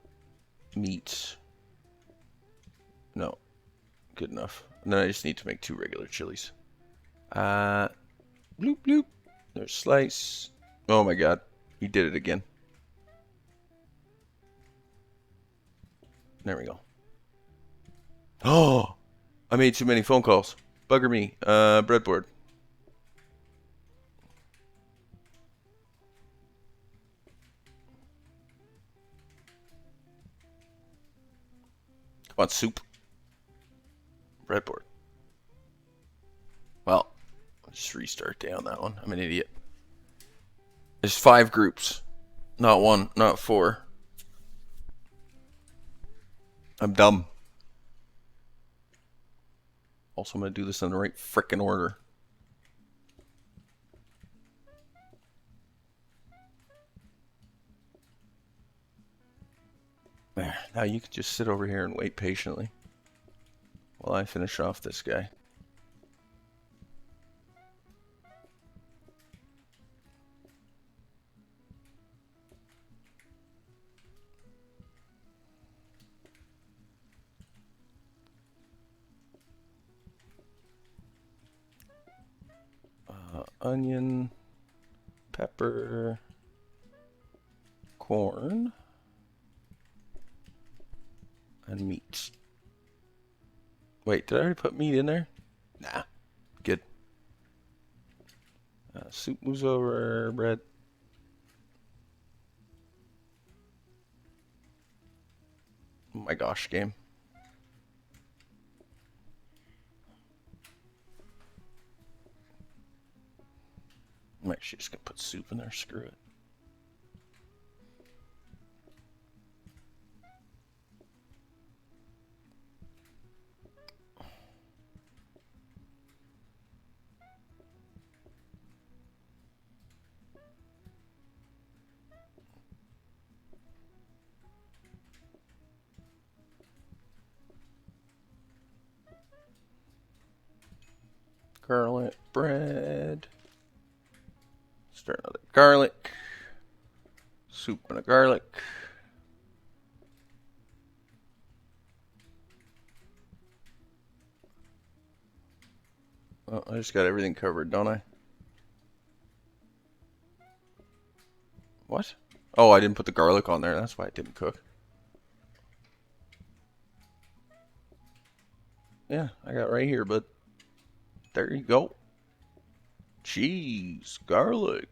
Meat. No. Good enough. And then I just need to make 2 regular chilies. Bloop bloop. There's slice. Oh my god. He did it again. There we go. Oh! I made too many phone calls. Bugger me. Breadboard. Come on, soup. Breadboard. Well, I'll just restart down that one. I'm an idiot. There's 5 groups. Not 1, not 4. I'm dumb. Also, I'm going to do this in the right frickin' order. There. Now you can just sit over here and wait patiently while I finish off this guy. Onion, pepper, corn, and meat. Wait, did I already put meat in there? Nah. Good. Soup moves over, bread. Oh my gosh, game. I'm actually just gonna put soup in there, screw it. Garlic bread. Start another garlic. Soup and a garlic. Oh, I just got everything covered, don't I? What? Oh, I didn't put the garlic on there. That's why it didn't cook. Yeah, I got it right here, but there you go. Cheese, garlic.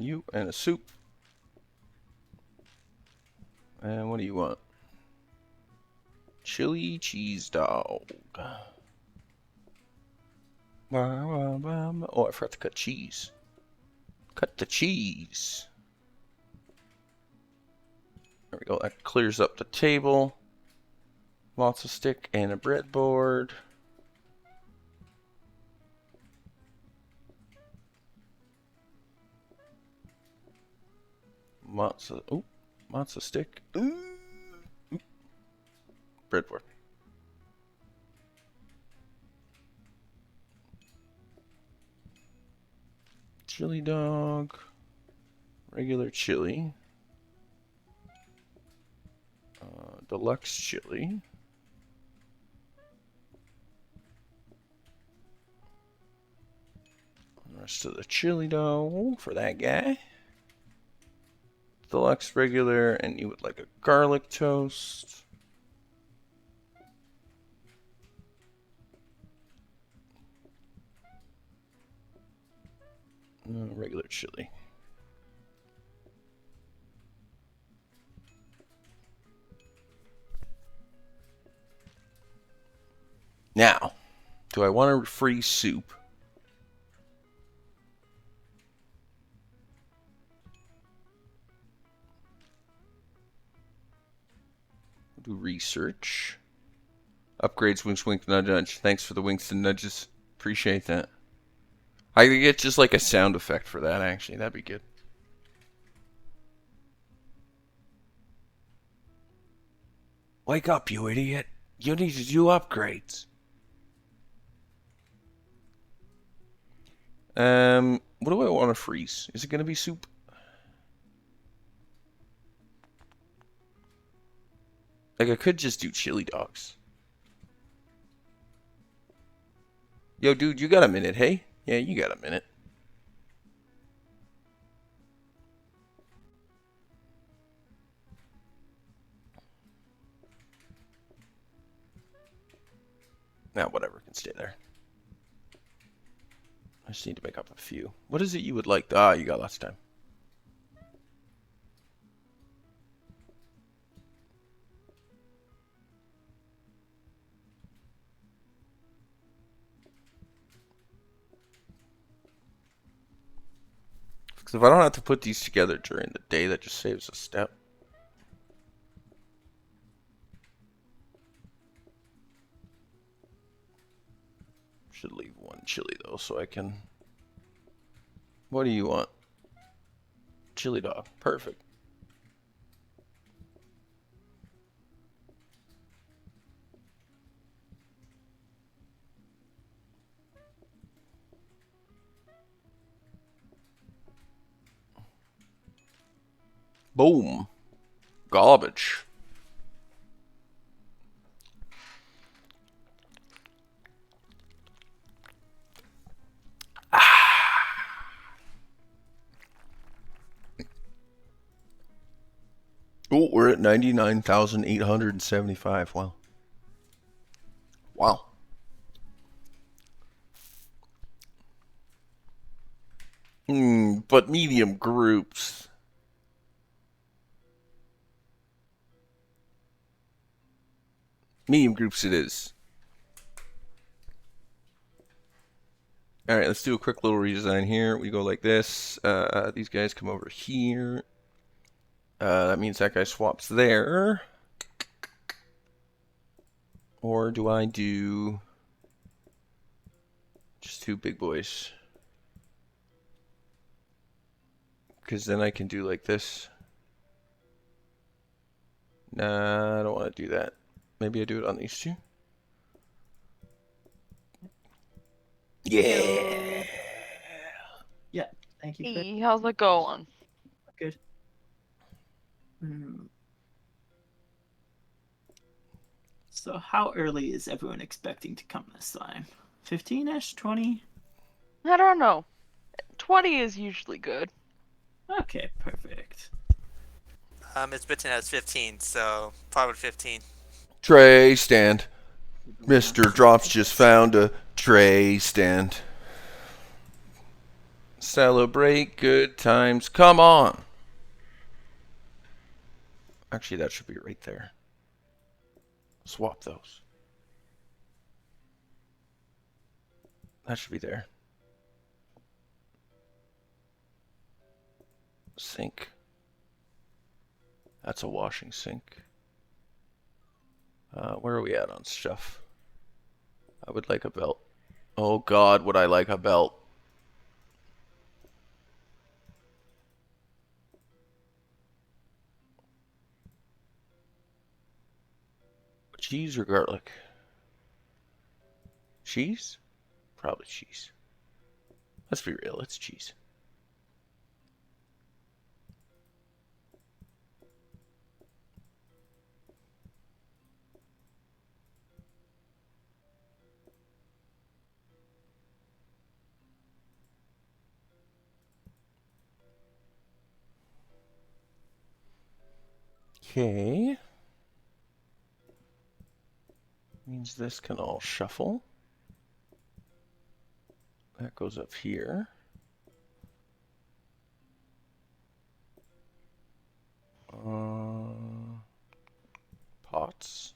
You and a soup. And what do you want? Chili cheese dog. Oh, I forgot to cut cheese. Cut the cheese. There we go. That clears up the table. Lots of stick and a breadboard. Matzo. Oh, matzo stick. Ooh. Breadboard. Chili dog. Regular chili. Deluxe chili. The rest of the chili dog for that guy. Deluxe regular, and you would like a garlic toast. Regular chili. Now, do I want a free soup? Do research. Upgrades, winks, wink, nudge, nudge. Thanks for the winks and nudges. Appreciate that. I could get just like a sound effect for that, actually. That'd be good. Wake up, you idiot. You need to do upgrades. What do I want to freeze? Is it going to be soup? Like, I could just do chili dogs. Yo, dude, you got a minute, hey? Yeah, you got a minute. Now, whatever, can stay there. I just need to make up a few. What is it you would like? Ah, you got lots of time. Because if I don't have to put these together during the day, that just saves a step. Should leave one chili though, so I can. What do you want? Chili dog. Perfect. Boom. Garbage. Oh, we're at 99,875. Wow. Wow. But medium groups. Medium groups it is. Alright, let's do a quick little redesign here. We go like this. These guys come over here. That means that guy swaps there. Or do I do just two big boys? Because then I can do like this. Nah, I don't want to do that. Maybe I do it on these two. Yeah. Yeah, thank you. For Hey, how's it going? Good. So how early is everyone expecting to come this time? 15-ish? 20? I don't know. 20 is usually good. Okay, perfect. It's written as 15, so probably 15. Tray stand. Mr. Drops just found a tray stand. Celebrate good times. Come on. Actually, that should be right there. Swap those. That should be there. Sink. That's a washing sink. Where are we at on stuff? I would like a belt. Oh God, would I like a belt? Cheese or garlic? Cheese? Probably cheese. Let's be real, it's cheese. Okay. Means this can all shuffle. That goes up here. Pots.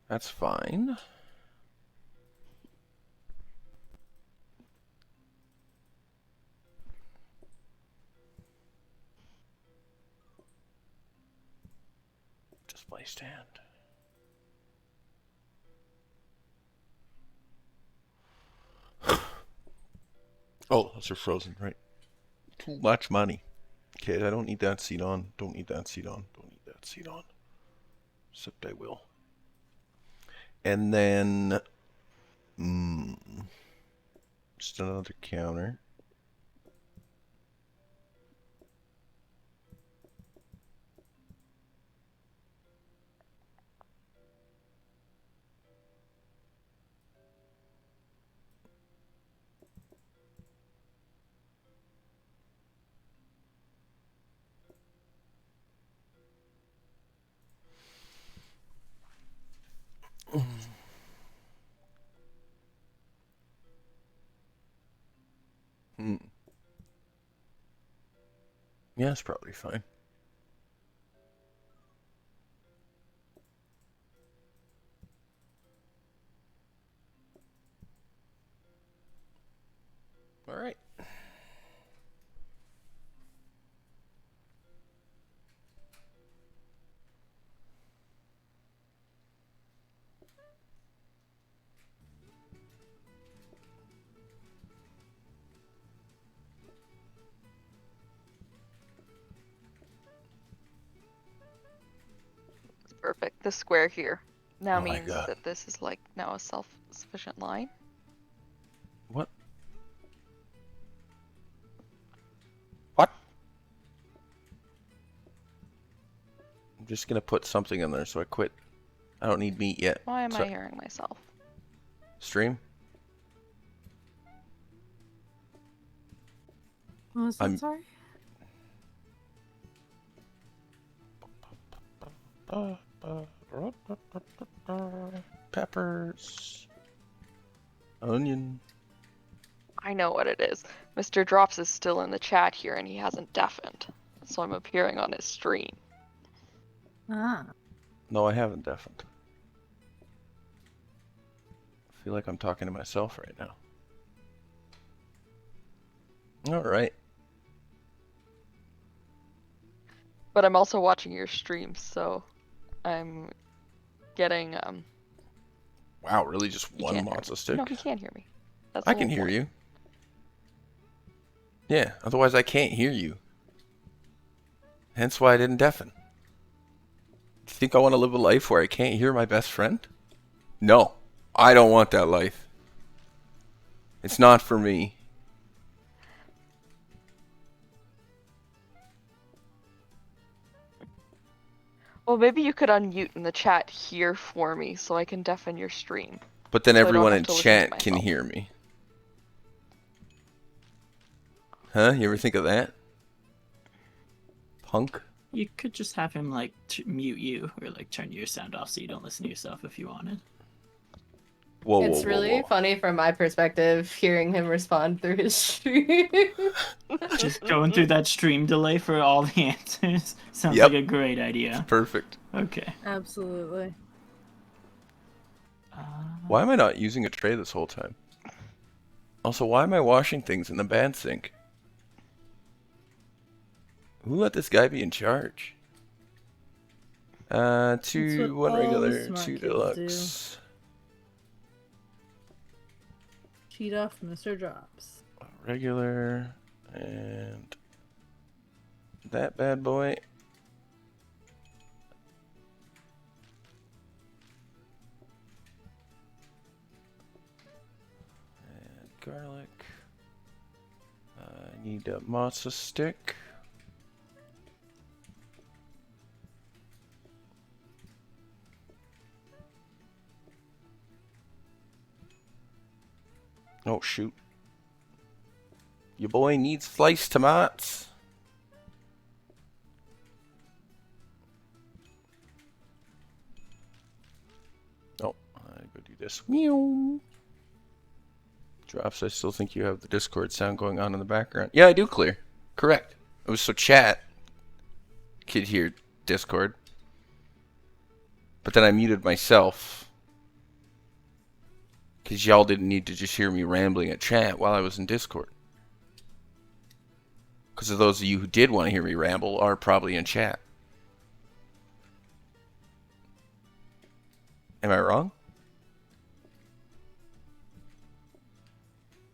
That's fine. Display stand. Oh, those are frozen, right? Too much money. Okay, I don't need that seat on. Don't need that seat on. Don't need that seat on. Except I will. And then, just another counter. Yeah, it's probably fine. All right. Perfect. This square here now Oh my means God. that this is like now a self-sufficient line. What? What? I'm just gonna put something in there so I quit. I don't need meat yet. Why am So- I hearing myself? Stream? What was that, I'm- sorry? Peppers. Onion. I know what it is. Mr. Drops is still in the chat here and he hasn't deafened. So I'm appearing on his stream. Ah. No, I haven't deafened. I feel like I'm talking to myself right now. All right. But I'm also watching your stream, so I'm getting Wow, really just he one can't hear matzo me. stick? No, he can't hear me. That's I the can whole hear point. you. Yeah, otherwise I can't hear you. Hence why I didn't deafen. Do you think I want to live a life where I can't hear my best friend? No, I don't want that life. It's not for me. Well, maybe you could unmute in the chat here for me so I can deafen your stream. But then So I don't everyone have in to listen to chat can myself. hear me. Huh? You ever think of that? Punk? You could just have him like mute you or like turn your sound off so you don't listen to yourself if you wanted. Whoa, whoa, It's whoa, really whoa. funny from my perspective hearing him respond through his stream. Just going through that stream delay for all the answers sounds Yep. like a great idea. Perfect. Okay. Absolutely. Why am I not using a tray this whole time? Also, why am I washing things in the band sink? Who let this guy be in charge? Two, what one all the regular, smart two kids deluxe. Cheat off Mr. Drops. Regular and that bad boy. And garlic. I need a matzo stick. Oh, shoot. Your boy needs sliced tomatoes. Oh, I go do this. Meow. Drops, I still think you have the Discord sound going on in the background. Yeah, I do, Clear. Correct. It was so chat could hear Discord. But then I muted myself. Because y'all didn't need to just hear me rambling at chat while I was in Discord. Because of those of you who did want to hear me ramble are probably in chat. Am I wrong?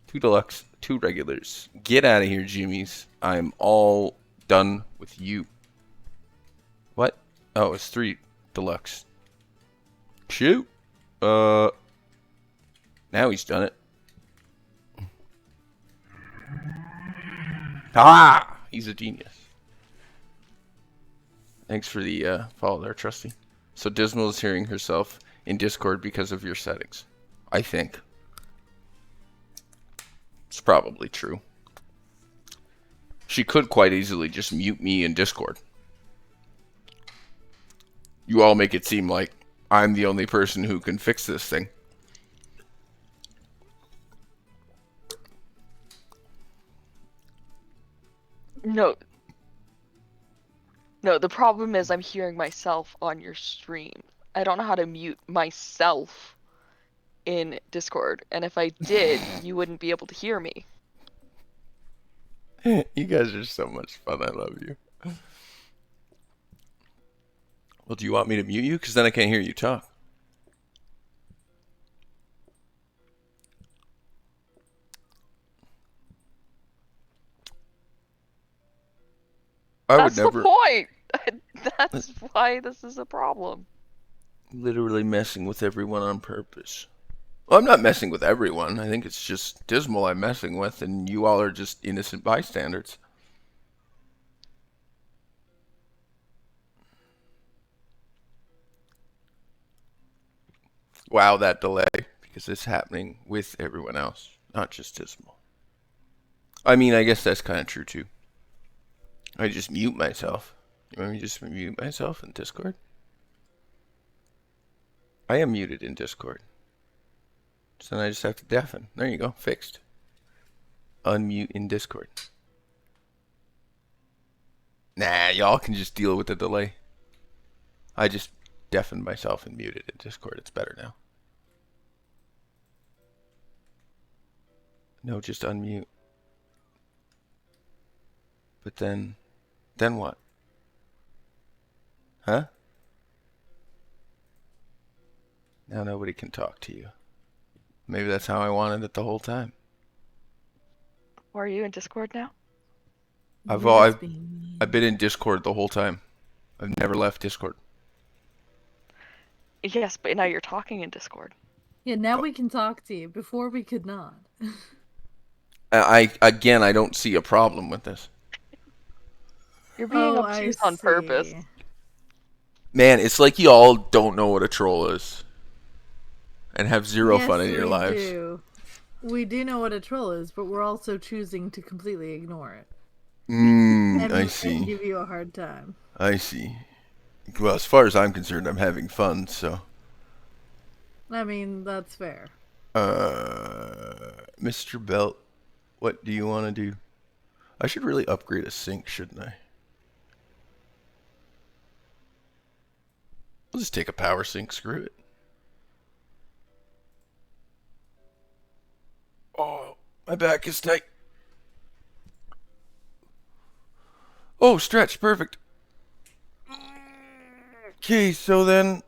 2 deluxe, 2 regulars. Get out of here, Jimmy's. I'm all done with you. What? Oh, it's 3 deluxe. Shoot. Now he's done it. Ah! He's a genius. Thanks for the follow there, Trusty. So Dismal is hearing herself in Discord because of your settings. I think. It's probably true. She could quite easily just mute me in Discord. You all make it seem like I'm the only person who can fix this thing. No. No, the problem is I'm hearing myself on your stream. I don't know how to mute myself in Discord, and if I did, you wouldn't be able to hear me. You guys are so much fun. I love you. Well, do you want me to mute you? Because then I can't hear you talk. I would That's never. the point! That's why this is a problem. Literally messing with everyone on purpose. Well, I'm not messing with everyone. I think it's just Dismal I'm messing with, and you all are just innocent bystanders. Wow, that delay. Because it's happening with everyone else, not just Dismal. I mean, I guess that's kind of true, too. I just mute myself. You want me to just mute myself in Discord? I am muted in Discord. So then I just have to deafen. There you go. Fixed. Unmute in Discord. Nah, y'all can just deal with the delay. I just deafened myself and muted in Discord. It's better now. No, just unmute. But then what? Huh? Now nobody can talk to you. Maybe that's how I wanted it the whole time. Are you in Discord now? I've Yes, been in Discord the whole time. I've never left Discord. Yes, but now you're talking in Discord. Yeah, now we can talk to you. Before we could not. I don't see a problem with this. You're being Oh, I obtuse on purpose. see. Man, it's like you all don't know what a troll is. And have zero fun in your we lives. Do. We do know what a troll is, but we're also choosing to completely ignore it. I And see. give you a hard time. I see. Well, as far as I'm concerned, I'm having fun, so. I mean, that's fair. Mr. Belt, what do you want to do? I should really upgrade a sink, shouldn't I? I'll just take a power sink, screw it. Oh, my back is tight. Oh, stretch, perfect. Okay, so then...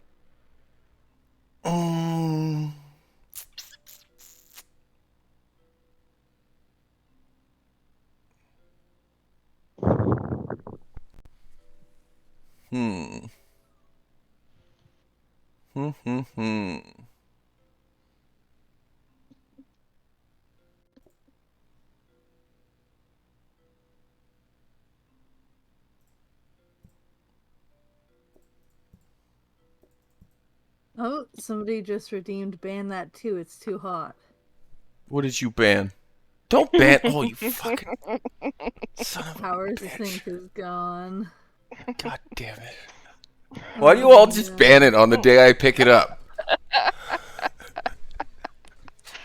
Hmm. Hmm. Oh, somebody just redeemed ban that too. It's too hot. What did you ban? Don't ban. Oh, you fucking son of a Power bitch. Sync is gone. God damn it. Why do you all just ban it on the day I pick it up?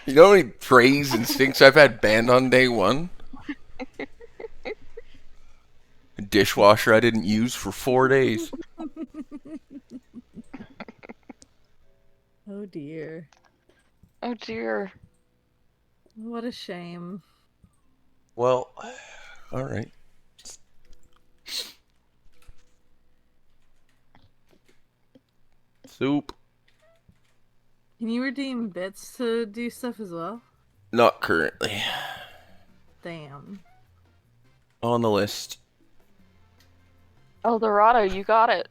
You know how many trays and sinks I've had banned on day one? A dishwasher I didn't use for 4 days. Oh dear. Oh dear. What a shame. Well, alright. Soup. Can you redeem bits to do stuff as well? Not currently. Damn. On the list. El Dorado, you got it.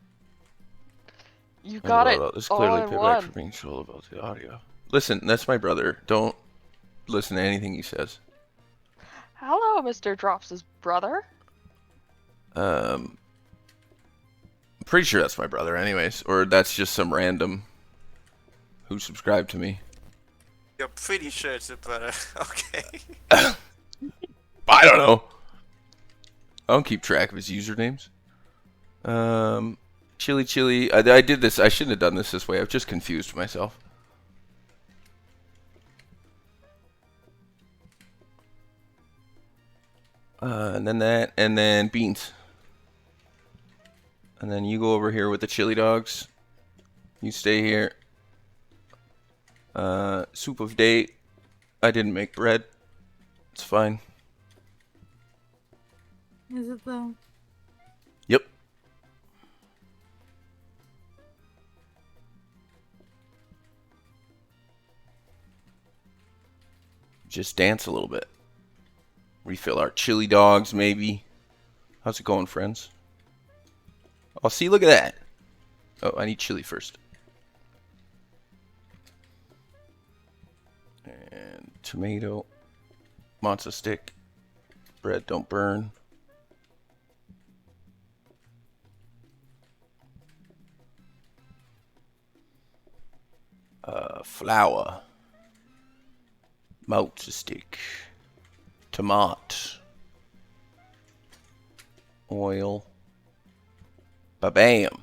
You got it This all clearly in playback for one. being sure about the audio. Listen, that's my brother. Don't listen to anything he says. Hello, Mr. Drops' brother. I'm pretty sure that's my brother anyways. Or that's just some random who subscribed to me. You're pretty sure it's your brother. Okay. I don't know. I don't keep track of his usernames. Chili. I did this. I shouldn't have done this way. I've just confused myself. And then that, and then beans. And then you go over here with the chili dogs. You stay here. Soup of date. I didn't make bread. It's fine. Is it though? Yep. Just dance a little bit. Refill our chili dogs, maybe. How's it going, friends? Oh, see, look at that. Oh, I need chili first. And tomato. Matzo stick. Bread don't burn. Flour. Matzo stick. Tomat. Oil. Ba-bam.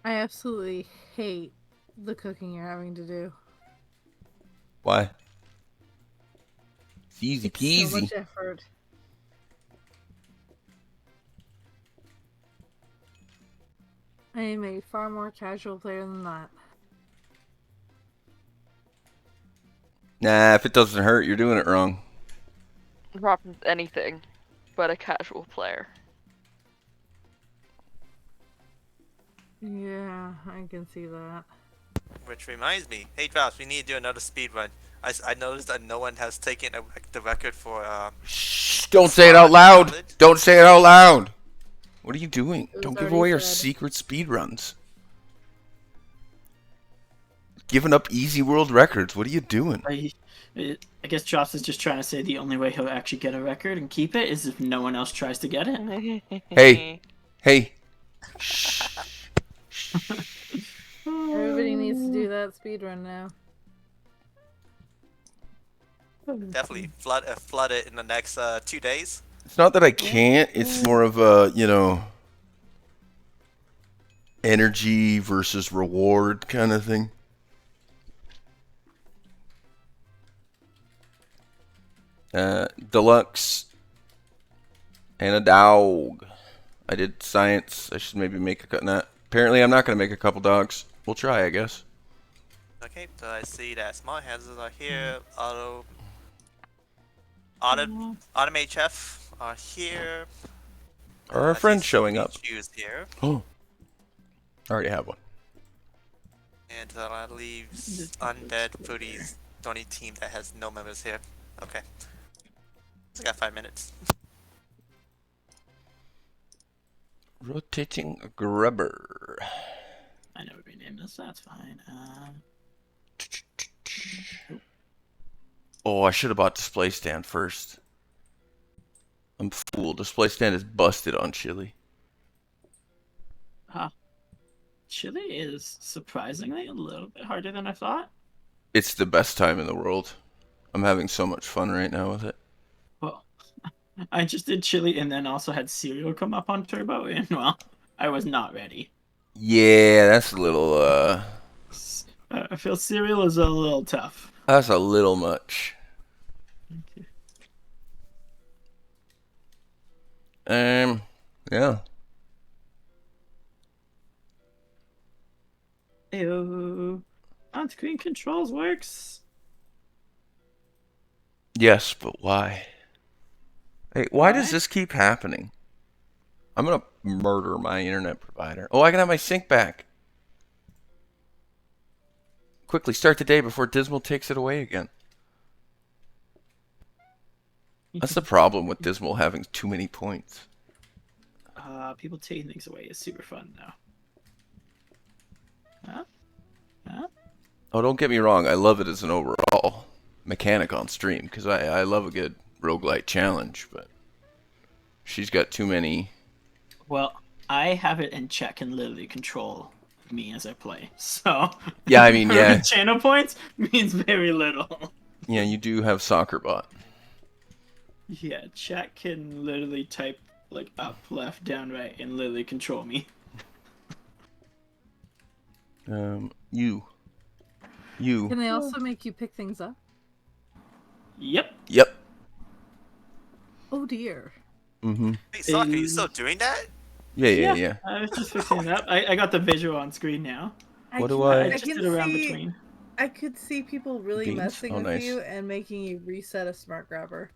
I absolutely hate the cooking you're having to do. Why? It's easy It's so peasy. much effort. I am a far more casual player than that. Nah, if it doesn't hurt, you're doing it wrong. Drops is anything but a casual player. Yeah, I can see that. Which reminds me, hey Drops, we need to do another speed run. I noticed that no one has taken the record for Shh, don't say it out loud. Don't say it out loud. What are you doing? It was Don't give already away our said. secret speed runs. Giving up easy world records. What are you doing? I guess Drops is just trying to say the only way he'll actually get a record and keep it is if no one else tries to get it. Hey. Hey. Shh. Everybody needs to do that speedrun now. Definitely flood it in the next 2 days. It's not that I can't. It's more of a, energy versus reward kind of thing. Deluxe and a dog. I did science. I should maybe make a cut. Nah, apparently, I'm not gonna make a couple dogs. We'll try, I guess. Okay, so I see that smart hazards are here. Automate chef are here. Are our I see friends showing up? Shoes here. Oh, I already have one. And that leaves Undead Foodies, the only team that has no members here. Okay. I got 5 minutes. Rotating grubber. I never renamed this. That's fine. Oh, I should have bought display stand first. I'm fool. Display stand is busted on chili. Chili is surprisingly a little bit harder than I thought. It's the best time in the world. I'm having so much fun right now with it. Well, I just did chili and then also had cereal come up on turbo, and well, I was not ready. Yeah, that's a little, I feel cereal is a little tough. that's a little much. Okay. Yeah. Ew. On-screen controls works. Yes, but why? Hey, why does this keep happening? I'm gonna murder my internet provider. Oh, I can have my sync back. Quickly start the day before Dismal takes it away again. That's the problem with Dismal having too many points. People taking things away is super fun now. Huh? Oh, don't get me wrong. I love it as an overall mechanic on stream because I love a good roguelite challenge, but she's got too many. Well, I have it in check and literally control me as I play. So Yeah, I mean, yeah. channel points means very little. Yeah, you do have Soccer Bot. Yeah, chat can literally type like up, left, down, right, and literally control me. You. Can they also make you pick things up? Yep. Yep. Oh dear. Mm-hmm. Hey, Sock, are you still doing that? Yeah. I was just fixing it up. I got the visual on screen now. What do I I just did around between. I could see people really Beans? messing Oh, with nice. you and making you reset a smart grabber.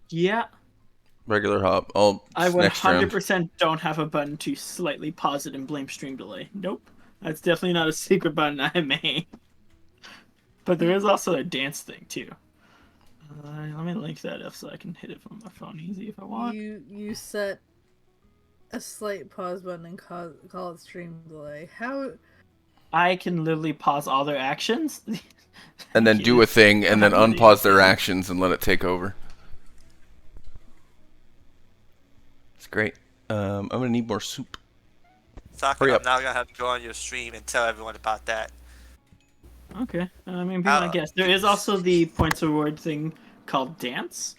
Yeah. Regular hop. I next round. 100% don't have a button to slightly pause it and blame stream delay. Nope. That's definitely not a secret button I made. But there is also a dance thing too. Let me link that up so I can hit it from my phone easy if I want. You set a slight pause button and call it stream delay. How? I can literally pause all their actions. And then do a thing and then unpause their actions and let it take over. It's great. I'm gonna need more soup. Soccer, Hurry I'm up. now gonna have to go on your stream and tell everyone about that. Okay. I mean, be my guest. There is also the points reward thing called Dance,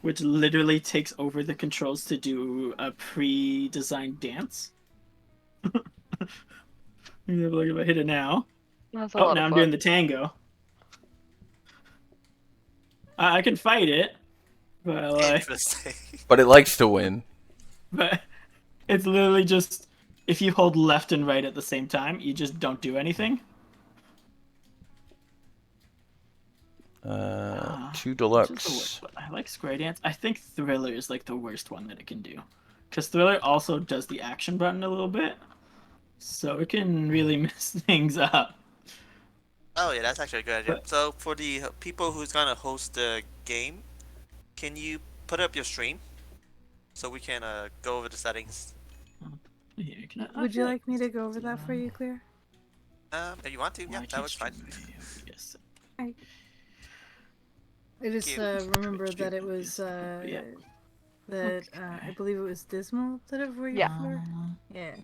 which literally takes over the controls to do a pre-designed dance. Look if I hit it now. That's a lot Now of I'm fun. doing the tango. I can fight it, but Interesting. But it likes to win. but it's literally just if you hold left and right at the same time, you just don't do anything. 2 Which is the deluxe. worst, but I like Square Dance. I think Thriller is like the worst one that it can do, because Thriller also does the action button a little bit, so it can really mess things up. Oh yeah, that's actually a good idea. So for the people who's gonna host the game, can you put up your stream so we can go over the settings? Here, Would you like me to go over that for you, Claire? If you want to, yeah, that was fine. Yes. I just remember that it was that I believe it was Dismal that it for you. Yeah. Claire? Yeah.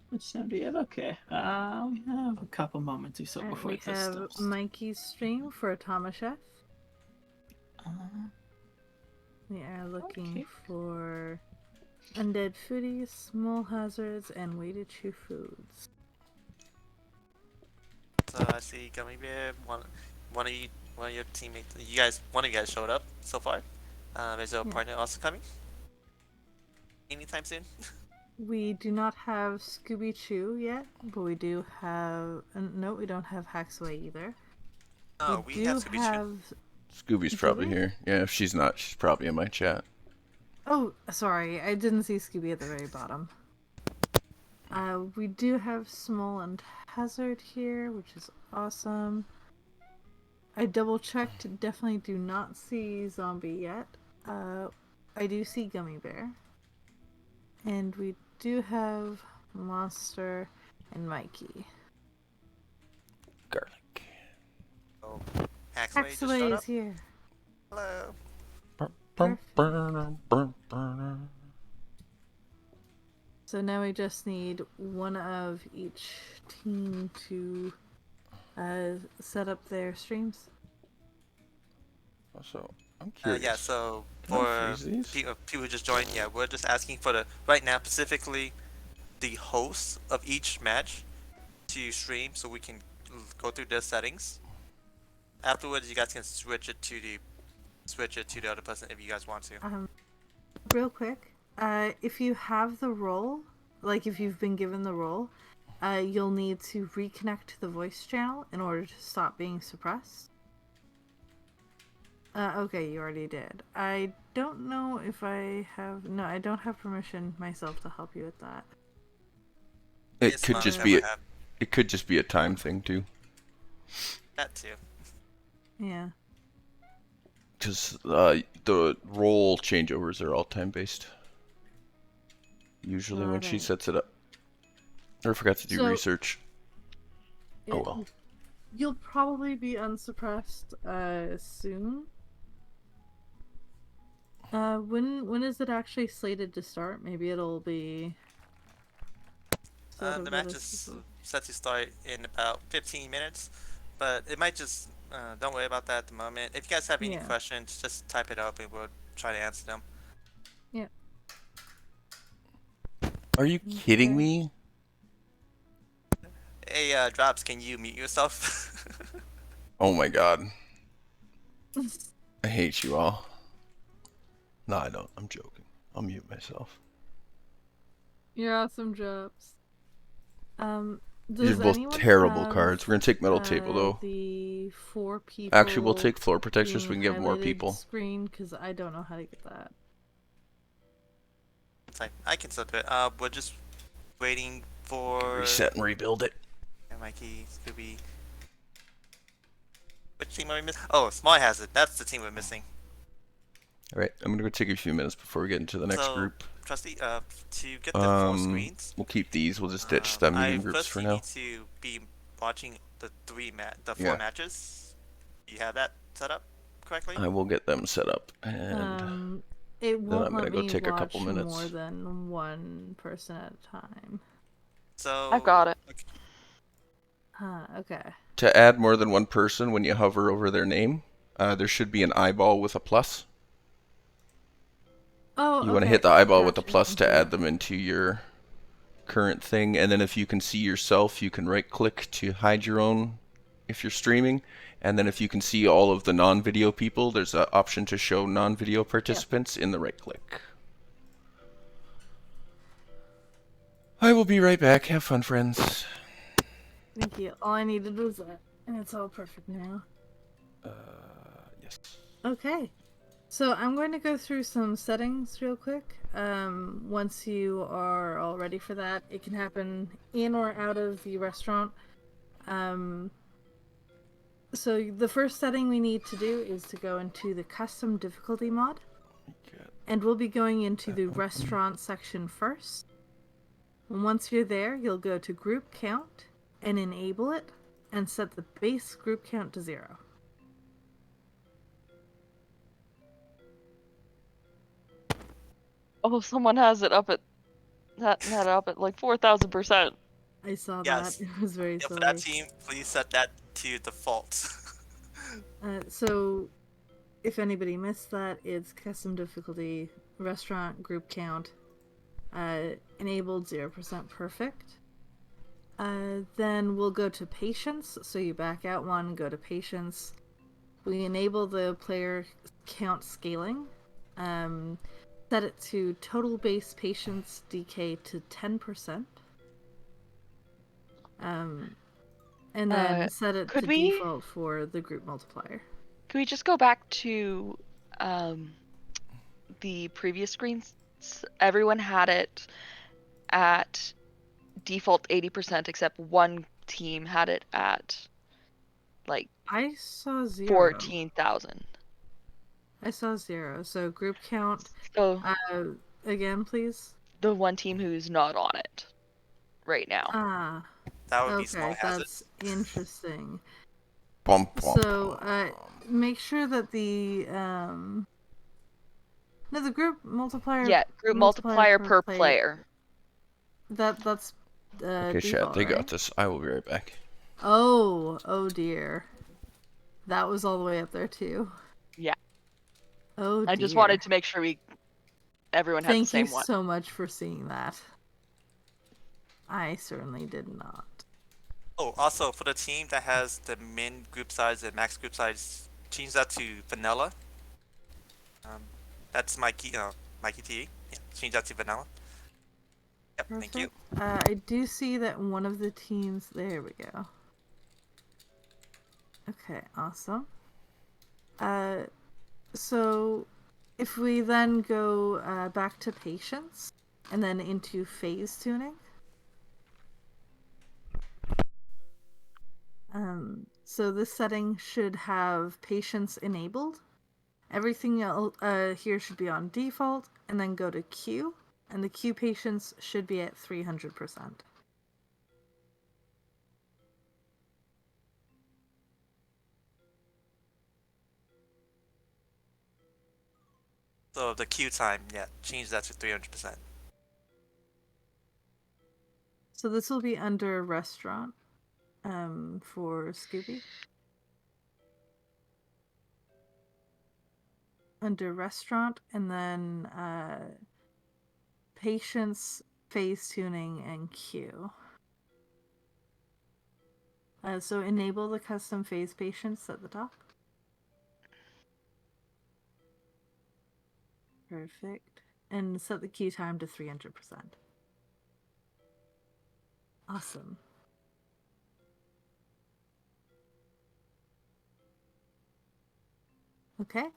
Which time do you have? Okay. We have a couple moments or so before We this have starts. Mikey's stream for Atama Chef. We are looking for Undead Foodies, Small Hazards, and Way to Chew Foods. So I see Gummy Bear, one of your teammates. One of you guys showed up so far. Is there a partner also coming? Anytime soon? We do not have Scooby Chew yet, but we do have. No, we don't have Hacksaway either. Oh, we have Scooby Choo. Scooby's probably here. Yeah, if she's not, she's probably in my chat. Oh, sorry, I didn't see Scooby at the very bottom. We do have Small and Hazard here, which is awesome. I double checked, definitely do not see Zombie yet. I do see Gummy Bear. And we do have Monster and Mikey. Garlic. Oh, Haxway just Haxaway showed is up. here. Hello. So now we just need one of each team to set up their streams. Also, I'm curious. Yeah, so Can I for freeze these? people who just joined, yeah, we're just asking for right now specifically the hosts of each match to stream so we can go through their settings. Afterwards, you guys can switch it to the other person if you guys want to. Real quick, if you have the role, like if you've been given the role, you'll need to reconnect to the voice channel in order to stop being suppressed. Okay, you already did. I don't know if I have... No, I don't have permission myself to help you with that. It could just be it could just be a time thing too. That too. Yeah. Because the role changeovers are all time based. Usually when she sets it up. Or forgot to do research. Oh well. You'll probably be unsuppressed soon. When is it actually slated to start? Maybe it'll be... The match is set to start in about 15 minutes, but it might just... don't worry about that at the moment. If you guys have any questions, just type it up and we'll try to answer them. Yeah. Are you kidding me? Hey, Drops, can you mute yourself? Oh my god. I hate you all. No, I don't. I'm joking. I'll mute myself. You're awesome, Drops. These are both terrible cards. We're gonna take Metal Table though. The 4 people. Actually, we'll take Floor Protection so we can get more people. Screen, because I don't know how to get that. It's like, I can slip it. We're just waiting for... Reset and rebuild it. Yeah, Mikey, Scooby. Which team are we missing? Oh, Small Hazard. That's the team we're missing. Alright, I'm gonna go take a few minutes before we get into the next group. Trustee, to get the 4 screens. We'll keep these. We'll just ditch the meeting groups for now. I first need to be watching the 4 matches. You have that set up correctly? I will get them set up, and it won't then I'm gonna go take a couple minutes. More than one person at a time. So I've got it. Okay. To add more than one person, when you hover over their name, there should be an eyeball with a plus. Oh, you want to hit the eyeball with the plus to add them into your current thing, and then if you can see yourself, you can right-click to hide your own if you're streaming, and then if you can see all of the non-video people, there's an option to show non-video participants in the right-click. I will be right back. Have fun, friends. Thank you. All I needed was that, and it's all perfect now. Yes. Okay. So I'm going to go through some settings real quick. Once you are all ready for that, it can happen in or out of the restaurant. So the first setting we need to do is to go into the custom difficulty mod. And we'll be going into the restaurant section first. And once you're there, you'll go to group count and enable it and set the base group count to 0. Oh, someone has it up at had it up at like 4,000%. I saw that. It was very silly. For that team, please set that to default. So, if anybody missed that, it's custom difficulty, restaurant, group count, enabled 0% perfect. Then we'll go to patience, so you back out one, go to patience. We enable the player count scaling. Set it to total base patience decay to 10%. And then set it to default for the group multiplier. Could we just go back to the previous screens? Everyone had it at default 80%, except one team had it at like I saw 0. 14,000. I saw 0. So group count. So Again, please. the one team who's not on it right now. Ah, That would be Small okay, Hazard. that's interesting. Bump, bump. So, make sure that the no, the group multiplier. Yeah, group multiplier per player. That's Okay, chat, default, they right? got this. I will be right back. Oh dear. That was all the way up there too. Yeah. Oh dear. I just wanted to make sure everyone had the Thank you same one. so much for seeing that. I certainly did not. Oh, also for the team that has the min group size and max group size, change that to vanilla. That's Mikey. Mikey T. Yeah, change that to vanilla. Yep, Perfect. thank you. I do see that one of the teams. There we go. Okay, awesome. So if we then go back to patience and then into phase tuning. So this setting should have patience enabled. Everything else here should be on default, and then go to Q, and the Q patience should be at 300%. So the queue time, yeah, change that to 300%. So this will be under restaurant for Scooby. Under restaurant, and then patience, phase tuning, and Q. So enable the custom phase patience at the top. Perfect. And set the queue time to 300%. Awesome. Okay.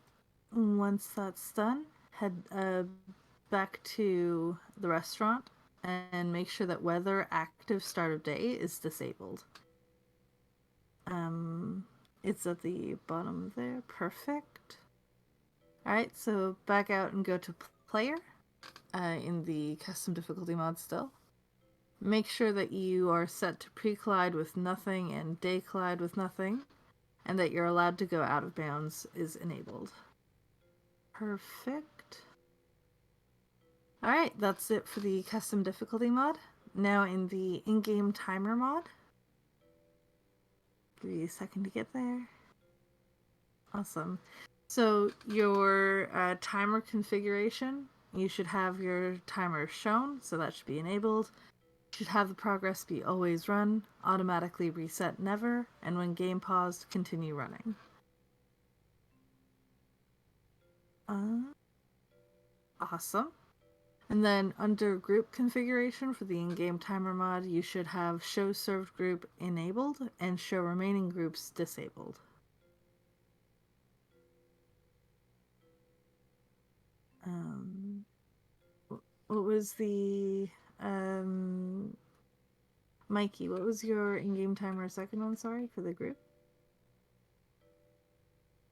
Once that's done, head back to the restaurant and make sure that weather active start of day is disabled. It's at the bottom there. Perfect. Alright, so back out and go to player in the custom difficulty mod still. Make sure that you are set to pre-collide with nothing and day collide with nothing, and that you're allowed to go out of bounds is enabled. Perfect. Alright, that's it for the custom difficulty mod. Now in the in-game timer mod. Give you a second to get there. Awesome. So your timer configuration, you should have your timer shown, so that should be enabled. You should have the progress be always run, automatically reset never, and when game paused, continue running. Awesome. And then under group configuration for the in-game timer mod, you should have show served group enabled and show remaining groups disabled. What was the Mikey, what was your in-game timer second one, sorry, for the group?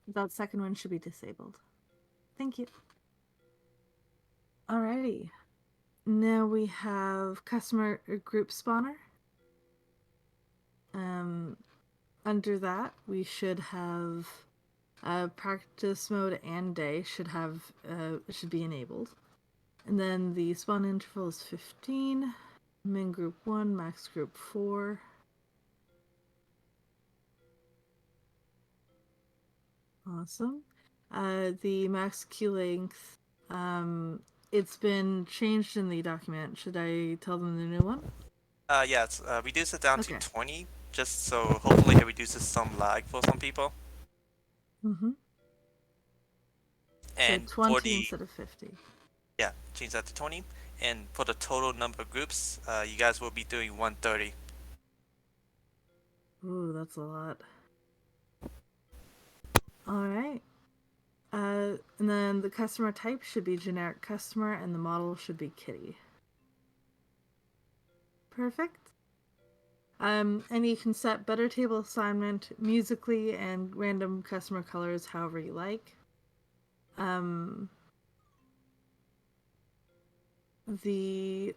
That second one should be disabled. Thank you. Alrighty. Now we have customer group spawner. Under that, we should have practice mode and day should be enabled. And then the spawn interval is 15, min group 1, max group 4. Awesome. The max queue length, it's been changed in the document. Should I tell them the new one? Yeah, it's, reduce it down to 20, just so hopefully it reduces some lag for some people. Mm-hmm. And so 20 for the, instead of 50. Yeah, change that to 20. And for the total number of groups, you guys will be doing 130. Ooh, that's a lot. Alright. And then the customer type should be generic customer, and the model should be kitty. perfect. And you can set better table assignment musically and random customer colors however you like. The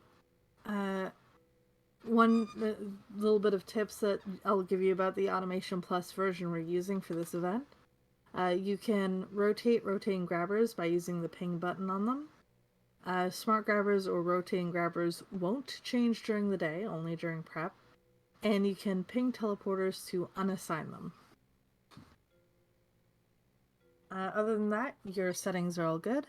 one little bit of tips that I'll give you about the Automation Plus version we're using for this event. You can rotate rotating grabbers by using the ping button on them. Smart grabbers or rotating grabbers won't change during the day, only during prep. And you can ping teleporters to unassign them. Other than that, your settings are all good.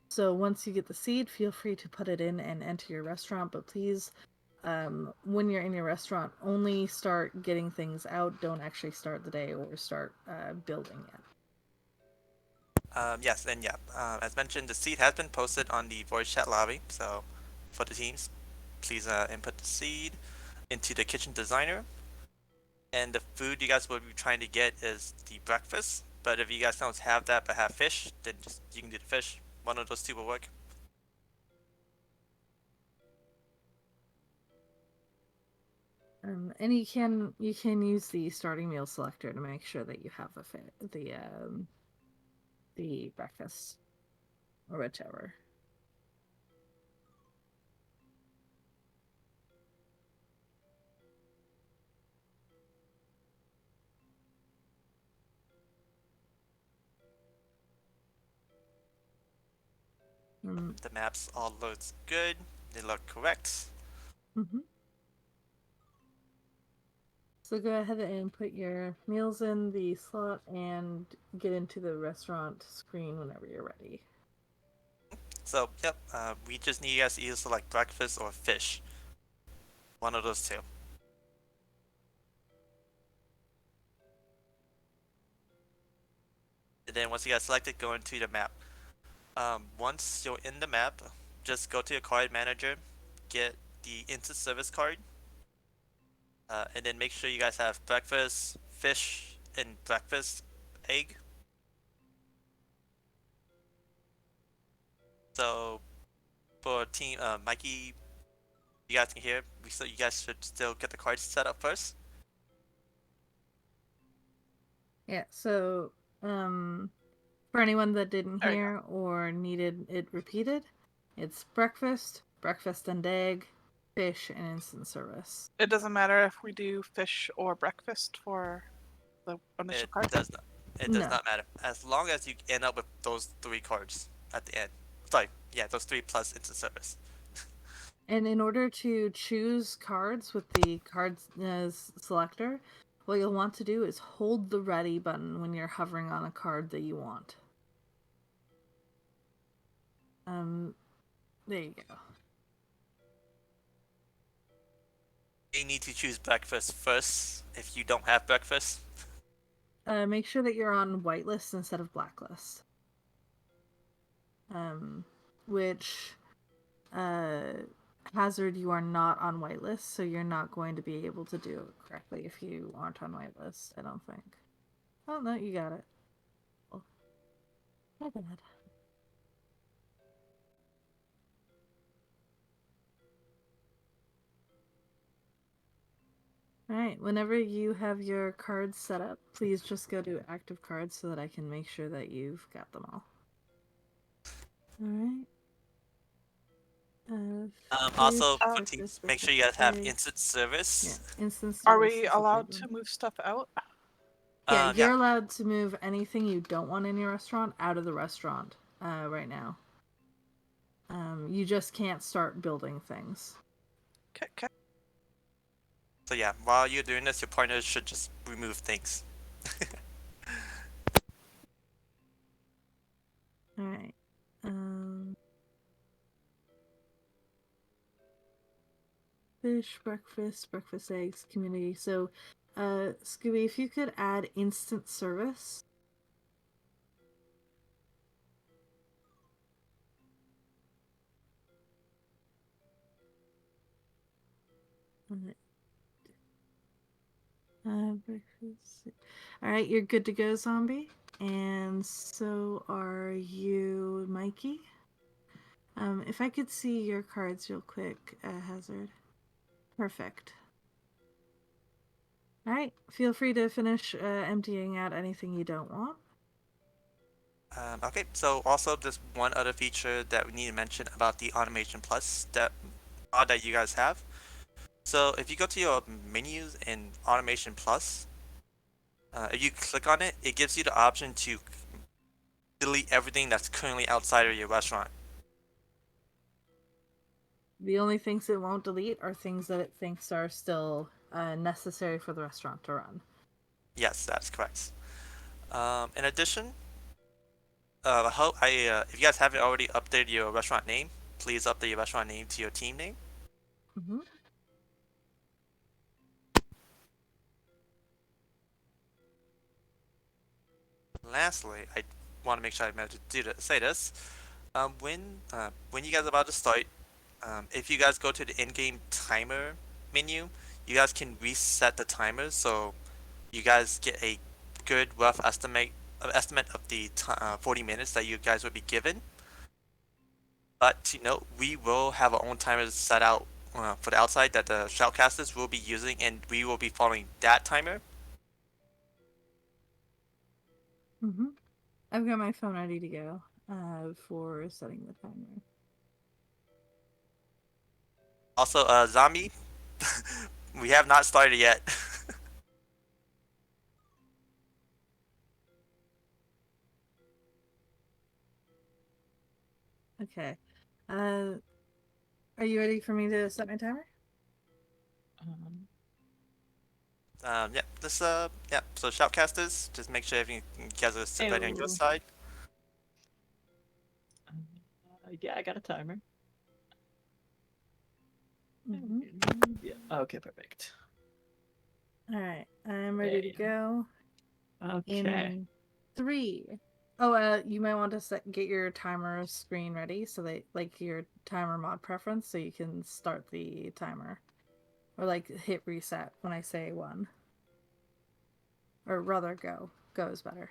So once you get the seed, feel free to put it in and enter your restaurant, but please, when you're in your restaurant, only start getting things out. Don't actually start the day or start building yet. Yes, and yeah, as mentioned, the seed has been posted on the voice chat lobby. So, for the teams, please input the seed into the kitchen designer. And the food you guys will be trying to get is the breakfast. But if you guys don't have that but have fish, then just you can do the fish. One of those two will work. And you can use the starting meal selector to make sure that you have the breakfast or whichever. The maps all looks good. They look correct. Mm-hmm. So go ahead and put your meals in the slot and get into the restaurant screen whenever you're ready. So, yep, we just need you guys to either select breakfast or fish. One of those two. And then once you guys select it, go into the map. Once you're in the map, just go to your card manager, get the instant service card, and then make sure you guys have breakfast, fish, and breakfast egg. So for team Mikey, you guys can hear. You guys should still get the cards set up first. Yeah, so for anyone that didn't There we go. hear or needed it repeated, it's breakfast, breakfast and egg, fish, and instant service. It doesn't matter if we do fish or breakfast for the initial It card. does not. It does not matter as long as you end up with those three cards at the end. Sorry, yeah, those three plus instant service. And in order to choose cards with the cards selector, what you'll want to do is hold the ready button when you're hovering on a card that you want. There you go. You need to choose breakfast first if you don't have breakfast. Make sure that you're on whitelist instead of blacklist. Which Hazard, you are not on whitelist, so you're not going to be able to do it correctly if you aren't on whitelist, I don't think. Oh, no, you got it. Oh, my bad. Alright, whenever you have your cards set up, please just go to active cards so that I can make sure that you've got them all. Alright. Also, for teams, make sure you guys have instant Yeah, service. instant service. Are we is a allowed big to one. move stuff out? Yeah, you're Yeah. allowed to move anything you don't want in your restaurant out of the restaurant right now. You just can't start building things. Okay. So yeah, while you're doing this, your partner should just remove things. Alright. Fish, breakfast, eggs, community. So, Scooby, if you could add instant service. Breakfast. Alright, you're good to go, zombie. And so are you, Mikey. If I could see your cards real quick, Hazard. Perfect. All right. Feel free to finish emptying out anything you don't want. Okay, so also just one other feature that we need to mention about the Automation Plus that mod that you guys have. So if you go to your menus in Automation Plus, if you click on it, it gives you the option to delete everything that's currently outside of your restaurant. The only things it won't delete are things that it thinks are still necessary for the restaurant to run. Yes, that's correct. In addition, if you guys haven't already updated your restaurant name, please update your restaurant name to your team name. Mm-hmm. Lastly, I want to make sure I meant to say this. When you guys are about to start, if you guys go to the in-game timer menu, you guys can reset the timer so you guys get a good rough estimate of the 40 minutes that you guys would be given. But to note, we will have our own timers set out for the outside that the shoutcasters will be using, and we will be following that timer. Mm-hmm. I've got my phone ready to go for setting the timer. Also, zombie, we have not started yet. Okay. Are you ready for me to set my timer? Um, Yeah, yeah. So shoutcasters, just make sure everything you guys are sit ready on your Ew. side. Yeah, I got a timer. Mm-hmm. Yeah. Okay, perfect. All right, I'm ready to go. Okay. In 3. Oh, you might want to get your timer screen ready so that like your timer mod preference so you can start the timer, or like hit reset when I say 1, or rather go. Go is better.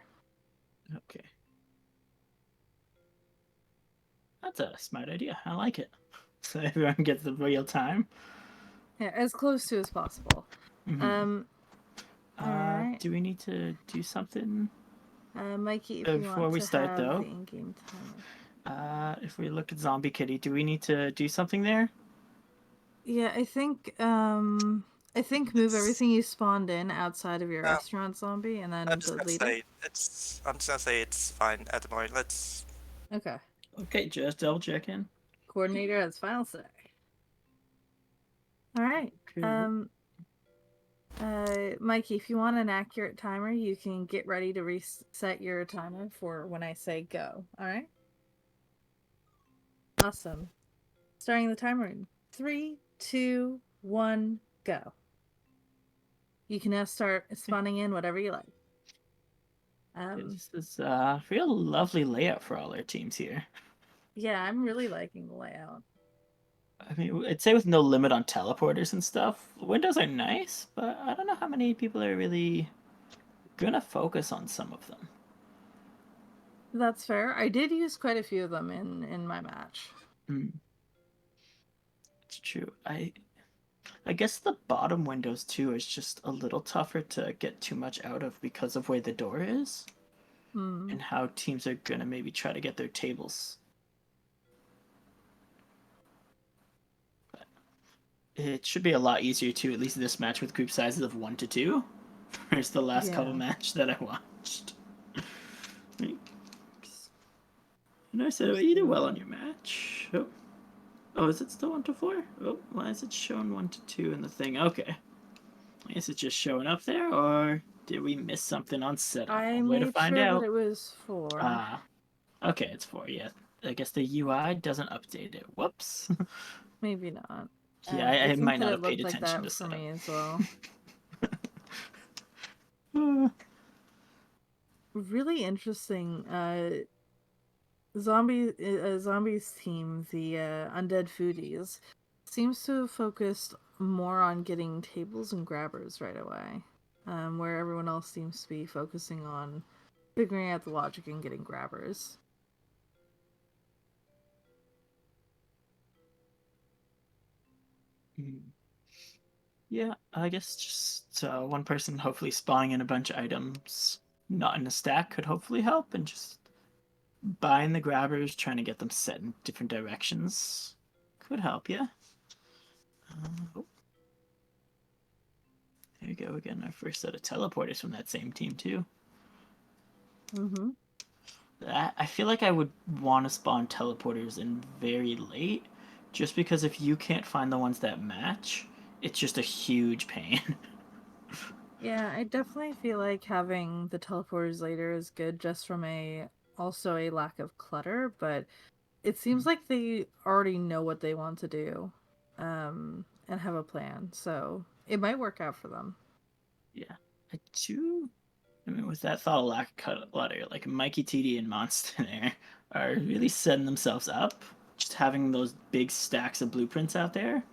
Okay. That's a smart idea. I like it. So everyone gets the real time. Yeah, as close to as possible. Mhm. All right. Do we need to do something Mikey, if you before want we to start, have though? the in-game timer. If we look at Zombie Kitty, do we need to do something there? Yeah, I think move everything you spawned in outside of your Um, restaurant, zombie, and I'm then just gonna delete it. say I'm just gonna say it's fine at the moment. Let's. Okay. Okay, just double checking. Coordinator has final say. All right. Okay. Mikey, if you want an accurate timer, you can get ready to reset your timer for when I say go. All right. Awesome. Starting the timer in 3, 2, 1, go. You can now start spawning in whatever you like. This is a real lovely layout for all our teams here. Yeah, I'm really liking the layout. I mean, I'd say with no limit on teleporters and stuff, windows are nice, but I don't know how many people are really gonna focus on some of them. That's fair. I did use quite a few of them in my match. It's true. I guess the bottom windows too is just a little tougher to get too much out of because of where the door is and how teams are gonna maybe try to get their tables. But it should be a lot easier too, at least this match with group sizes of 1 to 2. Whereas the last couple match that I watched. And I said, oh, you did well on your match. Oh, is it still 1 to 4? Oh, why is it showing 1 to 2 in the thing? Okay. Is it just showing up there, or did we miss something on setup? I One way to made find sure out. that it was 4. Ah, okay, it's 4. Yeah, I guess the UI doesn't update it. Whoops. Maybe not. Yeah, I I think might that not it have paid looked like attention that to for setup. me as well. Really interesting. Zombies team, the Undead Foodies, seems to have focused more on getting tables and grabbers right away, where everyone else seems to be focusing on figuring out the logic and getting grabbers. Yeah, I guess just one person hopefully spawning in a bunch of items not in a stack could hopefully help, and just buying the grabbers, trying to get them set in different directions could help, yeah. Oh, there you go again, our first set of teleporters from that same team too. Mm-hmm. I feel like I would want to spawn teleporters in very late, just because if you can't find the ones that match, it's just a huge pain. Yeah, I definitely feel like having the teleporters later is good just from a also a lack of clutter, but it seems like they already know what they want to do, and have a plan, so it might work out for them. Yeah, I do. I mean, with that thought of lack of clutter, like Mikey TD and Monster there are really setting themselves up. Just having those big stacks of blueprints out there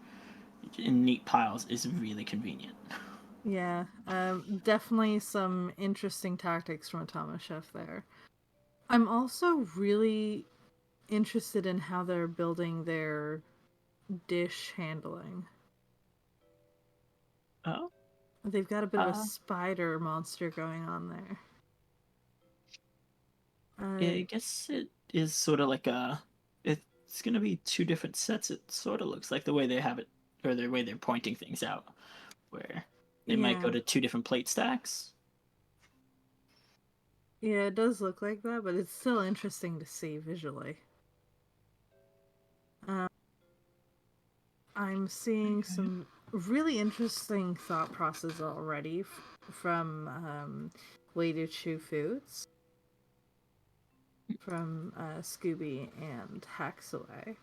in neat piles is really convenient. Yeah, definitely some interesting tactics from a Thomas Chef there. I'm also really interested in how they're building their dish handling. Oh, They've got a bit of a uh, spider monster going on there. yeah, I guess it is sort of like a. It's gonna be two different sets. It sort of looks like the way they have it, or the way they're pointing things out, where they might go Yeah, to two different plate stacks. yeah, it does look like that, but it's still interesting to see visually. Um, I'm seeing Okay. some really interesting thought process already from Way to Chew Foods, from Scooby and Hacksaway.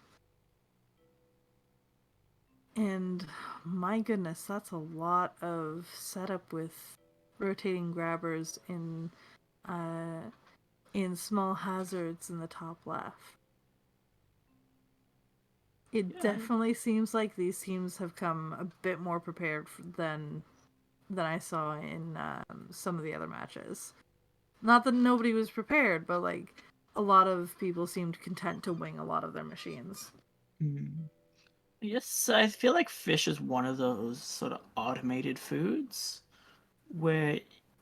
And my goodness, that's a lot of setup with rotating grabbers in small hazards in the top left. It Yeah. definitely seems like these teams have come a bit more prepared than I saw in some of the other matches. Not that nobody was prepared, but like a lot of people seemed content to wing a lot of their machines. Hmm. Yes, I feel like fish is one of those sort of automated foods where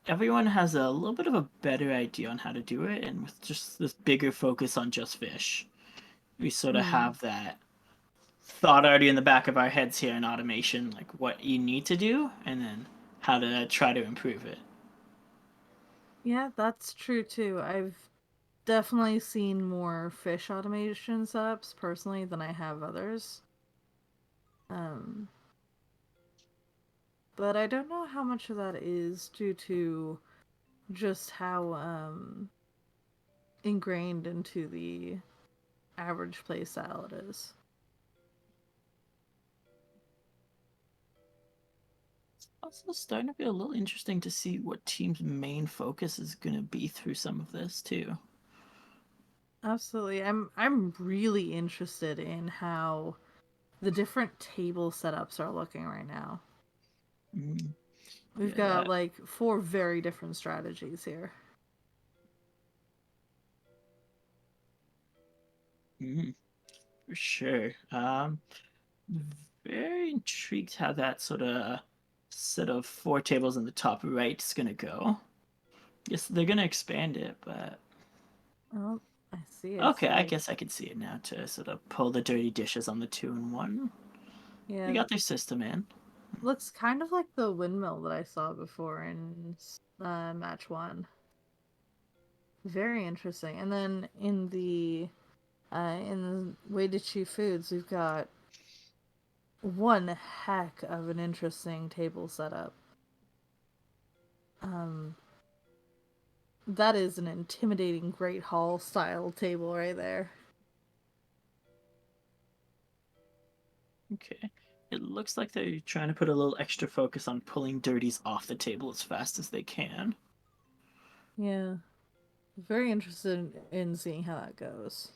everyone has a little bit of a better idea on how to do it, and with just this bigger focus on just fish, we sort of Mm. have that thought already in the back of our heads here in automation, like what you need to do, and then how to try to improve it. Yeah, that's true too. I've definitely seen more fish automation setups personally than I have others. Um, but I don't know how much of that is due to just how ingrained into the average play style it is. Also, starting to be a little interesting to see what team's main focus is going to be through some of this too. Absolutely. I'm really interested in how the different table setups are looking right now. Mm, We've yeah, got that. like four very different strategies here. Mm, for sure. Very intrigued how that sort of set of four tables in the top right is gonna go. Yes, they're gonna expand it, but Oh, I see, I okay, I see. guess I can see it now to sort of pull the dirty dishes on the 2-in-1. They Yeah, got their system in. looks kind of like the windmill that I saw before in match one. Very interesting. And then in the way to chew foods, we've got one heck of an interesting table setup. Um, that is an intimidating Great Hall style table right there. Okay. It looks like they're trying to put a little extra focus on pulling dirties off the table as fast as they can. Yeah, very interested in seeing how that goes.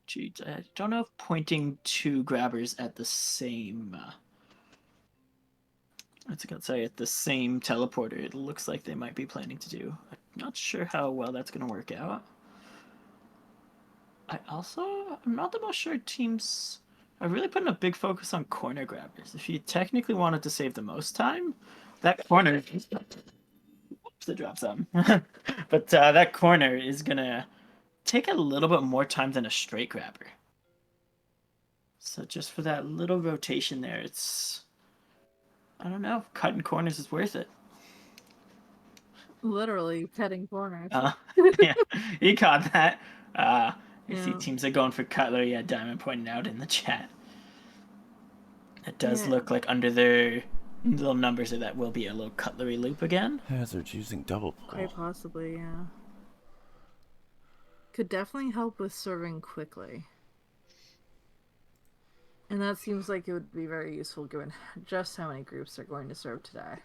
Gee, I don't know if pointing two grabbers at the same I gonna say at the same teleporter, it looks like they might be planning to do. I'm not sure how well that's gonna work out. I'm not the most sure teams are really putting a big focus on corner grabbers. If you technically wanted to save the most time, that corner. Oops, I dropped some. But that corner is gonna take a little bit more time than a straight grabber. So just for that little rotation there, it's, I don't know, cutting corners is worth it. Literally cutting corners. Yeah, you caught that. I see Yeah. teams are going for cutlery. Yeah, Diamond pointed out in the chat. It does Yeah. look like under their little numbers that will be a little cutlery loop again. Hazards using double pull. Quite possibly, yeah. Could definitely help with serving quickly. And that seems like it would be very useful given just how many groups are going to serve today.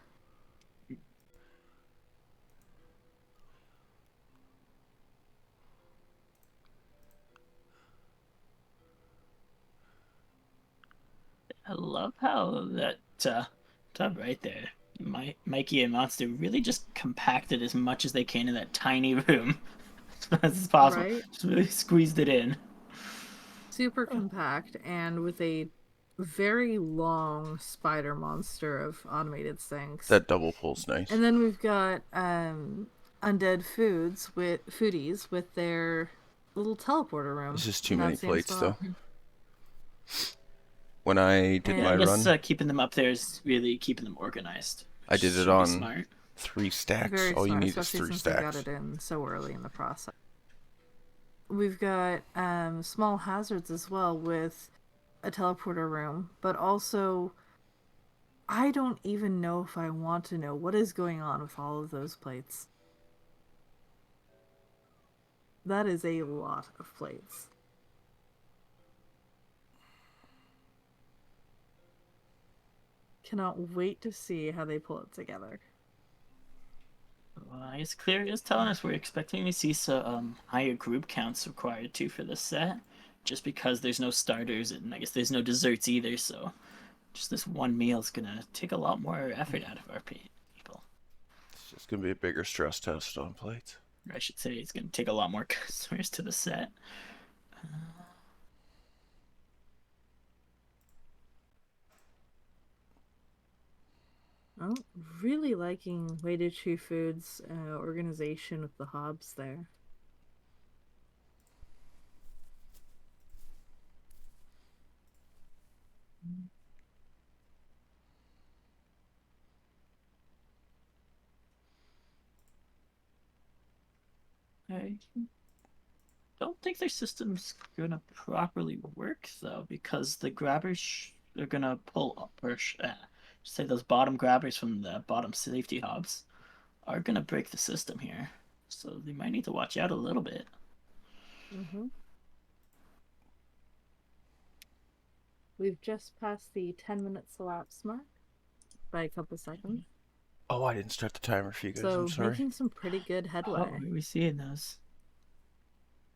I love how that tub right there, Mikey and Monster really just compacted as much as they can in that tiny room as possible. Right? Just really squeezed it in. Super compact and with a very long spider monster of automated sinks. That double pull's nice. And then we've got Undead Foodies with their little teleporter room. It's just too many plates, though. When I did Yeah, my I guess run, keeping them up there is really keeping them organized. I did it Should be on smart. 3 stacks. Very All you smart, need is especially 3 since they got stacks. it in so early in the process. We've got small hazards as well with a teleporter room, but also I don't even know if I want to know what is going on with all of those plates. That is a lot of plates. Cannot wait to see how they pull it together. Well, I guess Clear is telling us we're expecting to see some higher group counts required too for this set, just because there's no starters and I guess there's no desserts either. So, just this one meal is gonna take a lot more effort out of our people. It's just gonna be a bigger stress test on plates. Or I should say it's gonna take a lot more customers to the set. Oh, really liking Way to Chew Foods organization with the hobs there. I don't think their system's gonna properly work though, because the grabbers are gonna pull up, or say those bottom grabbers from the bottom safety hobs are gonna break the system here. So they might need to watch out a little bit. Mm-hmm. We've just passed the 10 minutes elapsed mark by a couple seconds. Oh, I didn't start the timer for you guys. So I'm sorry. making some pretty good headway. Oh, where are we seeing those?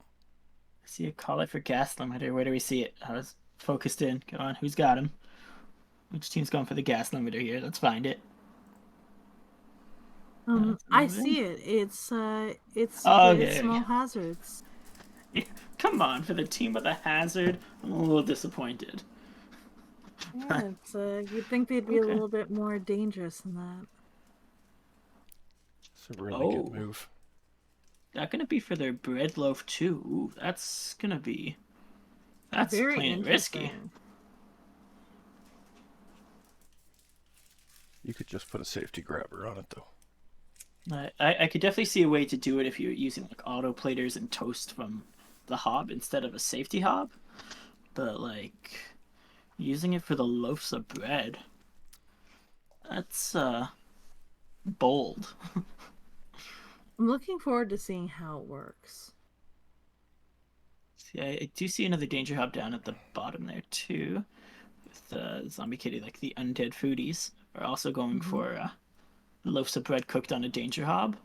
I see a call out for gas limiter. Where do we see it? I was focused in. Go on, who's got him? Which team's going for the gas limiter here? Let's find it. I see it. It's Oh, the okay. small hazards. Yeah, come on, for the team with a hazard, I'm a little disappointed. Yeah, it's you'd think they'd be a little bit more dangerous than that. It's a really good move. That gonna be for their bread loaf too. Ooh, that's gonna be. That's Very plain risky. interesting. You could just put a safety grabber on it, though. I could definitely see a way to do it if you're using like auto platers and toast from the hob instead of a safety hob, but like using it for the loaves of bread, that's bold. I'm looking forward to seeing how it works. See, I do see another danger hob down at the bottom there too, with zombie kitty, like the undead foodies are also going for loaves of bread cooked on a danger hob.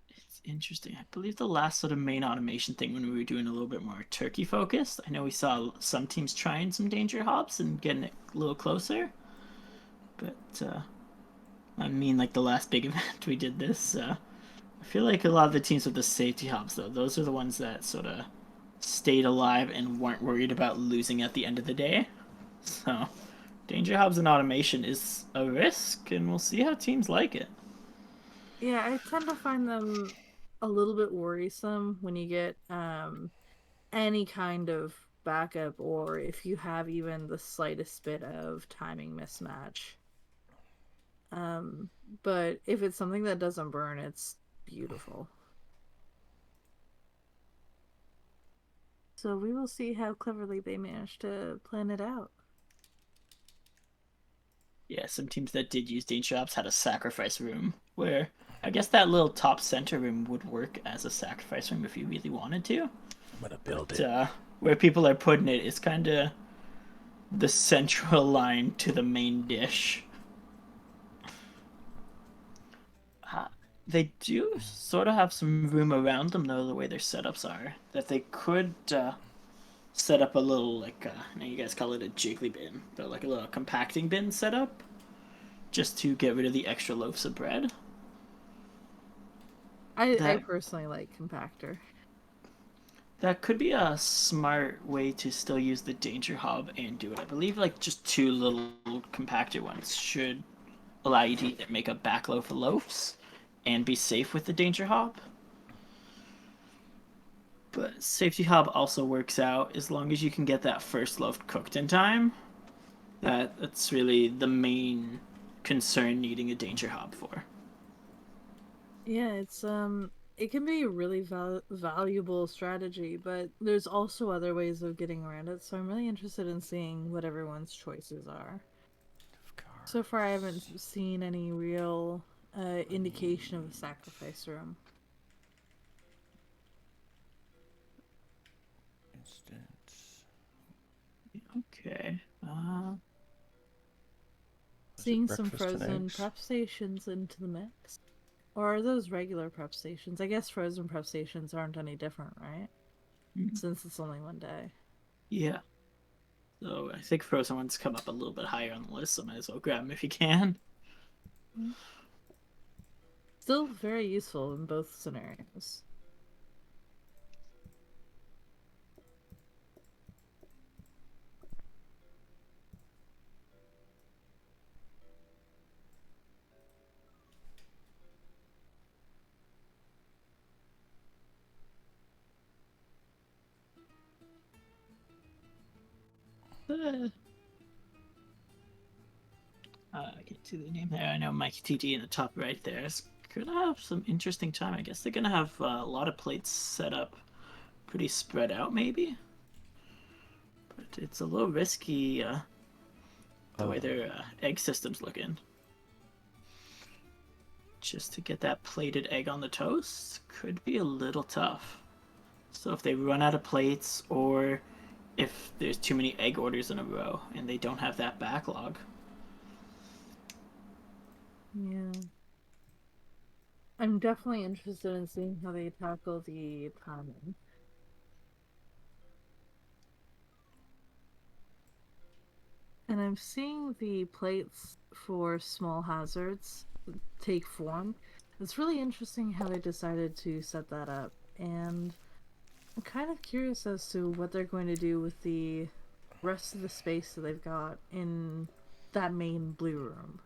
It's interesting. I believe the last sort of main automation thing when we were doing a little bit more turkey focused, I know we saw some teams trying some danger hobs and getting it a little closer. But I mean, like the last big event we did this, a I feel like a lot of the teams with the safety hubs, though, those are the ones that sort of stayed alive and weren't worried about losing at the end of the day. So, danger hubs and automation is a risk, and we'll see how teams like it. Yeah, I tend to find them a little bit worrisome when you get any kind of backup, or if you have even the slightest bit of timing mismatch. Um, but if it's something that doesn't burn, it's beautiful. So we will see how cleverly they manage to plan it out. Yeah, some teams that did use danger hubs had a sacrifice room where I guess that little top center room would work as a sacrifice room if you really wanted to. I'm gonna build But it. where people are putting it is kind of the central line to the main dish. Uh, they do sort of have some room around them, though, the way their setups are, that they could set up a little, like, now you guys call it a jiggly bin, but like a little compacting bin setup, just to get rid of the extra loaves of bread. I That personally like compactor. that could be a smart way to still use the danger hob and do it. I believe like just two little compactor ones should allow you to either make a back loaf of loaves and be safe with the danger hob. But safety hob also works out as long as you can get that first loaf cooked in time. That's really the main concern needing a danger hob for. Yeah, it can be a really valuable strategy, but there's also other ways of getting around it. So I'm really interested in seeing what everyone's choices are. So far, I haven't seen any real indication of a sacrifice room. Instance. Okay. Is it Seeing some breakfast and frozen eggs? prep stations into the mix. Or are those regular prep stations? I guess frozen prep stations aren't any different, right? Since it's only one day. Yeah. So I think frozen ones come up a little bit higher on the list, so might as well grab them if you can. Still very useful in both scenarios. I can't see the name there. I know Mike TT in the top right there is gonna have some interesting time. I guess they're gonna have a lot of plates set up, pretty spread out maybe. But it's a little risky the way their egg system's looking. Just to get that plated egg on the toast could be a little tough. So if they run out of plates or if there's too many egg orders in a row and they don't have that backlog. Yeah. I'm definitely interested in seeing how they tackle the timing. And I'm seeing the plates for small hazards take form. It's really interesting how they decided to set that up. And I'm kind of curious as to what they're going to do with the rest of the space that they've got in that main blue room.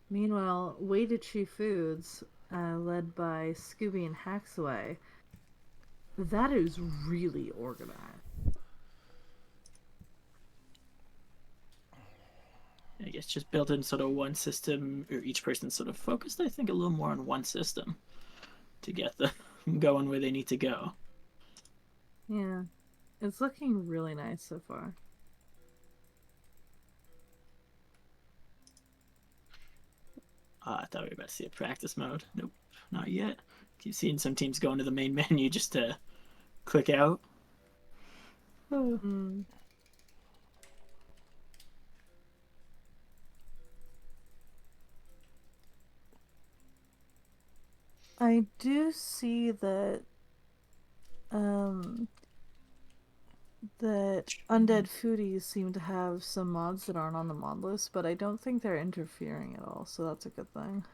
Meanwhile, Weighted Tree Foods, led by Scooby and Haxaway, that is really organized. I guess just build in sort of one system, or each person sort of focused, I think, a little more on one system to get them going where they need to go. Yeah, it's looking really nice so far. I thought we were about to see a practice mode. Nope, not yet. Keep seeing some teams go into the main menu just to click out. Mm. I do see that that Undead Foodies seem to have some mods that aren't on the mod list, but I don't think they're interfering at all, so that's a good thing.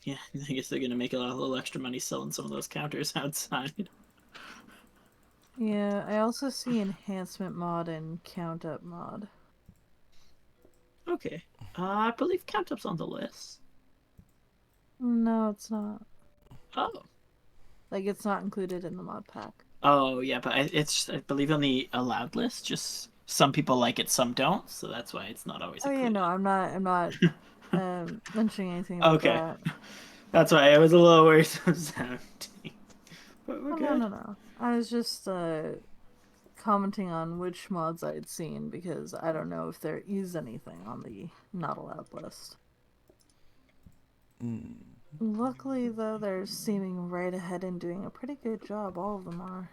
Yeah, I guess they're gonna make a little extra money selling some of those counters outside. Yeah, I also see enhancement mod and count up mod. Okay. I believe Count Up's on the list. No, it's not. Oh. Like, it's not included in the mod pack. Oh, yeah, but it's, I believe, on the allowed list. Just some people like it, some don't, so that's why it's not always Oh yeah, included. no, I'm not mentioning anything about Okay. that. That's why I was a little worried about sounding. But we're Oh, good. no. I was just commenting on which mods I'd seen because I don't know if there is anything on the not allowed list. Luckily, though, they're seeming right ahead and doing a pretty good job. All of them are.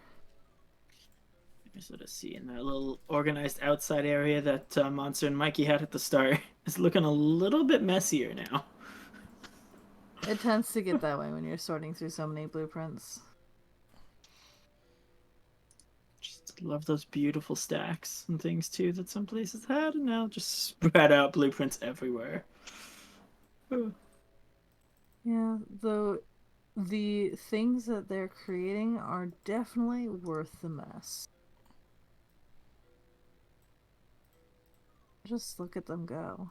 I sort of see in that little organized outside area that Monster and Mikey had at the start is looking a little bit messier now. It tends to get that way when you're sorting through so many blueprints. Just love those beautiful stacks and things too that some places had, and now just spread out blueprints everywhere. Oh. Yeah, though the things that they're creating are definitely worth the mess. Just look at them go.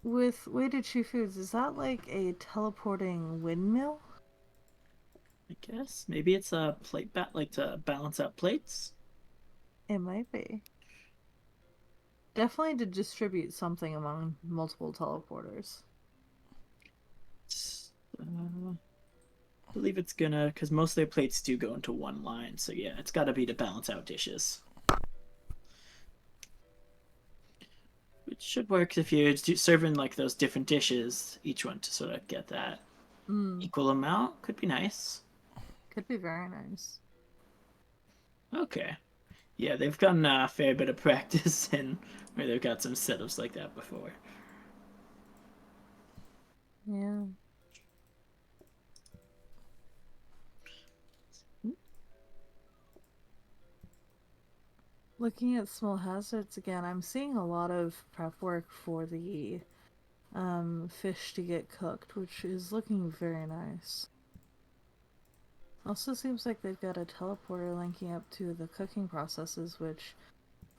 With weighted shoe foods, is that like a teleporting windmill? I guess maybe it's a plate like to balance out plates. It might be. Definitely to distribute something among multiple teleporters. I believe it's gonna, because most of their plates do go into one line, so yeah, it's gotta be to balance out dishes. Which should work if you're serving like those different dishes, each one to sort of get that equal amount. Could be nice. Could be very nice. Okay. Yeah, they've gotten a fair bit of practice in where they've got some setups like that before. Yeah. Looking at small hazards again, I'm seeing a lot of prep work for the fish to get cooked, which is looking very nice. Also seems like they've got a teleporter linking up to the cooking processes, which,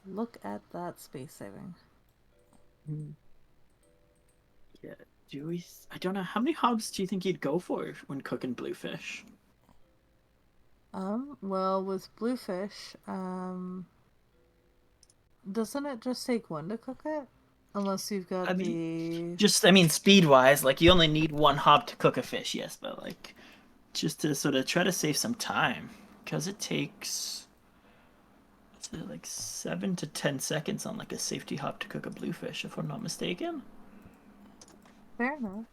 look at that space saving. Yeah, I don't know, how many hobs do you think you'd go for when cooking bluefish? Well, with bluefish, doesn't it just take one to cook it? Unless you've got Speed-wise, like, you only need one hob to cook a fish, yes, but, like, just to sort of try to save some time, because it takes, like, 7 to 10 seconds on, like, a safety hob to cook a bluefish, if I'm not mistaken. Fair enough.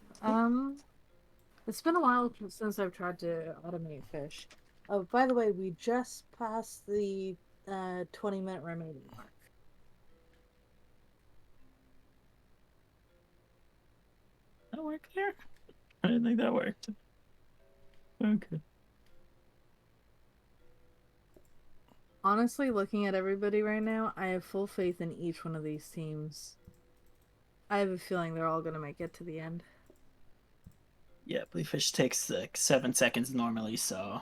It's been a while since I've tried to automate fish. Oh, by the way, we just passed the 20-minute remaining mark. That worked there? I didn't think that worked. Okay. Honestly, looking at everybody right now, I have full faith in each one of these teams. I have a feeling they're all going to make it to the end. Yeah, bluefish takes like 7 seconds normally, so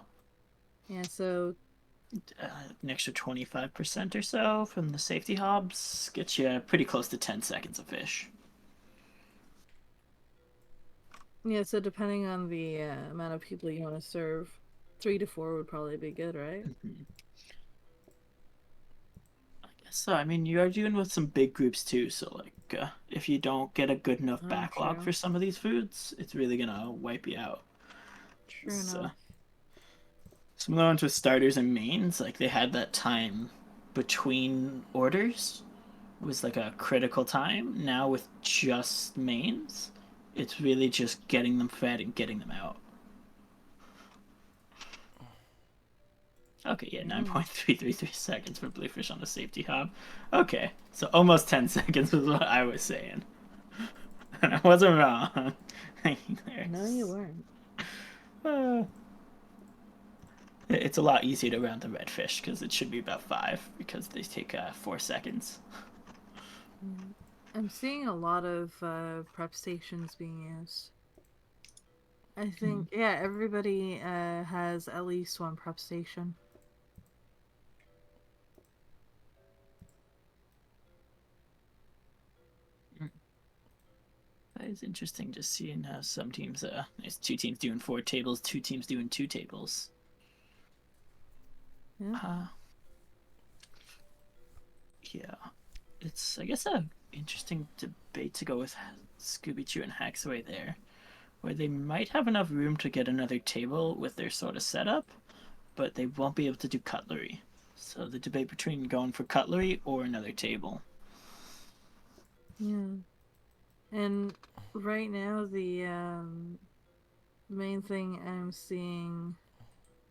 Yeah, so an extra 25% or so from the safety hobs gets you pretty close to 10 seconds of fish. yeah, so depending on the amount of people you want to serve, 3 to 4 would probably be good, right? I guess so. I mean, you are dealing with some big groups too, so like if you don't get a good enough backlog true. for some of these foods, it's really gonna wipe you out. True enough. Some of the ones with starters and mains, like they had that time between orders was like a critical time. Now with just mains, it's really just getting them fed and getting them out. Okay, yeah, 9.333 seconds for bluefish on the safety hob. Okay, so almost 10 seconds was what I was saying. I wasn't wrong. No, you weren't. Uh, it's a lot easier to round the redfish because it should be about 5 because they take 4 seconds. I'm seeing a lot of prep stations being used. I think, yeah, everybody has at least one prep station. That is interesting just seeing how some teams, there's 2 teams doing 4 tables, 2 teams doing 2 tables. Yeah. Yeah. It's, I guess, a interesting debate to go with Scooby Choo and Hacksaway there, where they might have enough room to get another table with their sort of setup, but they won't be able to do cutlery. So the debate between going for cutlery or another table. Yeah. And right now, the main thing I'm seeing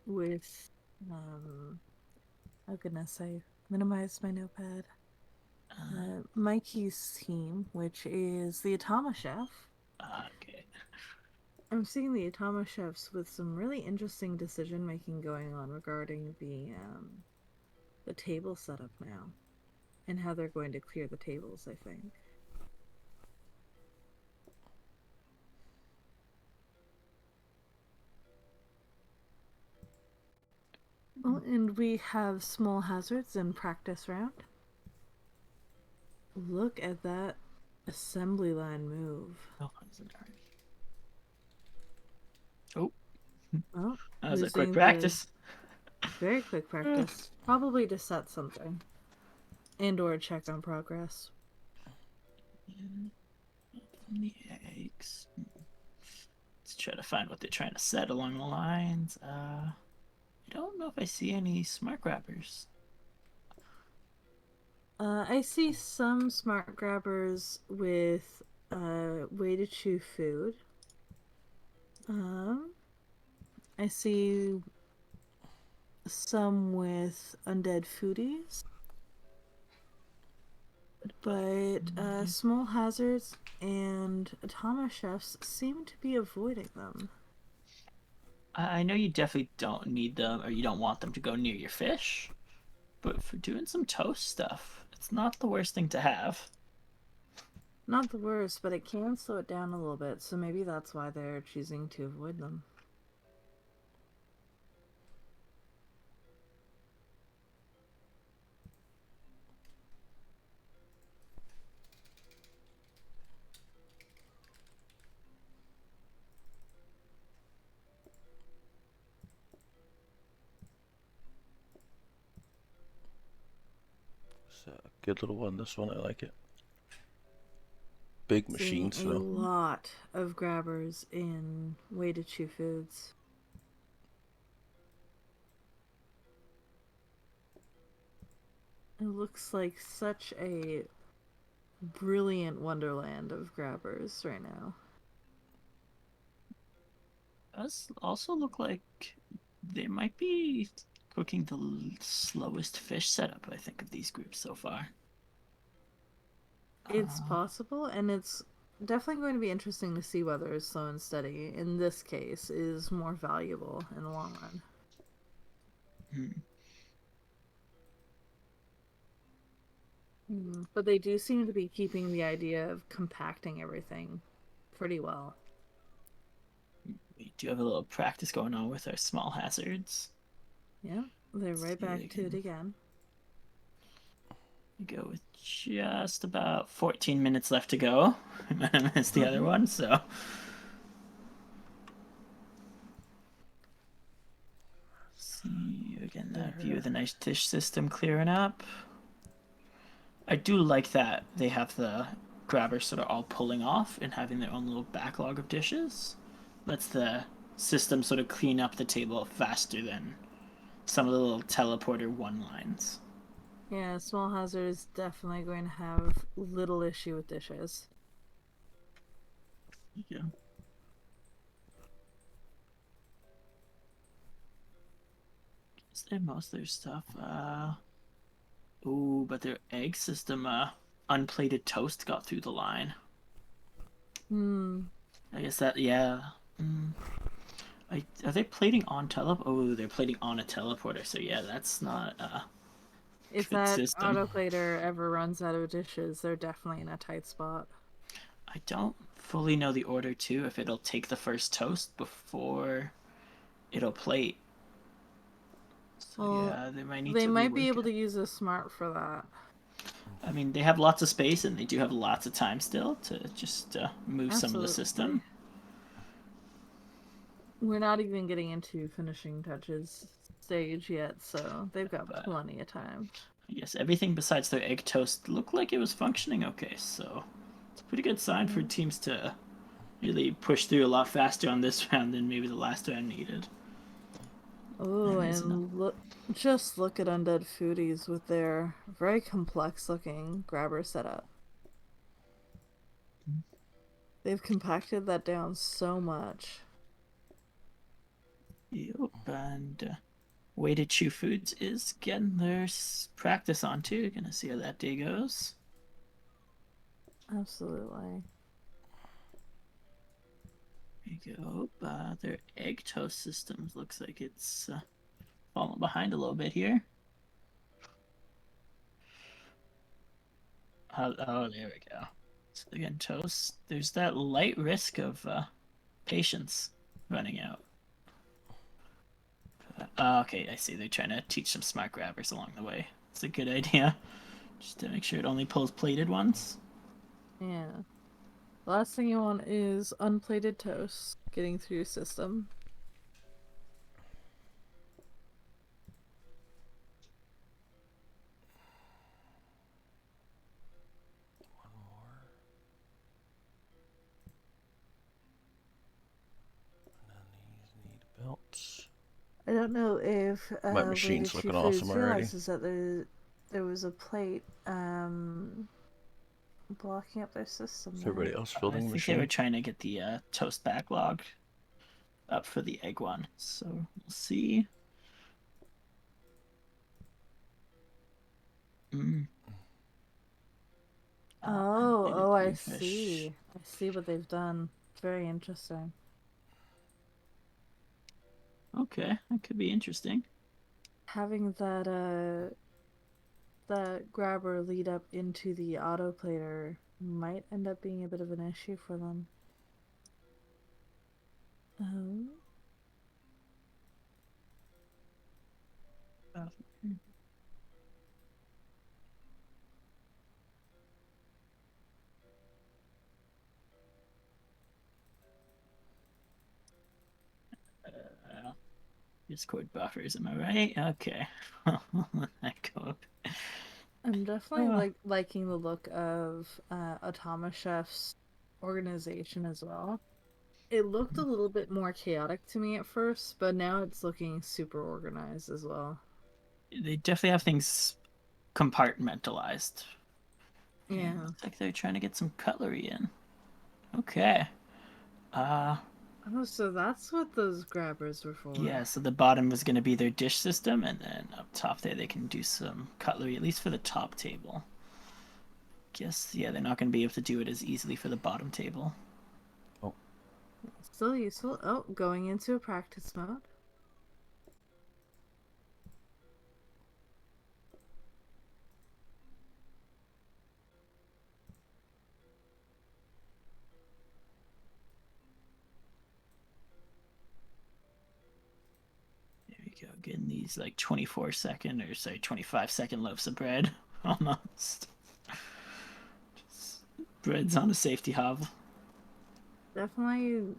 with, how goodness, I minimized my notepad. Mikey's team, which is the Atama Chef. Okay. I'm seeing the Atama Chefs with some really interesting decision making going on regarding the table setup now, and how they're going to clear the tables, I think. Oh, and we have small hazards in practice round. Look at that assembly line move. Oh, oh. Oh, That was a who's quick doing practice. Very quick practice. Probably to set something. And or check on progress. The eggs. Let's try to find what they're trying to set along the lines. I don't know if I see any smart grabbers. I see some smart grabbers with way to chew food. I see some with undead foodies. But small hazards and Atama chefs seem to be avoiding them. I know you definitely don't need them, or you don't want them to go near your fish, but for doing some toast stuff, it's not the worst thing to have. Not the worst, but it can slow it down a little bit, so maybe that's why they're choosing to avoid them. It's a good little one, this one, I like it. Big machine, Seeing a so. lot of grabbers in way to chew foods. It looks like such a brilliant wonderland of grabbers right now. Does also look like they might be cooking the slowest fish setup, I think, of these groups so far. It's possible, and it's definitely going to be interesting to see whether slow and steady, in this case, is more valuable in the long run. But they do seem to be keeping the idea of compacting everything pretty well. We do have a little practice going on with our small hazards. Yeah, they're right back to it again. We go with just about 14 minutes left to go. I missed the other one, so. See, again, that view of the nice dish system clearing up. I do like that they have the grabbers sort of all pulling off and having their own little backlog of dishes. Lets the system sort of clean up the table faster than some of the little teleporter one lines. Yeah, small hazard is definitely going to have little issue with dishes. Yeah. Is there most of their stuff? Ooh, but their egg system, unplated toast got through the line. Hmm. I guess that, yeah. Are they plating on Oh, they're plating on a teleporter. So yeah, that's not a If good that system. autoplater ever runs out of dishes, they're definitely in a tight spot. I don't fully know the order too. If it'll take the first toast before it'll plate. So Well, yeah, they might need they to might be rework able it. to use a smart for that. I mean, they have lots of space and they do have lots of time still to just move some of the Absolutely. system. We're not even getting into finishing touches stage yet, so they've got But plenty of time. yes, everything besides their egg toast looked like it was functioning okay. So it's a pretty good sign for teams to really push through a lot faster on this round than maybe the last round needed. Oh, and just look at Undead Foodies with their very complex looking grabber setup. They've compacted that down so much. Yep, and Way to Chew Foods is getting their practice on too. Gonna see how that day goes. Absolutely. There you go. Their egg toast systems looks like it's falling behind a little bit here. Oh, there we go. So again, toast. There's that light risk of patience running out. Okay, I see. They're trying to teach some smart grabbers along the way. It's a good idea. Just to make sure it only pulls plated ones. Yeah. The last thing you want is unplated toast getting through your system. Belts. I don't know if My Way to machine's Chew looking Foods awesome already. realizes that there was a plate blocking up their system. Is everybody else building I a think they were machine? trying to get the toast backlog up for the egg one. So we'll see. Mm. I Fish. see. I see what they've done. Very interesting. Okay, that could be interesting. Having that grabber lead up into the autoplater might end up being a bit of an issue for them. Oh. Discord buffers, am I right? Okay. That code. I'm definitely liking the look of Automa Chef's organization as well. It looked a little bit more chaotic to me at first, but now it's looking super organized as well. They definitely have things compartmentalized. Yeah. Looks like they're trying to get some cutlery in. Okay. Oh, so that's what those grabbers were for. Yeah, so the bottom was going to be their dish system, and then up top there they can do some cutlery, at least for the top table. Guess, yeah, they're not going to be able to do it as easily for the bottom table. Oh. Still useful. Oh, going into a practice mode. There we go, getting these like 24-second, or sorry, 25-second loaves of bread, almost. Just bread's on a safety hob. Definitely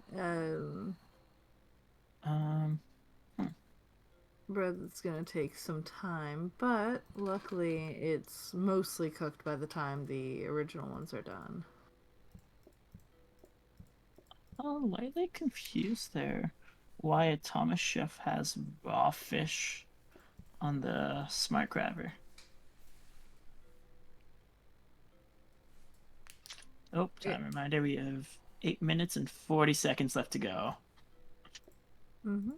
bread that's gonna take some time, but luckily it's mostly cooked by the time the original ones are done. Oh, why are they confused there? Why a Thomas Chef has raw fish on the smart grabber? Oh, time reminder, we have 8 minutes and 40 seconds left to go. Mm-hmm.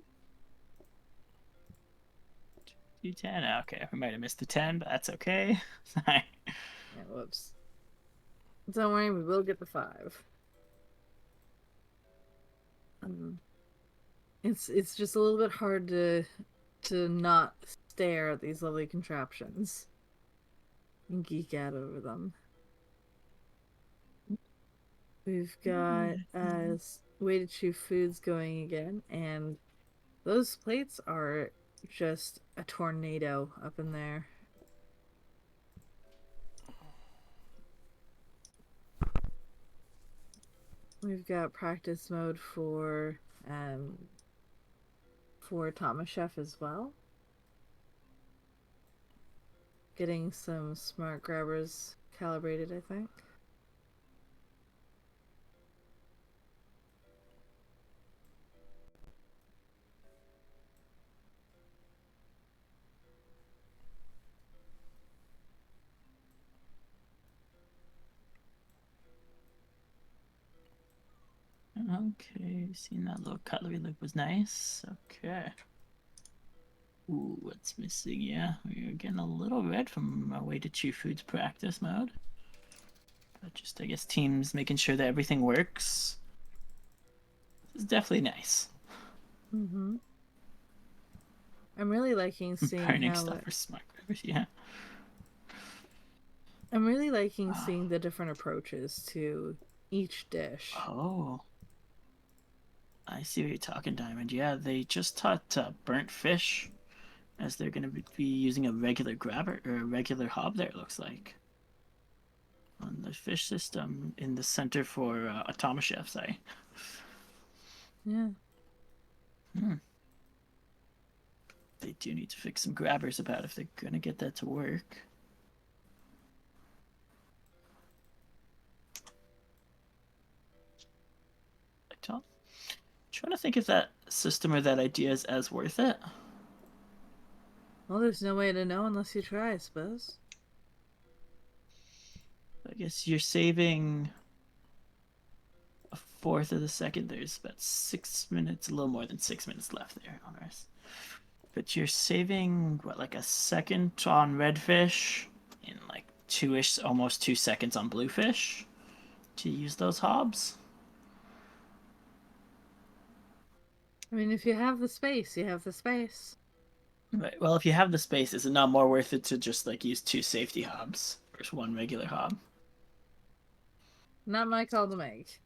210. Okay, we might have missed the 10, but that's okay. Sorry. Yeah, whoops. Don't worry, we will get the 5. it's just a little bit hard to not stare at these lovely contraptions and geek out over them. We've got way to chew foods going again, and those plates are just a tornado up in there. We've got practice mode for Thomas Chef as well. Getting some smart grabbers calibrated, I think. Okay, seen that little cutlery loop was nice. Okay. Ooh, what's missing? Yeah, we're getting a little red from our way to chew foods practice mode. But just, I guess, teams making sure that everything works. This is definitely nice. Mm-hmm. I'm really liking seeing Burning how stuff for smart grabbers, yeah. I'm really liking seeing the different approaches to each dish. Oh. I see what you're talking, Diamond. Yeah, they just taught burnt fish as they're going to be using a regular grabber or a regular hob there, it looks like. On the fish system in the center for Automa Chef, sorry. Yeah. They do need to fix some grabbers about if they're going to get that to work. Trying to think if that system or that idea is as worth it. Well, there's no way to know unless you try, I suppose. I guess you're saving a fourth of the second. There's about 6 minutes, a little more than 6 minutes left there on ours. But you're saving, what, like a second on redfish and like two-ish, almost 2 seconds on bluefish to use those hobs. I mean, if you have the space, you have the space. Right. Well, if you have the space, is it not more worth it to just like use 2 safety hobs versus 1 regular hob? Not my call to make.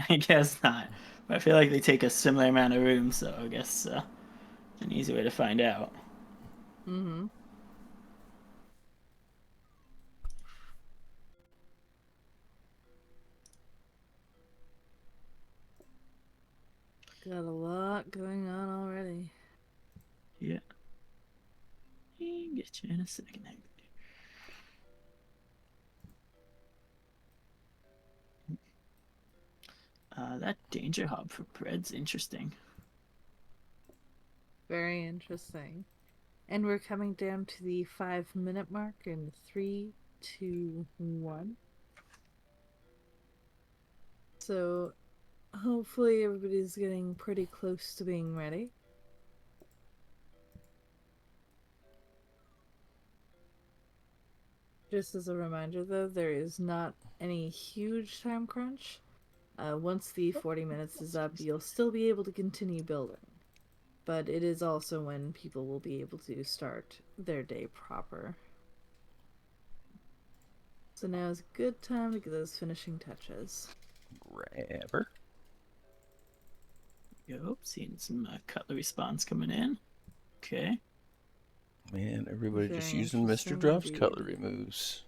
I guess not. But I feel like they take a similar amount of room, so I guess an easy way to find out. Mm-hmm. Got a lot going on already. Yeah. Get you in a second. That danger hob for bread's interesting. Very interesting. And we're coming down to the 5-minute mark in 3, 2, 1. So hopefully everybody's getting pretty close to being ready. Just as a reminder though, there is not any huge time crunch. Once the 40 minutes is up, you'll still be able to continue building. But it is also when people will be able to start their day proper. So now is a good time to get those finishing touches. Grabber. Yep, seeing some cutlery spawns coming in. Okay. Man, everybody just Very using Mr. interesting Drop's indeed. cutlery moves.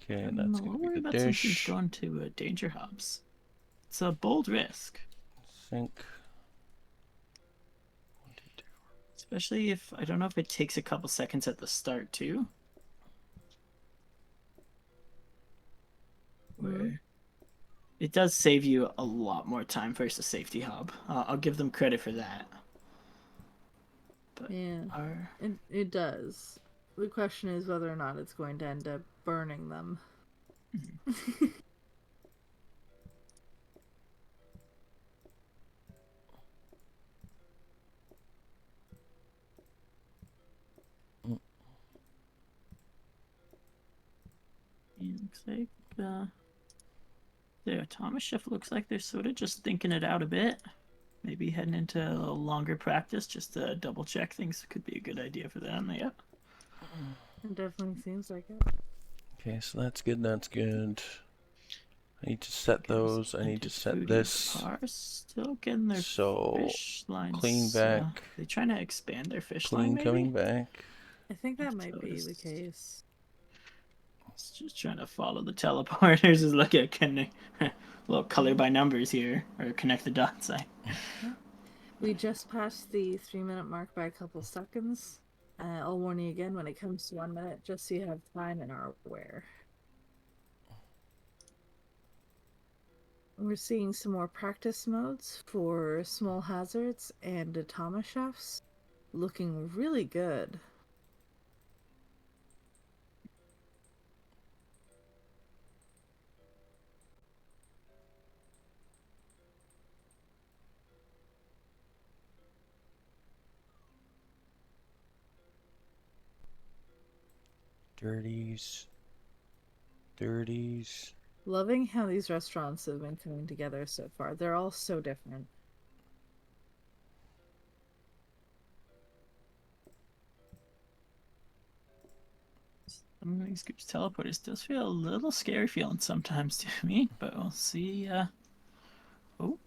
Okay, and that's going to I'll be worry the about some teams dish. going to danger hubs. It's a bold risk. Sink. Especially if, I don't know if it takes a couple seconds at the start too. Where it does save you a lot more time versus safety hub. I'll give them credit for that. But yeah, it does. The question is whether or not it's going to end up burning them. It looks like The Thomas shift looks like they're sort of just thinking it out a bit. Maybe heading into a little longer practice just to double check things could be a good idea for them. Yeah. It definitely seems like it. Okay, so that's good. That's good. I need to set those. I need to set this. Still getting their So fish lines. clean back. They trying to expand their fish Clean line, maybe? coming back. I think that might be Toast. the case. It's just trying to follow the teleporters. Is look at connect, little color by numbers here, or connect the dots. We just passed the 3-minute mark by a couple seconds. I'll warn you again when it comes to 1 minute, just so you have time and are aware. We're seeing some more practice modes for small hazards and Atama chefs. Looking really good. Dirties. Dirties. Loving how these restaurants have been coming together so far. They're all so different. Some of these groups teleporters does feel a little scary feeling sometimes to me, but we'll see. Oh.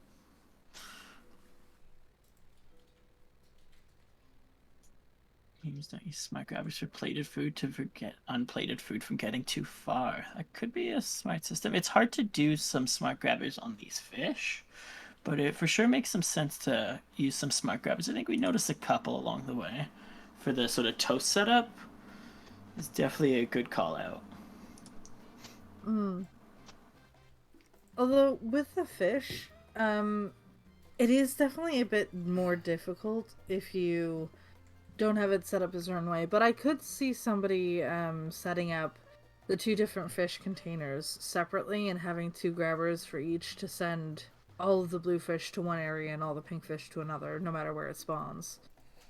Games don't use smart grabbers for plated food to forget unplated food from getting too far. That could be a smart system. It's hard to do some smart grabbers on these fish, but it for sure makes some sense to use some smart grabbers. I think we noticed a couple along the way. For the sort of toast setup, it's definitely a good call out. Although with the fish, it is definitely a bit more difficult if you don't have it set up a certain way, but I could see somebody setting up the 2 different fish containers separately and having 2 grabbers for each to send all of the blue fish to one area and all the pink fish to another, no matter where it spawns.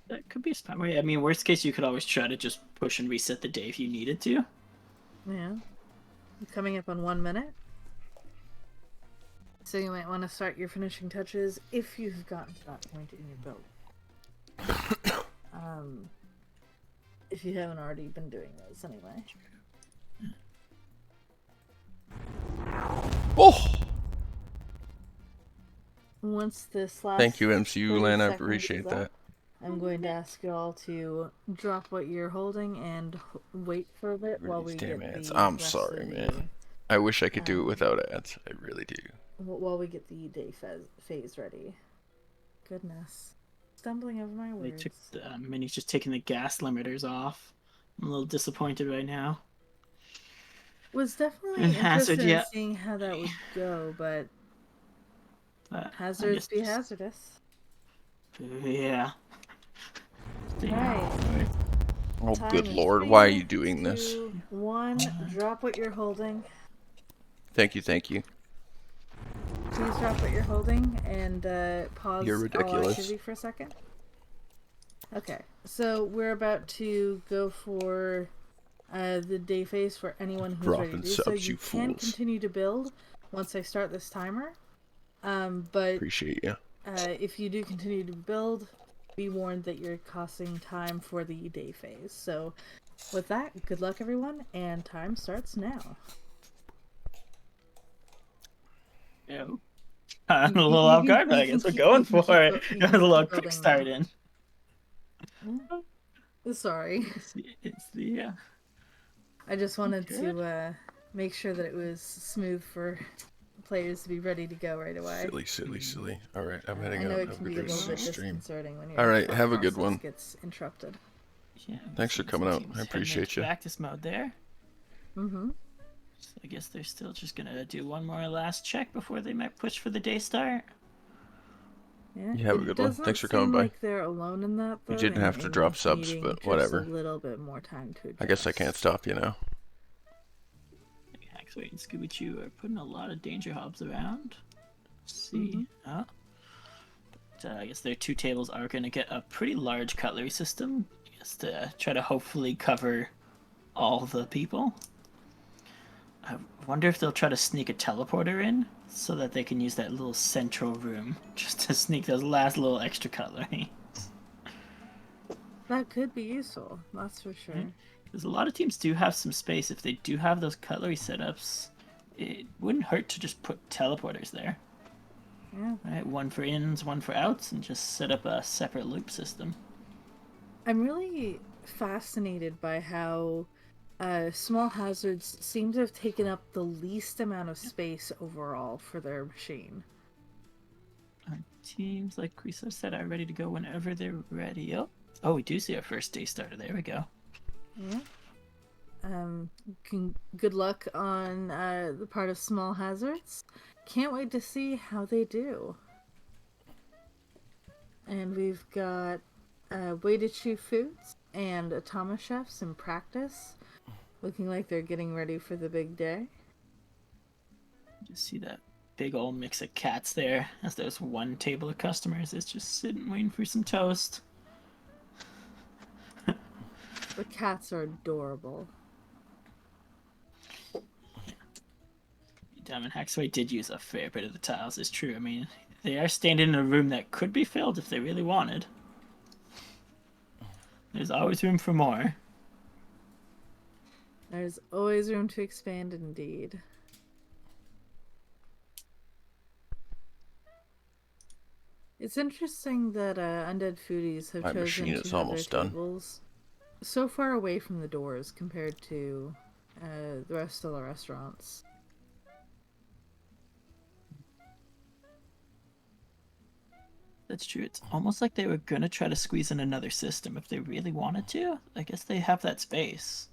That could be a smart way. I mean, worst case, you could always try to just push and reset the day if you needed to. Yeah. Coming up on 1 minute. So you might want to start your finishing touches if you've gotten to that point in your build. If you haven't already been doing those anyway. Oh! Once this last Thank you, MCU 30 Lan. I seconds appreciate is that. up, I'm going to ask you all to drop what you're holding and wait for a bit while we Damn get ads. the I'm rest sorry, of man. I wish I could do it without ads. I really do. while we get the day phase ready. Goodness. Stumbling over my They words. took the Minnie's just taking the gas limiters off. I'm a little disappointed right now. Was definitely And interested hazard, in yeah. seeing how that would go, but But hazards be just- hazardous. Yeah. Right. Oh, Time good is lord. 3, Why are you doing this? 2, 1. Drop what you're holding. Thank you, thank you. Please drop what you're holding and pause You're all ridiculous. activity for a second. Okay, so we're about to go for the day phase for anyone who's ready Dropping to do so. subs, You you can fools. continue to build once I start this timer, but Appreciate you. if you do continue to build, be warned that you're costing time for the day phase. So with that, good luck everyone, and time starts now. Yeah. I'm a little off guard, but I guess we're going for it. It was a little quick start in. Sorry. It's the I just wanted Good. to make sure that it was smooth for players to be ready to go right away. Silly. Alright, I'm I heading know out. it Have a can be good a rest little of bit the stream. disconcerting when your Alright, thought have a good process one. gets interrupted. yeah. Thanks for coming out. I appreciate you. Practice mode there. Mm-hmm. So I guess they're still just gonna do one more last check before they might push for the day start. Yeah. You have a it good one. doesn't Thanks for coming seem by. like they're alone in that. We Though, didn't have to and drop subs, needing but just whatever. a little bit more time to adjust. I guess I can't stop you now. Axway and Scooby Choo are putting a lot of danger hobs around. Let's see. But, I guess their 2 tables are going to get a pretty large cutlery system, just to try to hopefully cover all the people. I wonder if they'll try to sneak a teleporter in so that they can use that little central room just to sneak those last little extra cutlery. That could be useful, that's for sure. Because a lot of teams do have some space. If they do have those cutlery setups, it wouldn't hurt to just put teleporters there. Yeah. Right, one for ins, one for outs, and just set up a separate loop system. I'm really fascinated by how small hazards seem to have taken up the least amount of space overall for their machine. Our teams, like Krisa said, are ready to go whenever they're ready. Oh, we do see our first day starter. There we go. Yeah. Good luck on the part of small hazards. Can't wait to see how they do. And we've got Way to Chew Foods and Atama Chefs in practice. Looking like they're getting ready for the big day. Just see that big old mix of cats there, as there's one table of customers that's just sitting waiting for some toast. The cats are adorable. Diamond Hacksway did use a fair bit of the tiles, it's true. I mean, they are standing in a room that could be filled if they really wanted. There's always room for more. There's always room to expand, indeed. It's interesting that Undead Foodies have My chosen machine to is have almost their done. tables so far away from the doors compared to the rest of the restaurants. That's true. It's almost like they were gonna try to squeeze in another system if they really wanted to. I guess they have that space.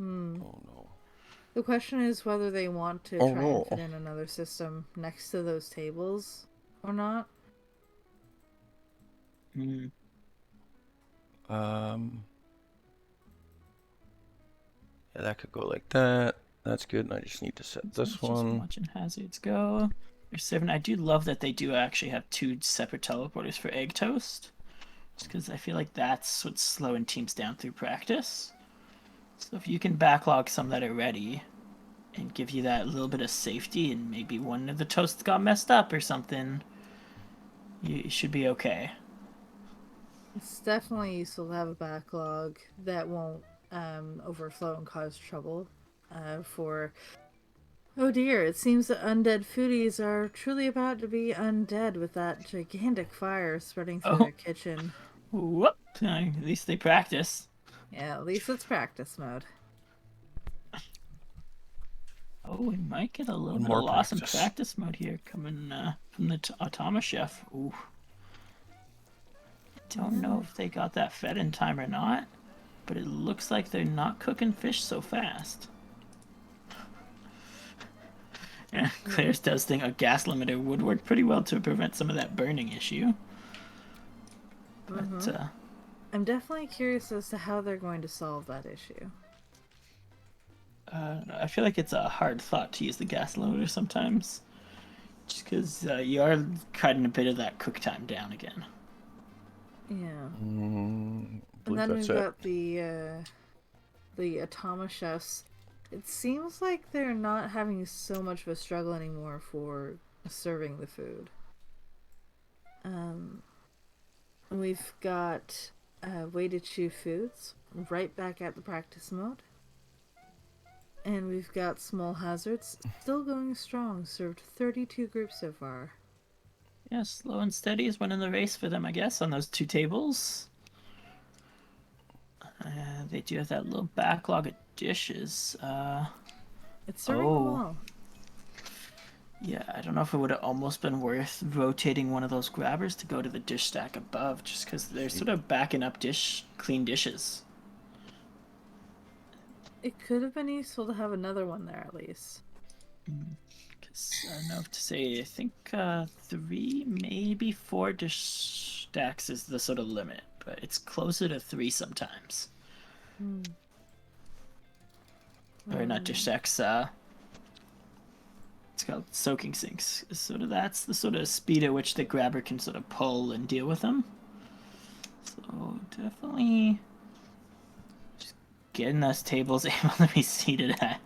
Oh no. The question is whether they want to try and fit in another system next to those tables or not. Yeah, that could go like that. That's good. And I just need to set this Just one. watching hazards go. There's 7. I do love that they do actually have 2 separate teleporters for egg toast. Just because I feel like that's what's slowing teams down through practice. So if you can backlog some that are ready and give you that little bit of safety, and maybe one of the toasts got messed up or something, you should be okay. It's definitely useful to have a backlog that won't overflow and cause trouble for... Oh dear, it seems that Undead Foodies are truly about to be undead with that gigantic fire spreading through their kitchen. Whoop! At least they practice. Yeah, at least it's practice mode. Oh, we might get a little One bit more of loss in practice. practice mode here coming from the Atama Chef. Ooh. Don't know if they got that fed in time or not, but it looks like they're not cooking fish so fast. Yeah, Claire's does think a gas limiter would work pretty well to prevent some of that burning issue. But, I'm definitely curious as to how they're going to solve that issue. I feel like it's a hard thought to use the gas limiter sometimes. Just because you are cutting a bit of that cook time down again. Yeah. And And then we've got the Atama Chefs. It seems like they're not having so much of a struggle anymore for serving the food. We've got Way to Chew Foods right back at the practice mode. And we've got Small Hazards still going strong, served 32 groups so far. Yeah, slow and steady is winning the race for them, I guess, on those 2 tables. They do have that little backlog of dishes. It's serving them well. Yeah, I don't know if it would have almost been worth rotating one of those grabbers to go to the dish stack above, just because they're sort of backing up clean dishes. It could have been useful to have another one there at least. Because I don't know what to say. I think 3, maybe 4 dish stacks is the sort of limit, but it's closer to 3 sometimes. Or not dish stacks. It's called soaking sinks. That's the sort of speed at which the grabber can sort of pull and deal with them. So definitely just getting those tables able to be seated at.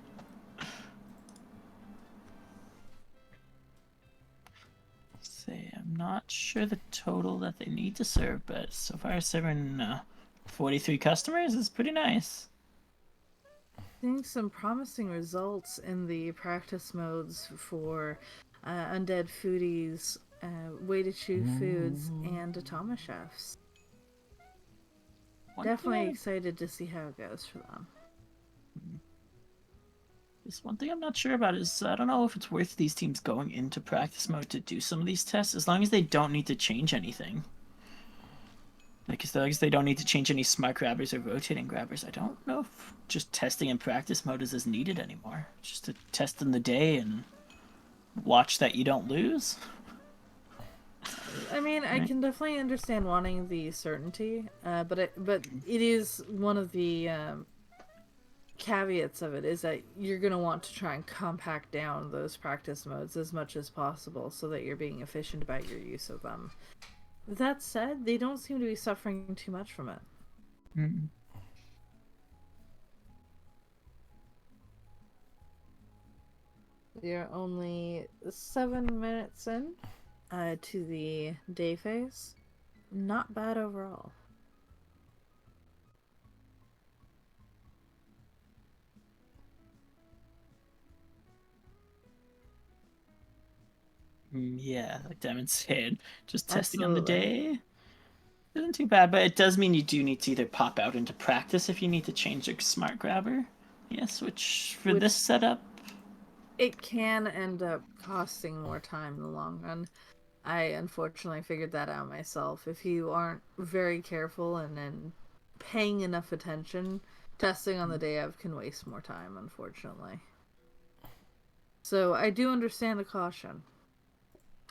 not sure the total that they need to serve, but so far serving 43 customers is pretty nice. Seeing some promising results in the practice modes for Undead Foodies, Way to Chew Foods, and Atoma Chefs. Definitely excited to see how it goes for them. This one thing I'm not sure about is I don't know if it's worth these teams going into practice mode to do some of these tests, as long as they don't need to change anything. Like, as long as they don't need to change any smart grabbers or rotating grabbers, I don't know if just testing in practice mode is as needed anymore. Just to test in the day and watch that you don't lose. I mean, I can definitely understand wanting the certainty, but it is one of the caveats of it is that you're going to want to try and compact down those practice modes as much as possible so that you're being efficient about your use of them. That said, they don't seem to be suffering too much from it. Mm. You're only 7 minutes in to the day phase. Not bad overall. Yeah, like Diamond said, just testing on the day isn't too bad, but it does mean you do need to either pop out into practice if you need to change your smart grabber. Yes, which this setup, it can end up costing more time in the long run. I unfortunately figured that out myself. If you aren't very careful and then paying enough attention, testing on the day of can waste more time, unfortunately. So I do understand the caution.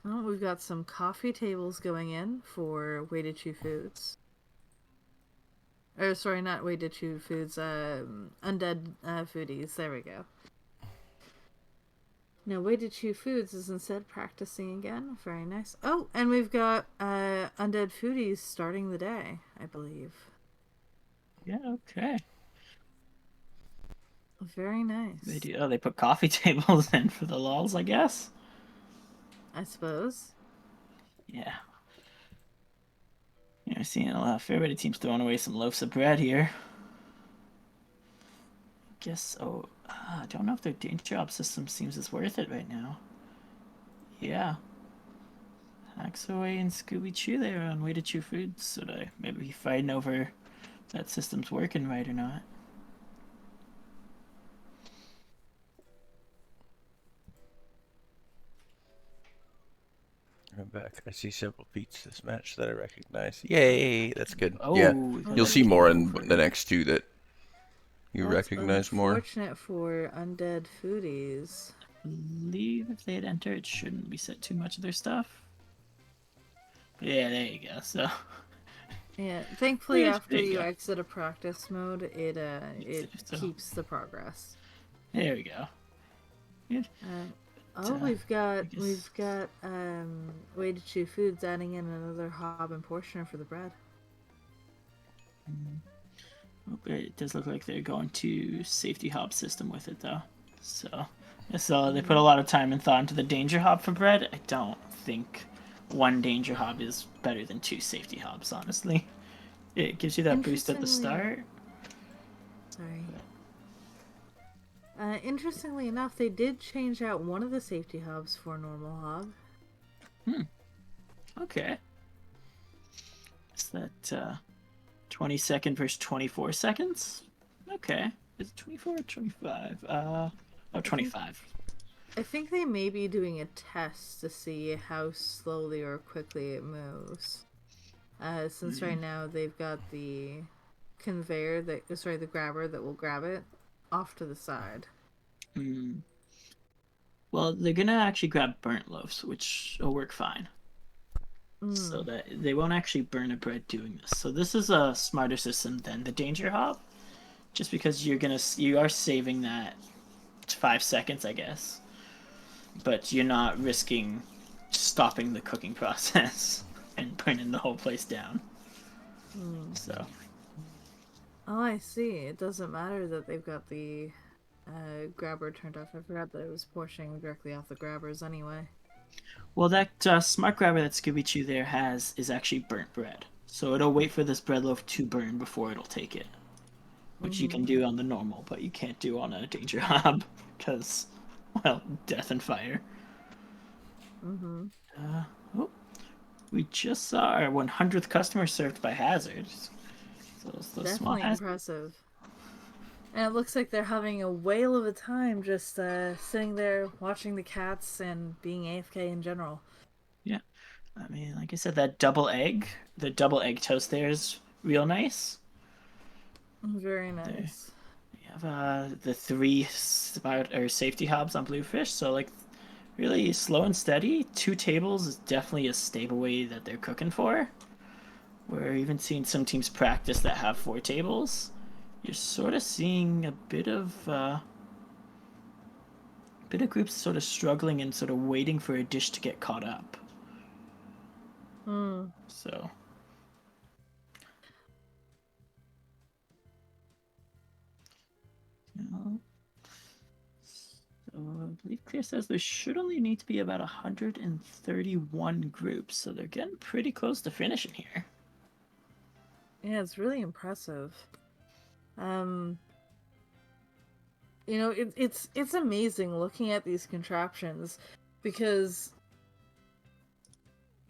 Oh, we've got some coffee tables going in for Way to Chew Foods. Or, sorry, not Way to Chew Foods, Undead Foodies. There we go. Now, Way to Chew Foods is instead practicing again. Very nice. Oh, and we've got Undead Foodies starting the day, I believe. Yeah, okay. Very nice. They do. Oh, they put coffee tables in for the lulz, I guess. I suppose. Yeah. You're seeing a lot of fair bit of teams throwing away some loaves of bread here. Guess. Oh, I don't know if their danger job system seems as worth it right now. Yeah. Haxaway and Scooby Chew there on Way to Chew Foods. So they maybe fighting over that system's working right or not. I'm back. I see several beats this match that I recognize. Yay! That's good. Oh, yeah, you'll see more in the next two that you recognize more. Unfortunate for Undead Foodies. I believe if they had entered, it shouldn't be set too much of their stuff. Yeah, there you go. So. Yeah, thankfully after you exit a practice mode, it keeps the progress. There we go. Good. We've got Way to Chew Foods adding in another hob and portioner for the bread. It does look like they're going to safety hob system with it though. So they put a lot of time and thought into the danger hob for bread. I don't think one danger hob is better than two safety hobs, honestly. It gives you that boost at the start. Sorry. Interestingly enough, they did change out one of the safety hobs for a normal hob. Okay. Is that 20 second versus 24 seconds? Okay. Is it 24 or 25? 25. I think they may be doing a test to see how slowly or quickly it moves. Since right now they've got the conveyor the grabber that will grab it off to the side. Well, they're gonna actually grab burnt loaves, which will work fine. So that they won't actually burn a bread doing this. So this is a smarter system than the danger hob, just because you are saving that 5 seconds, I guess, but you're not risking stopping the cooking process and burning the whole place down. So. Oh, I see. It doesn't matter that they've got the grabber turned off. I forgot that it was portioning directly off the grabbers anyway. Well, that smart grabber that Scooby Chew there has is actually burnt bread. So it'll wait for this bread loaf to burn before it'll take it. Which you can do on the normal, but you can't do on a danger hob because, well, death and fire. Mm-hmm. Oh, we just saw our 100th customer served by Hazard. So it's the small Definitely Hazard. impressive. And it looks like they're having a whale of a time just sitting there watching the cats and being AFK in general. Yeah, I mean, like I said, the double egg toast there is real nice. Very There. nice. We have the 3 safety hobs on Bluefish, so like really slow and steady. 2 tables is definitely a stable way that they're cooking for. We're even seeing some teams practice that have 4 tables. You're sort of seeing a bit of groups sort of struggling and sort of waiting for a dish to get caught up. So. So I believe Clear says there should only need to be about 131 groups, so they're getting pretty close to finishing here. Yeah, it's really impressive. You know, it's amazing looking at these contraptions because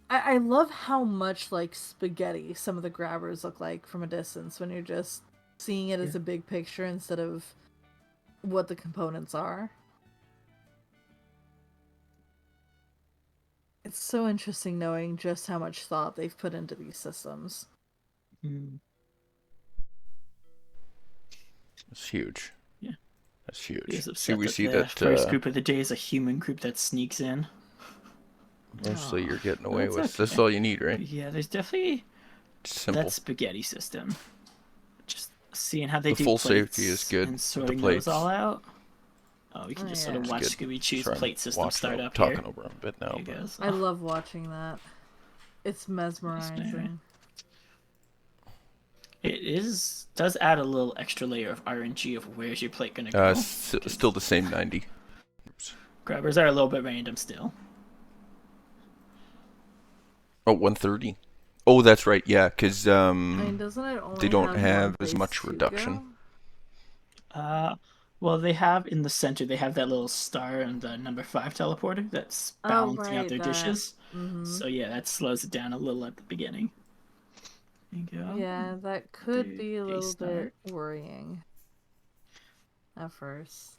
I love how much like spaghetti some of the grabbers look like from a distance when you're just seeing it as a big picture instead of what the components are. It's so interesting knowing just how much thought they've put into these systems. It's huge. Yeah. That's huge. Because See, we see the that first group of the day is a human group that sneaks in. mostly you're getting away with. Okay. That's all you need, right? Yeah, there's definitely Simple. that spaghetti system. Just seeing how they The do full plates safety is good and with the sorting plates. those all out. Oh, we can just sort of It's watch good. Scooby Chew's Sorry, I'm plate system start watching- up here. talking over him a bit now. There he But goes. I love watching that. It's mesmerizing. It does add a little extra layer of RNG of where's your plate gonna go. still the same 90. Grabbers are a little bit random still. Oh, 130. Oh, that's right. Yeah, because I mean, doesn't it only they don't have one as place much to reduction. go? Well, they have in the center, they have that little star and the number 5 teleporter that's balancing out their dishes. So yeah, that slows it down a little at the beginning. There you go. Yeah, that could be a little bit worrying at first.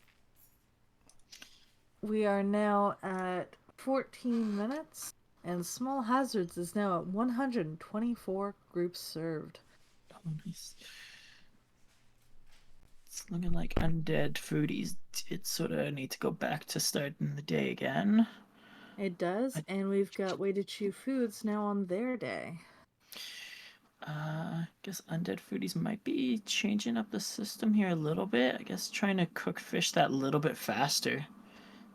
We are now at 14 minutes, and Small Hazards is now at 124 groups served. Oh, nice. It's looking like Undead Foodies did sort of need to go back to starting the day again. It does, and we've got Way to Chew Foods now on their day. I guess Undead Foodies might be changing up the system here a little bit. I guess trying to cook fish that little bit faster.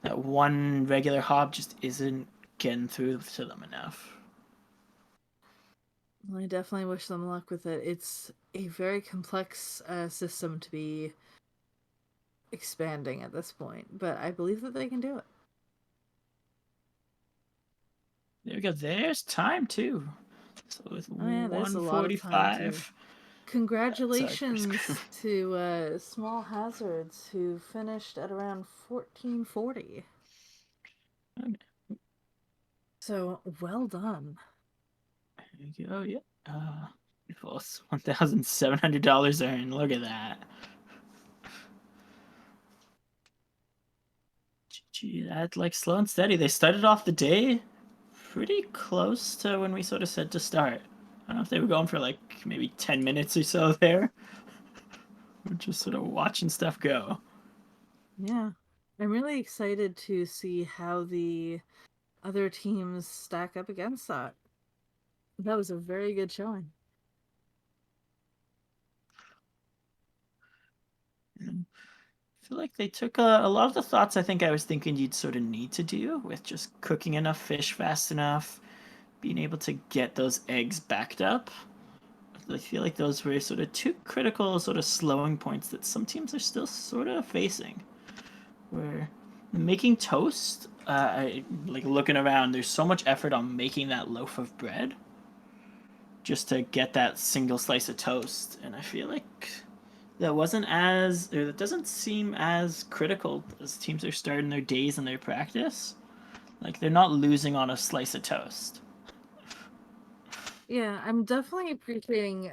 That one regular hob just isn't getting through to them enough. Well, I definitely wish them luck with it. It's a very complex system to be expanding at this point, but I believe that they can do it. There we go. There's time too. So with there's a lot of time too. 145. Congratulations to Small Hazards, who finished at around 1440. Okay. So well done. There you go. Yeah. $1,700 earned. Look at that. Gee, that's like slow and steady. They started off the day pretty close to when we sort of said to start. I don't know if they were going for like maybe 10 minutes or so there. We're just sort of watching stuff go. Yeah. I'm really excited to see how the other teams stack up against that. That was a very good showing. I feel like they took a lot of the thoughts I think I was thinking you'd sort of need to do with just cooking enough fish fast enough, being able to get those eggs backed up. I feel like those were sort of 2 critical sort of slowing points that some teams are still sort of facing. Where making toast, I like looking around. There's so much effort on making that loaf of bread just to get that single slice of toast, and I feel like that wasn't as, or that doesn't seem as critical as teams are starting their days and their practice. Like they're not losing on a slice of toast. Yeah, I'm definitely appreciating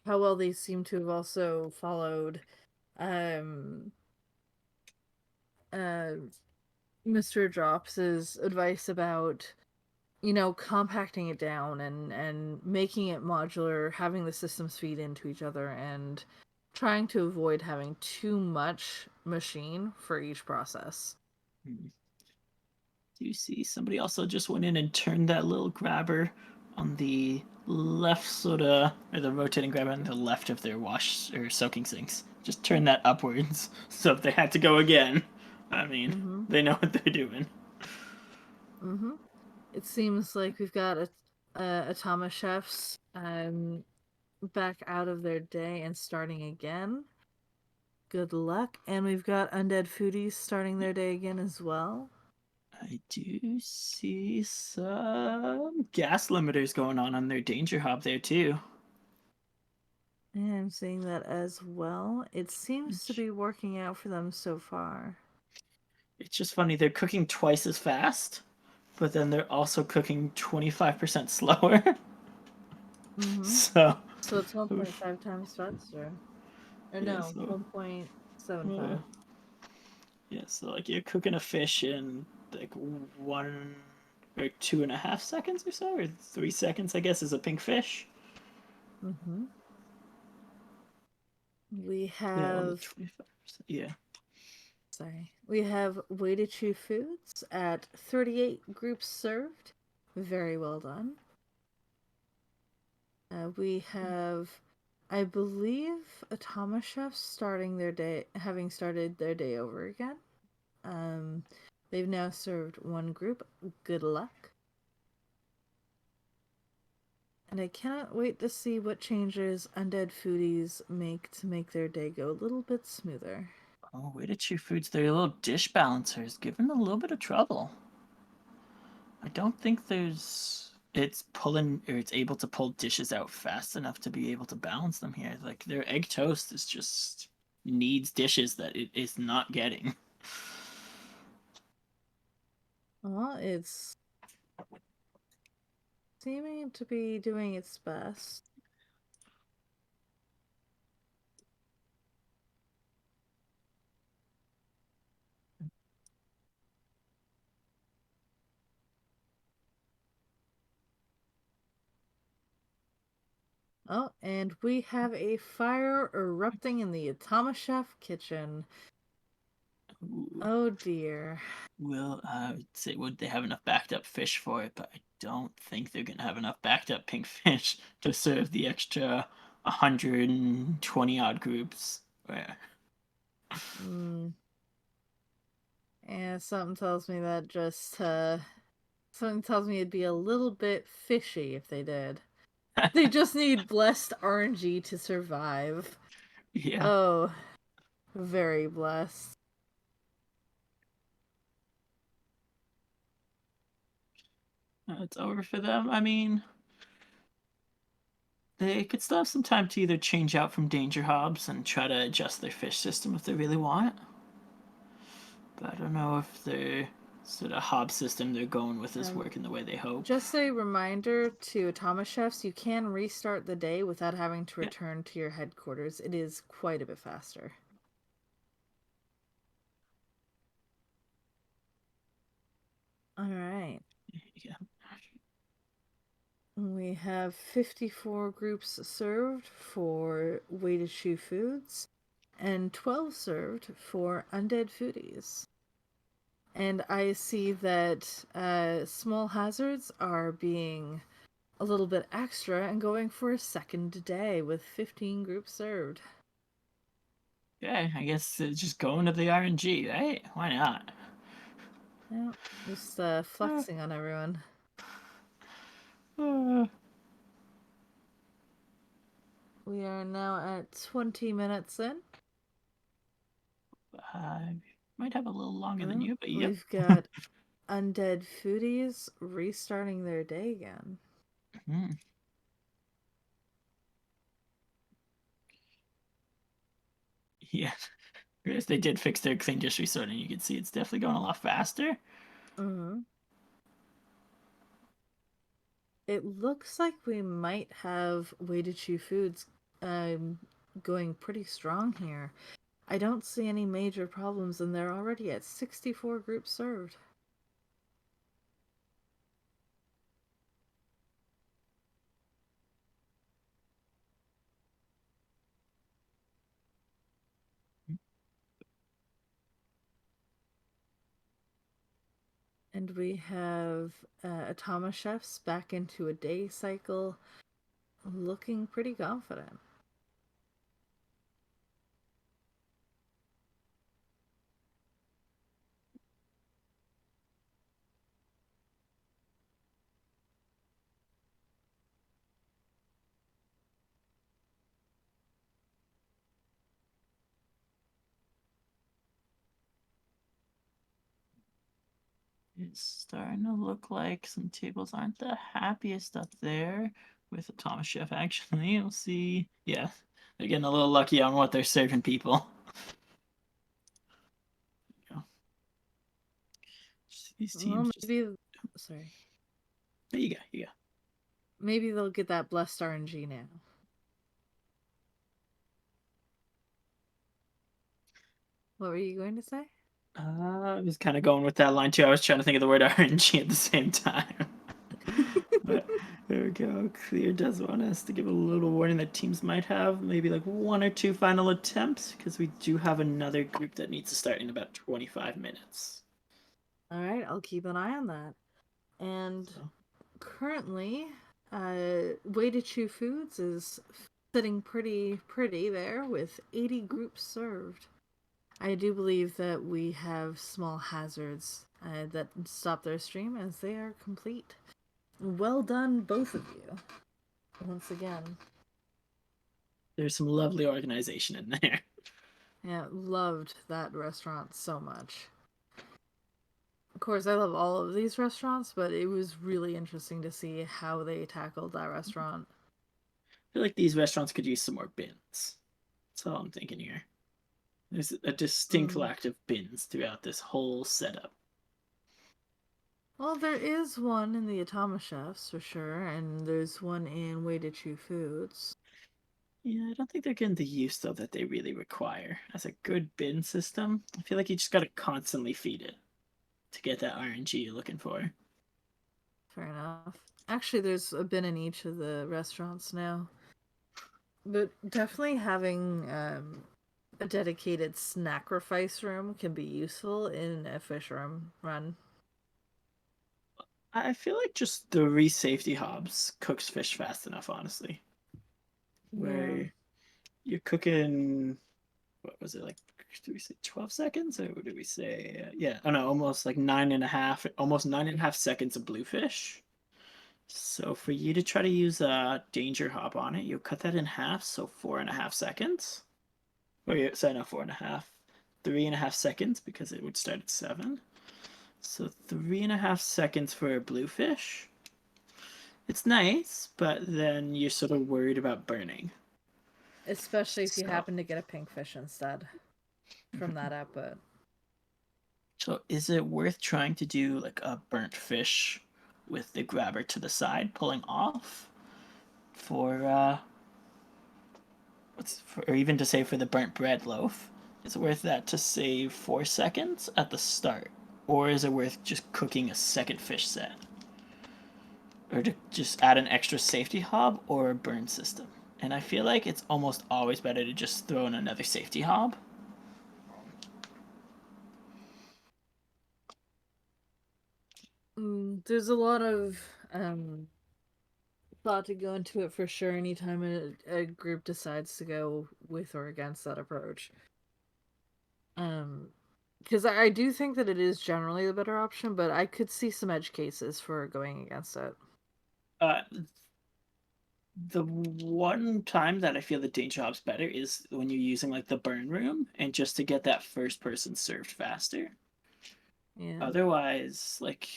how well they seem to have also followed um uh Mr. Drops's advice about, you know, compacting it down and making it modular, having the systems feed into each other, and trying to avoid having too much machine for each process. Do you see somebody also just went in and turned that little grabber on the left soda, or the rotating grabber on the left of their wash or soaking sinks? Just turn that upwards, so if they had to go again, I mean, Mm-hmm. they know what they're doing. Mm-hmm. It seems like we've got Atama chefs back out of their day and starting again. Good luck. And we've got undead foodies starting their day again as well. I do see some gas limiters going on their danger hob there too. And I'm seeing that as well. It seems to be working out for them so far. It's just funny, they're cooking twice as fast, but then they're also cooking 25% slower. Mm-hmm. So, So it's 1.5 times faster. Or yeah, no, so 1.75. yeah, so like you're cooking a fish in like 1 or 2.5 seconds or so, or 3 seconds, I guess, is a pink fish. Mm-hmm. We Yeah, on the have 25%. Yeah. Sorry. We have way to chew foods at 38 groups served. Very well done. We have, I believe, Atama chefs starting their day, having started their day over again. Um, they've now served one group. Good luck. And I cannot wait to see what changes undead foodies make to make their day go a little bit smoother. Oh, way to chew foods. Their little dish balancer is giving a little bit of trouble. I don't think it's pulling, or it's able to pull dishes out fast enough to be able to balance them here. Like their egg toast is just needs dishes that it is not getting. Well, it's seeming to be doing its best. Oh, and we have a fire erupting in the Atama Chef kitchen. Ooh. Oh dear. Will say would they have enough backed up fish for it, but I don't think they're gonna have enough backed up pink fish to serve the extra 120 odd groups. Mm. And something tells me that something tells me it'd be a little bit fishy if they did. They just need blessed RNG to survive. Yeah. Oh, very blessed. It's over for them. I mean, they could still have some time to either change out from danger hobs and try to adjust their fish system if they really want. But I don't know if the sort of hob system they're going with is working the way they hope. Just a reminder to Atama chefs, you can restart the day without having to return to your headquarters. It is quite a bit faster. All right. Yeah. We have 54 groups served for way to chew foods and 12 served for undead foodies. And I see that small hazards are being a little bit extra and going for a second day with 15 groups served. Yeah, I guess just going to the RNG, right? Why not? Yeah, just flexing on everyone. We are now at 20 minutes in. I might have a little longer than you, but yep. We've got undead foodies restarting their day again. Hmm. Yeah. If they did fix their clean dish resorting, you can see it's definitely going a lot faster. Mm-hmm. It looks like we might have Way to Chew Foods going pretty strong here. I don't see any major problems, and they're already at 64 groups served. And we have Atama Chefs back into a day cycle, looking pretty confident. It's starting to look like some tables aren't the happiest up there with a Thomas Chef, actually. We'll see. Yeah, they're getting a little lucky on what they're serving people. Yeah. These teams Well, just. maybe. Sorry. There you go. You go. Maybe they'll get that blessed RNG now. What were you going to say? I was kind of going with that line too. I was trying to think of the word RNG at the same time. But there we go. Clear does want us to give a little warning that teams might have maybe like 1 or 2 final attempts because we do have another group that needs to start in about 25 minutes. All right, I'll keep an eye on that. And So. currently, Way to Chew Foods is sitting pretty there with 80 groups served. I do believe that we have small hazards that stop their stream as they are complete. Well done, both of you. Once again. There's some lovely organization in there. Yeah, loved that restaurant so much. Of course, I love all of these restaurants, but it was really interesting to see how they tackled that restaurant. I feel like these restaurants could use some more bins. That's all I'm thinking here. There's a distinct lack of bins throughout this whole setup. Well, there is one in the Atama Chefs for sure, and there's one in Way to Chew Foods. Yeah, I don't think they're getting the use though that they really require. As a good bin system, I feel like you just gotta constantly feed it to get that RNG you're looking for. Fair enough. Actually, there's a bin in each of the restaurants now. But definitely having a dedicated sacrifice room can be useful in a fish room run. I feel like just the re-safety hobs cooks fish fast enough, honestly. Where Yeah. you're cooking, what was it like? Did we say 12 seconds, or what did we say? Yeah, oh no, almost like 9.5 seconds of bluefish. So for you to try to use a danger hop on it, you'll cut that in half, so 4.5 seconds. Or sorry, not 4.5, 3.5 seconds because it would start at 7. So 3.5 seconds for a bluefish. It's nice, but then you're sort of worried about burning. Especially if you happen to get a pinkfish instead from that output. So is it worth trying to do like a burnt fish with the grabber to the side pulling off for or even to say for the burnt bread loaf? Is it worth that to save 4 seconds at the start? Or is it worth just cooking a second fish set? Or to just add an extra safety hob or a burn system? And I feel like it's almost always better to just throw in another safety hob. There's a lot of thought to go into it for sure anytime a group decides to go with or against that approach. Because I do think that it is generally the better option, but I could see some edge cases for going against it. The one time that I feel the danger hob's better is when you're using like the burn room and just to get that first person served faster. Yeah. Otherwise, like,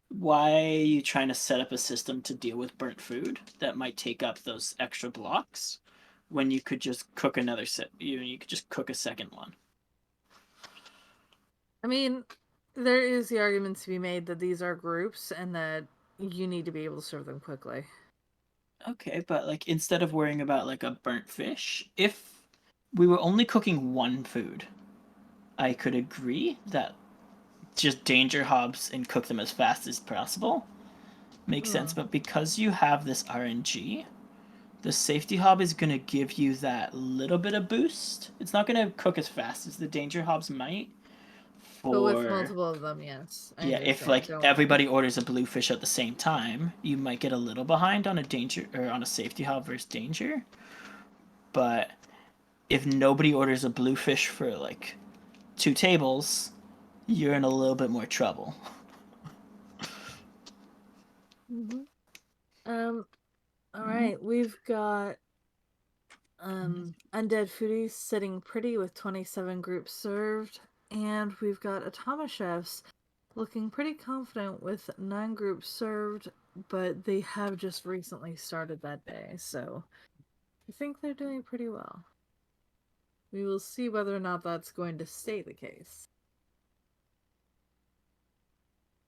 why are you trying to set up a system to deal with burnt food that might take up those extra blocks when you could just cook another set? You could just cook a second one. I mean, there is the argument to be made that these are groups and that you need to be able to serve them quickly. Okay, but like instead of worrying about like a burnt fish, if we were only cooking one food, I could agree that just danger hobs and cook them as fast as possible makes sense. But because you have this RNG, the safety hob is going to give you that little bit of boost. It's not going to cook as fast as the danger hobs might. But with multiple of them, yes. I Yeah, if understand. like Don't everybody orders a blue fish at the same time, you might get a little behind on a danger or on a safety hob versus danger. But if nobody orders a blue fish for like 2 tables, you're in a little bit more trouble. Mm-hmm. All right, we've got Undead Foodies sitting pretty with 27 groups served, and we've got Atama Chefs looking pretty confident with 9 groups served, but they have just recently started that day, so I think they're doing pretty well. We will see whether or not that's going to stay the case.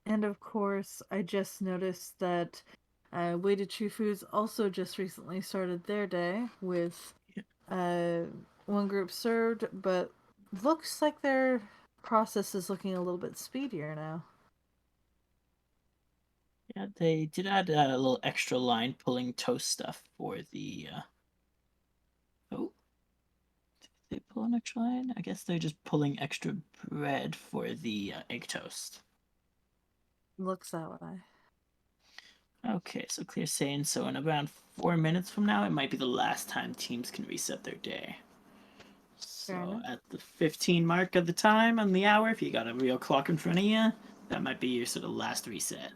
And of course, I just noticed that Way to True Foods also just recently started their day with 1 group served, but looks like their process is looking a little bit speedier now. Yeah, they did add a little extra line pulling toast stuff for the. Oh, did they pull an extra line? I guess they're just pulling extra bread for the egg toast. Looks that way. Okay, so Clear's saying so in around 4 minutes from now, it might be the last time teams can reset their day. So at the 15 mark of the time on the hour, if you got a real clock in front of you, that might be your sort of last reset.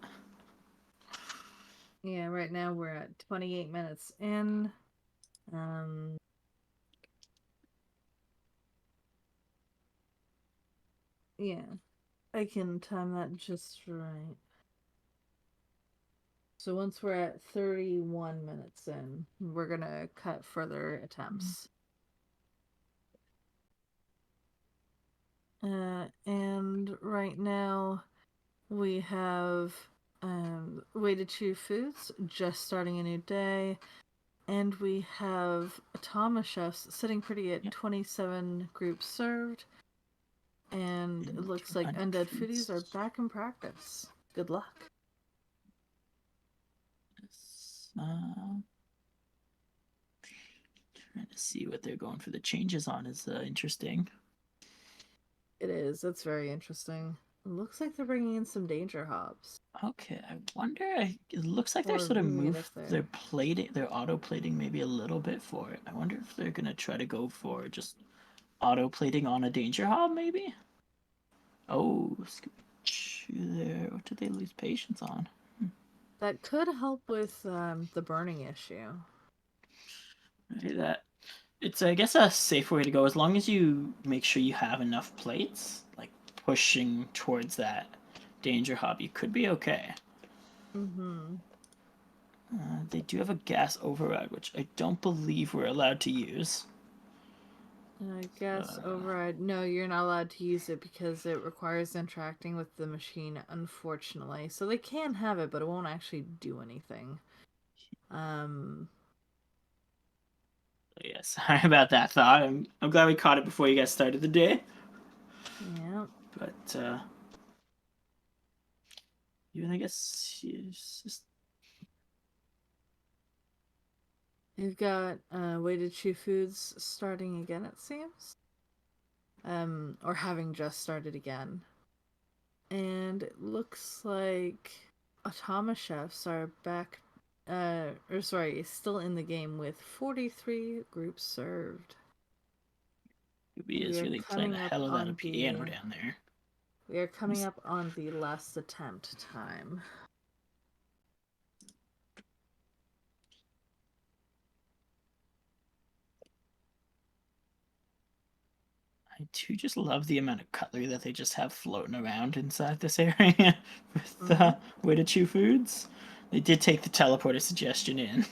Yeah, right now we're at 28 minutes in. Yeah, I can time that just right. So once we're at 31 minutes in, we're gonna cut further attempts. And right now we have Way to Chew Foods just starting a new day, and we have Atama Chefs sitting pretty at 27 groups served, and it looks like Undead Foodies are back in practice. Good luck. Trying to see what they're going for the changes on is interesting. It is. That's very interesting. It looks like they're bringing in some danger hobs. Okay, I wonder. It looks like they're Or sort of moving it moved up there. their plating, their auto plating, maybe a little bit for it. I wonder if they're gonna try to go for just auto plating on a danger hob, maybe. Oh, there. What did they lose patience on? That could help with the burning issue. Okay, that it's I guess a safe way to go as long as you make sure you have enough plates, like pushing towards that danger hob, you could be okay. Mm-hmm. They do have a gas override, which I don't believe we're allowed to use. Gas override. No, you're not allowed to use it because it requires interacting with the machine, unfortunately. So they can have it, but it won't actually do anything. Yeah, sorry about that thought. I'm glad we caught it before you guys started the day. Yeah. But even I guess just You've got Way to Chew Foods starting again, it seems. Or having just started again. And it looks like Atama Chefs are back, or sorry, still in the game with 43 groups served. Ruby is really playing the hell out of piano down there. We are coming up on the last attempt time. I do just love the amount of cutlery that they just have floating around inside this area with way to chew foods. They did take the teleporter suggestion in.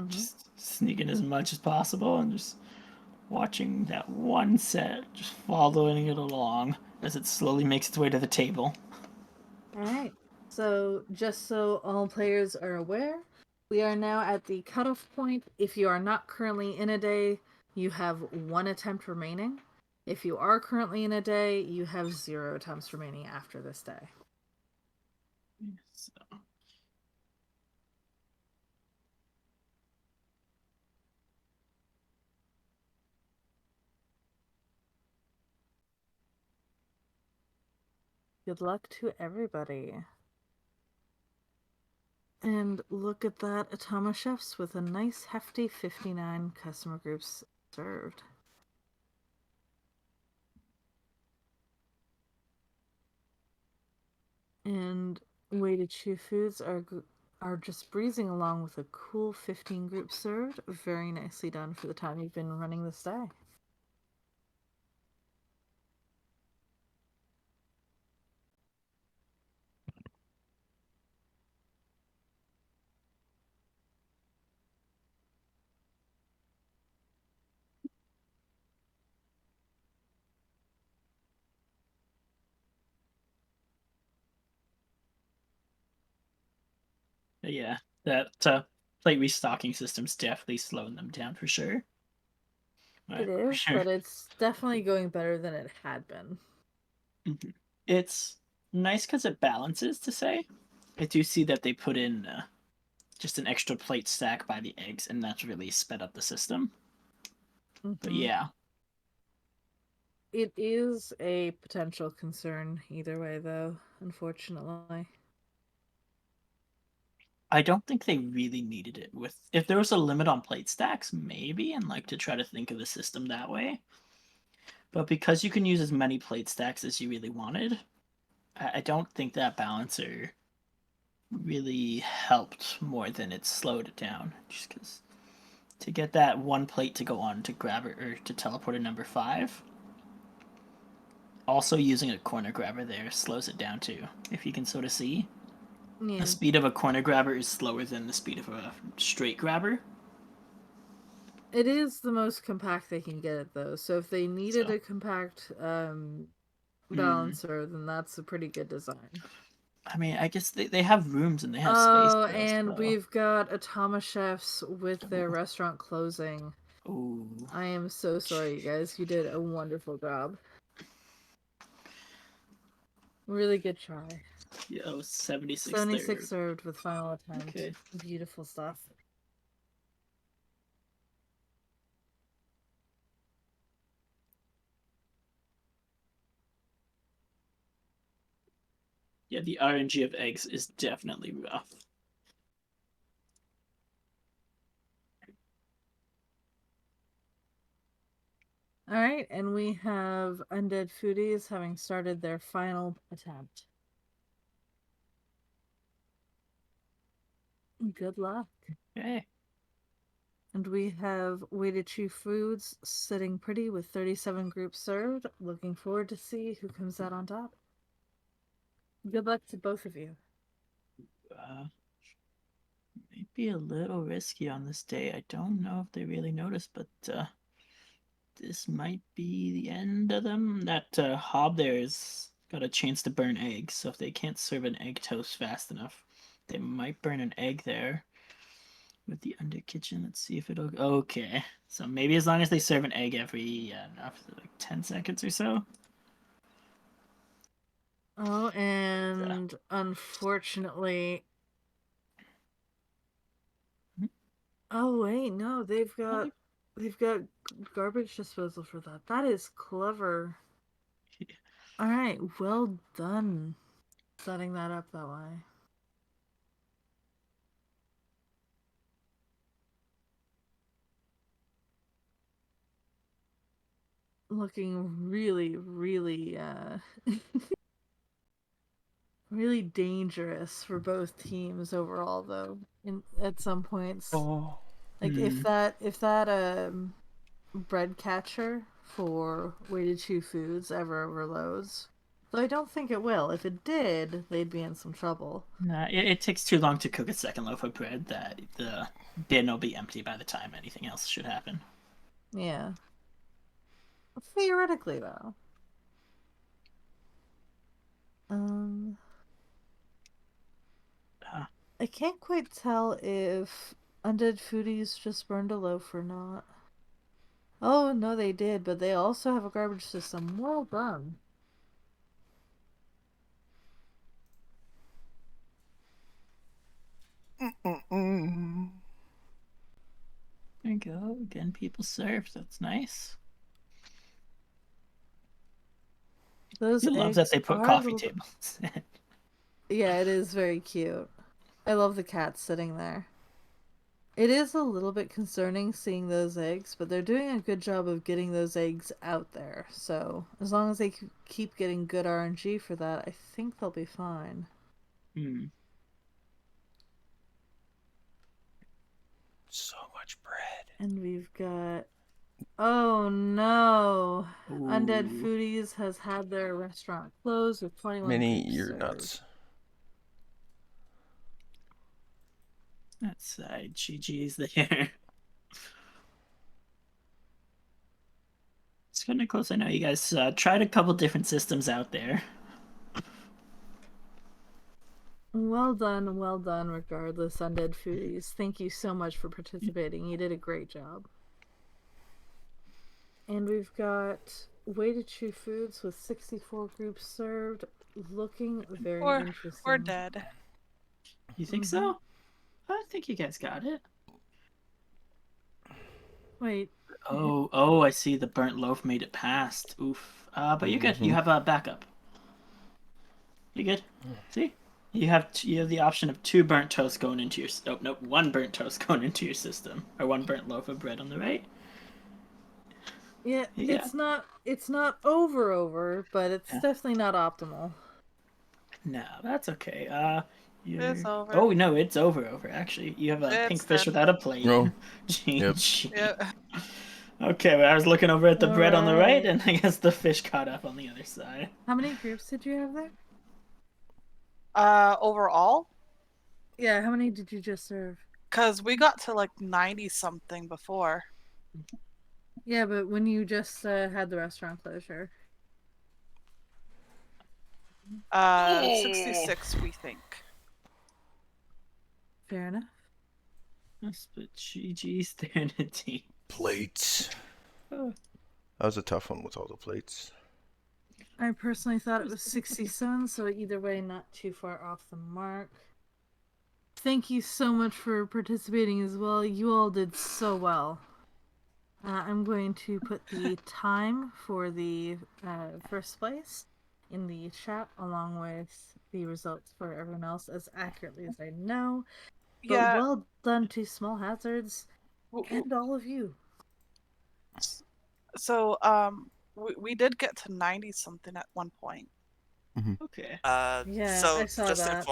Just sneaking as much as possible and just watching that one set, just following it along as it slowly makes its way to the table. Alright, so just so all players are aware, we are now at the cutoff point. If you are not currently in a day, you have 1 attempt remaining. If you are currently in a day, you have 0 attempts remaining after this day. So. Good luck to everybody. And look at that, Atama Chefs with a nice hefty 59 customer groups served. And Way to Chew Foods are just breezing along with a cool 15 groups served. Very nicely done for the time you've been running this day. Yeah, that plate restocking system's definitely slowing them down for sure. It is, but it's definitely going better than it had been. It's nice because it balances, to say. I do see that they put in just an extra plate stack by the eggs, and that's really sped up the system. But yeah. It is a potential concern either way, though, unfortunately. I don't think they really needed it. With if there was a limit on plate stacks, maybe, and like to try to think of the system that way. But because you can use as many plate stacks as you really wanted, I don't think that balancer really helped more than it slowed it down. Just because to get that one plate to go on to grab it or to teleport to number 5, also using a corner grabber there slows it down too. If you can sort of see. Yeah. The speed of a corner grabber is slower than the speed of a straight grabber. It is the most compact they can get it, though. So if they needed a compact balancer, then that's a pretty good design. I mean, I guess they have rooms and they have space. Oh, and we've got Atama Chefs with their restaurant closing. Ooh. I am so sorry, you guys. You did a wonderful job. Really good try. Yo, 76 76 served with final attempt. Okay. Beautiful stuff. Yeah, the RNG of eggs is definitely rough. Alright, and we have Undead Foodies having started their final attempt. Good luck. Okay. And we have Way to Chew Foods sitting pretty with 37 groups served. Looking forward to see who comes out on top. Good luck to both of you. Might be a little risky on this day. I don't know if they really noticed, but this might be the end of them. That hob there's got a chance to burn eggs, so if they can't serve an egg toast fast enough, they might burn an egg there. With the under kitchen, let's see if it'll. Okay, so maybe as long as they serve an egg every after like 10 seconds or so. Oh, and unfortunately. Oh wait, no, they've got garbage disposal for that. That is clever. Yeah. All right, well done setting that up that way. Looking really, really really dangerous for both teams overall, though. At some points, like if that bread catcher for weighted chew foods ever overloads. Though I don't think it will. If it did, they'd be in some trouble. Nah, it takes too long to cook a second loaf of bread that the bin will be empty by the time anything else should happen. Yeah. Theoretically, though. I can't quite tell if Undead Foodies just burned a loaf or not. Oh, no, they did, but they also have a garbage system. Well done. There you go. Again, people served. That's nice. Those You love that eggs they put are a coffee little bit- tables. Yeah, it is very cute. I love the cat sitting there. It is a little bit concerning seeing those eggs, but they're doing a good job of getting those eggs out there. So, as long as they keep getting good RNG for that, I think they'll be fine. So much bread. And we've got... Oh no! Undead Ooh. Foodies has had their restaurant closed with 21 Mini, groups you're served. nuts. That's GG's there. It's kind of close. I know you guys tried a couple different systems out there. Well done, regardless, Undead Foodies. Thank you so much for participating. You did a great job. And we've got weighted chew foods with 64 groups served, looking very interesting. We're dead. You think so? I think you guys got it. Wait. Oh, I see. The burnt loaf made it past. Oof. But you're good. You have a backup. You good? See? You have the option of 2 burnt toast going into your... Oh, nope. 1 burnt toast going into your system. Or 1 burnt loaf of bread on the right. Yeah, it's not over, but it's definitely not optimal. No, that's okay. It's over. Oh no, it's over. Actually, you have a pink fish without a plate. Oh. Yep. Okay, well, I was looking over at the bread on the right, and I guess the fish caught up on the other side. How many groups did you have there? Overall? Yeah, how many did you just serve? Because we got to like 90 something before. Yeah, but when you just had the restaurant closure. 66, we think. Fair enough. Yes, but GG's there in a team. Plates. That was a tough one with all the plates. I personally thought it was 67, so either way, not too far off the mark. Thank you so much for participating as well. You all did so well. I'm going to put the time for the first place in the chat, along with the results for everyone else as accurately as I know. But Yeah. well done to Small Hazards and all of you. So, we did get to 90 something at one point. Okay. Yeah, so I saw just that.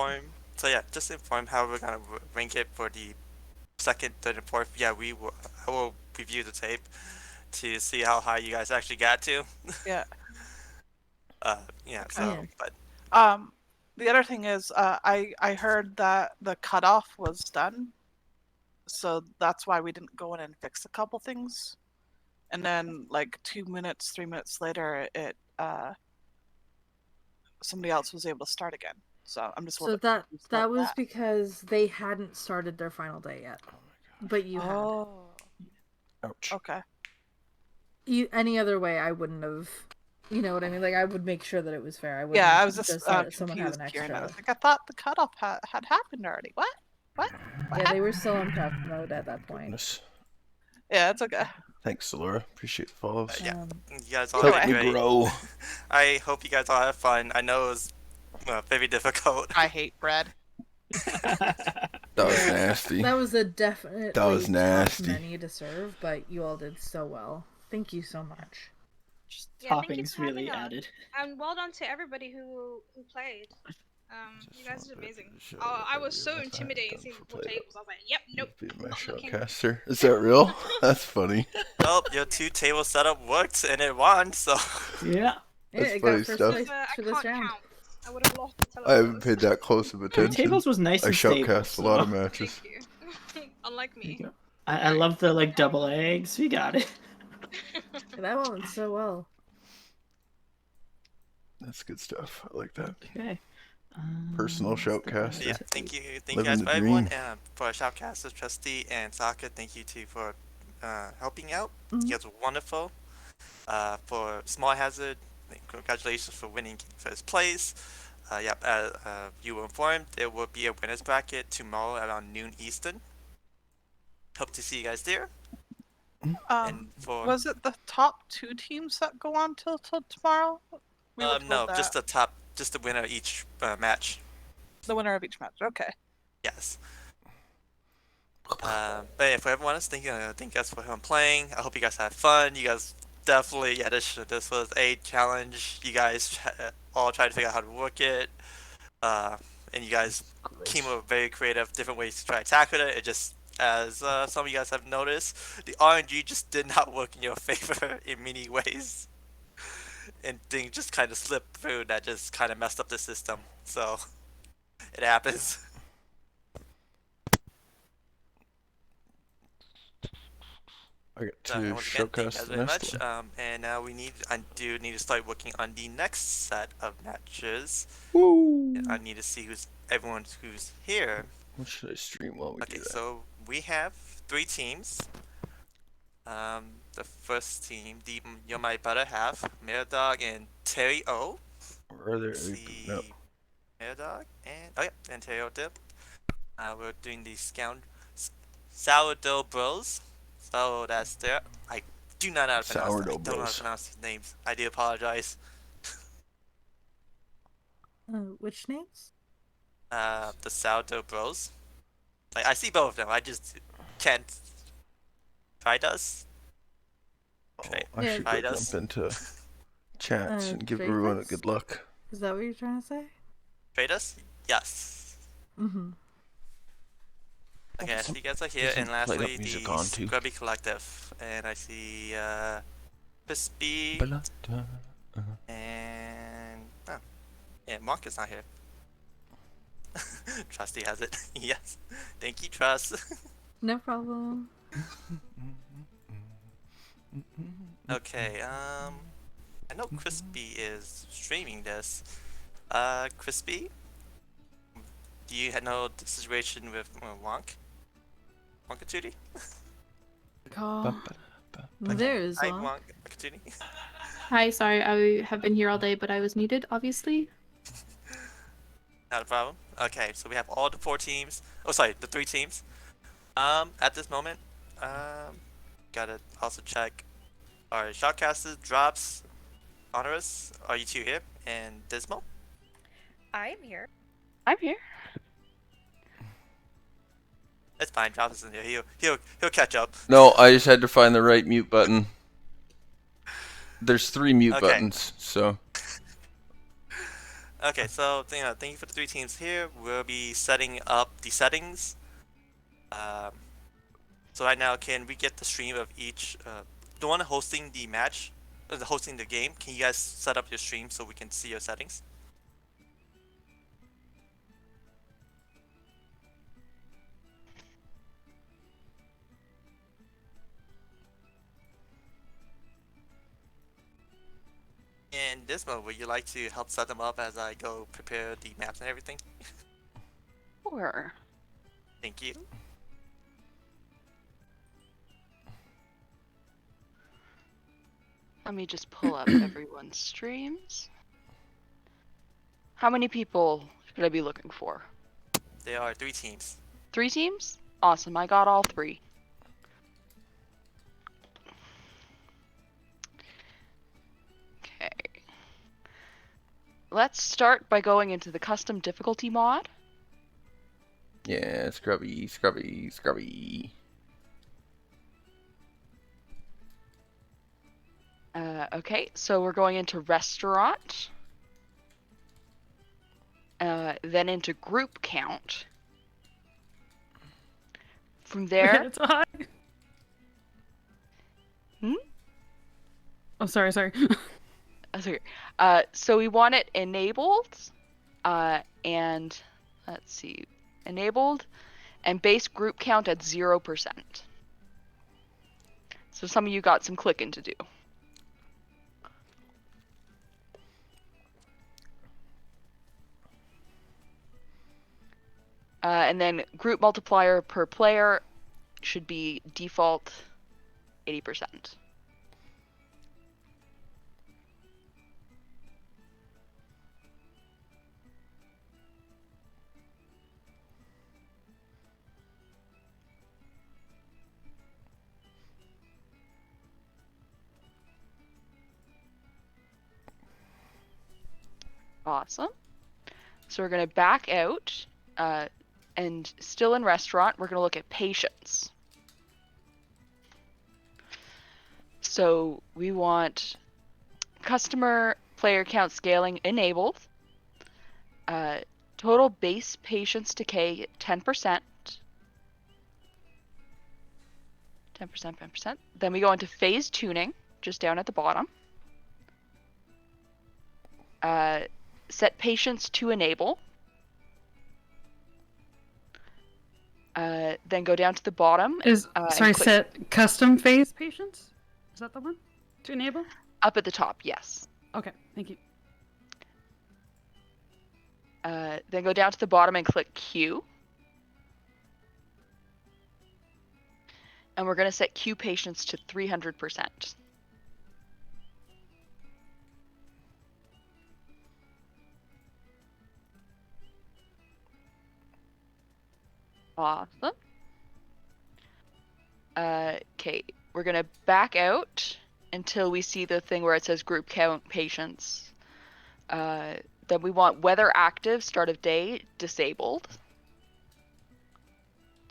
just inform how we're gonna rank it for the second, third, and fourth. Yeah, I will review the tape to see how high you guys actually got to. Yeah. Yeah. Okay. So, but the other thing is, I heard that the cutoff was done, so that's why we didn't go in and fix a couple things, and then like 2 minutes, 3 minutes later, somebody else was able to start again. So I'm just a little So confused that about was because they hadn't started their final day yet. But you had. Oh. Ouch. Okay. Any other way, I wouldn't have. You know what I mean? Like, I would make sure that it was fair. I wouldn't Yeah, I was just let someone have confused an hearing that. I extra. was like, I thought the cutoff had happened already. What? Yeah, they were still on tough mode at that point. Goodness. Yeah, it's okay. Thanks, Laura. Appreciate the follows. yeah, you guys all Help did me great. grow. I hope you guys all have fun. I know it was very difficult. I hate bread. That was nasty. That was a definite was nasty. tough menu to serve, but you all did so well. Thank you so much. Just Yeah, thank you toppings for really having us. added. And well done to everybody who played. You guys are amazing. I was so intimidated seeing the full tables. I was like, yep, nope, Be my not looking. shoutcaster. Is that real? That's funny. Well, your 2-table setup worked and it won, so. Yeah. Yeah, That's it funny got first stuff. place I for can't this round. count. I would have lost the I haven't teleporters. paid that close of Your attention. tables was nice I and stable. shoutcast a lot of so- matches. Thank you. Unlike me. I love the like double eggs. We got it. That one went so well. That's good stuff. I like that. Okay. Personal shoutcaster. Yeah, thank you Living guys the for everyone, dream. and for our shoutcasters, Trusty and Sokka. Thank you too for helping out. Mhm. You guys were wonderful. For Small Hazard, congratulations for winning first place. Yep, you were informed there will be a winners bracket tomorrow around noon Eastern. Hope to see you guys there. And for Was it the top 2 teams that go on till tomorrow? We were told no, that. just the winner of each match. The winner of each match. Okay. Yes. But yeah, for everyone else, thank you guys for playing. I hope you guys had fun. You guys definitely, yeah, this was a challenge. You guys all tried to figure out how to work it. And you guys came up with very creative, different ways to try to tackle it. It just, as some of you guys have noticed, the RNG just did not work in your favor in many ways. And things just kind of slipped through that just kind of messed up the system. So, it happens. I got So, to once again, thank you guys showcast the very next much. one. And now I do need to start working on the next set of matches. Woo! I need to see everyone who's here. What should I stream while we Okay, do that? so we have 3 teams. The first team, you're my better half, Dog and Terry O. Or are there? Let's see, No. Dog and and Terry O dip. We're doing the Sourdough Bros. So that's there. I do not know how to pronounce Sourdough that. I don't know how Bros. to pronounce these names. I do apologize. Which names? The Sourdough Bros. Like I see both of them. I just can't. Try us. Oh, Trade- I should go trade us. jump into chats and give trade everyone a us? good luck. Is that what you're trying to say? Trade us? Yes. Mm-hmm. Okay, I see you guys are here, Isn't and Play That lastly Music the on too? Scrubby Collective, and I see Crispy and yeah, Mark is not here. Trusty has it. Yes. Thank you, Trust. No problem. Okay, I know Crispy is streaming this. Crispy, do you know the situation with Wonk? Wonkatootie? There is Hi, one. Wonkatootie. Hi, sorry, I have been here all day, but I was muted, obviously. Not a problem. Okay, so we have all the 4 teams. Oh, sorry, the 3 teams. At this moment, gotta also check our shotcasters, drops, honorous. Are you 2 here? And Dismal? I am here. I'm here. It's fine. Drops isn't here. He'll catch up. No, I just had to find the right mute button. There's 3 mute Okay. buttons, so. Okay, so thank you for the 3 teams here. We'll be setting up the settings. So right now, can we get the stream of each? The one hosting the match, hosting the game. Can you guys set up your stream so we can see your settings? And Dismo, would you like to help set them up as I go prepare the maps and everything? Sure. Thank you. Let me just pull up everyone's streams. How many people should I be looking for? There are 3 teams. 3 teams? Awesome, I got all 3. Okay. Let's start by going into the custom difficulty mod. Yeah, scrubby, scrubby, scrubby. Okay, so we're going into restaurant. then into group count. From Wait, there, it's high. Oh, sorry. sorry. So we want it enabled, and let's see, enabled, and base group count at 0%. So some of you got some clicking to do. And then group multiplier per player should be default 80%. Awesome. So we're going to back out, and still in restaurant, we're going to look at patience. So we want customer player count scaling enabled. Total base patience decay 10%. 10%. Then we go into phase tuning, just down at the bottom. Set patience to enable. Then go down to the bottom. Set custom phase patience? Is that the one to enable? Up at the top, yes. Okay, thank you. Then go down to the bottom and click Q. And we're going to set Q patience to 300%. Awesome. Okay, we're going to back out until we see the thing where it says group count patients. Then we want weather active, start of day, disabled.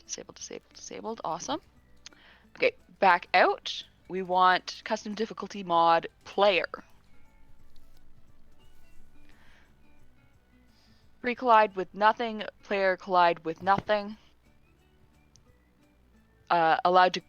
Disabled. Awesome. Okay, back out. We want custom difficulty mod player. Pre-collide with nothing, player collide with nothing. Allowed to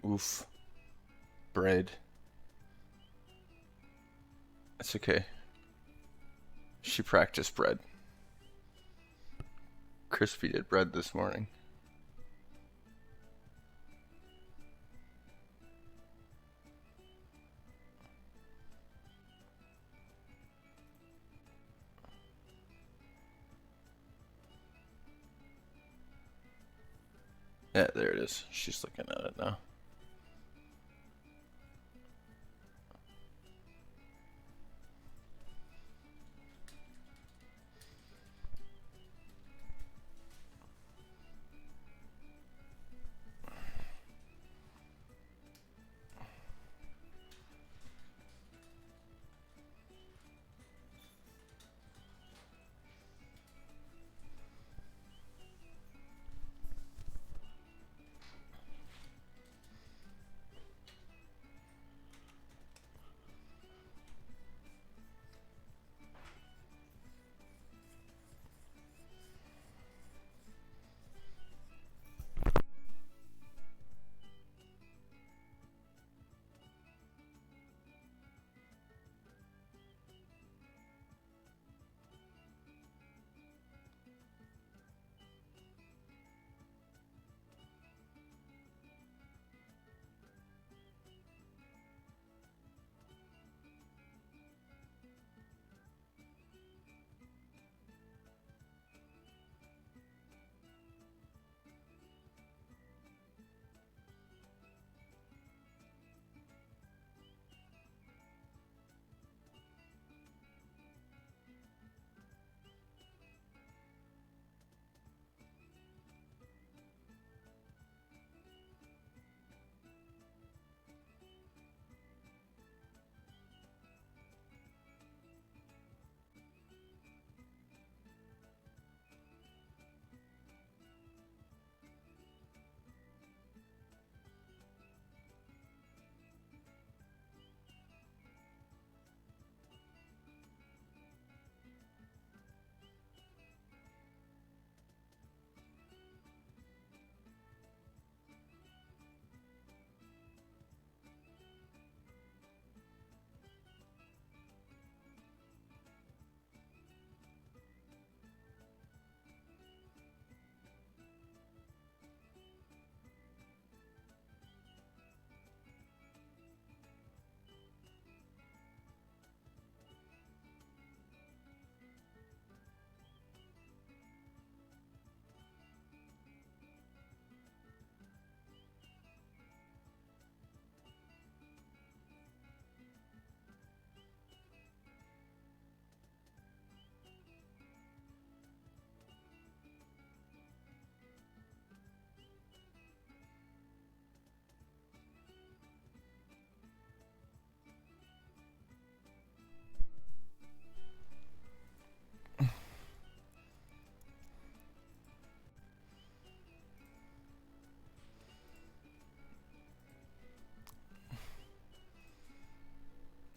Oof. Bread. That's okay. She practiced bread. Crispy did bread this morning. Yeah, there it is. She's looking at it now.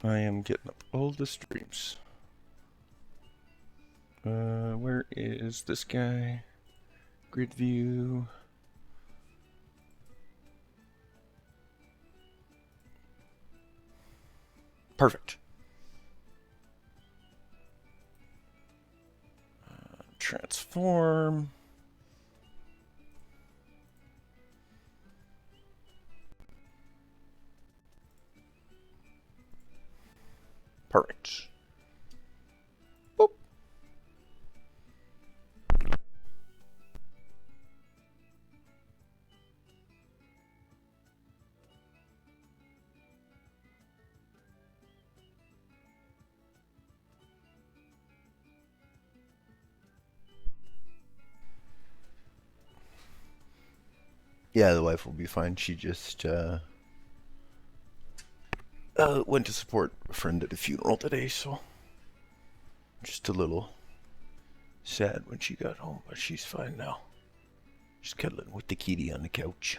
I am getting up all the streams. Where is this guy? Grid view. Perfect. Transform. Perfect. Boop. Yeah, the wife will be fine. She just went to support a friend at a funeral today, so just a little sad when she got home, but she's fine now. She's cuddling with the kitty on the couch.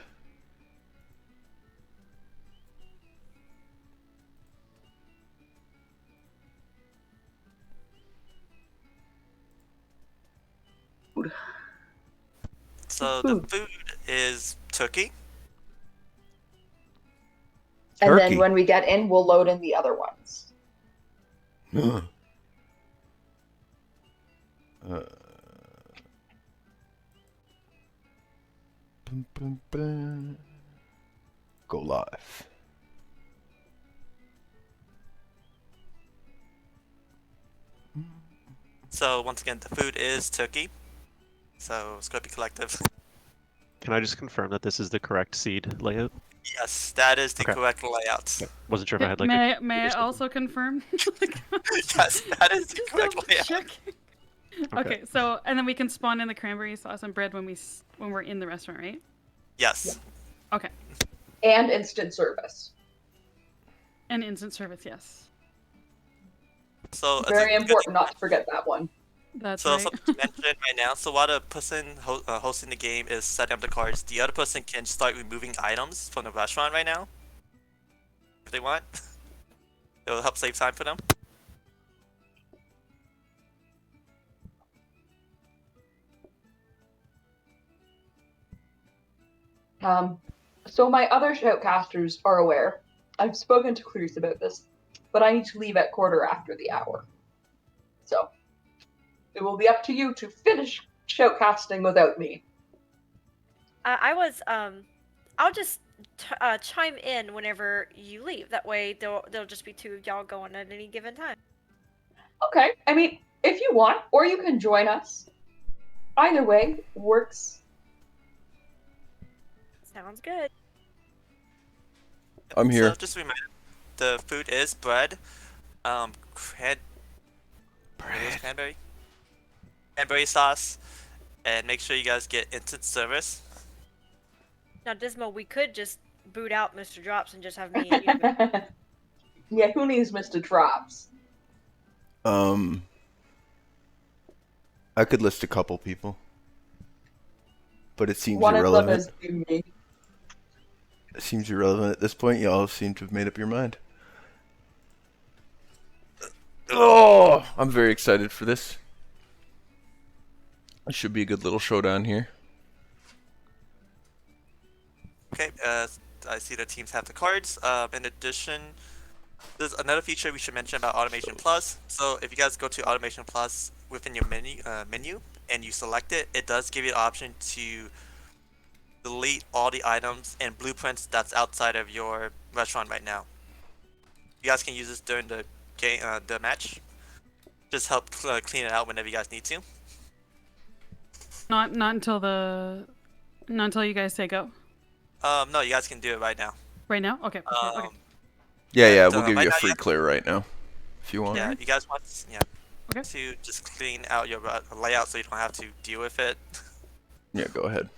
So the food is turkey. And then when we get in, we'll load in the other ones. Go live. So once again, the food is turkey. So Scorpio Collective. Can I just confirm that this is the correct seed layout? Yes, that is the Okay. correct layout. Okay. Wasn't sure if I had like May I also confirm? Yes, that is the correct layout. Okay, so and then we can spawn in the cranberry sauce and bread when we're in the restaurant, right? Yes. Okay. And instant service. And instant service, yes. So Very important not to forget that one. That's so right. something to mention right now. So while the person hosting the game is setting up the cards, the other person can start removing items from the restaurant right now, if they want. It will help save time for them. So my other shoutcasters are aware. I've spoken to Clarice about this, but I need to leave at quarter after the hour. So it will be up to you to finish shoutcasting without me. I'll just chime in whenever you leave. That way, there'll just be two of y'all going at any given time. Okay, I mean, if you want, or you can join us. Either way works. Sounds good. I'm here. So just a reminder, the food is bread, cranberry sauce, and make sure you guys get instant service. Now, Dismo, we could just boot out Mr. Drops and just have me and you. Yeah, who needs Mr. Drops? I could list a couple people, but it seems One irrelevant. of them is me. It seems irrelevant at this point. Y'all seem to have made up your mind. Oh, I'm very excited for this. It should be a good little showdown here. Okay, I see the teams have the cards. In addition, there's another feature we should mention about Automation Plus. So if you guys go to Automation Plus within your menu and you select it, it does give you the option to delete all the items and blueprints that's outside of your restaurant right now. You guys can use this during the game, the match. Just help clean it out whenever you guys need to. Not until you guys say go. No, you guys can do it right now. Right now? Okay. Okay. Yeah, we'll give right you a now free clear right now, if you want. Yeah, you guys want to just clean out your layout so you don't have to deal with it. Yeah, go ahead.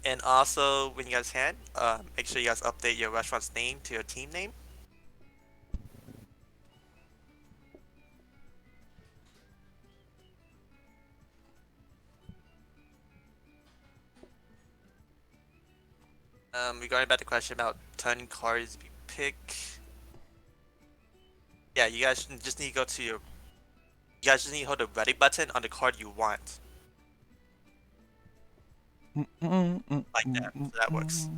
And also, when you guys can, make sure you guys update your restaurant's name to your team name. Regarding about the question about turning cards, we pick. Yeah, you guys just need to go to your. You guys just need to hold the ready button on the card you want. Like that. So that works.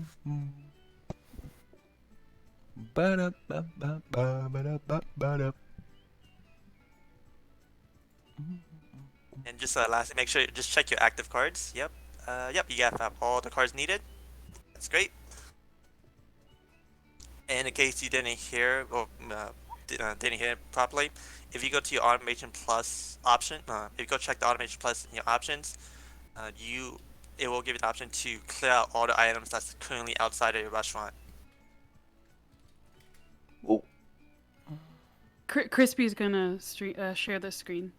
And just lastly, make sure you just check your active cards. Yep. Yep. You have all the cards needed. That's great. And in case you didn't hear or didn't hear it properly, if you go to your Automation Plus option, if you go check the Automation Plus in your options, it will give you the option to clear out all the items that's currently outside of your restaurant. Oh. Crispy's gonna share the screen.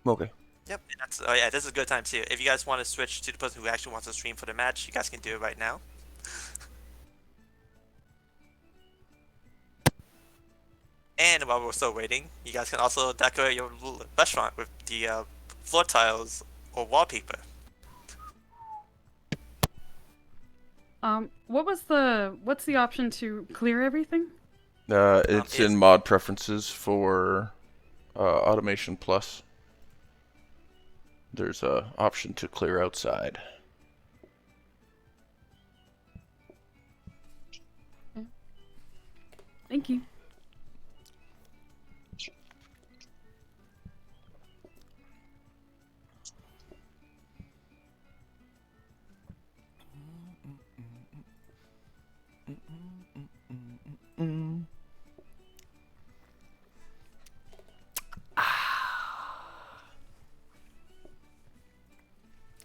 Okay. Yep. And that's yeah. This is a good time too. If you guys want to switch to the person who actually wants to stream for the match, you guys can do it right now. And while we're still waiting, you guys can also decorate your restaurant with the floor tiles or wallpaper. What's the option to clear everything? It's in mod preferences for Automation Plus. There's a option to clear outside. Thank you.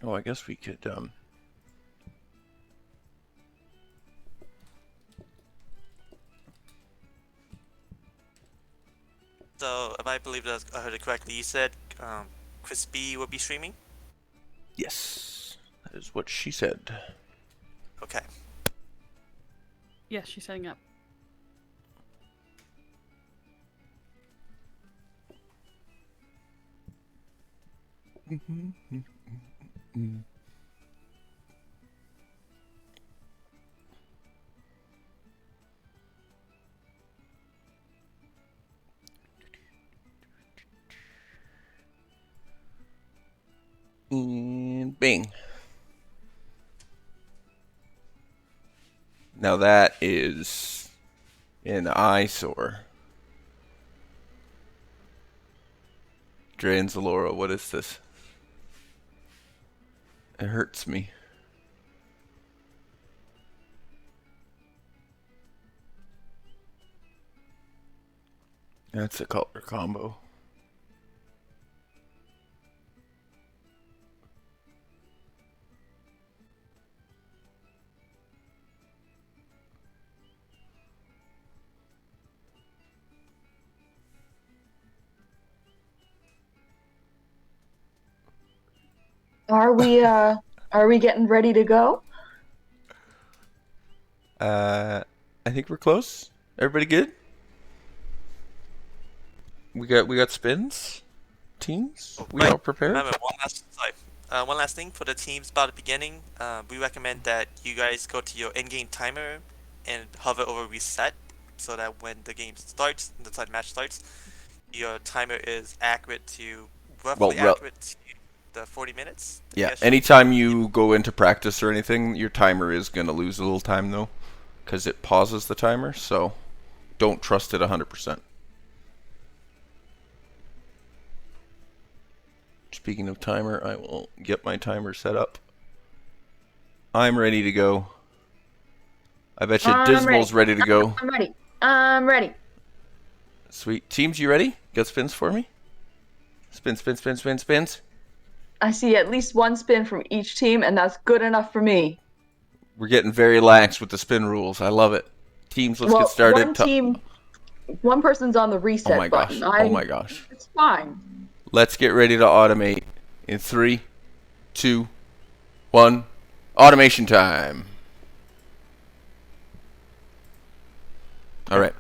Oh, I guess we could So, if I believe that I heard it correctly, you said Crispy will be streaming? Yes, that is what she said. Okay. Yes, she's setting up. And bing. Now that is an eyesore. Dre and Zalora, what is this? It hurts me. That's a color combo. Are we getting ready to go? I think we're close. Everybody good? We got spins? Teams? We all prepared? Remember, one last thing for the teams about the beginning. We recommend that you guys go to your in-game timer and hover over reset, so that when the game starts, the match starts, your timer is accurate to roughly accurate to the 40 minutes. Yeah. Anytime you go into practice or anything, your timer is gonna lose a little time though, because it pauses the timer. So don't trust it 100%. Speaking of timer, I will get my timer set up. I'm ready to go. I bet you Dismal's ready to go. I'm ready. Sweet. Teams, you ready? Got spins for me? Spin, spin, spin, spin, spins. I see at least one spin from each team, and that's good enough for me. We're getting very lax with the spin rules. I love it. Teams, let's get started. One person's on the reset button. Oh my gosh. It's fine. Let's get ready to automate in 3, 2, 1. Automation time. All right.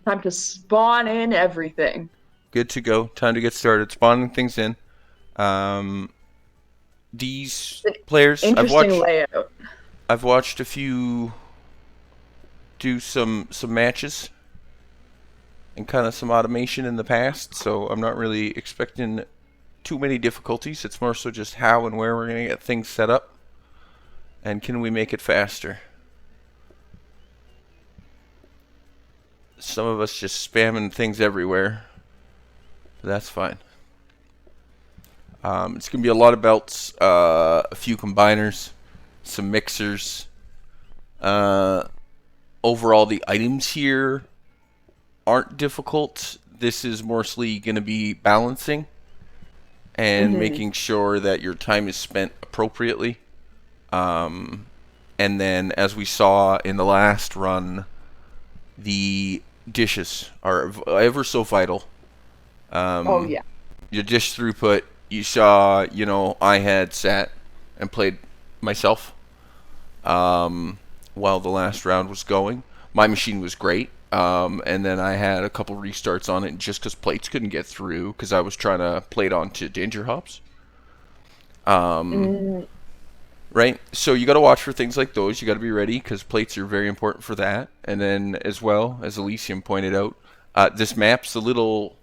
Time to spawn in everything. Good to go. Time to get started. Spawning things in. These players, layout. I've watched a few do some matches. and kind of some automation in the past, so I'm not really expecting too many difficulties. It's more so just how and where we're going to get things set up, and can we make it faster. Some of us just spamming things everywhere, but that's fine. It's going to be a lot of belts, a few combiners, some mixers. Overall, the items here aren't difficult. This is mostly going to be balancing and making sure that your time is spent appropriately. And then, as we saw in the last run, the dishes are ever so vital. Oh, yeah. Your dish throughput, you saw, you know, I had sat and played myself while the last round was going. My machine was great. And then I had a couple restarts on it just because plates couldn't get through because I was trying to plate onto danger hops. Right? So you got to watch for things like those. You got to be ready because plates are very important for that. And then, as well, as Elysium pointed out, this map's a little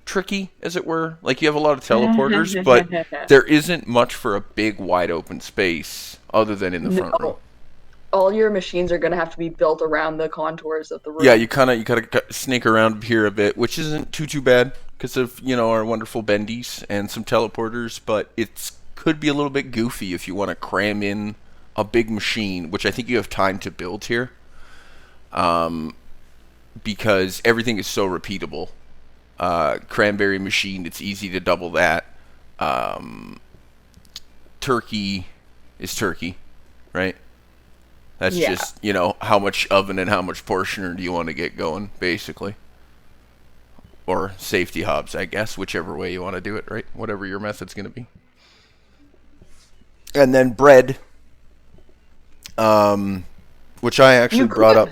tricky, as it were. Like, you have a lot of teleporters, but there isn't much for a big, wide open space other than in the front row. All your machines are going to have to be built around the contours of the room. Yeah, you gotta snake around here a bit, which isn't too bad because of, you know, our wonderful bendies and some teleporters, but it's could be a little bit goofy if you want to cram in a big machine, which I think you have time to build here, because everything is so repeatable. Cranberry machine, it's easy to double that. Turkey is turkey, right? That's just, you know, how much oven and how much portioner do you want to get going, basically. Or safety hobs, I guess, whichever way you want to do it, right? Whatever your method's going to be. And then bread, which I actually brought up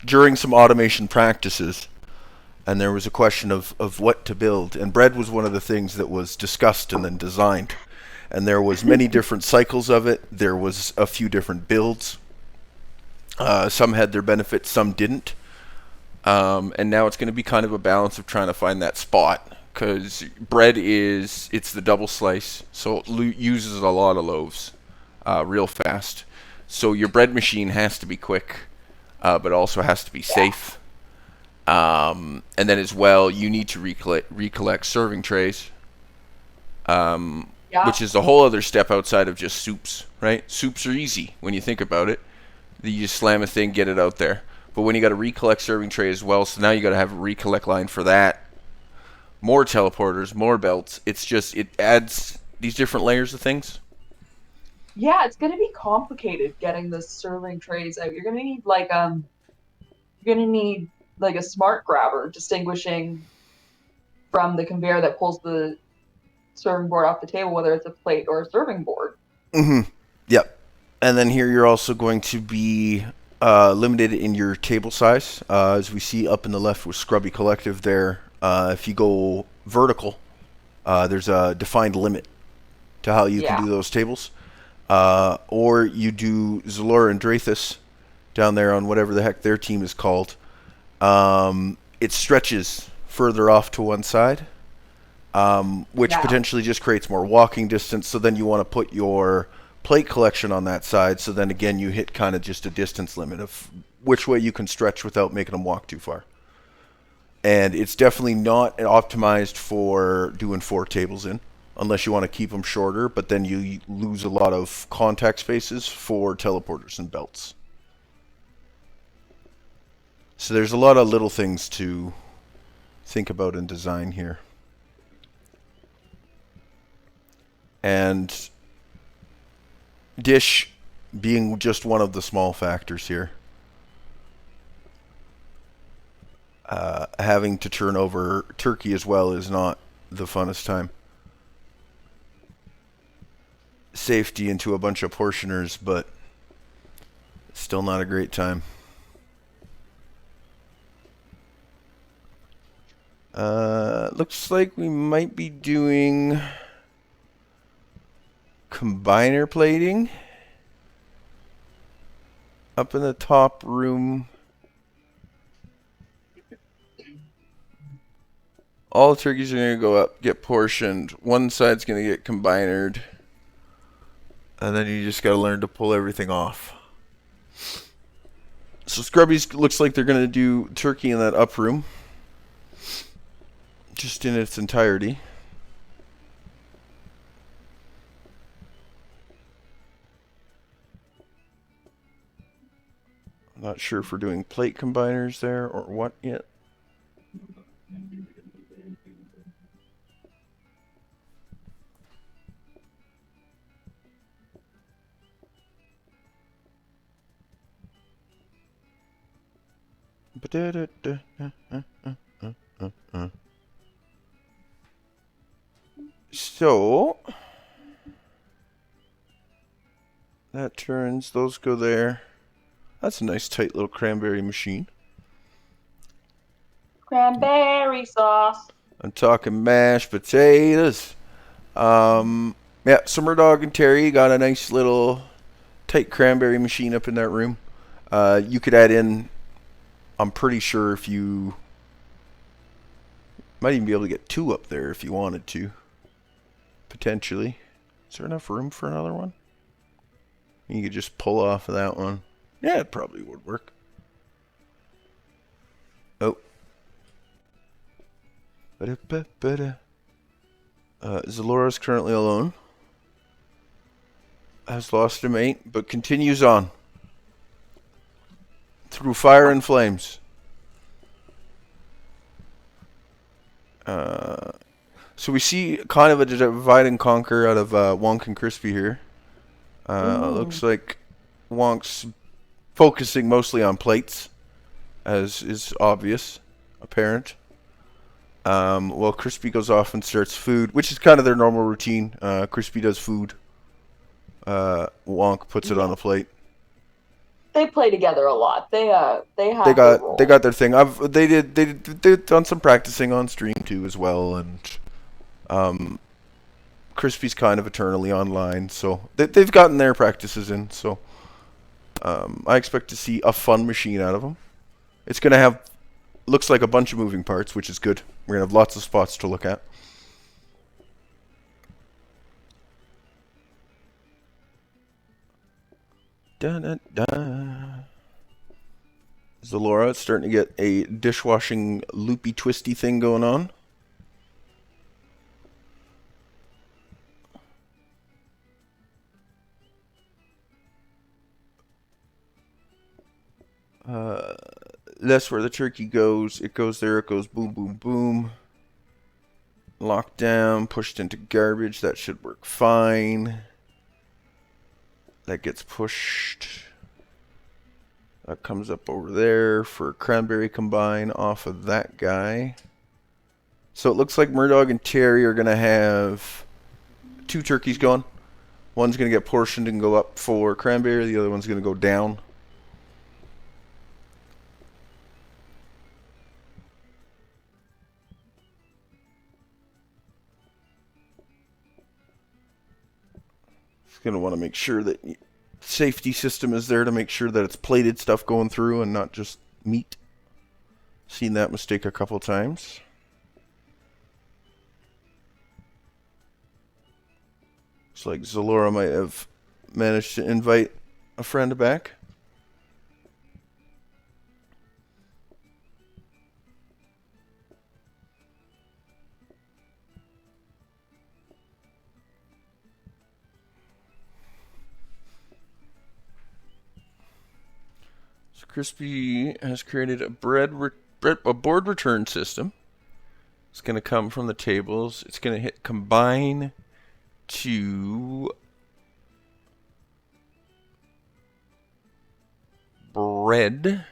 during some automation practices. And there was a question of what to build. And bread was one of the things that was discussed and then designed. And there was many different cycles of it. There was a few different builds. Some had their benefits, some didn't. And now it's going to be kind of a balance of trying to find that spot. Because bread it's the double slice, so it uses a lot of loaves real fast. So your bread machine has to be quick, but also has to be safe. And then as well, you need to recollect serving trays, which is a whole other step outside of just soups, right? Soups are easy when you think about it. You just slam a thing, get it out there. But when you got to recollect serving tray as well, so now you got to have a recollect line for that. More teleporters, more belts. It's just, it adds these different layers of things. Yeah, it's gonna be complicated getting the serving trays out. You're gonna need like a smart grabber distinguishing from the conveyor that pulls the serving board off the table, whether it's a plate or a serving board. Yep. And then here you're also going to be limited in your table size, as we see up in the left with Scrubby Collective there. If you go vertical, there's a defined limit to how you can do those tables. Or you do Zalora and Drathus down there on whatever the heck their team is called. It stretches further off to one side, which potentially just creates more walking distance. So then you want to put your plate collection on that side. So then again, you hit kind of just a distance limit of which way you can stretch without making them walk too far. And it's definitely not optimized for doing 4 tables in, unless you want to keep them shorter, but then you lose a lot of contact spaces for teleporters and belts. So there's a lot of little things to think about in design here. And dish being just one of the small factors here. Having to turn over turkey as well is not the funnest time. Safety into a bunch of portioners, but still not a great time. Looks like we might be doing combiner plating up in the top room. All the turkeys are going to go up, get portioned. One side's going to get combinered. And then you just got to learn to pull everything off. So Scrubbies looks like they're going to do turkey in that up room. Just in its entirety. I'm not sure if we're doing plate combiners there or what yet. So that turns, those go there. That's a nice tight little cranberry machine. Cranberry sauce. I'm talking mashed potatoes. Yeah, Summer Dog and Terry got a nice little tight cranberry machine up in that room. You could add in, I'm pretty sure if you might even be able to get 2 up there if you wanted to. Potentially. Is there enough room for another one? You could just pull off of that one. Yeah, it probably would work. Oh. Zalora's currently alone. Has lost a mate, but continues on. Through fire and flames. So we see kind of a divide and conquer out of Wonk and Crispy here. Looks like Wonk's focusing mostly on plates, as is obvious, apparent. Well, Crispy goes off and starts food, which is kind of their normal routine. Crispy does food. Wonk puts it on the plate. They play together a lot. They have They their role. got their thing. They've done some practicing on stream too as well, and Crispy's kind of eternally online, so they've gotten their practices in. So I expect to see a fun machine out of them. It's gonna have, looks like a bunch of moving parts, which is good. We're gonna have lots of spots to look at. Zalora, it's starting to get a dishwashing loopy twisty thing going on. That's where the turkey goes. It goes there, it goes boom, boom, boom. Locked down, pushed into garbage. That should work fine. That gets pushed. That comes up over there for cranberry combine off of that guy. So it looks like Murdog and Terry are going to have 2 turkeys going. One's going to get portioned and go up for cranberry. The other one's going to go down. Going to want to make sure that safety system is there to make sure that it's plated stuff going through and not just meat. Seen that mistake a couple times. Looks like Zalora might have managed to invite a friend back. Crispy has created a board return system. It's going to come from the tables. It's going to hit combine to bread.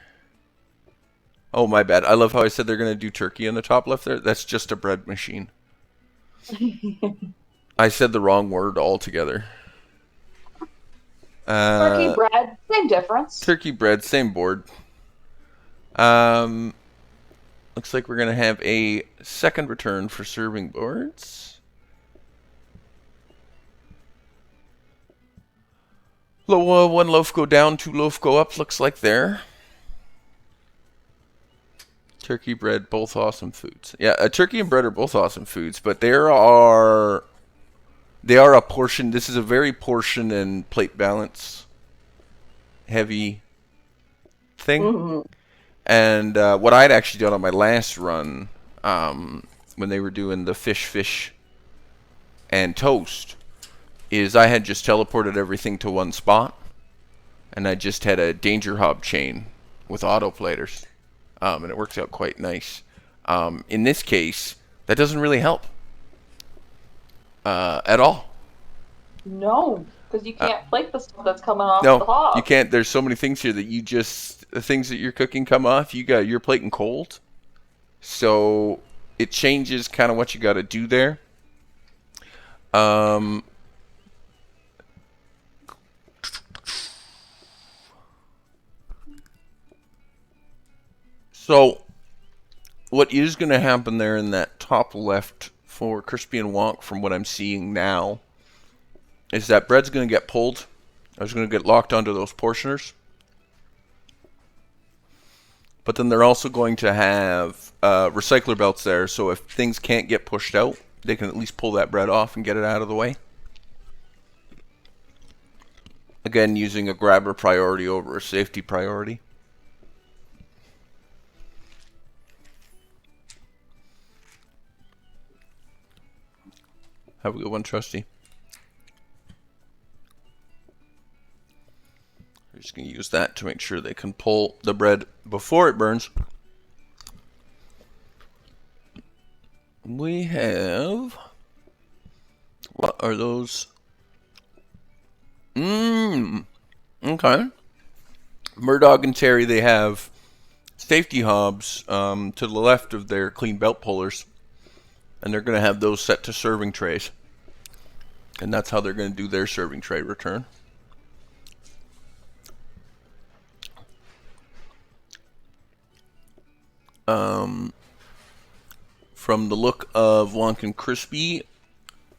Oh, my bad. I love how I said they're going to do turkey on the top left there. That's just a bread machine. I said the wrong word altogether. Turkey bread, same difference. Turkey bread, same board. Looks like we're going to have a second return for serving boards. One loaf go down, 2 loaf go up, looks like there. Turkey, bread, both awesome foods. Yeah, turkey and bread are both awesome foods, but they are a portion. This is a very portion and plate balance heavy thing. Mm-hmm. And what I'd actually done on my last run, when they were doing the fish, and toast, is I had just teleported everything to one spot, and I just had a danger hub chain with autoplaters, and it works out quite nice. In this case, that doesn't really help at all. No, because you can't plate the stuff that's coming off the No, hob. you can't. There's so many things here that the things that you're cooking come off. You're plating cold, so it changes kind of what you got to do there. So what is going to happen there in that top left for Crispy and Wonk, from what I'm seeing now, is that bread's going to get pulled. It's going to get locked onto those portioners. But then they're also going to have recycler belts there, so if things can't get pushed out, they can at least pull that bread off and get it out of the way. Again, using a grabber priority over a safety priority. Have a good one, Trusty. We're just going to use that to make sure they can pull the bread before it burns. We have... What are those? Okay. Murdoch and Terry, they have safety hobs to the left of their clean belt pullers. And they're going to have those set to serving trays. And that's how they're going to do their serving tray return. From the look of Wonk and Crispy,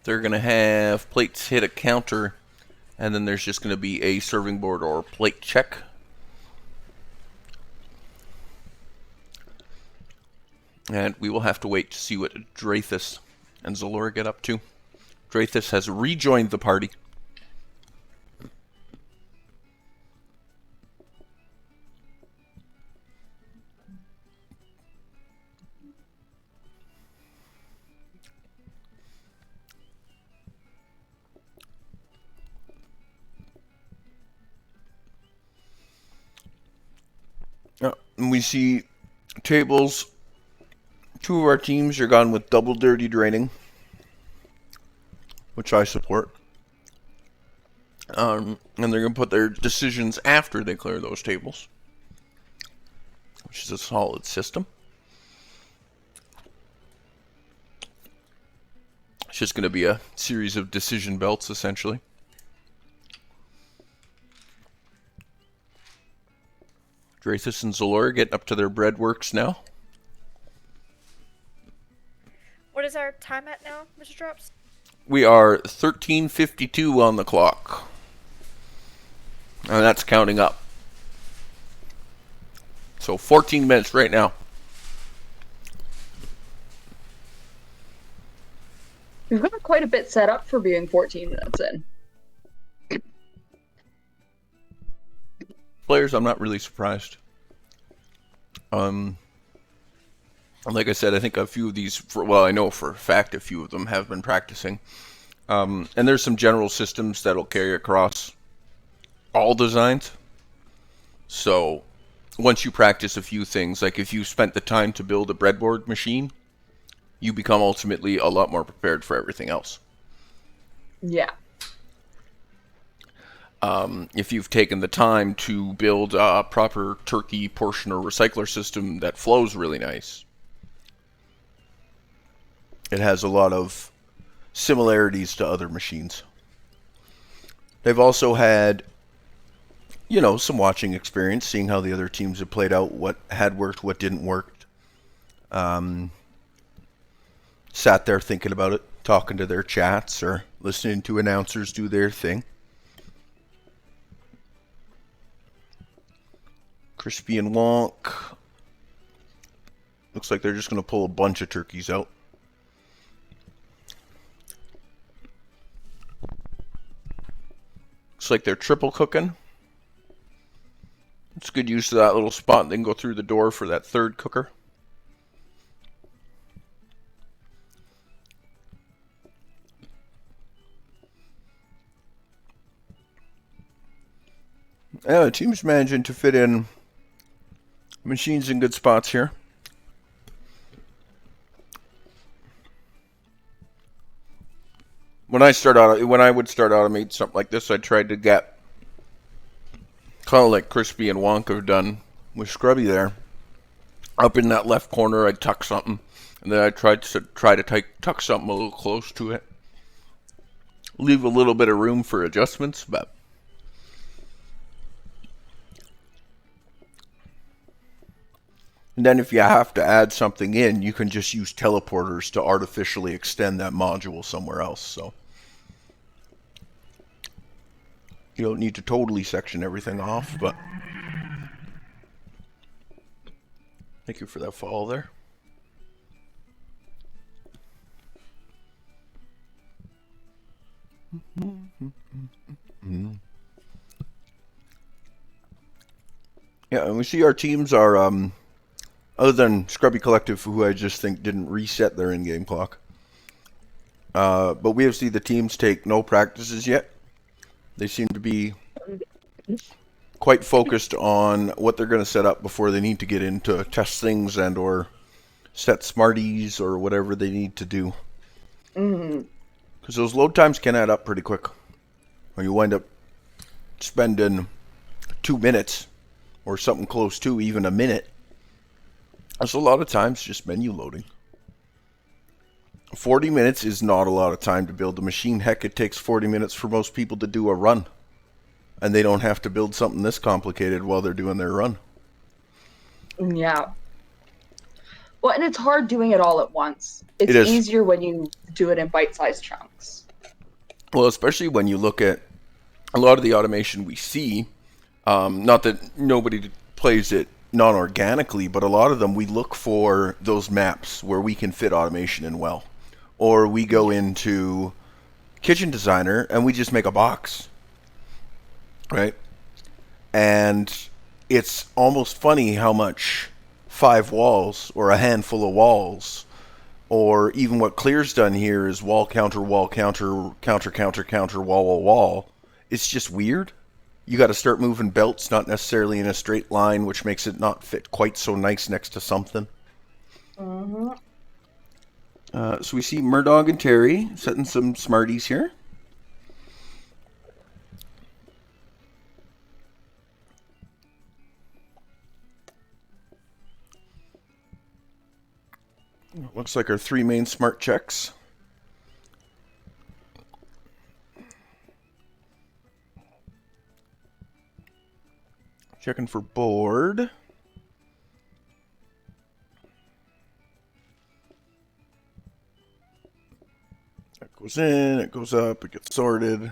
they're going to have plates hit a counter, and then there's just going to be a serving board or plate check. And we will have to wait to see what Drathus and Zalora get up to. Drathus has rejoined the party. And we see tables. Two of our teams are gone with double dirty draining, which I support. And they're going to put their decisions after they clear those tables, which is a solid system. It's just going to be a series of decision belts, essentially. Drathus and Zalora getting up to their bread works now. What is our time at now, Mr. Drops? We are 13:52 on the clock. And that's counting up. So 14 minutes right now. We've got quite a bit set up for being 14 minutes in. Players, I'm not really surprised. Like I said, I think a few of these, I know for a fact a few of them have been practicing. And there's some general systems that'll carry across all designs. So once you practice a few things, like if you spent the time to build a breadboard machine, you become ultimately a lot more prepared for everything else. Yeah. If you've taken the time to build a proper turkey portioner recycler system that flows really nice, it has a lot of similarities to other machines. They've also had, some watching experience, seeing how the other teams have played out, what had worked, what didn't work. Sat there thinking about it, talking to their chats, or listening to announcers do their thing. Crispy and Wonk Looks like they're just going to pull a bunch of turkeys out. Looks like they're triple cooking. It's good use of that little spot. They can go through the door for that third cooker. Yeah, the team's managing to fit in machines in good spots here. When I would start automate something like this, I tried to get kind of like Crispy and Wonka have done with Scrubby there. Up in that left corner, I'd tuck something, and then I tried to tuck something a little close to it. Leave a little bit of room for adjustments, but and then if you have to add something in, you can just use teleporters to artificially extend that module somewhere else. So you don't need to totally section everything off, but thank you for that follow there. Yeah, and we see our teams are, other than Scrubby Collective, who I just think didn't reset their in-game clock. But we have seen the teams take no practices yet. They seem to be quite focused on what they're going to set up before they need to get into test things and or set smarties or whatever they need to do. Because those load times can add up pretty quick. When you wind up spending 2 minutes or something close to even a minute, that's a lot of times just menu loading. 40 minutes is not a lot of time to build a machine. Heck, it takes 40 minutes for most people to do a run. And they don't have to build something this complicated while they're doing their run. Yeah. Well, and it's hard doing it all at once. It's It is. easier when you do it in bite-sized chunks. Well, especially when you look at a lot of the automation we see, not that nobody plays it non-organically, but a lot of them we look for those maps where we can fit automation in well. Or we go into Kitchen Designer and we just make a box. Right? And it's almost funny how much 5 walls or a handful of walls, or even what Clear's done here is wall, counter, counter, wall. It's just weird. You got to start moving belts, not necessarily in a straight line, which makes it not fit quite so nice next to something. Mm-hmm. So we see Murdog and Terry setting some smarties here. Looks like our 3 main smart checks. Checking for board. That goes in, it goes up, it gets sorted.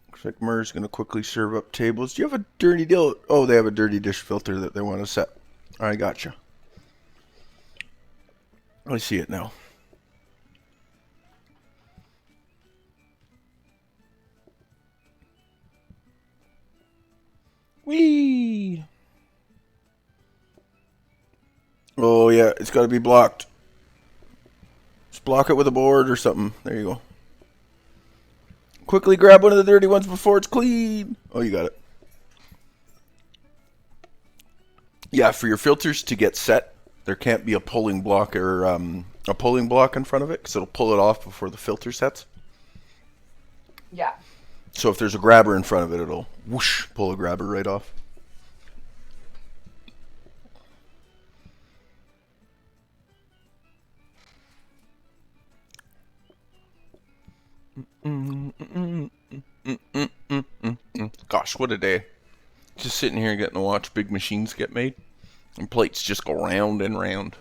Looks like Murr's going to quickly serve up tables. Do you have a dirty deal? Oh, they have a dirty dish filter that they want to set. I gotcha. I see it now. Whee! Oh yeah, it's got to be blocked. Just block it with a board or something. There you go. Quickly grab one of the dirty ones before it's clean. Oh, you got it. Yeah, for your filters to get set, there can't be a pulling block or a pulling block in front of it because it'll pull it off before the filter sets. Yeah. So if there's a grabber in front of it, it'll whoosh, pull a grabber right off. Gosh, what a day. Just sitting here getting to watch big machines get made. And plates just go round and round.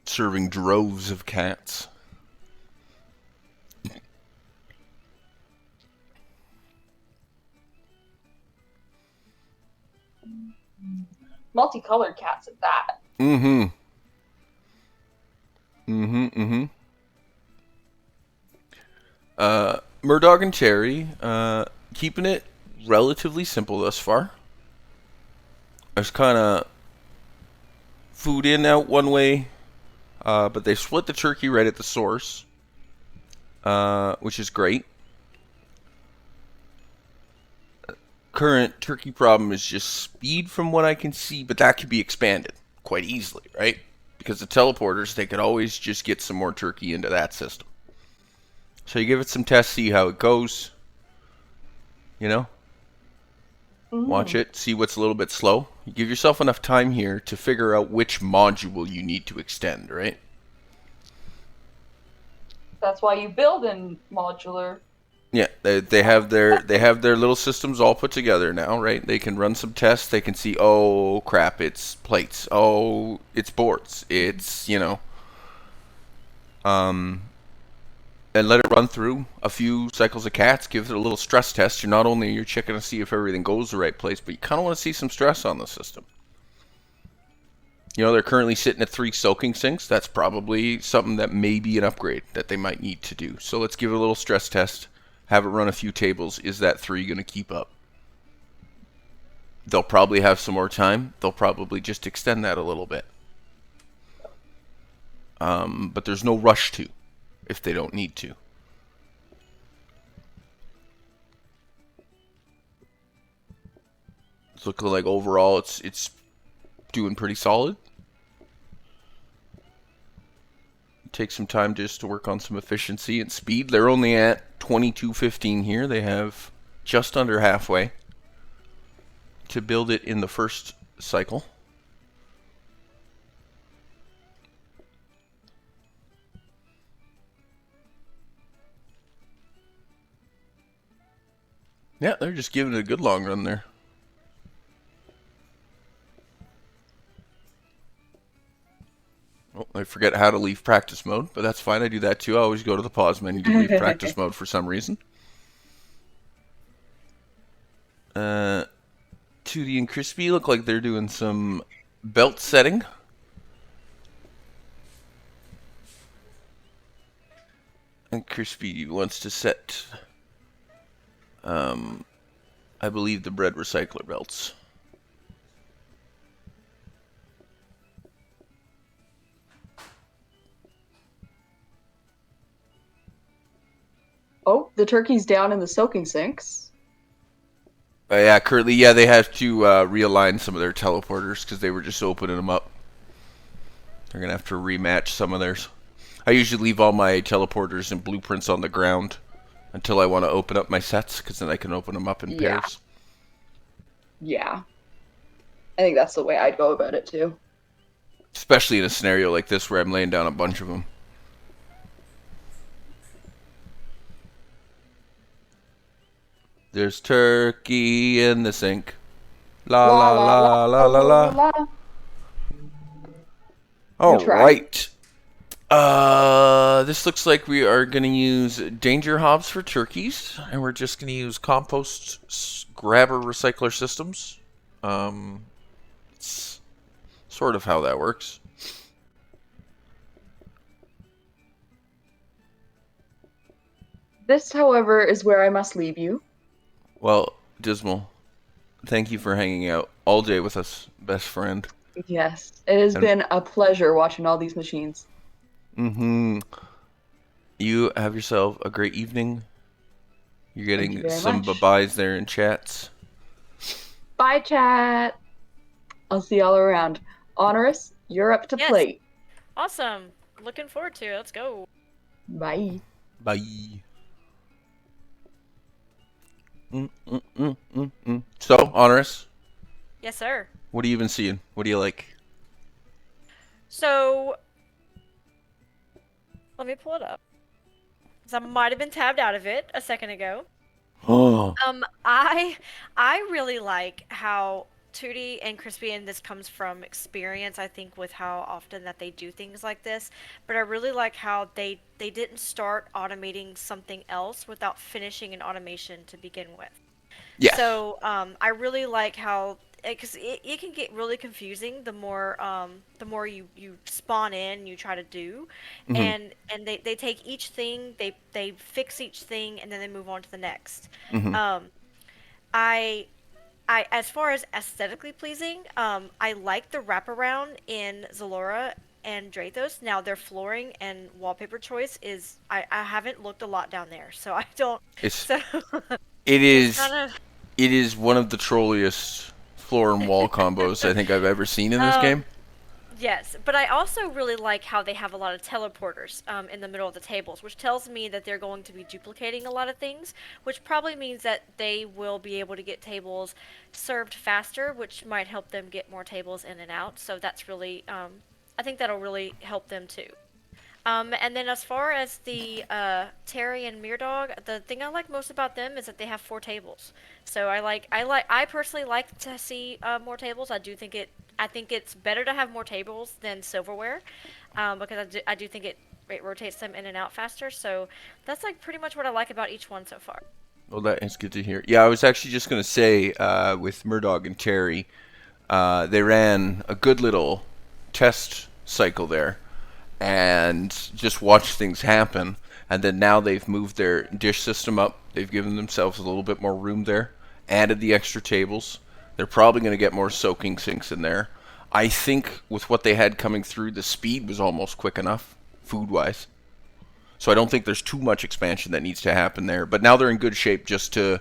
Serving droves of cats. Multicolored cats at that. Mm-hmm. Mm-hmm. Mm-hmm. Murdog and Cherry, keeping it relatively simple thus far. There's kind of food in out one way, but they split the turkey right at the source, which is great. Current turkey problem is just speed from what I can see, but that could be expanded quite easily, right? Because the teleporters, they could always just get some more turkey into that system. So you give it some tests, see how it goes. You know? Watch it, see what's a little bit slow. You give yourself enough time here to figure out which module you need to extend, right? That's why you build in modular. Yeah, they have their little systems all put together now, right? They can run some tests. They can see, oh crap, it's plates. Oh, it's boards. It's and let it run through a few cycles of cats. Give it a little stress test. You're not only you're checking to see if everything goes the right place, but you kind of want to see some stress on the system. They're currently sitting at 3 soaking sinks. That's probably something that may be an upgrade that they might need to do. So let's give it a little stress test. Have it run a few tables. Is that 3 going to keep up? They'll probably have some more time. They'll probably just extend that a little bit. But there's no rush to if they don't need to. It's looking like overall it's doing pretty solid. Take some time just to work on some efficiency and speed. They're only at 22:15 here. They have just under halfway to build it in the first cycle. Yeah, they're just giving it a good long run there. Oh, I forget how to leave practice mode, but that's fine. I do that too. I always go to the pause menu to leave practice mode for some reason. Tootie and Crispy look like they're doing some belt setting. And Crispy wants to set, I believe, the bread recycler belts. Oh, the turkey's down in the soaking sinks. Yeah, currently, they have to realign some of their teleporters because they were just opening them up. They're going to have to rematch some of theirs. I usually leave all my teleporters and blueprints on the ground until I want to open up my sets, because then I can open them up in pairs. Yeah. I think that's the way I'd go about it, too. Especially in a scenario like this where I'm laying down a bunch of them. There's turkey in the sink. La la la la la la. All right. This looks like we are going to use danger hobs for turkeys, and we're just going to use compost grabber recycler systems. It's sort of how that works. This, however, is where I must leave you. Well, Dismal, thank you for hanging out all day with us, best friend. Yes, it has been a pleasure watching all these machines. Mm-hmm. You have yourself a great evening. You're getting some bye-byes there in chats. Bye, chat. I'll see y'all around. Honorous, you're up to plate. Awesome. Looking forward to it. Let's go. Bye. Bye. So, Honorous? Yes, sir. What are you even seeing? What do you like? So, let me pull it up. Because I might have been tabbed out of it a second ago. Oh. I really like how Tootie and Crispy, and this comes from experience, I think, with how often that they do things like this. But I really like how they didn't start automating something else without finishing an automation to begin with. Yeah. So I really like how because it can get really confusing the more you spawn in, you try to do, Mm-hmm. and they take each thing, they fix each thing, and then they move on to the next. Mm-hmm. Um, I as far as aesthetically pleasing, I like the wraparound in Zalora and Drathos. Now their flooring and wallpaper choice is I haven't looked a lot down there, so I don't. It's So it it's is kind of it is one of the trolliest floor and wall combos I think I've ever seen in this game. Yes, but I also really like how they have a lot of teleporters in the middle of the tables, which tells me that they're going to be duplicating a lot of things, which probably means that they will be able to get tables served faster, which might help them get more tables in and out. So that's really, I think that'll really help them too. And then as far as the Terry and Meardog, the thing I like most about them is that they have 4 tables. So I personally like to see more tables. I think it's better to have more tables than silverware, because I do think it rotates them in and out faster. So that's like pretty much what I like about each one so far. Well, that is good to hear. Yeah, I was actually just gonna say with Murdoch and Terry, they ran a good little test cycle there, and just watched things happen. And then now they've moved their dish system up. They've given themselves a little bit more room there, added the extra tables. They're probably going to get more soaking sinks in there. I think with what they had coming through, the speed was almost quick enough, food-wise. So I don't think there's too much expansion that needs to happen there. But now they're in good shape just to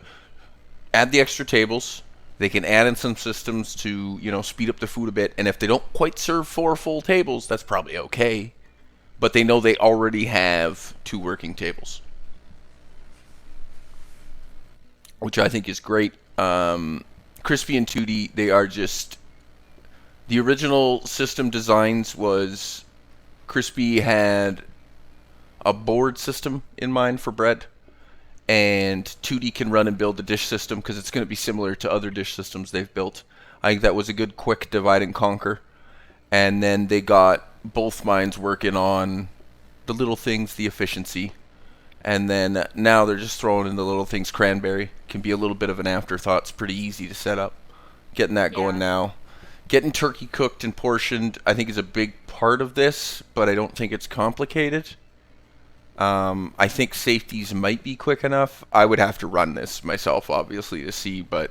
add the extra tables. They can add in some systems to, speed up the food a bit. And if they don't quite serve 4 full tables, that's probably okay. But they know they already have 2 working tables, which I think is great. Crispy and Tootie, they are just... The original system designs was Crispy had a board system in mind for bread, and Tootie can run and build the dish system because it's going to be similar to other dish systems they've built. I think that was a good quick divide and conquer. And then they got both minds working on the little things, the efficiency. And then now they're just throwing in the little things. Cranberry can be a little bit of an afterthought. It's pretty easy to set up. Getting that going now. Getting turkey cooked and portioned, I think, is a big part of this, but I don't think it's complicated. I think safeties might be quick enough. I would have to run this myself, obviously, to see, but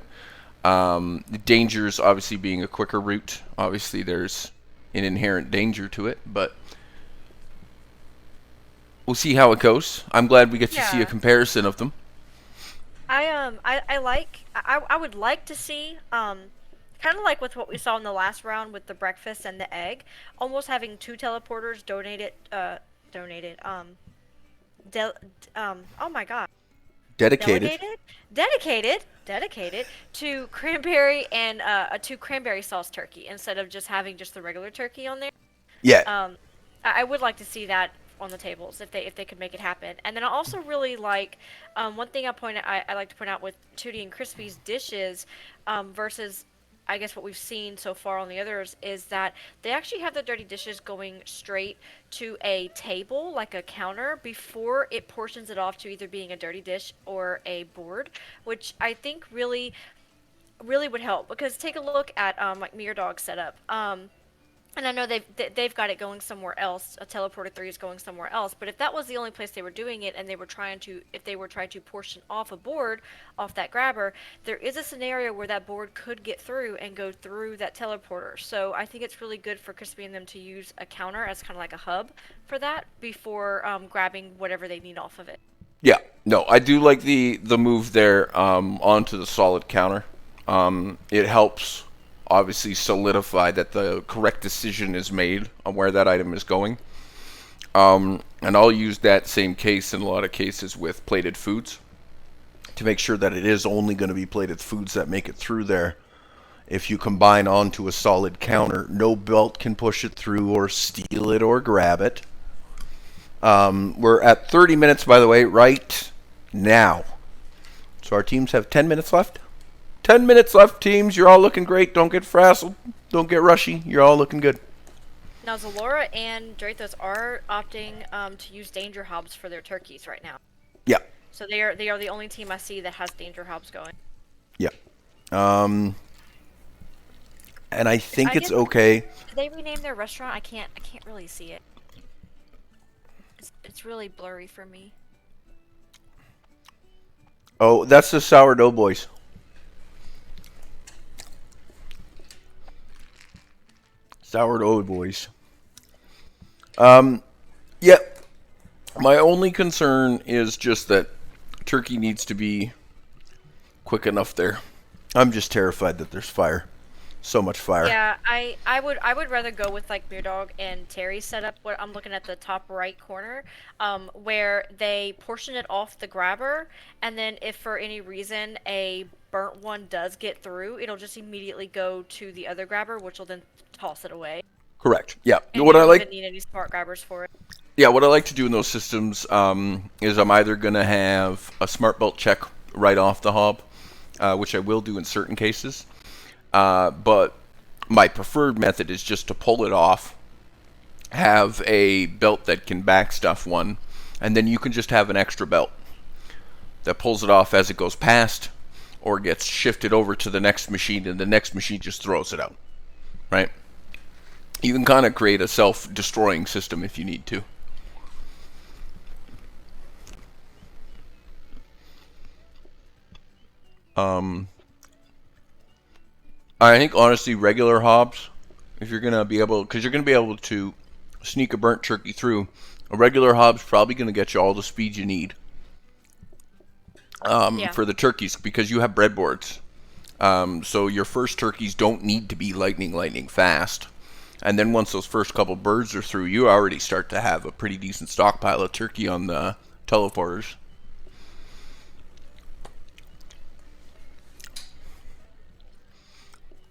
the dangers, obviously, being a quicker route. Obviously, there's an inherent danger to it, but we'll see how it goes. I'm glad we get to see a comparison of them. I would like to see kind of like with what we saw in the last round with the breakfast and the egg, almost having 2 teleporters oh my god. Dedicated to cranberry and to cranberry sauce turkey instead of just having just the regular turkey on there. Yeah. I would like to see that on the tables if they could make it happen. And then I also really like one thing I like to point out with Tootie and Crispy's dishes versus I guess what we've seen so far on the others is that they actually have the dirty dishes going straight to a table, like a counter, before it portions it off to either being a dirty dish or a board, which I think really would help. Because take a look at like Meardog's setup. And I know they've got it going somewhere else. A teleporter 3 is going somewhere else. But if that was the only place they were doing it, and they were trying to portion off a board off that grabber, there is a scenario where that board could get through and go through that teleporter. So I think it's really good for Crispy and them to use a counter as kind of like a hub for that before grabbing whatever they need off of it. Yeah, no, I do like the move there onto the solid counter. It helps obviously solidify that the correct decision is made on where that item is going. And I'll use that same case in a lot of cases with plated foods to make sure that it is only going to be plated foods that make it through there. If you combine onto a solid counter, no belt can push it through or steal it or grab it. We're at 30 minutes, by the way, right now. So our teams have 10 minutes left. 10 minutes left, teams. You're all looking great. Don't get frazzled. Don't get rushy. You're all looking good. Now, Zalora and Drathos are opting to use danger hobs for their turkeys right now. Yeah. So they are the only team I see that has danger hobs going. Yeah. and I think I it's guess- okay. Did they rename their restaurant? I can't really see it. It's really blurry for me. Oh, that's the Sourdough Boys. Sourdough Boys. Yeah. My only concern is just that turkey needs to be quick enough there. I'm just terrified that there's fire. So much fire. Yeah, I would rather go with like Beardog and Terry's setup. Where I'm looking at the top right corner, where they portion it off the grabber, and then if for any reason a burnt one does get through, it'll just immediately go to the other grabber, which will then toss it away. Correct. Yeah. And What you I don't like. even need any smart grabbers for it. Yeah, what I like to do in those systems is I'm either going to have a smart belt check right off the hob, which I will do in certain cases. But my preferred method is just to pull it off, have a belt that can backstuff one, and then you can just have an extra belt that pulls it off as it goes past or gets shifted over to the next machine, and the next machine just throws it out, right? You can kind of create a self-destroying system if you need to. I think honestly, regular hobs, if you're gonna be able, because you're gonna be able to sneak a burnt turkey through, a regular hob's probably gonna get you all the speed you need for the turkeys, because you have breadboards. So your first turkeys don't need to be lightning fast, and then once those first couple birds are through, you already start to have a pretty decent stockpile of turkey on the teleporters.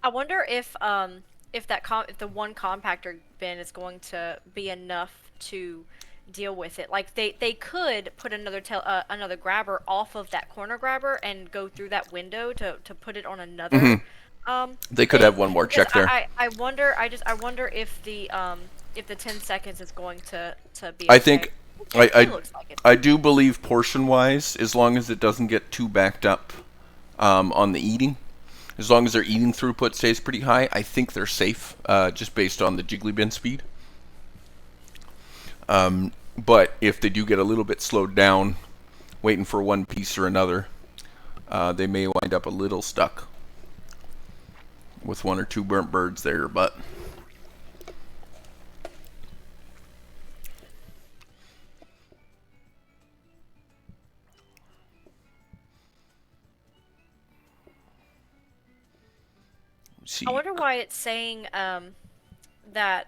I wonder if the one compactor bin is going to be enough to deal with it. Like they could put another grabber off of that corner grabber and go through that window to put it on another. They could have one more check there. I wonder if the 10 seconds is going to be. I okay. think It looks like it. I do believe portion wise, as long as it doesn't get too backed up on the eating. As long as their eating throughput stays pretty high, I think they're safe, just based on the jiggly bin speed. But if they do get a little bit slowed down, waiting for one piece or another, they may wind up a little stuck with one or two burnt birds there, but... I wonder why it's saying that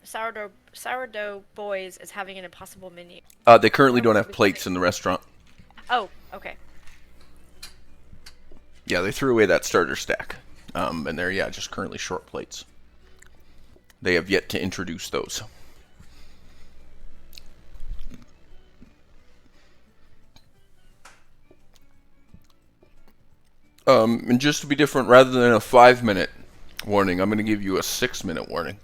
Sourdough Boys is having an impossible menu. They currently don't have plates in the restaurant. Oh, okay. Yeah, they threw away that starter stack. And they're, just currently short plates. They have yet to introduce those. And just to be different, rather than a 5-minute warning, I'm going to give you a 6-minute warning.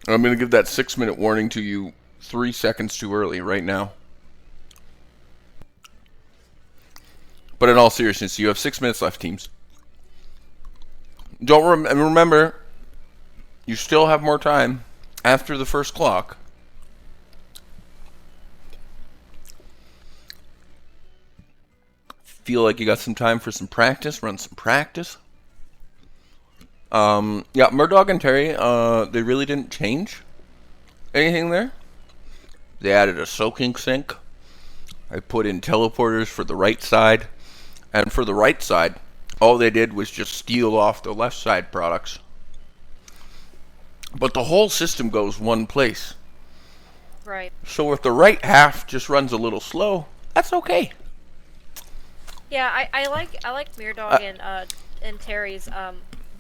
I'm going to give that 6-minute warning to you 3 seconds too early right now. But in all seriousness, you have 6 minutes left, teams. Remember, you still have more time after the first clock. Feel like you got some time for some practice, run some practice. Murdoch and Terry, they really didn't change anything there. They added a soaking sink. I put in teleporters for the right side. And for the right side, all they did was just steal off the left side products. But the whole system goes one place. Right. So if the right half just runs a little slow, that's okay. Yeah, I like Meardog and Terry's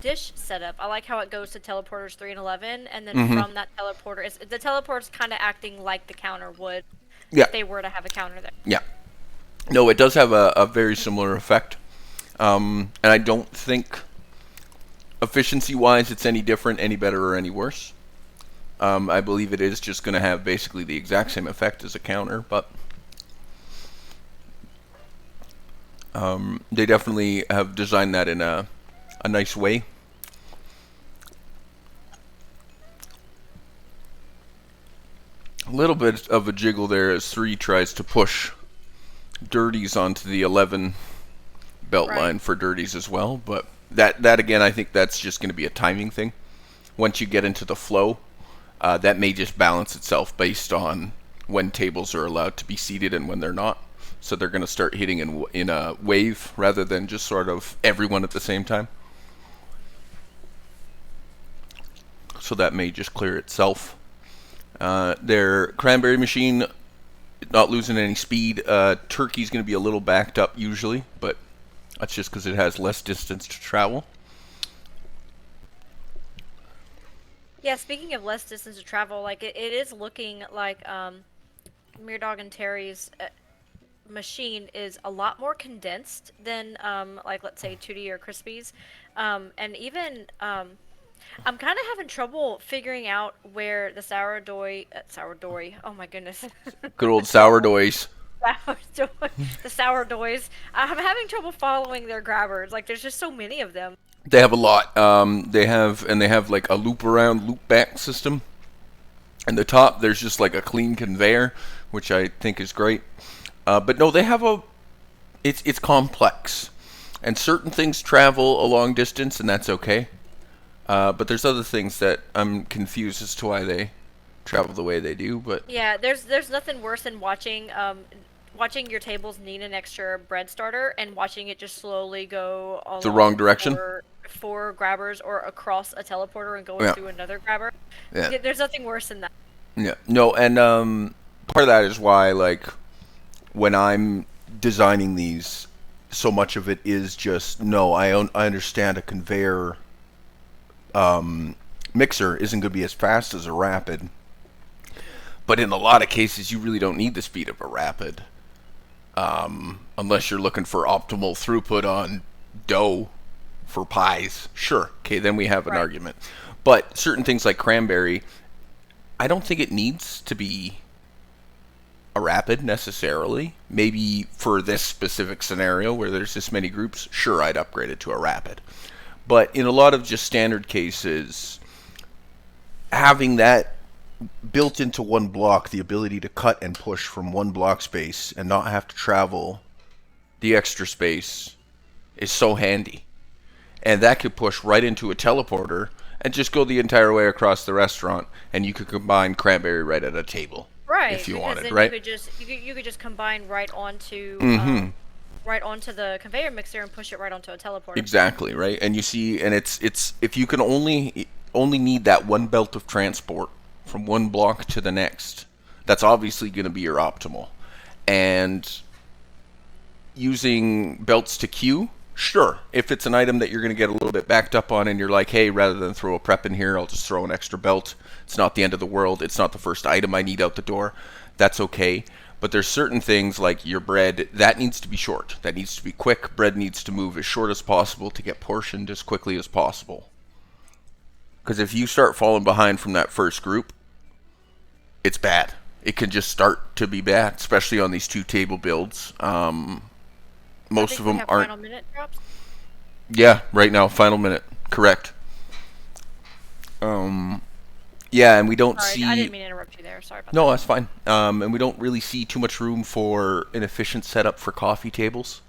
dish setup. I like how it goes to teleporters 3 and 11, and then from that teleporter, the teleporter's kind of acting like the counter would if they were to have a counter there. Yeah. No, it does have a very similar effect. And I don't think efficiency-wise it's any different, any better, or any worse. I believe it is just going to have basically the exact same effect as a counter, but they definitely have designed that in a nice way. A little bit of a jiggle there as 3 tries to push Dirties onto the 11 belt line for Dirties as well. But that again, I think that's just going to be a timing thing. Once you get into the flow, that may just balance itself based on when tables are allowed to be seated and when they're not. So they're going to start hitting in a wave rather than just sort of everyone at the same time. So that may just clear itself. Their cranberry machine not losing any speed. Turkey's going to be a little backed up usually, but that's just because it has less distance to travel. Yeah, speaking of less distance to travel, like it is looking like Mirdog and Terry's machine is a lot more condensed than like let's say 2D or Crispy's, and even I'm kind of having trouble figuring out where the sourdough. Oh my goodness. Good old sourdoughs. The sourdoughs. I'm having trouble following their grabbers. Like there's just so many of them. They have a lot. They have like a loop around, loop back system. And the top, there's just like a clean conveyor, which I think is great. But no, they have it's complex, and certain things travel a long distance, and that's okay. But there's other things that I'm confused as to why they travel the way they do. But yeah, there's nothing worse than watching your tables need an extra bread starter and watching it just slowly go along the wrong direction. Four grabbers or across a teleporter and going through another grabber. Yeah. There's nothing worse than that. Yeah. No, and part of that is why, like, when I'm designing these, so much of it is just I understand a conveyor mixer isn't going to be as fast as a rapid, but in a lot of cases you really don't need the speed of a rapid, unless you're looking for optimal throughput on dough for pies. Sure, okay, then we have an argument. But certain things like cranberry, I don't think it needs to be a rapid necessarily. Maybe for this specific scenario where there's this many groups, sure, I'd upgrade it to a rapid. But in a lot of just standard cases, having that built into one block, the ability to cut and push from one block space and not have to travel the extra space is so handy. And that could push right into a teleporter and just go the entire way across the restaurant, and you could combine cranberry right at a table. Right, if you because wanted, then right? You could just combine right onto right onto the conveyor mixer and push it right onto a teleporter. Exactly, right? And you see, and it's if you can only need that one belt of transport from one block to the next, that's obviously going to be your optimal. And using belts to queue, sure, if it's an item that you're going to get a little bit backed up on and you're like, hey, rather than throw a prep in here, I'll just throw an extra belt. It's not the end of the world. It's not the first item I need out the door. That's okay. But there's certain things like your bread, that needs to be short. That needs to be quick. Bread needs to move as short as possible to get portioned as quickly as possible. Because if you start falling behind from that first group, it's bad. It can just start to be bad, especially on these 2 table builds. Most of them aren't. Final minute drops? Yeah, right now, final minute. Correct. Yeah, and we don't see. I didn't mean to interrupt you there. Sorry about that. No, that's fine. And we don't really see too much room for an efficient setup for coffee tables.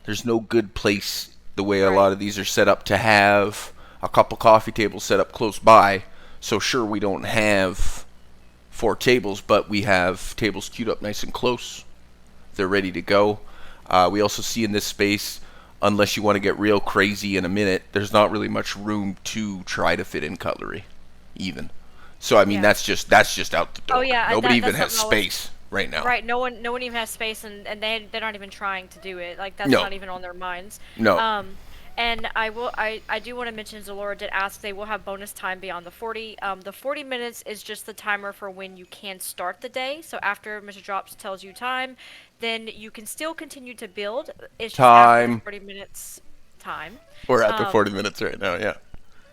There's no good place, the way a lot of these are set up, to have a couple coffee tables set up close by. So sure, we don't have 4 tables, but we have tables queued up nice and close. They're ready to go. We also see in this space, unless you want to get real crazy in a minute, there's not really much room to try to fit in cutlery, even. So I mean, that's just out the door. Oh yeah, nobody even has space right now. Right, no one even has space, and they're not even trying to do it. Like that's not even on their minds. No. And I do want to mention, Zalora did ask, they will have bonus time beyond the 40. The 40 minutes is just the timer for when you can start the day. So after Mr. Drops tells you time, then you can still continue to build. It's just after the 40 minutes time. We're at the 40 minutes right now, yeah.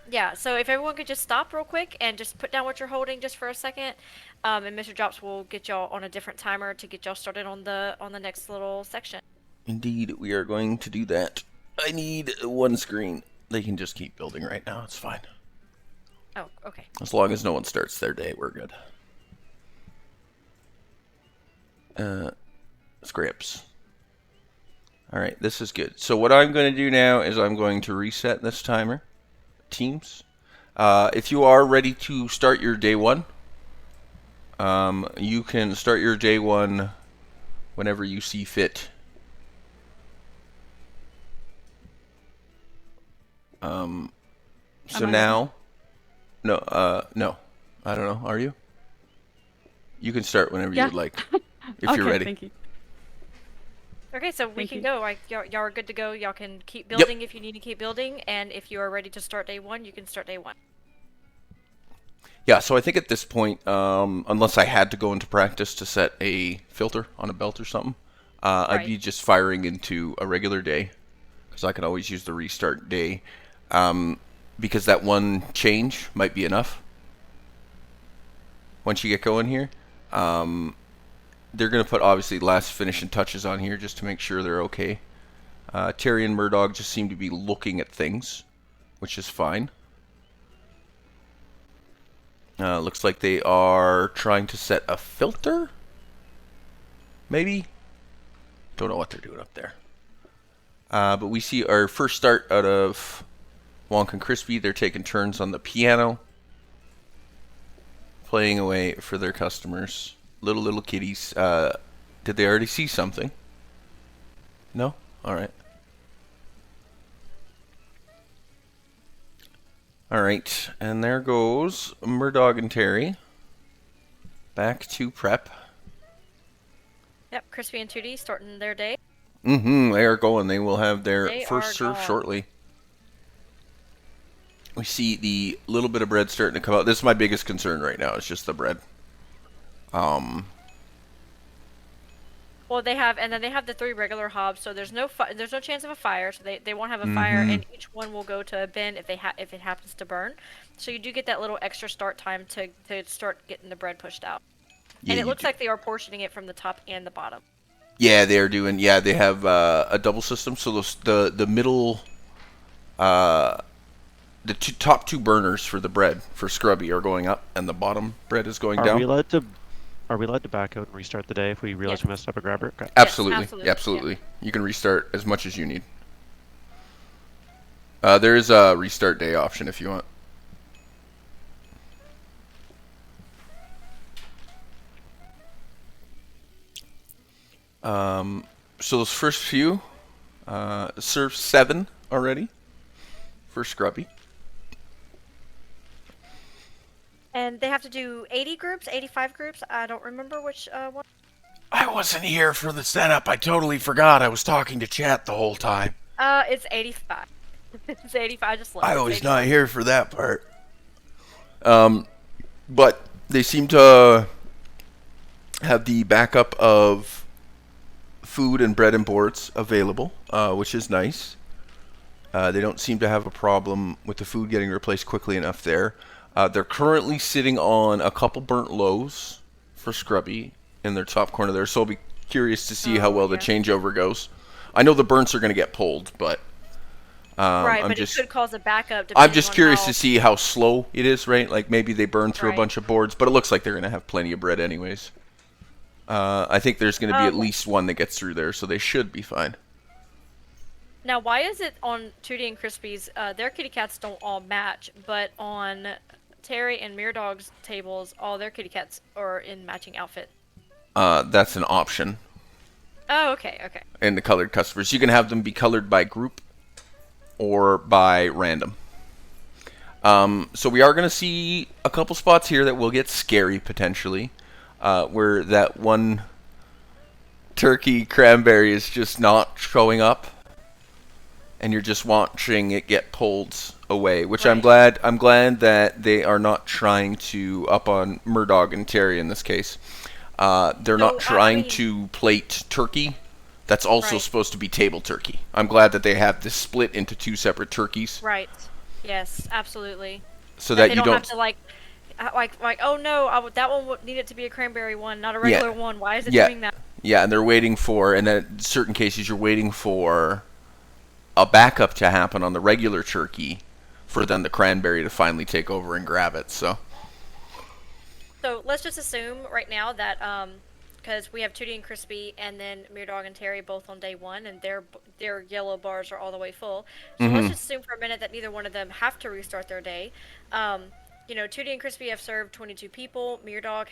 Yeah, so if everyone could just stop real quick and just put down what you're holding just for a second, and Mr. Drops will get y'all on a different timer to get y'all started on the next little section. Indeed, we are going to do that. I need one screen. They can just keep building right now. It's fine. Oh, okay. As long as no one starts their day, we're good. Scripts. All right, this is good. So what I'm going to do now is I'm going to reset this timer. Teams. If you are ready to start your day one, you can start your day one whenever you see fit. So now, no, I don't know. Are you? You can start whenever you would like, if you're ready. Thank you. Okay, so we Thank can you. go. Y'all are good to go. Y'all can keep building if you need to keep building, and if you are ready to start day one, you can start day one. Yeah, so I think at this point, unless I had to go into practice to set a filter on a belt or something, I'd be just firing into a regular day, because I can always use the restart day, because that one change might be enough. Once you get going here, they're going to put obviously last finishing touches on here just to make sure they're okay. Terry and Murdog just seem to be looking at things, which is fine. Looks like they are trying to set a filter? Maybe? Don't know what they're doing up there. But we see our first start out of Wonk and Crispy. They're taking turns on the piano, playing away for their customers. Little kitties. Did they already see something? No? Alright. Alright, and there goes Murdog and Terry. Back to prep. Yep, Crispy and 2D starting their day. They are going. They will have their They first are serve gone. shortly. We see the little bit of bread starting to come out. This is my biggest concern right now. It's just the bread. Well, they have the 3 regular hobs, so there's no chance of a fire, so they won't have a fire, and each one will go to a bin if it happens to burn. So you do get that little extra start time to start getting the bread pushed out. Yeah, and it looks like they are portioning it from the top and the bottom. Yeah, they are doing. Yeah, they have a double system. So the middle, the top 2 burners for the bread for Scrubby are going up, and the bottom bread is going down. Are we allowed to back out and restart the day if we realize we messed up a grabber? Okay. Absolutely, absolutely. Yeah. You can restart as much as you need. There is a restart day option if you want. So those first few, serve 7 already for Scrubby. And they have to do 80 groups, 85 groups. I don't remember which one. I wasn't here for the setup. I totally forgot. I was talking to chat the whole time. It's 85. It's 85. I just love it. I was not here for that part. But they seem to have the backup of food and bread and boards available, which is nice. They don't seem to have a problem with the food getting replaced quickly enough there. They're currently sitting on a couple burnt loaves for Scrubby in their top corner there, so I'll be curious to see how well the changeover goes. I know the burns are going to get pulled, but right, but it could cause a backup. I'm just curious to see how slow it is, right? Like maybe they burn through a bunch of boards, but it looks like they're going to have plenty of bread anyways. I think there's going to be at least one that gets through there, so they should be fine. Now, why is it on 2D and Crispy's, their kitty cats don't all match, but on Terry and Murdog's tables, all their kitty cats are in matching outfits? That's an option. Oh, okay. In the colored customers. You can have them be colored by group or by random. So we are going to see a couple spots here that will get scary, potentially. Where that one turkey cranberry is just not showing up. And you're just watching it get pulled away, which I'm glad that they are not trying to up on Murdog and Terry in this case. They're not trying to plate turkey. That's also supposed to be table turkey. I'm glad that they have this split into 2 separate turkeys. Right. Yes, absolutely. So that you don't have to like oh no, that one needed to be a cranberry one, not a regular one. Why is it doing that? Yeah, and they're waiting for, and then in certain cases you're waiting for a backup to happen on the regular turkey for then the cranberry to finally take over and grab it. So let's just assume right now that because we have Tootie and Crispy, and then Dog and Terry both on day 1, and their yellow bars are all the way full. So let's just assume for a minute that neither one of them have to restart their day. You know, Tootie and Crispy have served 22 people. Dog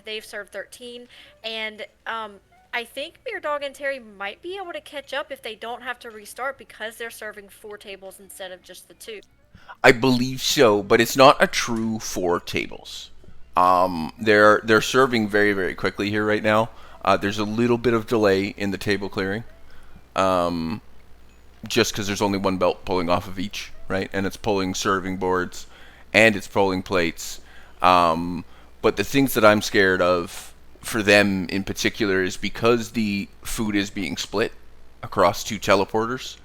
they've served 13, and I think Dog and Terry might be able to catch up if they don't have to restart because they're serving 4 tables instead of just the 2. I believe so, but it's not a true 4 tables. They're serving very, very quickly here right now. There's a little bit of delay in the table clearing, just because there's only one belt pulling off of each, right? And it's pulling serving boards, and it's pulling plates. But the things that I'm scared of for them in particular is because the food is being split across 2 teleporters.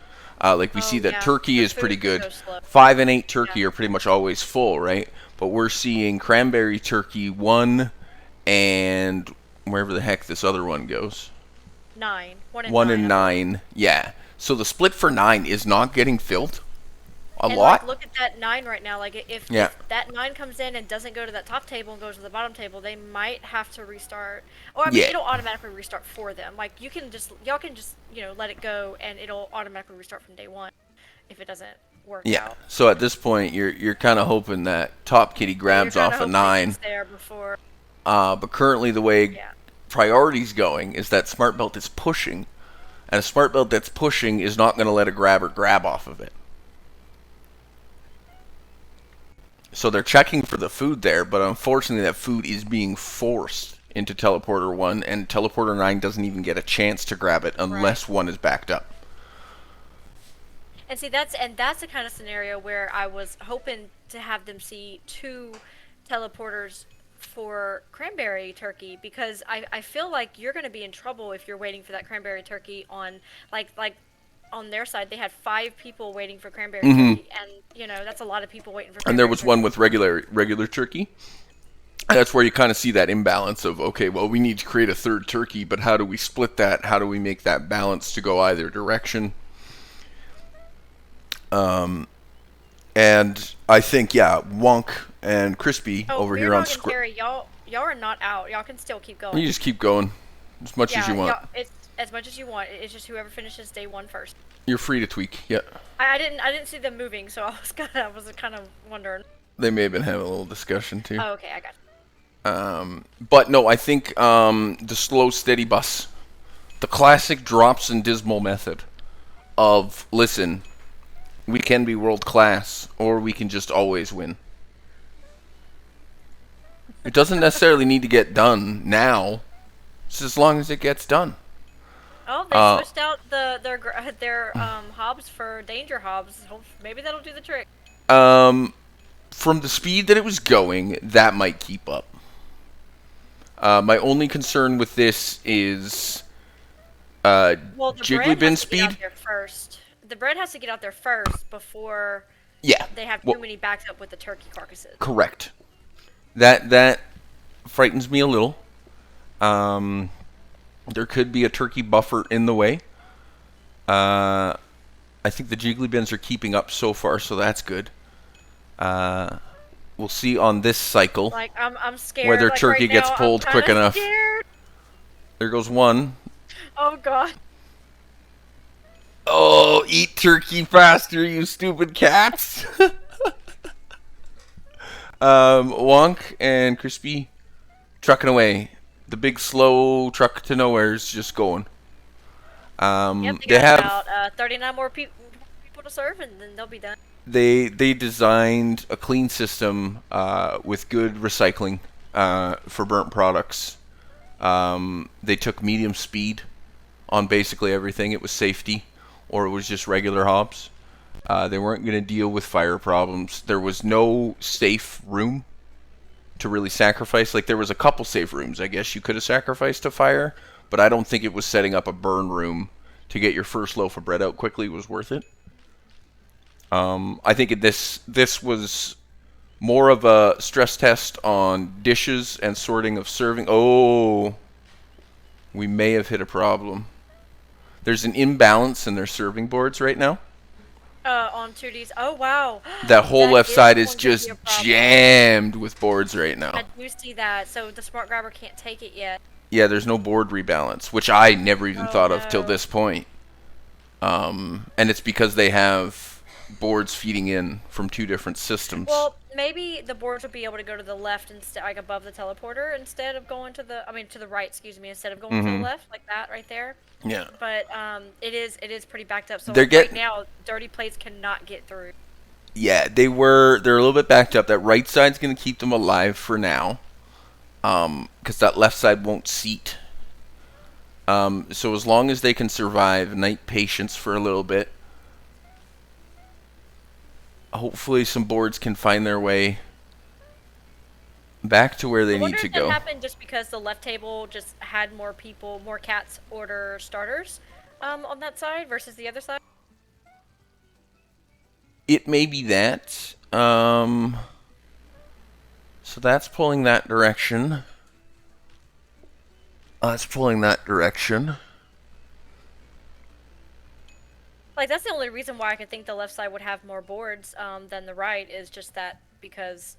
Like we see that turkey is pretty good. 5 and 8 turkey are pretty much always full, right? But we're seeing cranberry turkey 1 and wherever the heck this other one goes. 9. 1 and 9. Yeah. So the split for 9 is not getting filled a lot. Like, look at that 9 right now. Like if that 9 comes in and doesn't go to that top table and goes to the bottom table, they might have to restart. Or I mean, it'll automatically restart for them. Like y'all can just let it go and it'll automatically restart from day 1 if it doesn't work out. So at this point, you're kind of hoping that top kitty grabs off a 9. But currently, the way priority's going is that smart belt is pushing, and a smart belt that's pushing is not going to let a grabber grab off of it. So they're checking for the food there, but unfortunately that food is being forced into teleporter 1, and teleporter 9 doesn't even get a chance to grab it unless 1 is backed up. And see, that's the kind of scenario where I was hoping to have them see 2 teleporters for cranberry turkey, because I feel like you're going to be in trouble if you're waiting for that cranberry turkey on like on their side. They had 5 people waiting for cranberry turkey, and that's a lot of people waiting for cranberry and there was turkey. one with regular turkey. And that's where you kind of see that imbalance of, okay, well, we need to create a 3rd turkey, but how do we split that? How do we make that balance to go either direction? And I think, Wonk and Crispy over here on Terry, y'all are not out. Y'all can still keep going. You just keep going as much as you want. It's as much as you want. It's just whoever finishes day 1 first. You're free to tweak. Yeah. I didn't see them moving, so I was kind of wondering. They may have been having a little discussion too. Oh, okay, I got you. But no, I think the slow, steady bus, the classic drops and dismal method of, listen, we can be world class, or we can just always win. It doesn't necessarily need to get done now, just as long as it gets done. Oh, they switched out their hobs for danger hobs. Maybe that'll do the trick. From the speed that it was going, that might keep up. My only concern with this is Jiggly Bin speed. The bread has to get out there first before they have too many backs up with the turkey carcasses. Correct. That frightens me a little. There could be a turkey buffer in the way. I think the Jiggly Bins are keeping up so far, so that's good. We'll see on this cycle. Like I'm scared. Whether like, turkey right gets now, pulled quick enough. Scared. There goes 1. Oh god. Oh, eat turkey faster, you stupid cats! Wonk and Crispy trucking away. The big slow truck to nowhere is just going. They have about 39 more people to serve, and then they'll be done. They designed a clean system with good recycling for burnt products. They took medium speed on basically everything. It was safety, or it was just regular hobs. They weren't going to deal with fire problems. There was no safe room to really sacrifice. Like, there was a couple safe rooms, I guess, you could have sacrificed to fire, but I don't think it was setting up a burn room to get your first loaf of bread out quickly was worth it. I think this was more of a stress test on dishes and sorting of serving. Oh, we may have hit a problem. There's an imbalance in their serving boards right now. On 2Ds. Oh, wow. That whole left side is just jammed with boards right now. I do see that, so the smart grabber can't take it yet. Yeah, there's no board rebalance, which I never even Oh, thought of till no. this point. And it's because they have boards feeding in from 2 different systems. Well, maybe the boards would be able to go to the left instead, like above the teleporter, instead of going to the, I mean, to the right, excuse me, instead of going to the left, like that right there. Yeah. But it is pretty backed up. So They're right now, dirty plates cannot get through. Yeah, they're a little bit backed up. That right side's going to keep them alive for now. Because that left side won't seat. So as long as they can survive night patience for a little bit, hopefully some boards can find their way back to where they need to go. That happened just because the left table just had more people, more cats order starters on that side versus the other side. It may be that. So that's pulling that direction. That's pulling that direction. Like, that's the only reason why I could think the left side would have more boards than the right, is just that because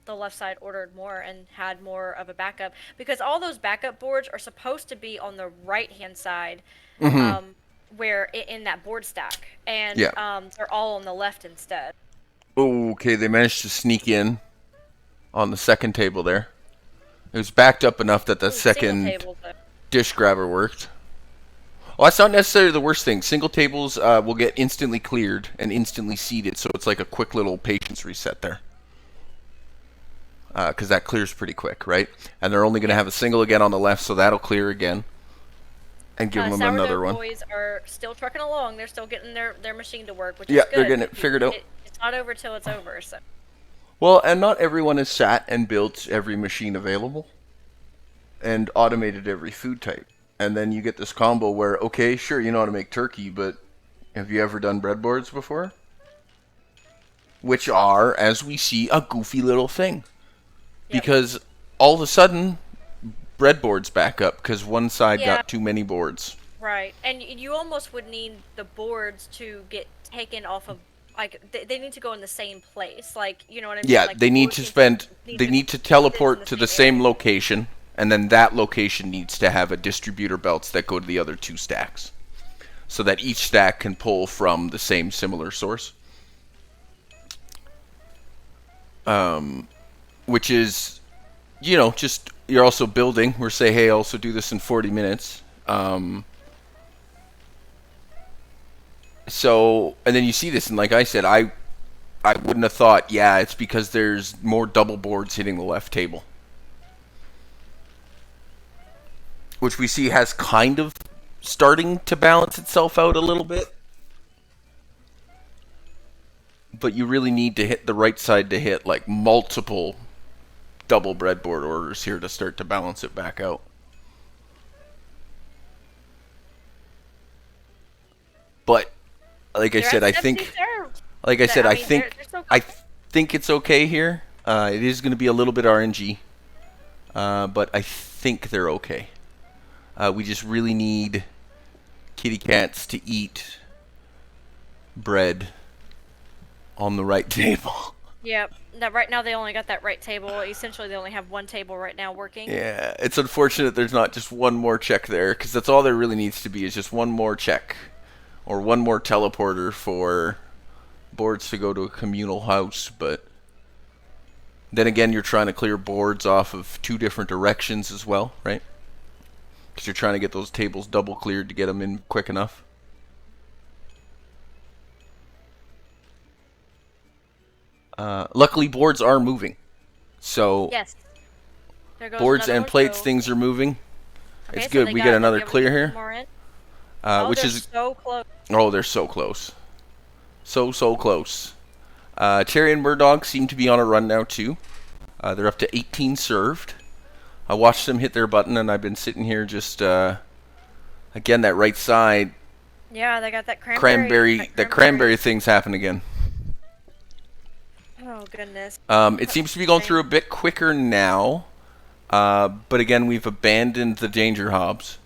the left side ordered more and had more of a backup. Because all those backup boards are supposed to be on the right-hand side, where in that board stack. And they're all on the left instead. Okay, they managed to sneak in on the second table there. It was backed up enough that the second dish grabber worked. Well, that's not necessarily the worst thing. Single tables will get instantly cleared and instantly seated, so it's like a quick little patience reset there. Because that clears pretty quick, right? And they're only going to have a single again on the left, so that'll clear again. And give them another one. Boys are still trucking along. They're still getting their machine to work, which yeah, is good. They're getting it figured out. It's not over till it's over, so. Well, and not everyone has sat and built every machine available and automated every food type. And then you get this combo where, okay, sure, you know how to make turkey, but have you ever done breadboards before? Which are, as we see, a goofy little thing. Yep. Because all of a sudden, breadboards back up because one side got too many boards. Right, and you almost would need the boards to get taken off of, like, they need to go in the same place, like, you know what I mean? Yeah, like, they need to teleport to the same location. And then that location needs to have a distributor belts that go to the other 2 stacks. So that each stack can pull from the same similar source. Which is, you know, just, you're also building. We're saying, hey, also do this in 40 minutes. So, and then you see this, and like I said, I wouldn't have thought, yeah, it's because there's more double boards hitting the left table. Which we see has kind of starting to balance itself out a little bit. But you really need to hit the right side to hit like multiple double breadboard orders here to start to balance it back out. But like I said, I think it's okay here. It is going to be a little bit RNG. But I think they're okay. We just really need kitty cats to eat bread on the right table. Yep. Now, right now they only got that right table. Essentially, they only have one table right now working. Yeah, it's unfortunate there's not just one more check there, because that's all there really needs to be is just one more check. Or one more teleporter for boards to go to a communal house, but then again, you're trying to clear boards off of 2 different directions as well, right? Because you're trying to get those tables double cleared to get them in quick enough. Luckily, boards are moving. So, yes. boards and plates, things are moving. Okay, it's good. So we get another clear here. Which is so close. Oh, they're so close. So close. Cherry and Murdog seem to be on a run now, too. They're up to 18 served. I watched them hit their button, and I've been sitting here just, again, that right side. Yeah, they got that cranberry. That cranberry thing's happened again. Oh, goodness. It seems to be going through a bit quicker now. But again, we've abandoned the danger hobs.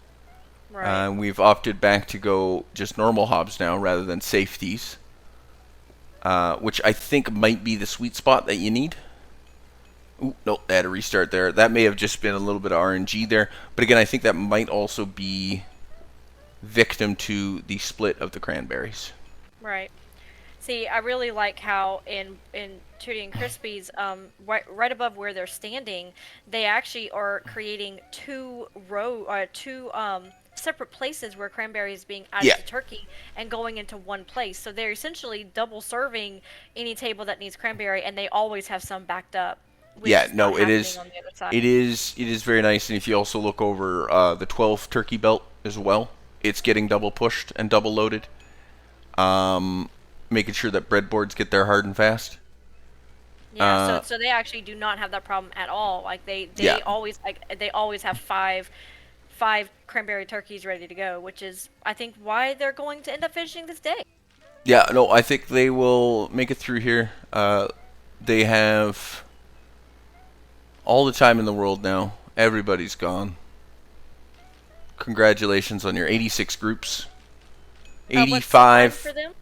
Right. We've opted back to go just normal hobs now rather than safeties. Which I think might be the sweet spot that you need. Ooh, nope, they had a restart there. That may have just been a little bit of RNG there. But again, I think that might also be victim to the split of the cranberries. Right. See, I really like how in Tootie and Crispy's, right above where they're standing, they actually are creating two separate places where cranberry is being added Yeah. to turkey and going into one place. So they're essentially double serving any table that needs cranberry, and they always have some backed up. Which Yeah, is no, not it happening is. on the other side. It is very nice. And if you also look over the 12 turkey belt as well, it's getting double pushed and double loaded. Making sure that breadboards get there hard and fast. Yeah, so they actually do not have that problem at all. Like they Yeah. always have five cranberry turkeys ready to go, which is I think why they're going to end up finishing this day. Yeah, no, I think they will make it through here. They have all the time in the world now. Everybody's gone. Congratulations on your 86 groups. What's the 85. time for them?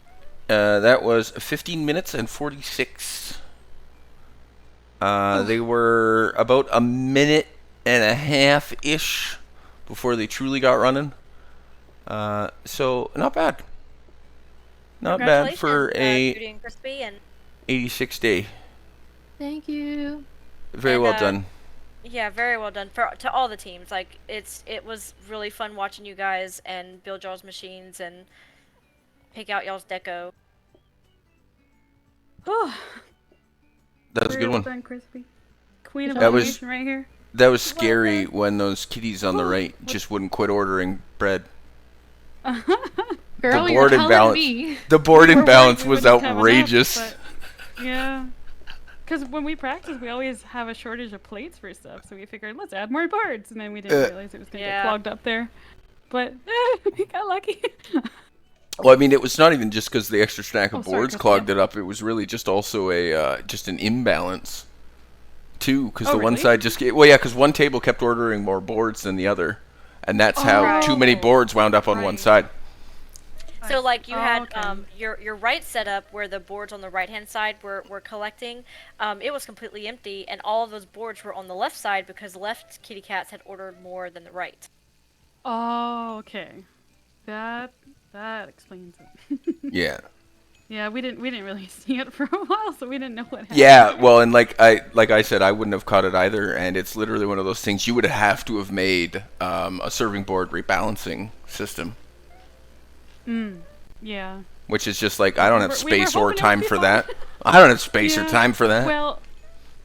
That was 15 minutes and 46. They were about a minute and a half-ish before they truly got running. So, not bad. Not bad for a Judy and Crispy and 86 day. Thank you. Very well done. yeah, very well done to all the teams. Like it was really fun watching you guys and build y'all's machines and pick out y'all's deco. That was a good one. Done, Crispy. Queen of That was automation right here. that was scary when those kitties on the right just wouldn't quit ordering bread. Girl, the you're board telling imbalance. me. The board We were imbalance worried we was wouldn't have enough, outrageous. but- yeah. Because when we practice, we always have a shortage of plates for stuff, so we figured let's add more boards, and then we didn't realize it was going to get clogged up there. But we got lucky. Well, I mean, it was not even just because the extra stack of sorry, boards Chris, clogged it up. It was really just also a just an imbalance, too. Because Oh, the one really? side just because one table kept ordering more boards than the other, and that's how too many boards wound up on one side. So like you had okay. your right setup where the boards on the right hand side were collecting, it was completely empty, and all of those boards were on the left side because left kitty cats had ordered more than the right. Oh, okay. That explains it. Yeah. Yeah, we didn't really see it for a while, so we didn't know what happened. Yeah, well, and like I said, I wouldn't have caught it either, and it's literally one of those things you would have to have made a serving board rebalancing system. Yeah. Which is just like I don't have We were space or hoping it would time be for fun. that. I don't have space or Yeah. time for that.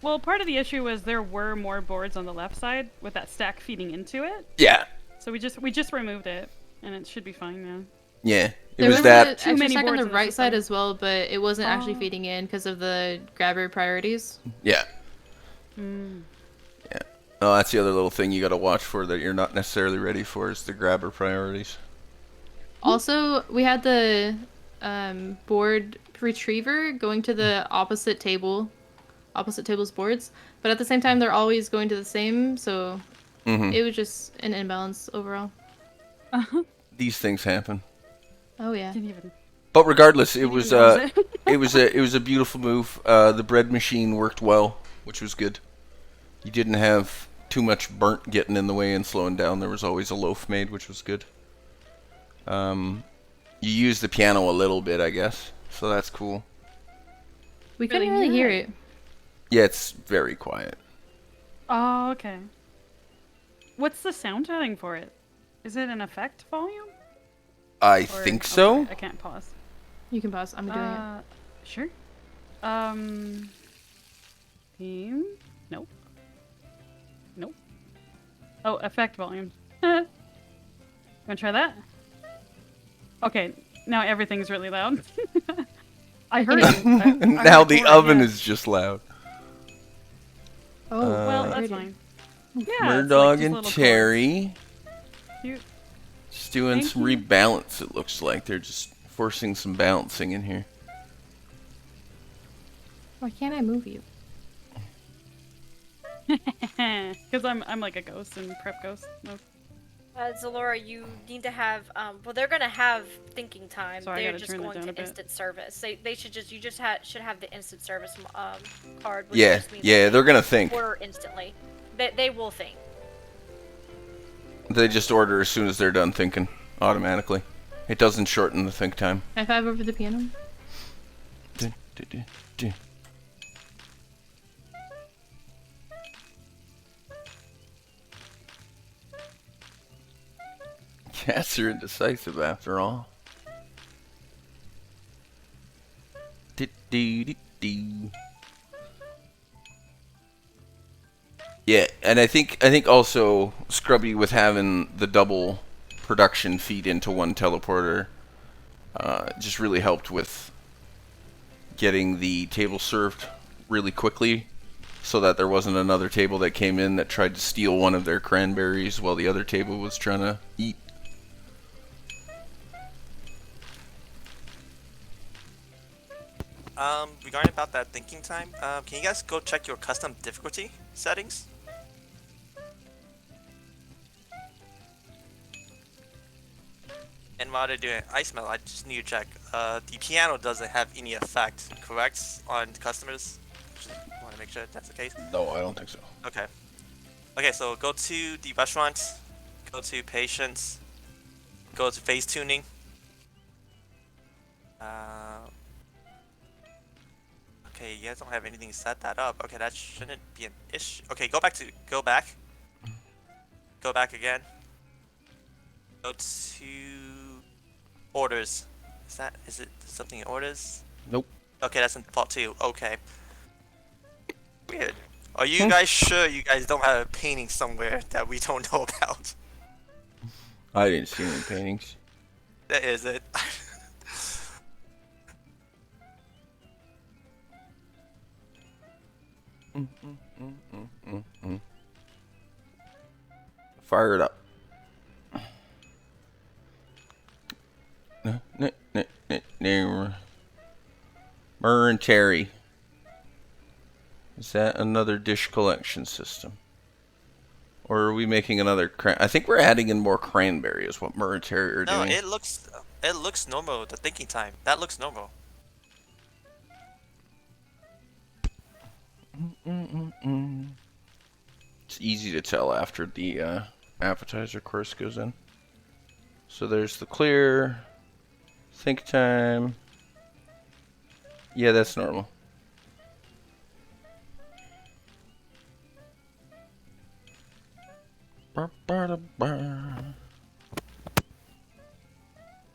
Well, part of the issue was there were more boards on the left side with that stack feeding into it. Yeah. So we just removed it, and it should be fine now. Yeah. It There was was that. an extra many stack on boards the in the right side system. as well, but it wasn't actually Oh. feeding in because of the grabber priorities. Yeah. Mm. Yeah. Oh, that's the other little thing you got to watch for that you're not necessarily ready for is the grabber priorities. Also, we had the board retriever going to the opposite table's boards, but at the same time they're always going to the same, so it was just an imbalance overall. These things happen. Oh yeah. Didn't even. But regardless, it was notice it. it was a beautiful move. The bread machine worked well, which was good. You didn't have too much burnt getting in the way and slowing down. There was always a loaf made, which was good. You used the piano a little bit, I guess, so that's cool. We couldn't really hear it. Yeah, it's very quiet. Oh, okay. What's the sound setting for it? Is it an effect volume? I Or- think oh, so. sorry, I can't pause. You can pause. I'm doing it. Sure. Theme? Nope. Nope. Oh, effect volume. Wanna try that? Okay, now everything's really loud. I heard it. Now the oven is just loud. Oh, well, that's already. fine. Yeah, it's Murdog like just and little Cherry. Cute. Just doing Thank some you. rebalance, it looks like. They're just forcing some balancing in here. Why can't I move you? Because I'm like a ghost in prep ghost mode. Zalora, you need to have, well, they're gonna have thinking time. So I They're gotta just turn that going down a to bit. instant service. They should just, you just should have the instant service card, which Yeah, just means yeah, that they're they gonna think. order instantly. They will think. They just order as soon as they're done thinking, automatically. It doesn't shorten the think time. High five over the piano. Dun, dun, dun, dun. Cats are indecisive after all. Yeah, and I think also Scrubby with having the double production feed into one teleporter just really helped with getting the table served really quickly, so that there wasn't another table that came in that tried to steal one of their cranberries while the other table was trying to eat. Regarding about that thinking time, can you guys go check your custom difficulty settings? And while they're doing ice melt, I just need to check. The piano doesn't have any effect, correct, on customers? Just want to make sure that's the case. No, I don't think so. Okay. Okay, so go to the restaurant, go to patience, go to phase tuning. Okay, you guys don't have anything set that up. Okay, that shouldn't be an issue. Okay, go back again. Go to orders. Is it something in orders? Nope. Okay, that's in default too. Okay. Weird. Are you guys sure you guys don't have a painting somewhere that we don't know about? I didn't see any paintings. That is it. Fire it up. Murr and Terry. Is that another dish collection system? Or are we making another I think we're adding in more cranberry is what Murr and Terry are No, doing. it looks normal, the thinking time. That looks normal. It's easy to tell after the appetizer course goes in. So there's the clear, think time. Yeah, that's normal.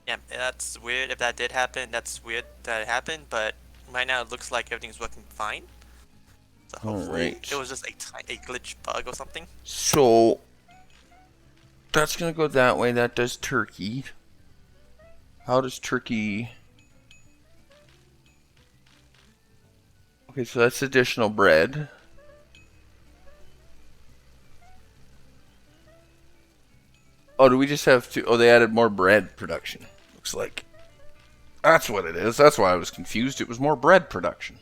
Yeah, that's weird. If that did happen, that's weird that it happened, but right now it looks like everything's working fine. So hopefully it was just a glitch bug or something. So that's gonna go that way. That does turkey. How does turkey? Okay, so that's additional bread. Oh, do we just have to? Oh, they added more bread production. Looks like. That's what it is. That's why I was confused. It was more bread production.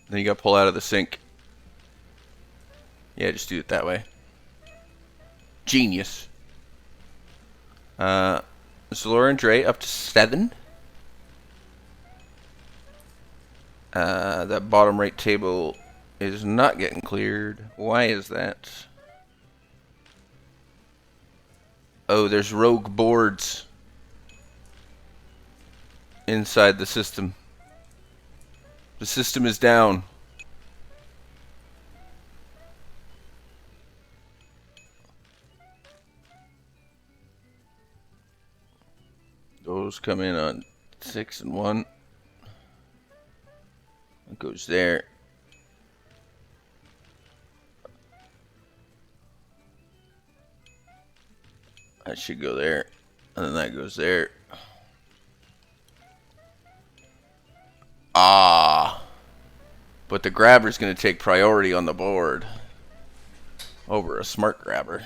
Then you got to pull out of the sink. Yeah, just do it that way. Genius. Zalora and Dre up to 7. That bottom right table is not getting cleared. Why is that? Oh, there's rogue boards inside the system. The system is down. Those come in on 6 and 1. It goes there. That should go there. And then that goes there. Ah. But the grabber's going to take priority on the board over a smart grabber.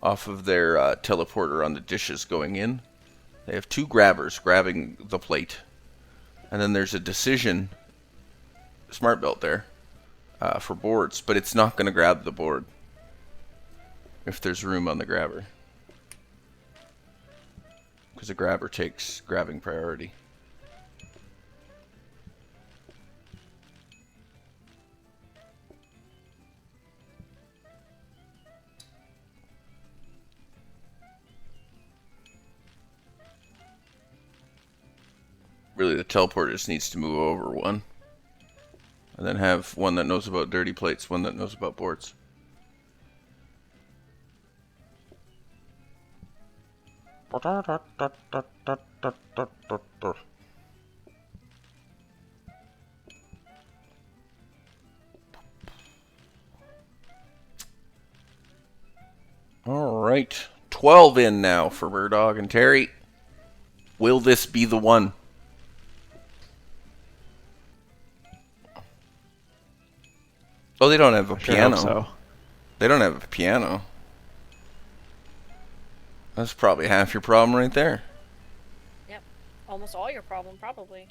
off of their teleporter on the dishes going in. They have 2 grabbers grabbing the plate. And then there's a decision smart belt there for boards, but it's not going to grab the board if there's room on the grabber. Because the grabber takes grabbing priority. Really, the teleporter just needs to move over one. And then have one that knows about dirty plates, one that knows about boards. Alright, 12 in now for Murdog and Terry. Will this be the one? Oh, they don't have a piano. So. They don't have a piano. That's probably half your problem right there. Yep. Almost all your problem, probably.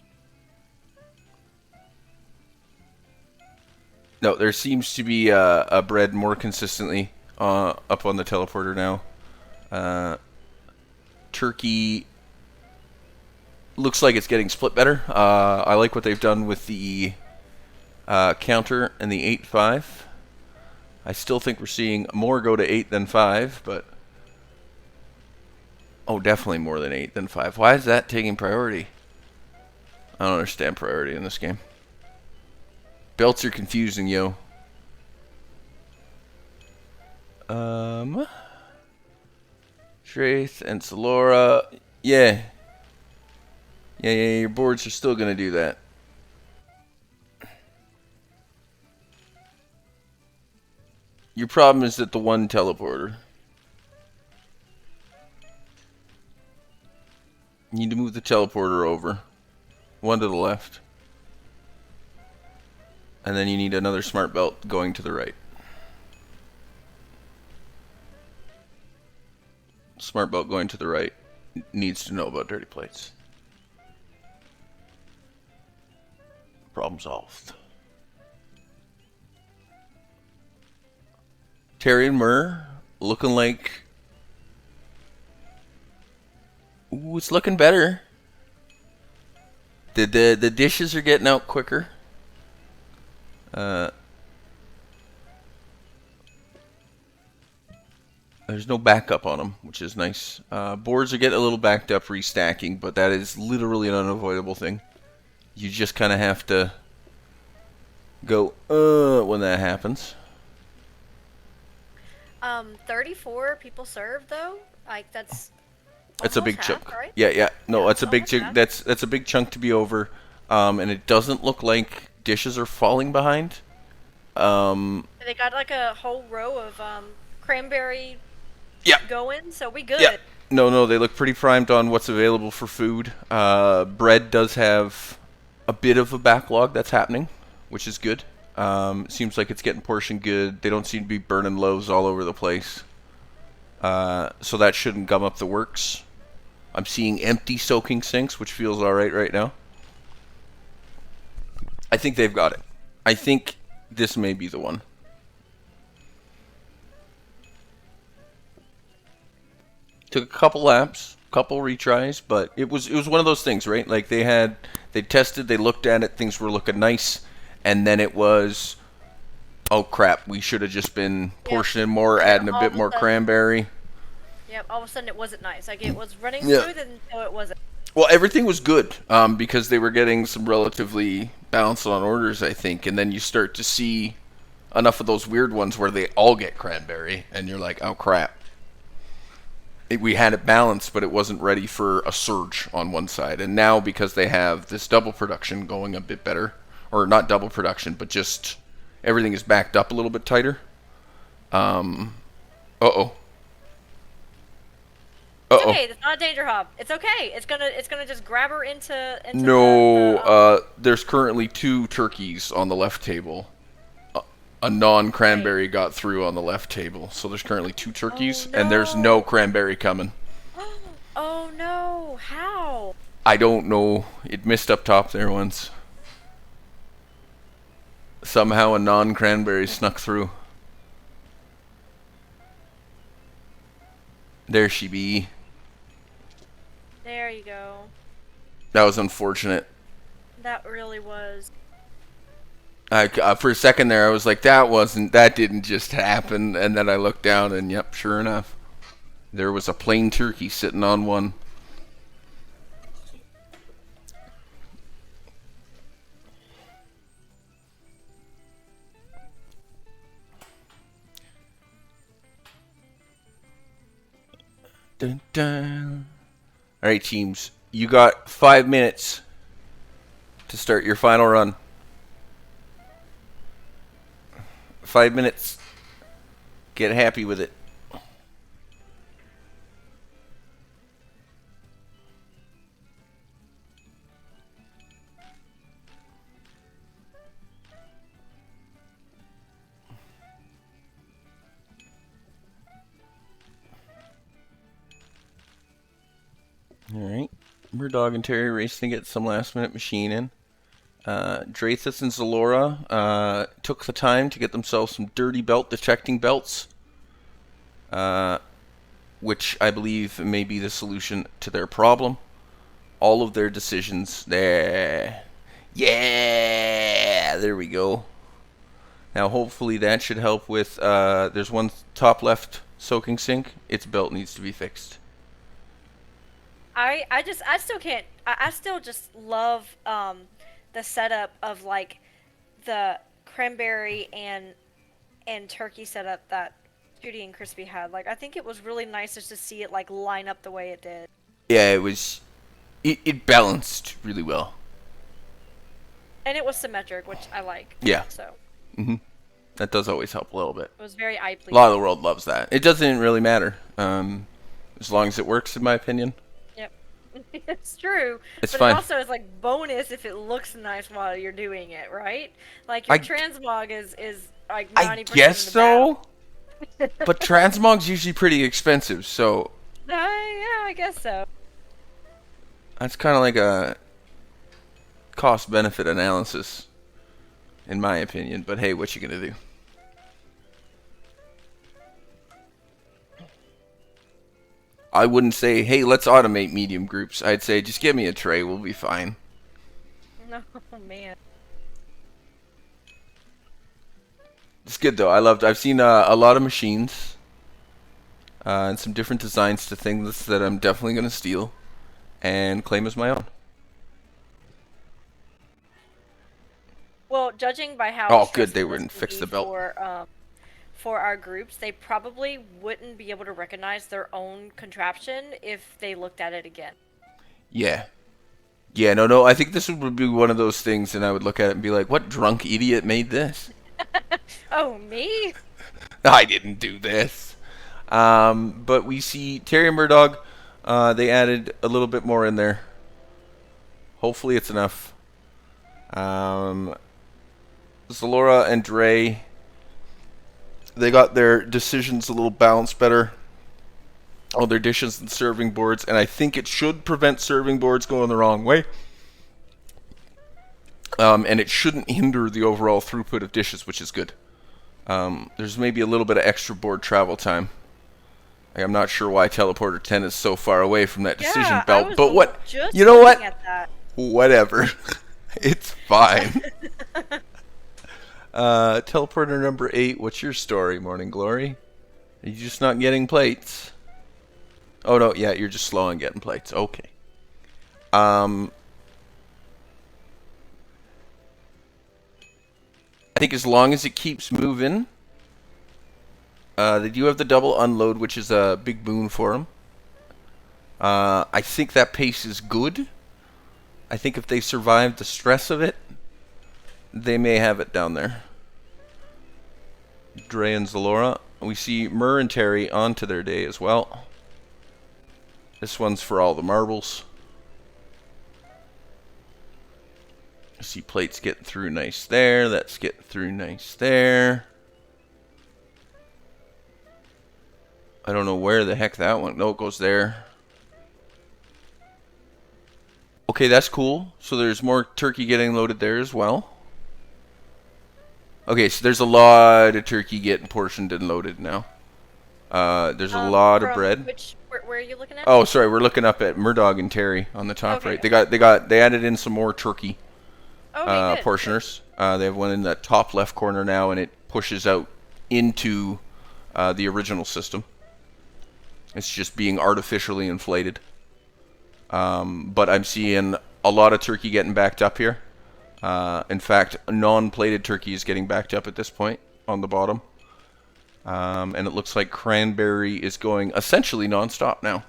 No, there seems to be a bread more consistently up on the teleporter now. Turkey looks like it's getting split better. I like what they've done with the counter and the 8-5. I still think we're seeing more go to 8 than 5, but... Oh, definitely more than 8 than 5. Why is that taking priority? I don't understand priority in this game. Belts are confusing, yo. Trace and Solora. Yeah. Yeah, your boards are still gonna do that. Your problem is that the one teleporter. You need to move the teleporter over. One to the left. And then you need another smart belt going to the right. Smart belt going to the right needs to know about dirty plates. Problem solved. Terry and Murr looking like... Ooh, it's looking better. The dishes are getting out quicker. There's no backup on them, which is nice. Boards are getting a little backed up restacking, but that is literally an unavoidable thing. You just kind of have to go, when that happens. 34 people served though. Like that's a big half, chunk. right? Yeah. No, Yeah, that's a big chunk. half. That's a big chunk to be over. And it doesn't look like dishes are falling behind. They got like a whole row of cranberry going, so we good. Yeah. No, they look pretty primed on what's available for food. Bread does have a bit of a backlog that's happening, which is good. Seems like it's getting portioned good. They don't seem to be burning loaves all over the place. So that shouldn't gum up the works. I'm seeing empty soaking sinks, which feels alright right now. I think they've got it. I think this may be the one. Took a couple laps, couple retries, but it was one of those things, right? Like they tested, they looked at it, things were looking nice, and then it was, oh crap, we should have just been portioning more, adding a bit more cranberry. Yep, all of a sudden it wasn't nice. Like it was running smooth until it wasn't. Well, everything was good because they were getting some relatively balanced on orders, I think, and then you start to see enough of those weird ones where they all get cranberry, and you're like, oh crap. We had it balanced, but it wasn't ready for a surge on one side. And now, because they have this double production going a bit better, or not double production, but just everything is backed up a little bit tighter. Uh-oh. It's okay. It's not a danger hub. It's okay. It's gonna just grab her into no. There's currently 2 turkeys on the left table. a non-cranberry got through on the left table. So there's currently 2 turkeys, and there's no cranberry coming. Oh no! How? I don't know. It missed up top there once. Somehow a non-cranberry snuck through. There she be. There you go. That was unfortunate. That really was. For a second there, I was like, that didn't just happen. And then I looked down, and yep, sure enough, there was a plain turkey sitting on one. Dun, dun. All right, teams, you got 5 minutes to start your final run. 5 minutes. Get happy with it. Alright. Murdog and Terry racing to get some last minute machine in. Drathis and Zalora took the time to get themselves some dirty belt detecting belts, which I believe may be the solution to their problem. All of their decisions there. Yeah, there we go. Now hopefully that should help with, there's one top left soaking sink. Its belt needs to be fixed. I still can't. I still just love the setup of like the cranberry and turkey setup that Judy and Crispy had. Like I think it was really nice just to see it like line up the way it did. Yeah, it was. It balanced really well. And it was symmetric, which I like. Yeah. So. That does always help a little bit. It was very eye pleasing. A lot of the world loves that. It doesn't really matter, as long as it works, in my opinion. Yep, it's true. It's but fine. It also is like bonus if it looks nice while you're doing it, right? Like your transmog is like 90% I guess of the so. But transmog's usually pretty expensive, so yeah, I guess so. that's kind of like a cost-benefit analysis, in my opinion. But hey, what you gonna do? I wouldn't say, hey, let's automate medium groups. I'd say, just give me a tray, we'll be fine. No, man. It's good though. I've seen a lot of machines and some different designs to things that I'm definitely gonna steal and claim as my own. Well, judging by how Oh, good, stressful they this wouldn't can fix be the belt. For our groups, they probably wouldn't be able to recognize their own contraption if they looked at it again. Yeah. Yeah, no, I think this would be one of those things, and I would look at it and be like, what drunk idiot made this? Oh, me? I didn't do this. But we see Terry and Murdog, they added a little bit more in there. Hopefully it's enough. Zalora and Dre, they got their decisions a little balanced better. All their dishes and serving boards, and I think it should prevent serving boards going the wrong way. And it shouldn't hinder the overall throughput of dishes, which is good. There's maybe a little bit of extra board travel time. Like, I'm not sure why Teleporter 10 is so far away from that decision belt, but what? You know what? Whatever. It's fine. Teleporter number 8, what's your story, Morning Glory? Are you just not getting plates? Oh no, yeah, you're just slow on getting plates. Okay. I think as long as it keeps moving, they do have the double unload, which is a big boon for them. I think that pace is good. I think if they survive the stress of it, they may have it down there. Dre and Zalora. We see Mur and Terry onto their day as well. This one's for all the marbles. I see plates getting through nice there. That's getting through nice there. I don't know where the heck that one. No, it goes there. Okay, that's cool. So there's more turkey getting loaded there as well. Okay, so there's a lot of turkey getting portioned and loaded now. There's a lot of bread. Where are you looking at? Oh, sorry, we're looking up at Murdog and Terry on the top right. They added in some more turkey portioners. They have one in the top left corner now, and it pushes out into the original system. It's just being artificially inflated. But I'm seeing a lot of turkey getting backed up here. In fact, non-plated turkey is getting backed up at this point on the bottom. And it looks like cranberry is going essentially non-stop now.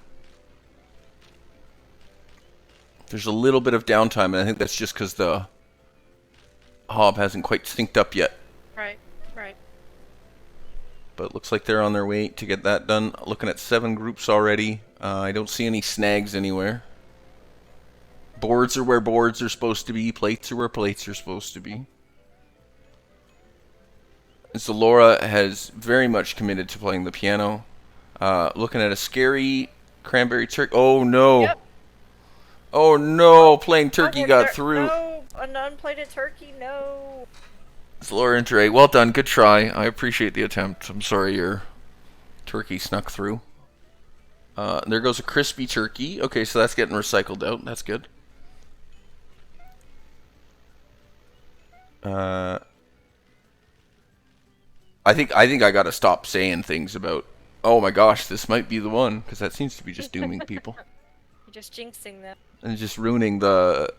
There's a little bit of downtime, and I think that's just because the hob hasn't quite synced up yet. Right. But it looks like they're on their way to get that done. Looking at 7 groups already. I don't see any snags anywhere. Boards are where boards are supposed to be. Plates are where plates are supposed to be. So Laura has very much committed to playing the piano. Looking at a scary cranberry turkey. Oh no! Yep. Oh no! Plain turkey got through. No, an unplated turkey, no. So Laura and Ray, well done, good try. I appreciate the attempt. I'm sorry your turkey snuck through. There goes a crispy turkey. Okay, so that's getting recycled out. That's good. I think I gotta stop saying things about, oh my gosh, this might be the one, because that seems to be just dooming people. You're just jinxing them. And just ruining the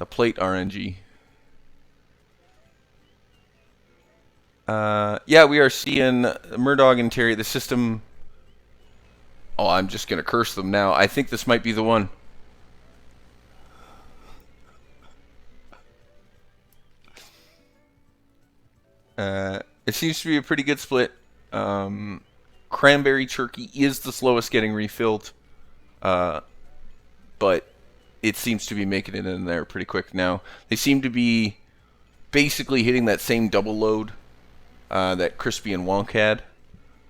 plate RNG. Yeah, we are seeing Murdog and Terry, the system. Oh, I'm just gonna curse them now. I think this might be the one. It seems to be a pretty good split. Cranberry turkey is the slowest getting refilled, but it seems to be making it in there pretty quick now. They seem to be basically hitting that same double load that Crispy and Wonk had.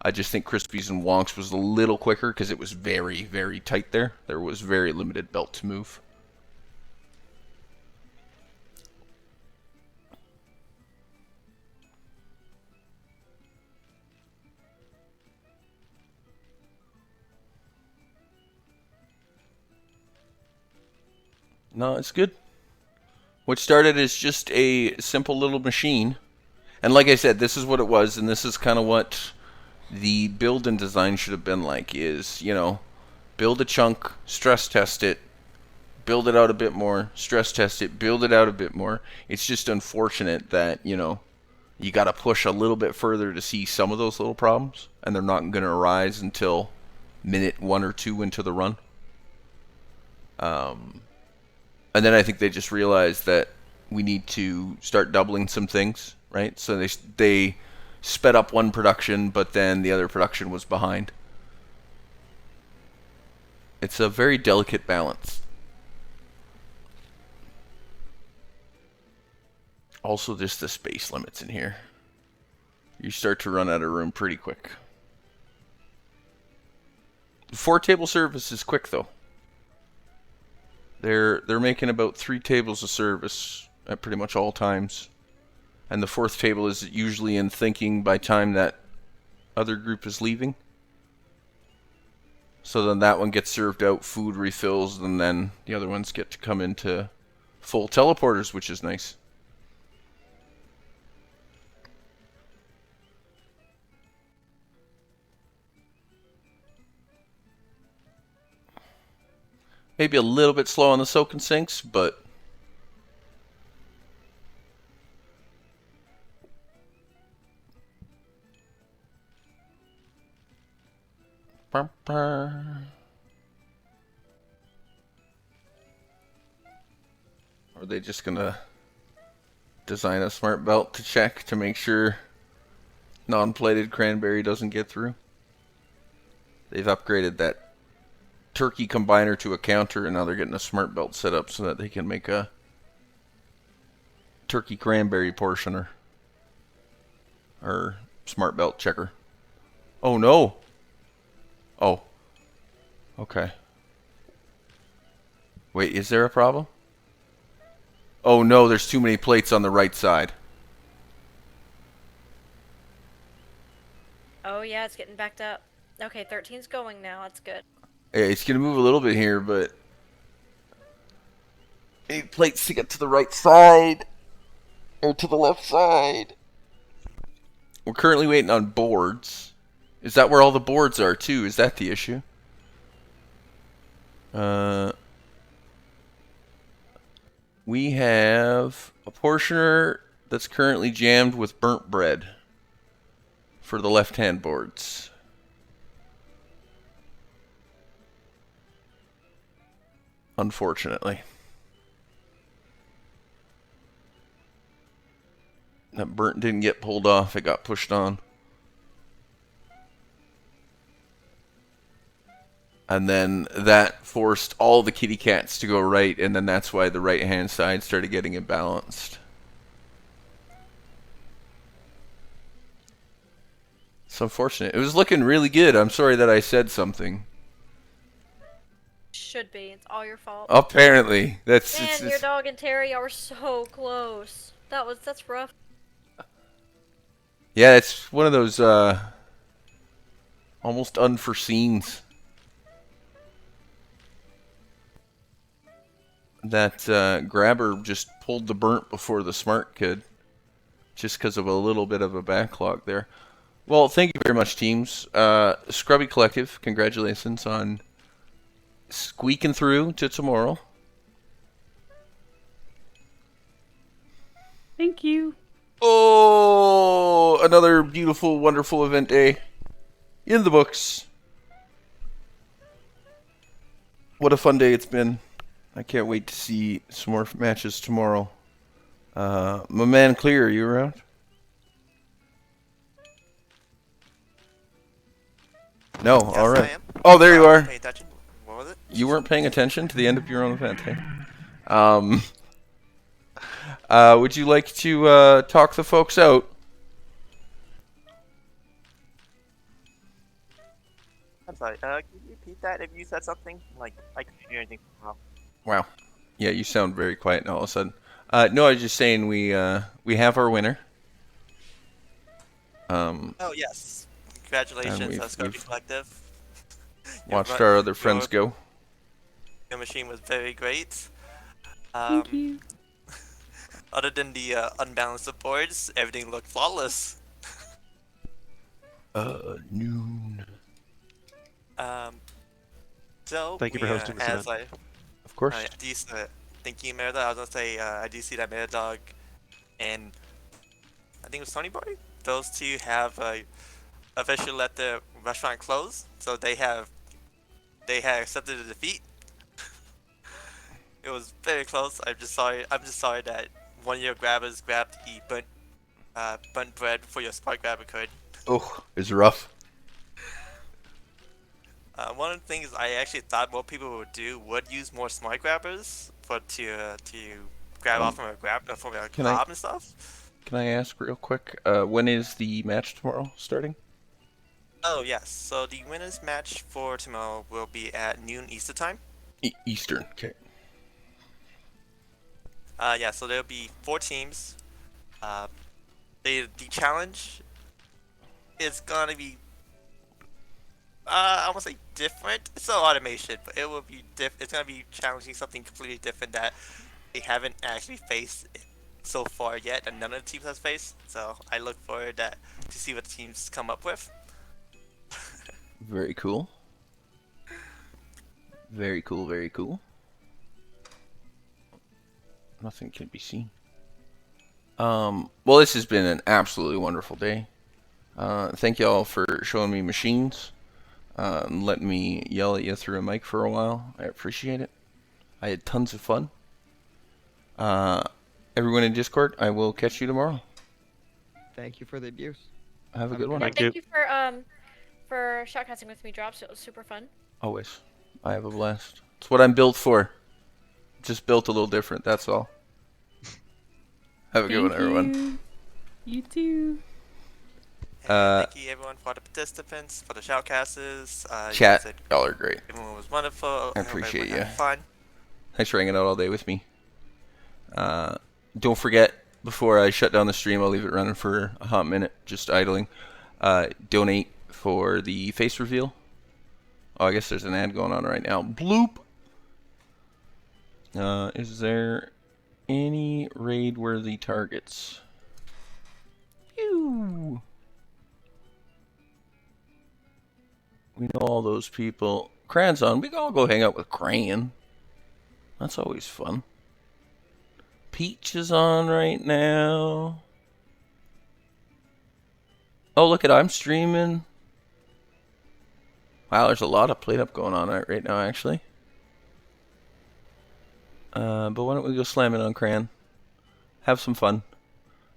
I just think Crispy's and Wonk's was a little quicker because it was very, very tight there. There was very limited belt to move. No, it's good. What started as just a simple little machine, and like I said, this is what it was, and this is kind of what the build and design should have been like, is, you know, build a chunk, stress test it, build it out a bit more, stress test it, build it out a bit more. It's just unfortunate that, you know, you got to push a little bit further to see some of those little problems, and they're not going to arise until minute 1 or 2 into the run. And then I think they just realized that we need to start doubling some things, right? So they sped up one production, but then the other production was behind. It's a very delicate balance. Also, just the space limits in here. You start to run out of room pretty quick. 4-table service is quick though. They're making about 3 tables of service at pretty much all times. And the 4th table is usually in thinking by time that other group is leaving. So then that one gets served out, food refills, and then the other ones get to come into full teleporters, which is nice. Maybe a little bit slow on the soak and sinks, but are they just gonna design a smart belt to check to make sure non-plated cranberry doesn't get through? They've upgraded that turkey combiner to a counter, and now they're getting a smart belt set up so that they can make a turkey cranberry portioner or smart belt checker. Oh no, Oh. Okay. Wait, is there a problem? Oh no, there's too many plates on the right side. Oh yeah, it's getting backed up. Okay, 13's going now. That's good. Yeah, it's gonna move a little bit here, but I need plates to get to the right side or to the left side. We're currently waiting on boards. Is that where all the boards are too? Is that the issue? We have a portioner that's currently jammed with burnt bread for the left-hand boards. Unfortunately. That burnt didn't get pulled off, it got pushed on. And then that forced all the kitty cats to go right, and then that's why the right-hand side started getting imbalanced. It's unfortunate. It was looking really good. I'm sorry that I said something. Should be. It's all your fault. Apparently. That's Man, your dog and Terry are so close. That's rough. Yeah, it's one of those almost unforeseens. That grabber just pulled the burnt before the smart could, just because of a little bit of a backlog there. Well, thank you very much, teams. Scrubby Collective, congratulations on squeaking through to tomorrow. Thank you. Oh, another beautiful, wonderful event day in the books. What a fun day it's been. I can't wait to see some more matches tomorrow. My man Clear, are you around? No, Yes, alright. I am. Oh, there you are. Pay attention. What was it? You weren't paying attention to the end of your own event, hey? Would you like to talk the folks out? I'm sorry. Can you repeat that if you said something? Like, I couldn't hear anything. Wow. Yeah, you sound very quiet now all of a sudden. No, I was just saying we have our winner. Oh, yes. Congratulations, Scrubby Collective. Watched our other friends go. Your machine was very great. Thank you. Other than the unbalanced boards, everything looked flawless. Noon. So Thank you for hosting this event. Of course. Thank you, Merida. I was gonna say I do see that Meridog and I think it was Tony Boy. Those two have officially let the restaurant close, so they had accepted the defeat. It was very close. I'm just sorry that one of your grabbers grabbed the burnt bread before your smart grabber could. Oh, it's rough. One of the things I actually thought more people would use more smart grabbers to grab off from a cob and stuff. Can I ask real quick? When is the match tomorrow starting? Oh yes, so the winners match for tomorrow will be at noon Eastern time. Eastern, okay. Yeah, so there'll be 4 teams. The challenge is gonna be I won't say different. It's still automation, but it will be it's gonna be challenging something completely different that they haven't actually faced so far yet, and none of the teams has faced. So I look forward to see what the teams come up with. Very cool. Very cool, very cool. Nothing can be seen. Well, this has been an absolutely wonderful day. Thank y'all for showing me machines. Letting me yell at you through a mic for a while. I appreciate it. I had tons of fun. Everyone in Discord, I will catch you tomorrow. Thank you for the abuse. Have a good one. Thank you for shotcasting with me, Drops. It was super fun. Always. I have a blast. It's what I'm built for. Just built a little different, that's all. Have a good one, everyone. You too. And thank you everyone for the participants, for the shoutcasters. You guys Chat, said y'all are great. everyone was wonderful. I I hope appreciate everyone you. had fun. Thanks for hanging out all day with me. Don't forget, before I shut down the stream, I'll leave it running for a hot minute, just idling. Donate for the face reveal. Oh, I guess there's an ad going on right now. Bloop! Is there any raid-worthy targets? Ew. We know all those people. Cran's on. We can all go hang out with Cran. That's always fun. Peach is on right now. Oh, look at I'm streaming. Wow, there's a lot of plate up going on right now, actually. But why don't we go slam it on Cran? Have some fun.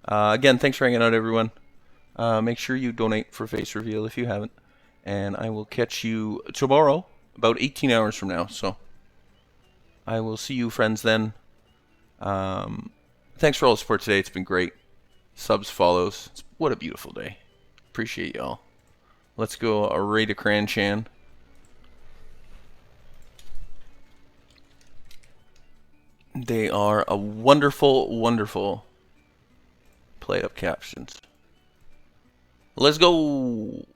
Again, thanks for hanging out, everyone. Make sure you donate for face reveal if you haven't. And I will catch you tomorrow, about 18 hours from now. So I will see you, friends, then. Thanks for all the support today. It's been great. Subs, follows. What a beautiful day. Appreciate y'all. Let's go a raid to Cran Chan. They are a wonderful, wonderful play up captions. Let's go.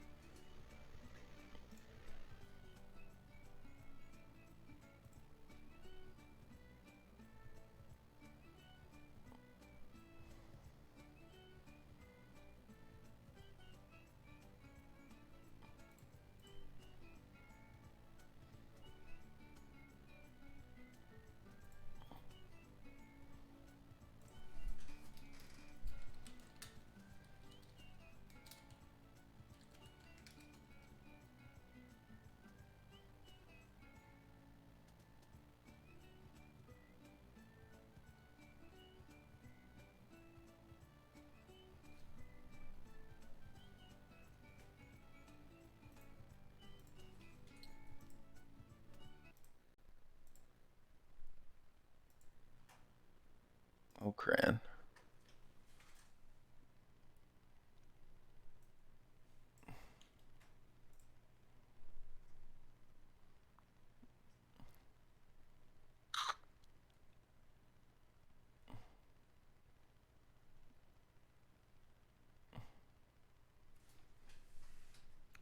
Oh, Cran.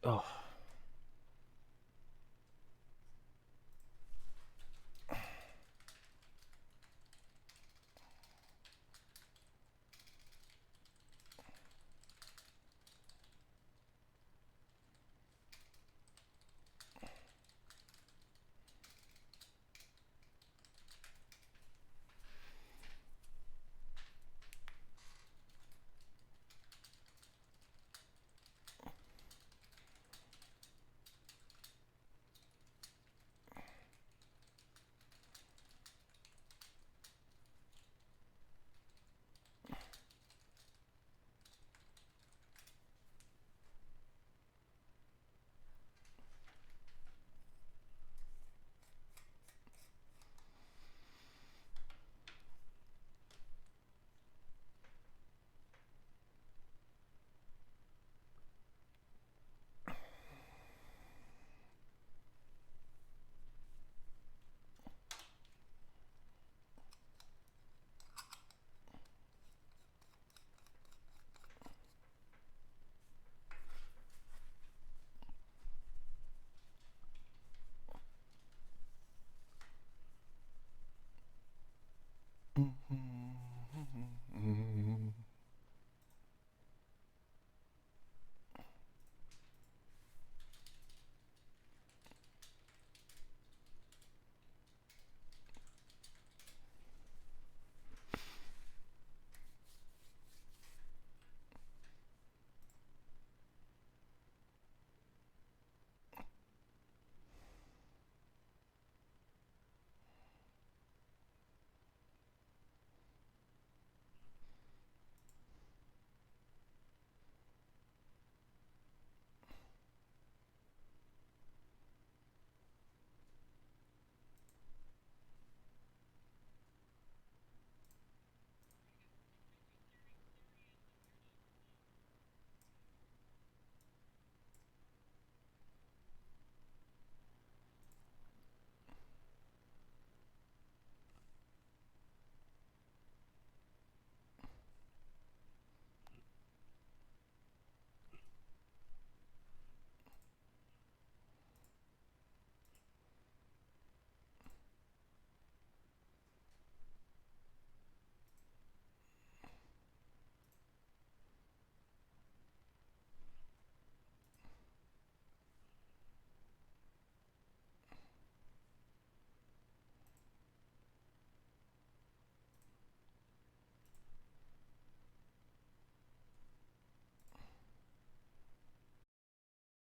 Oh.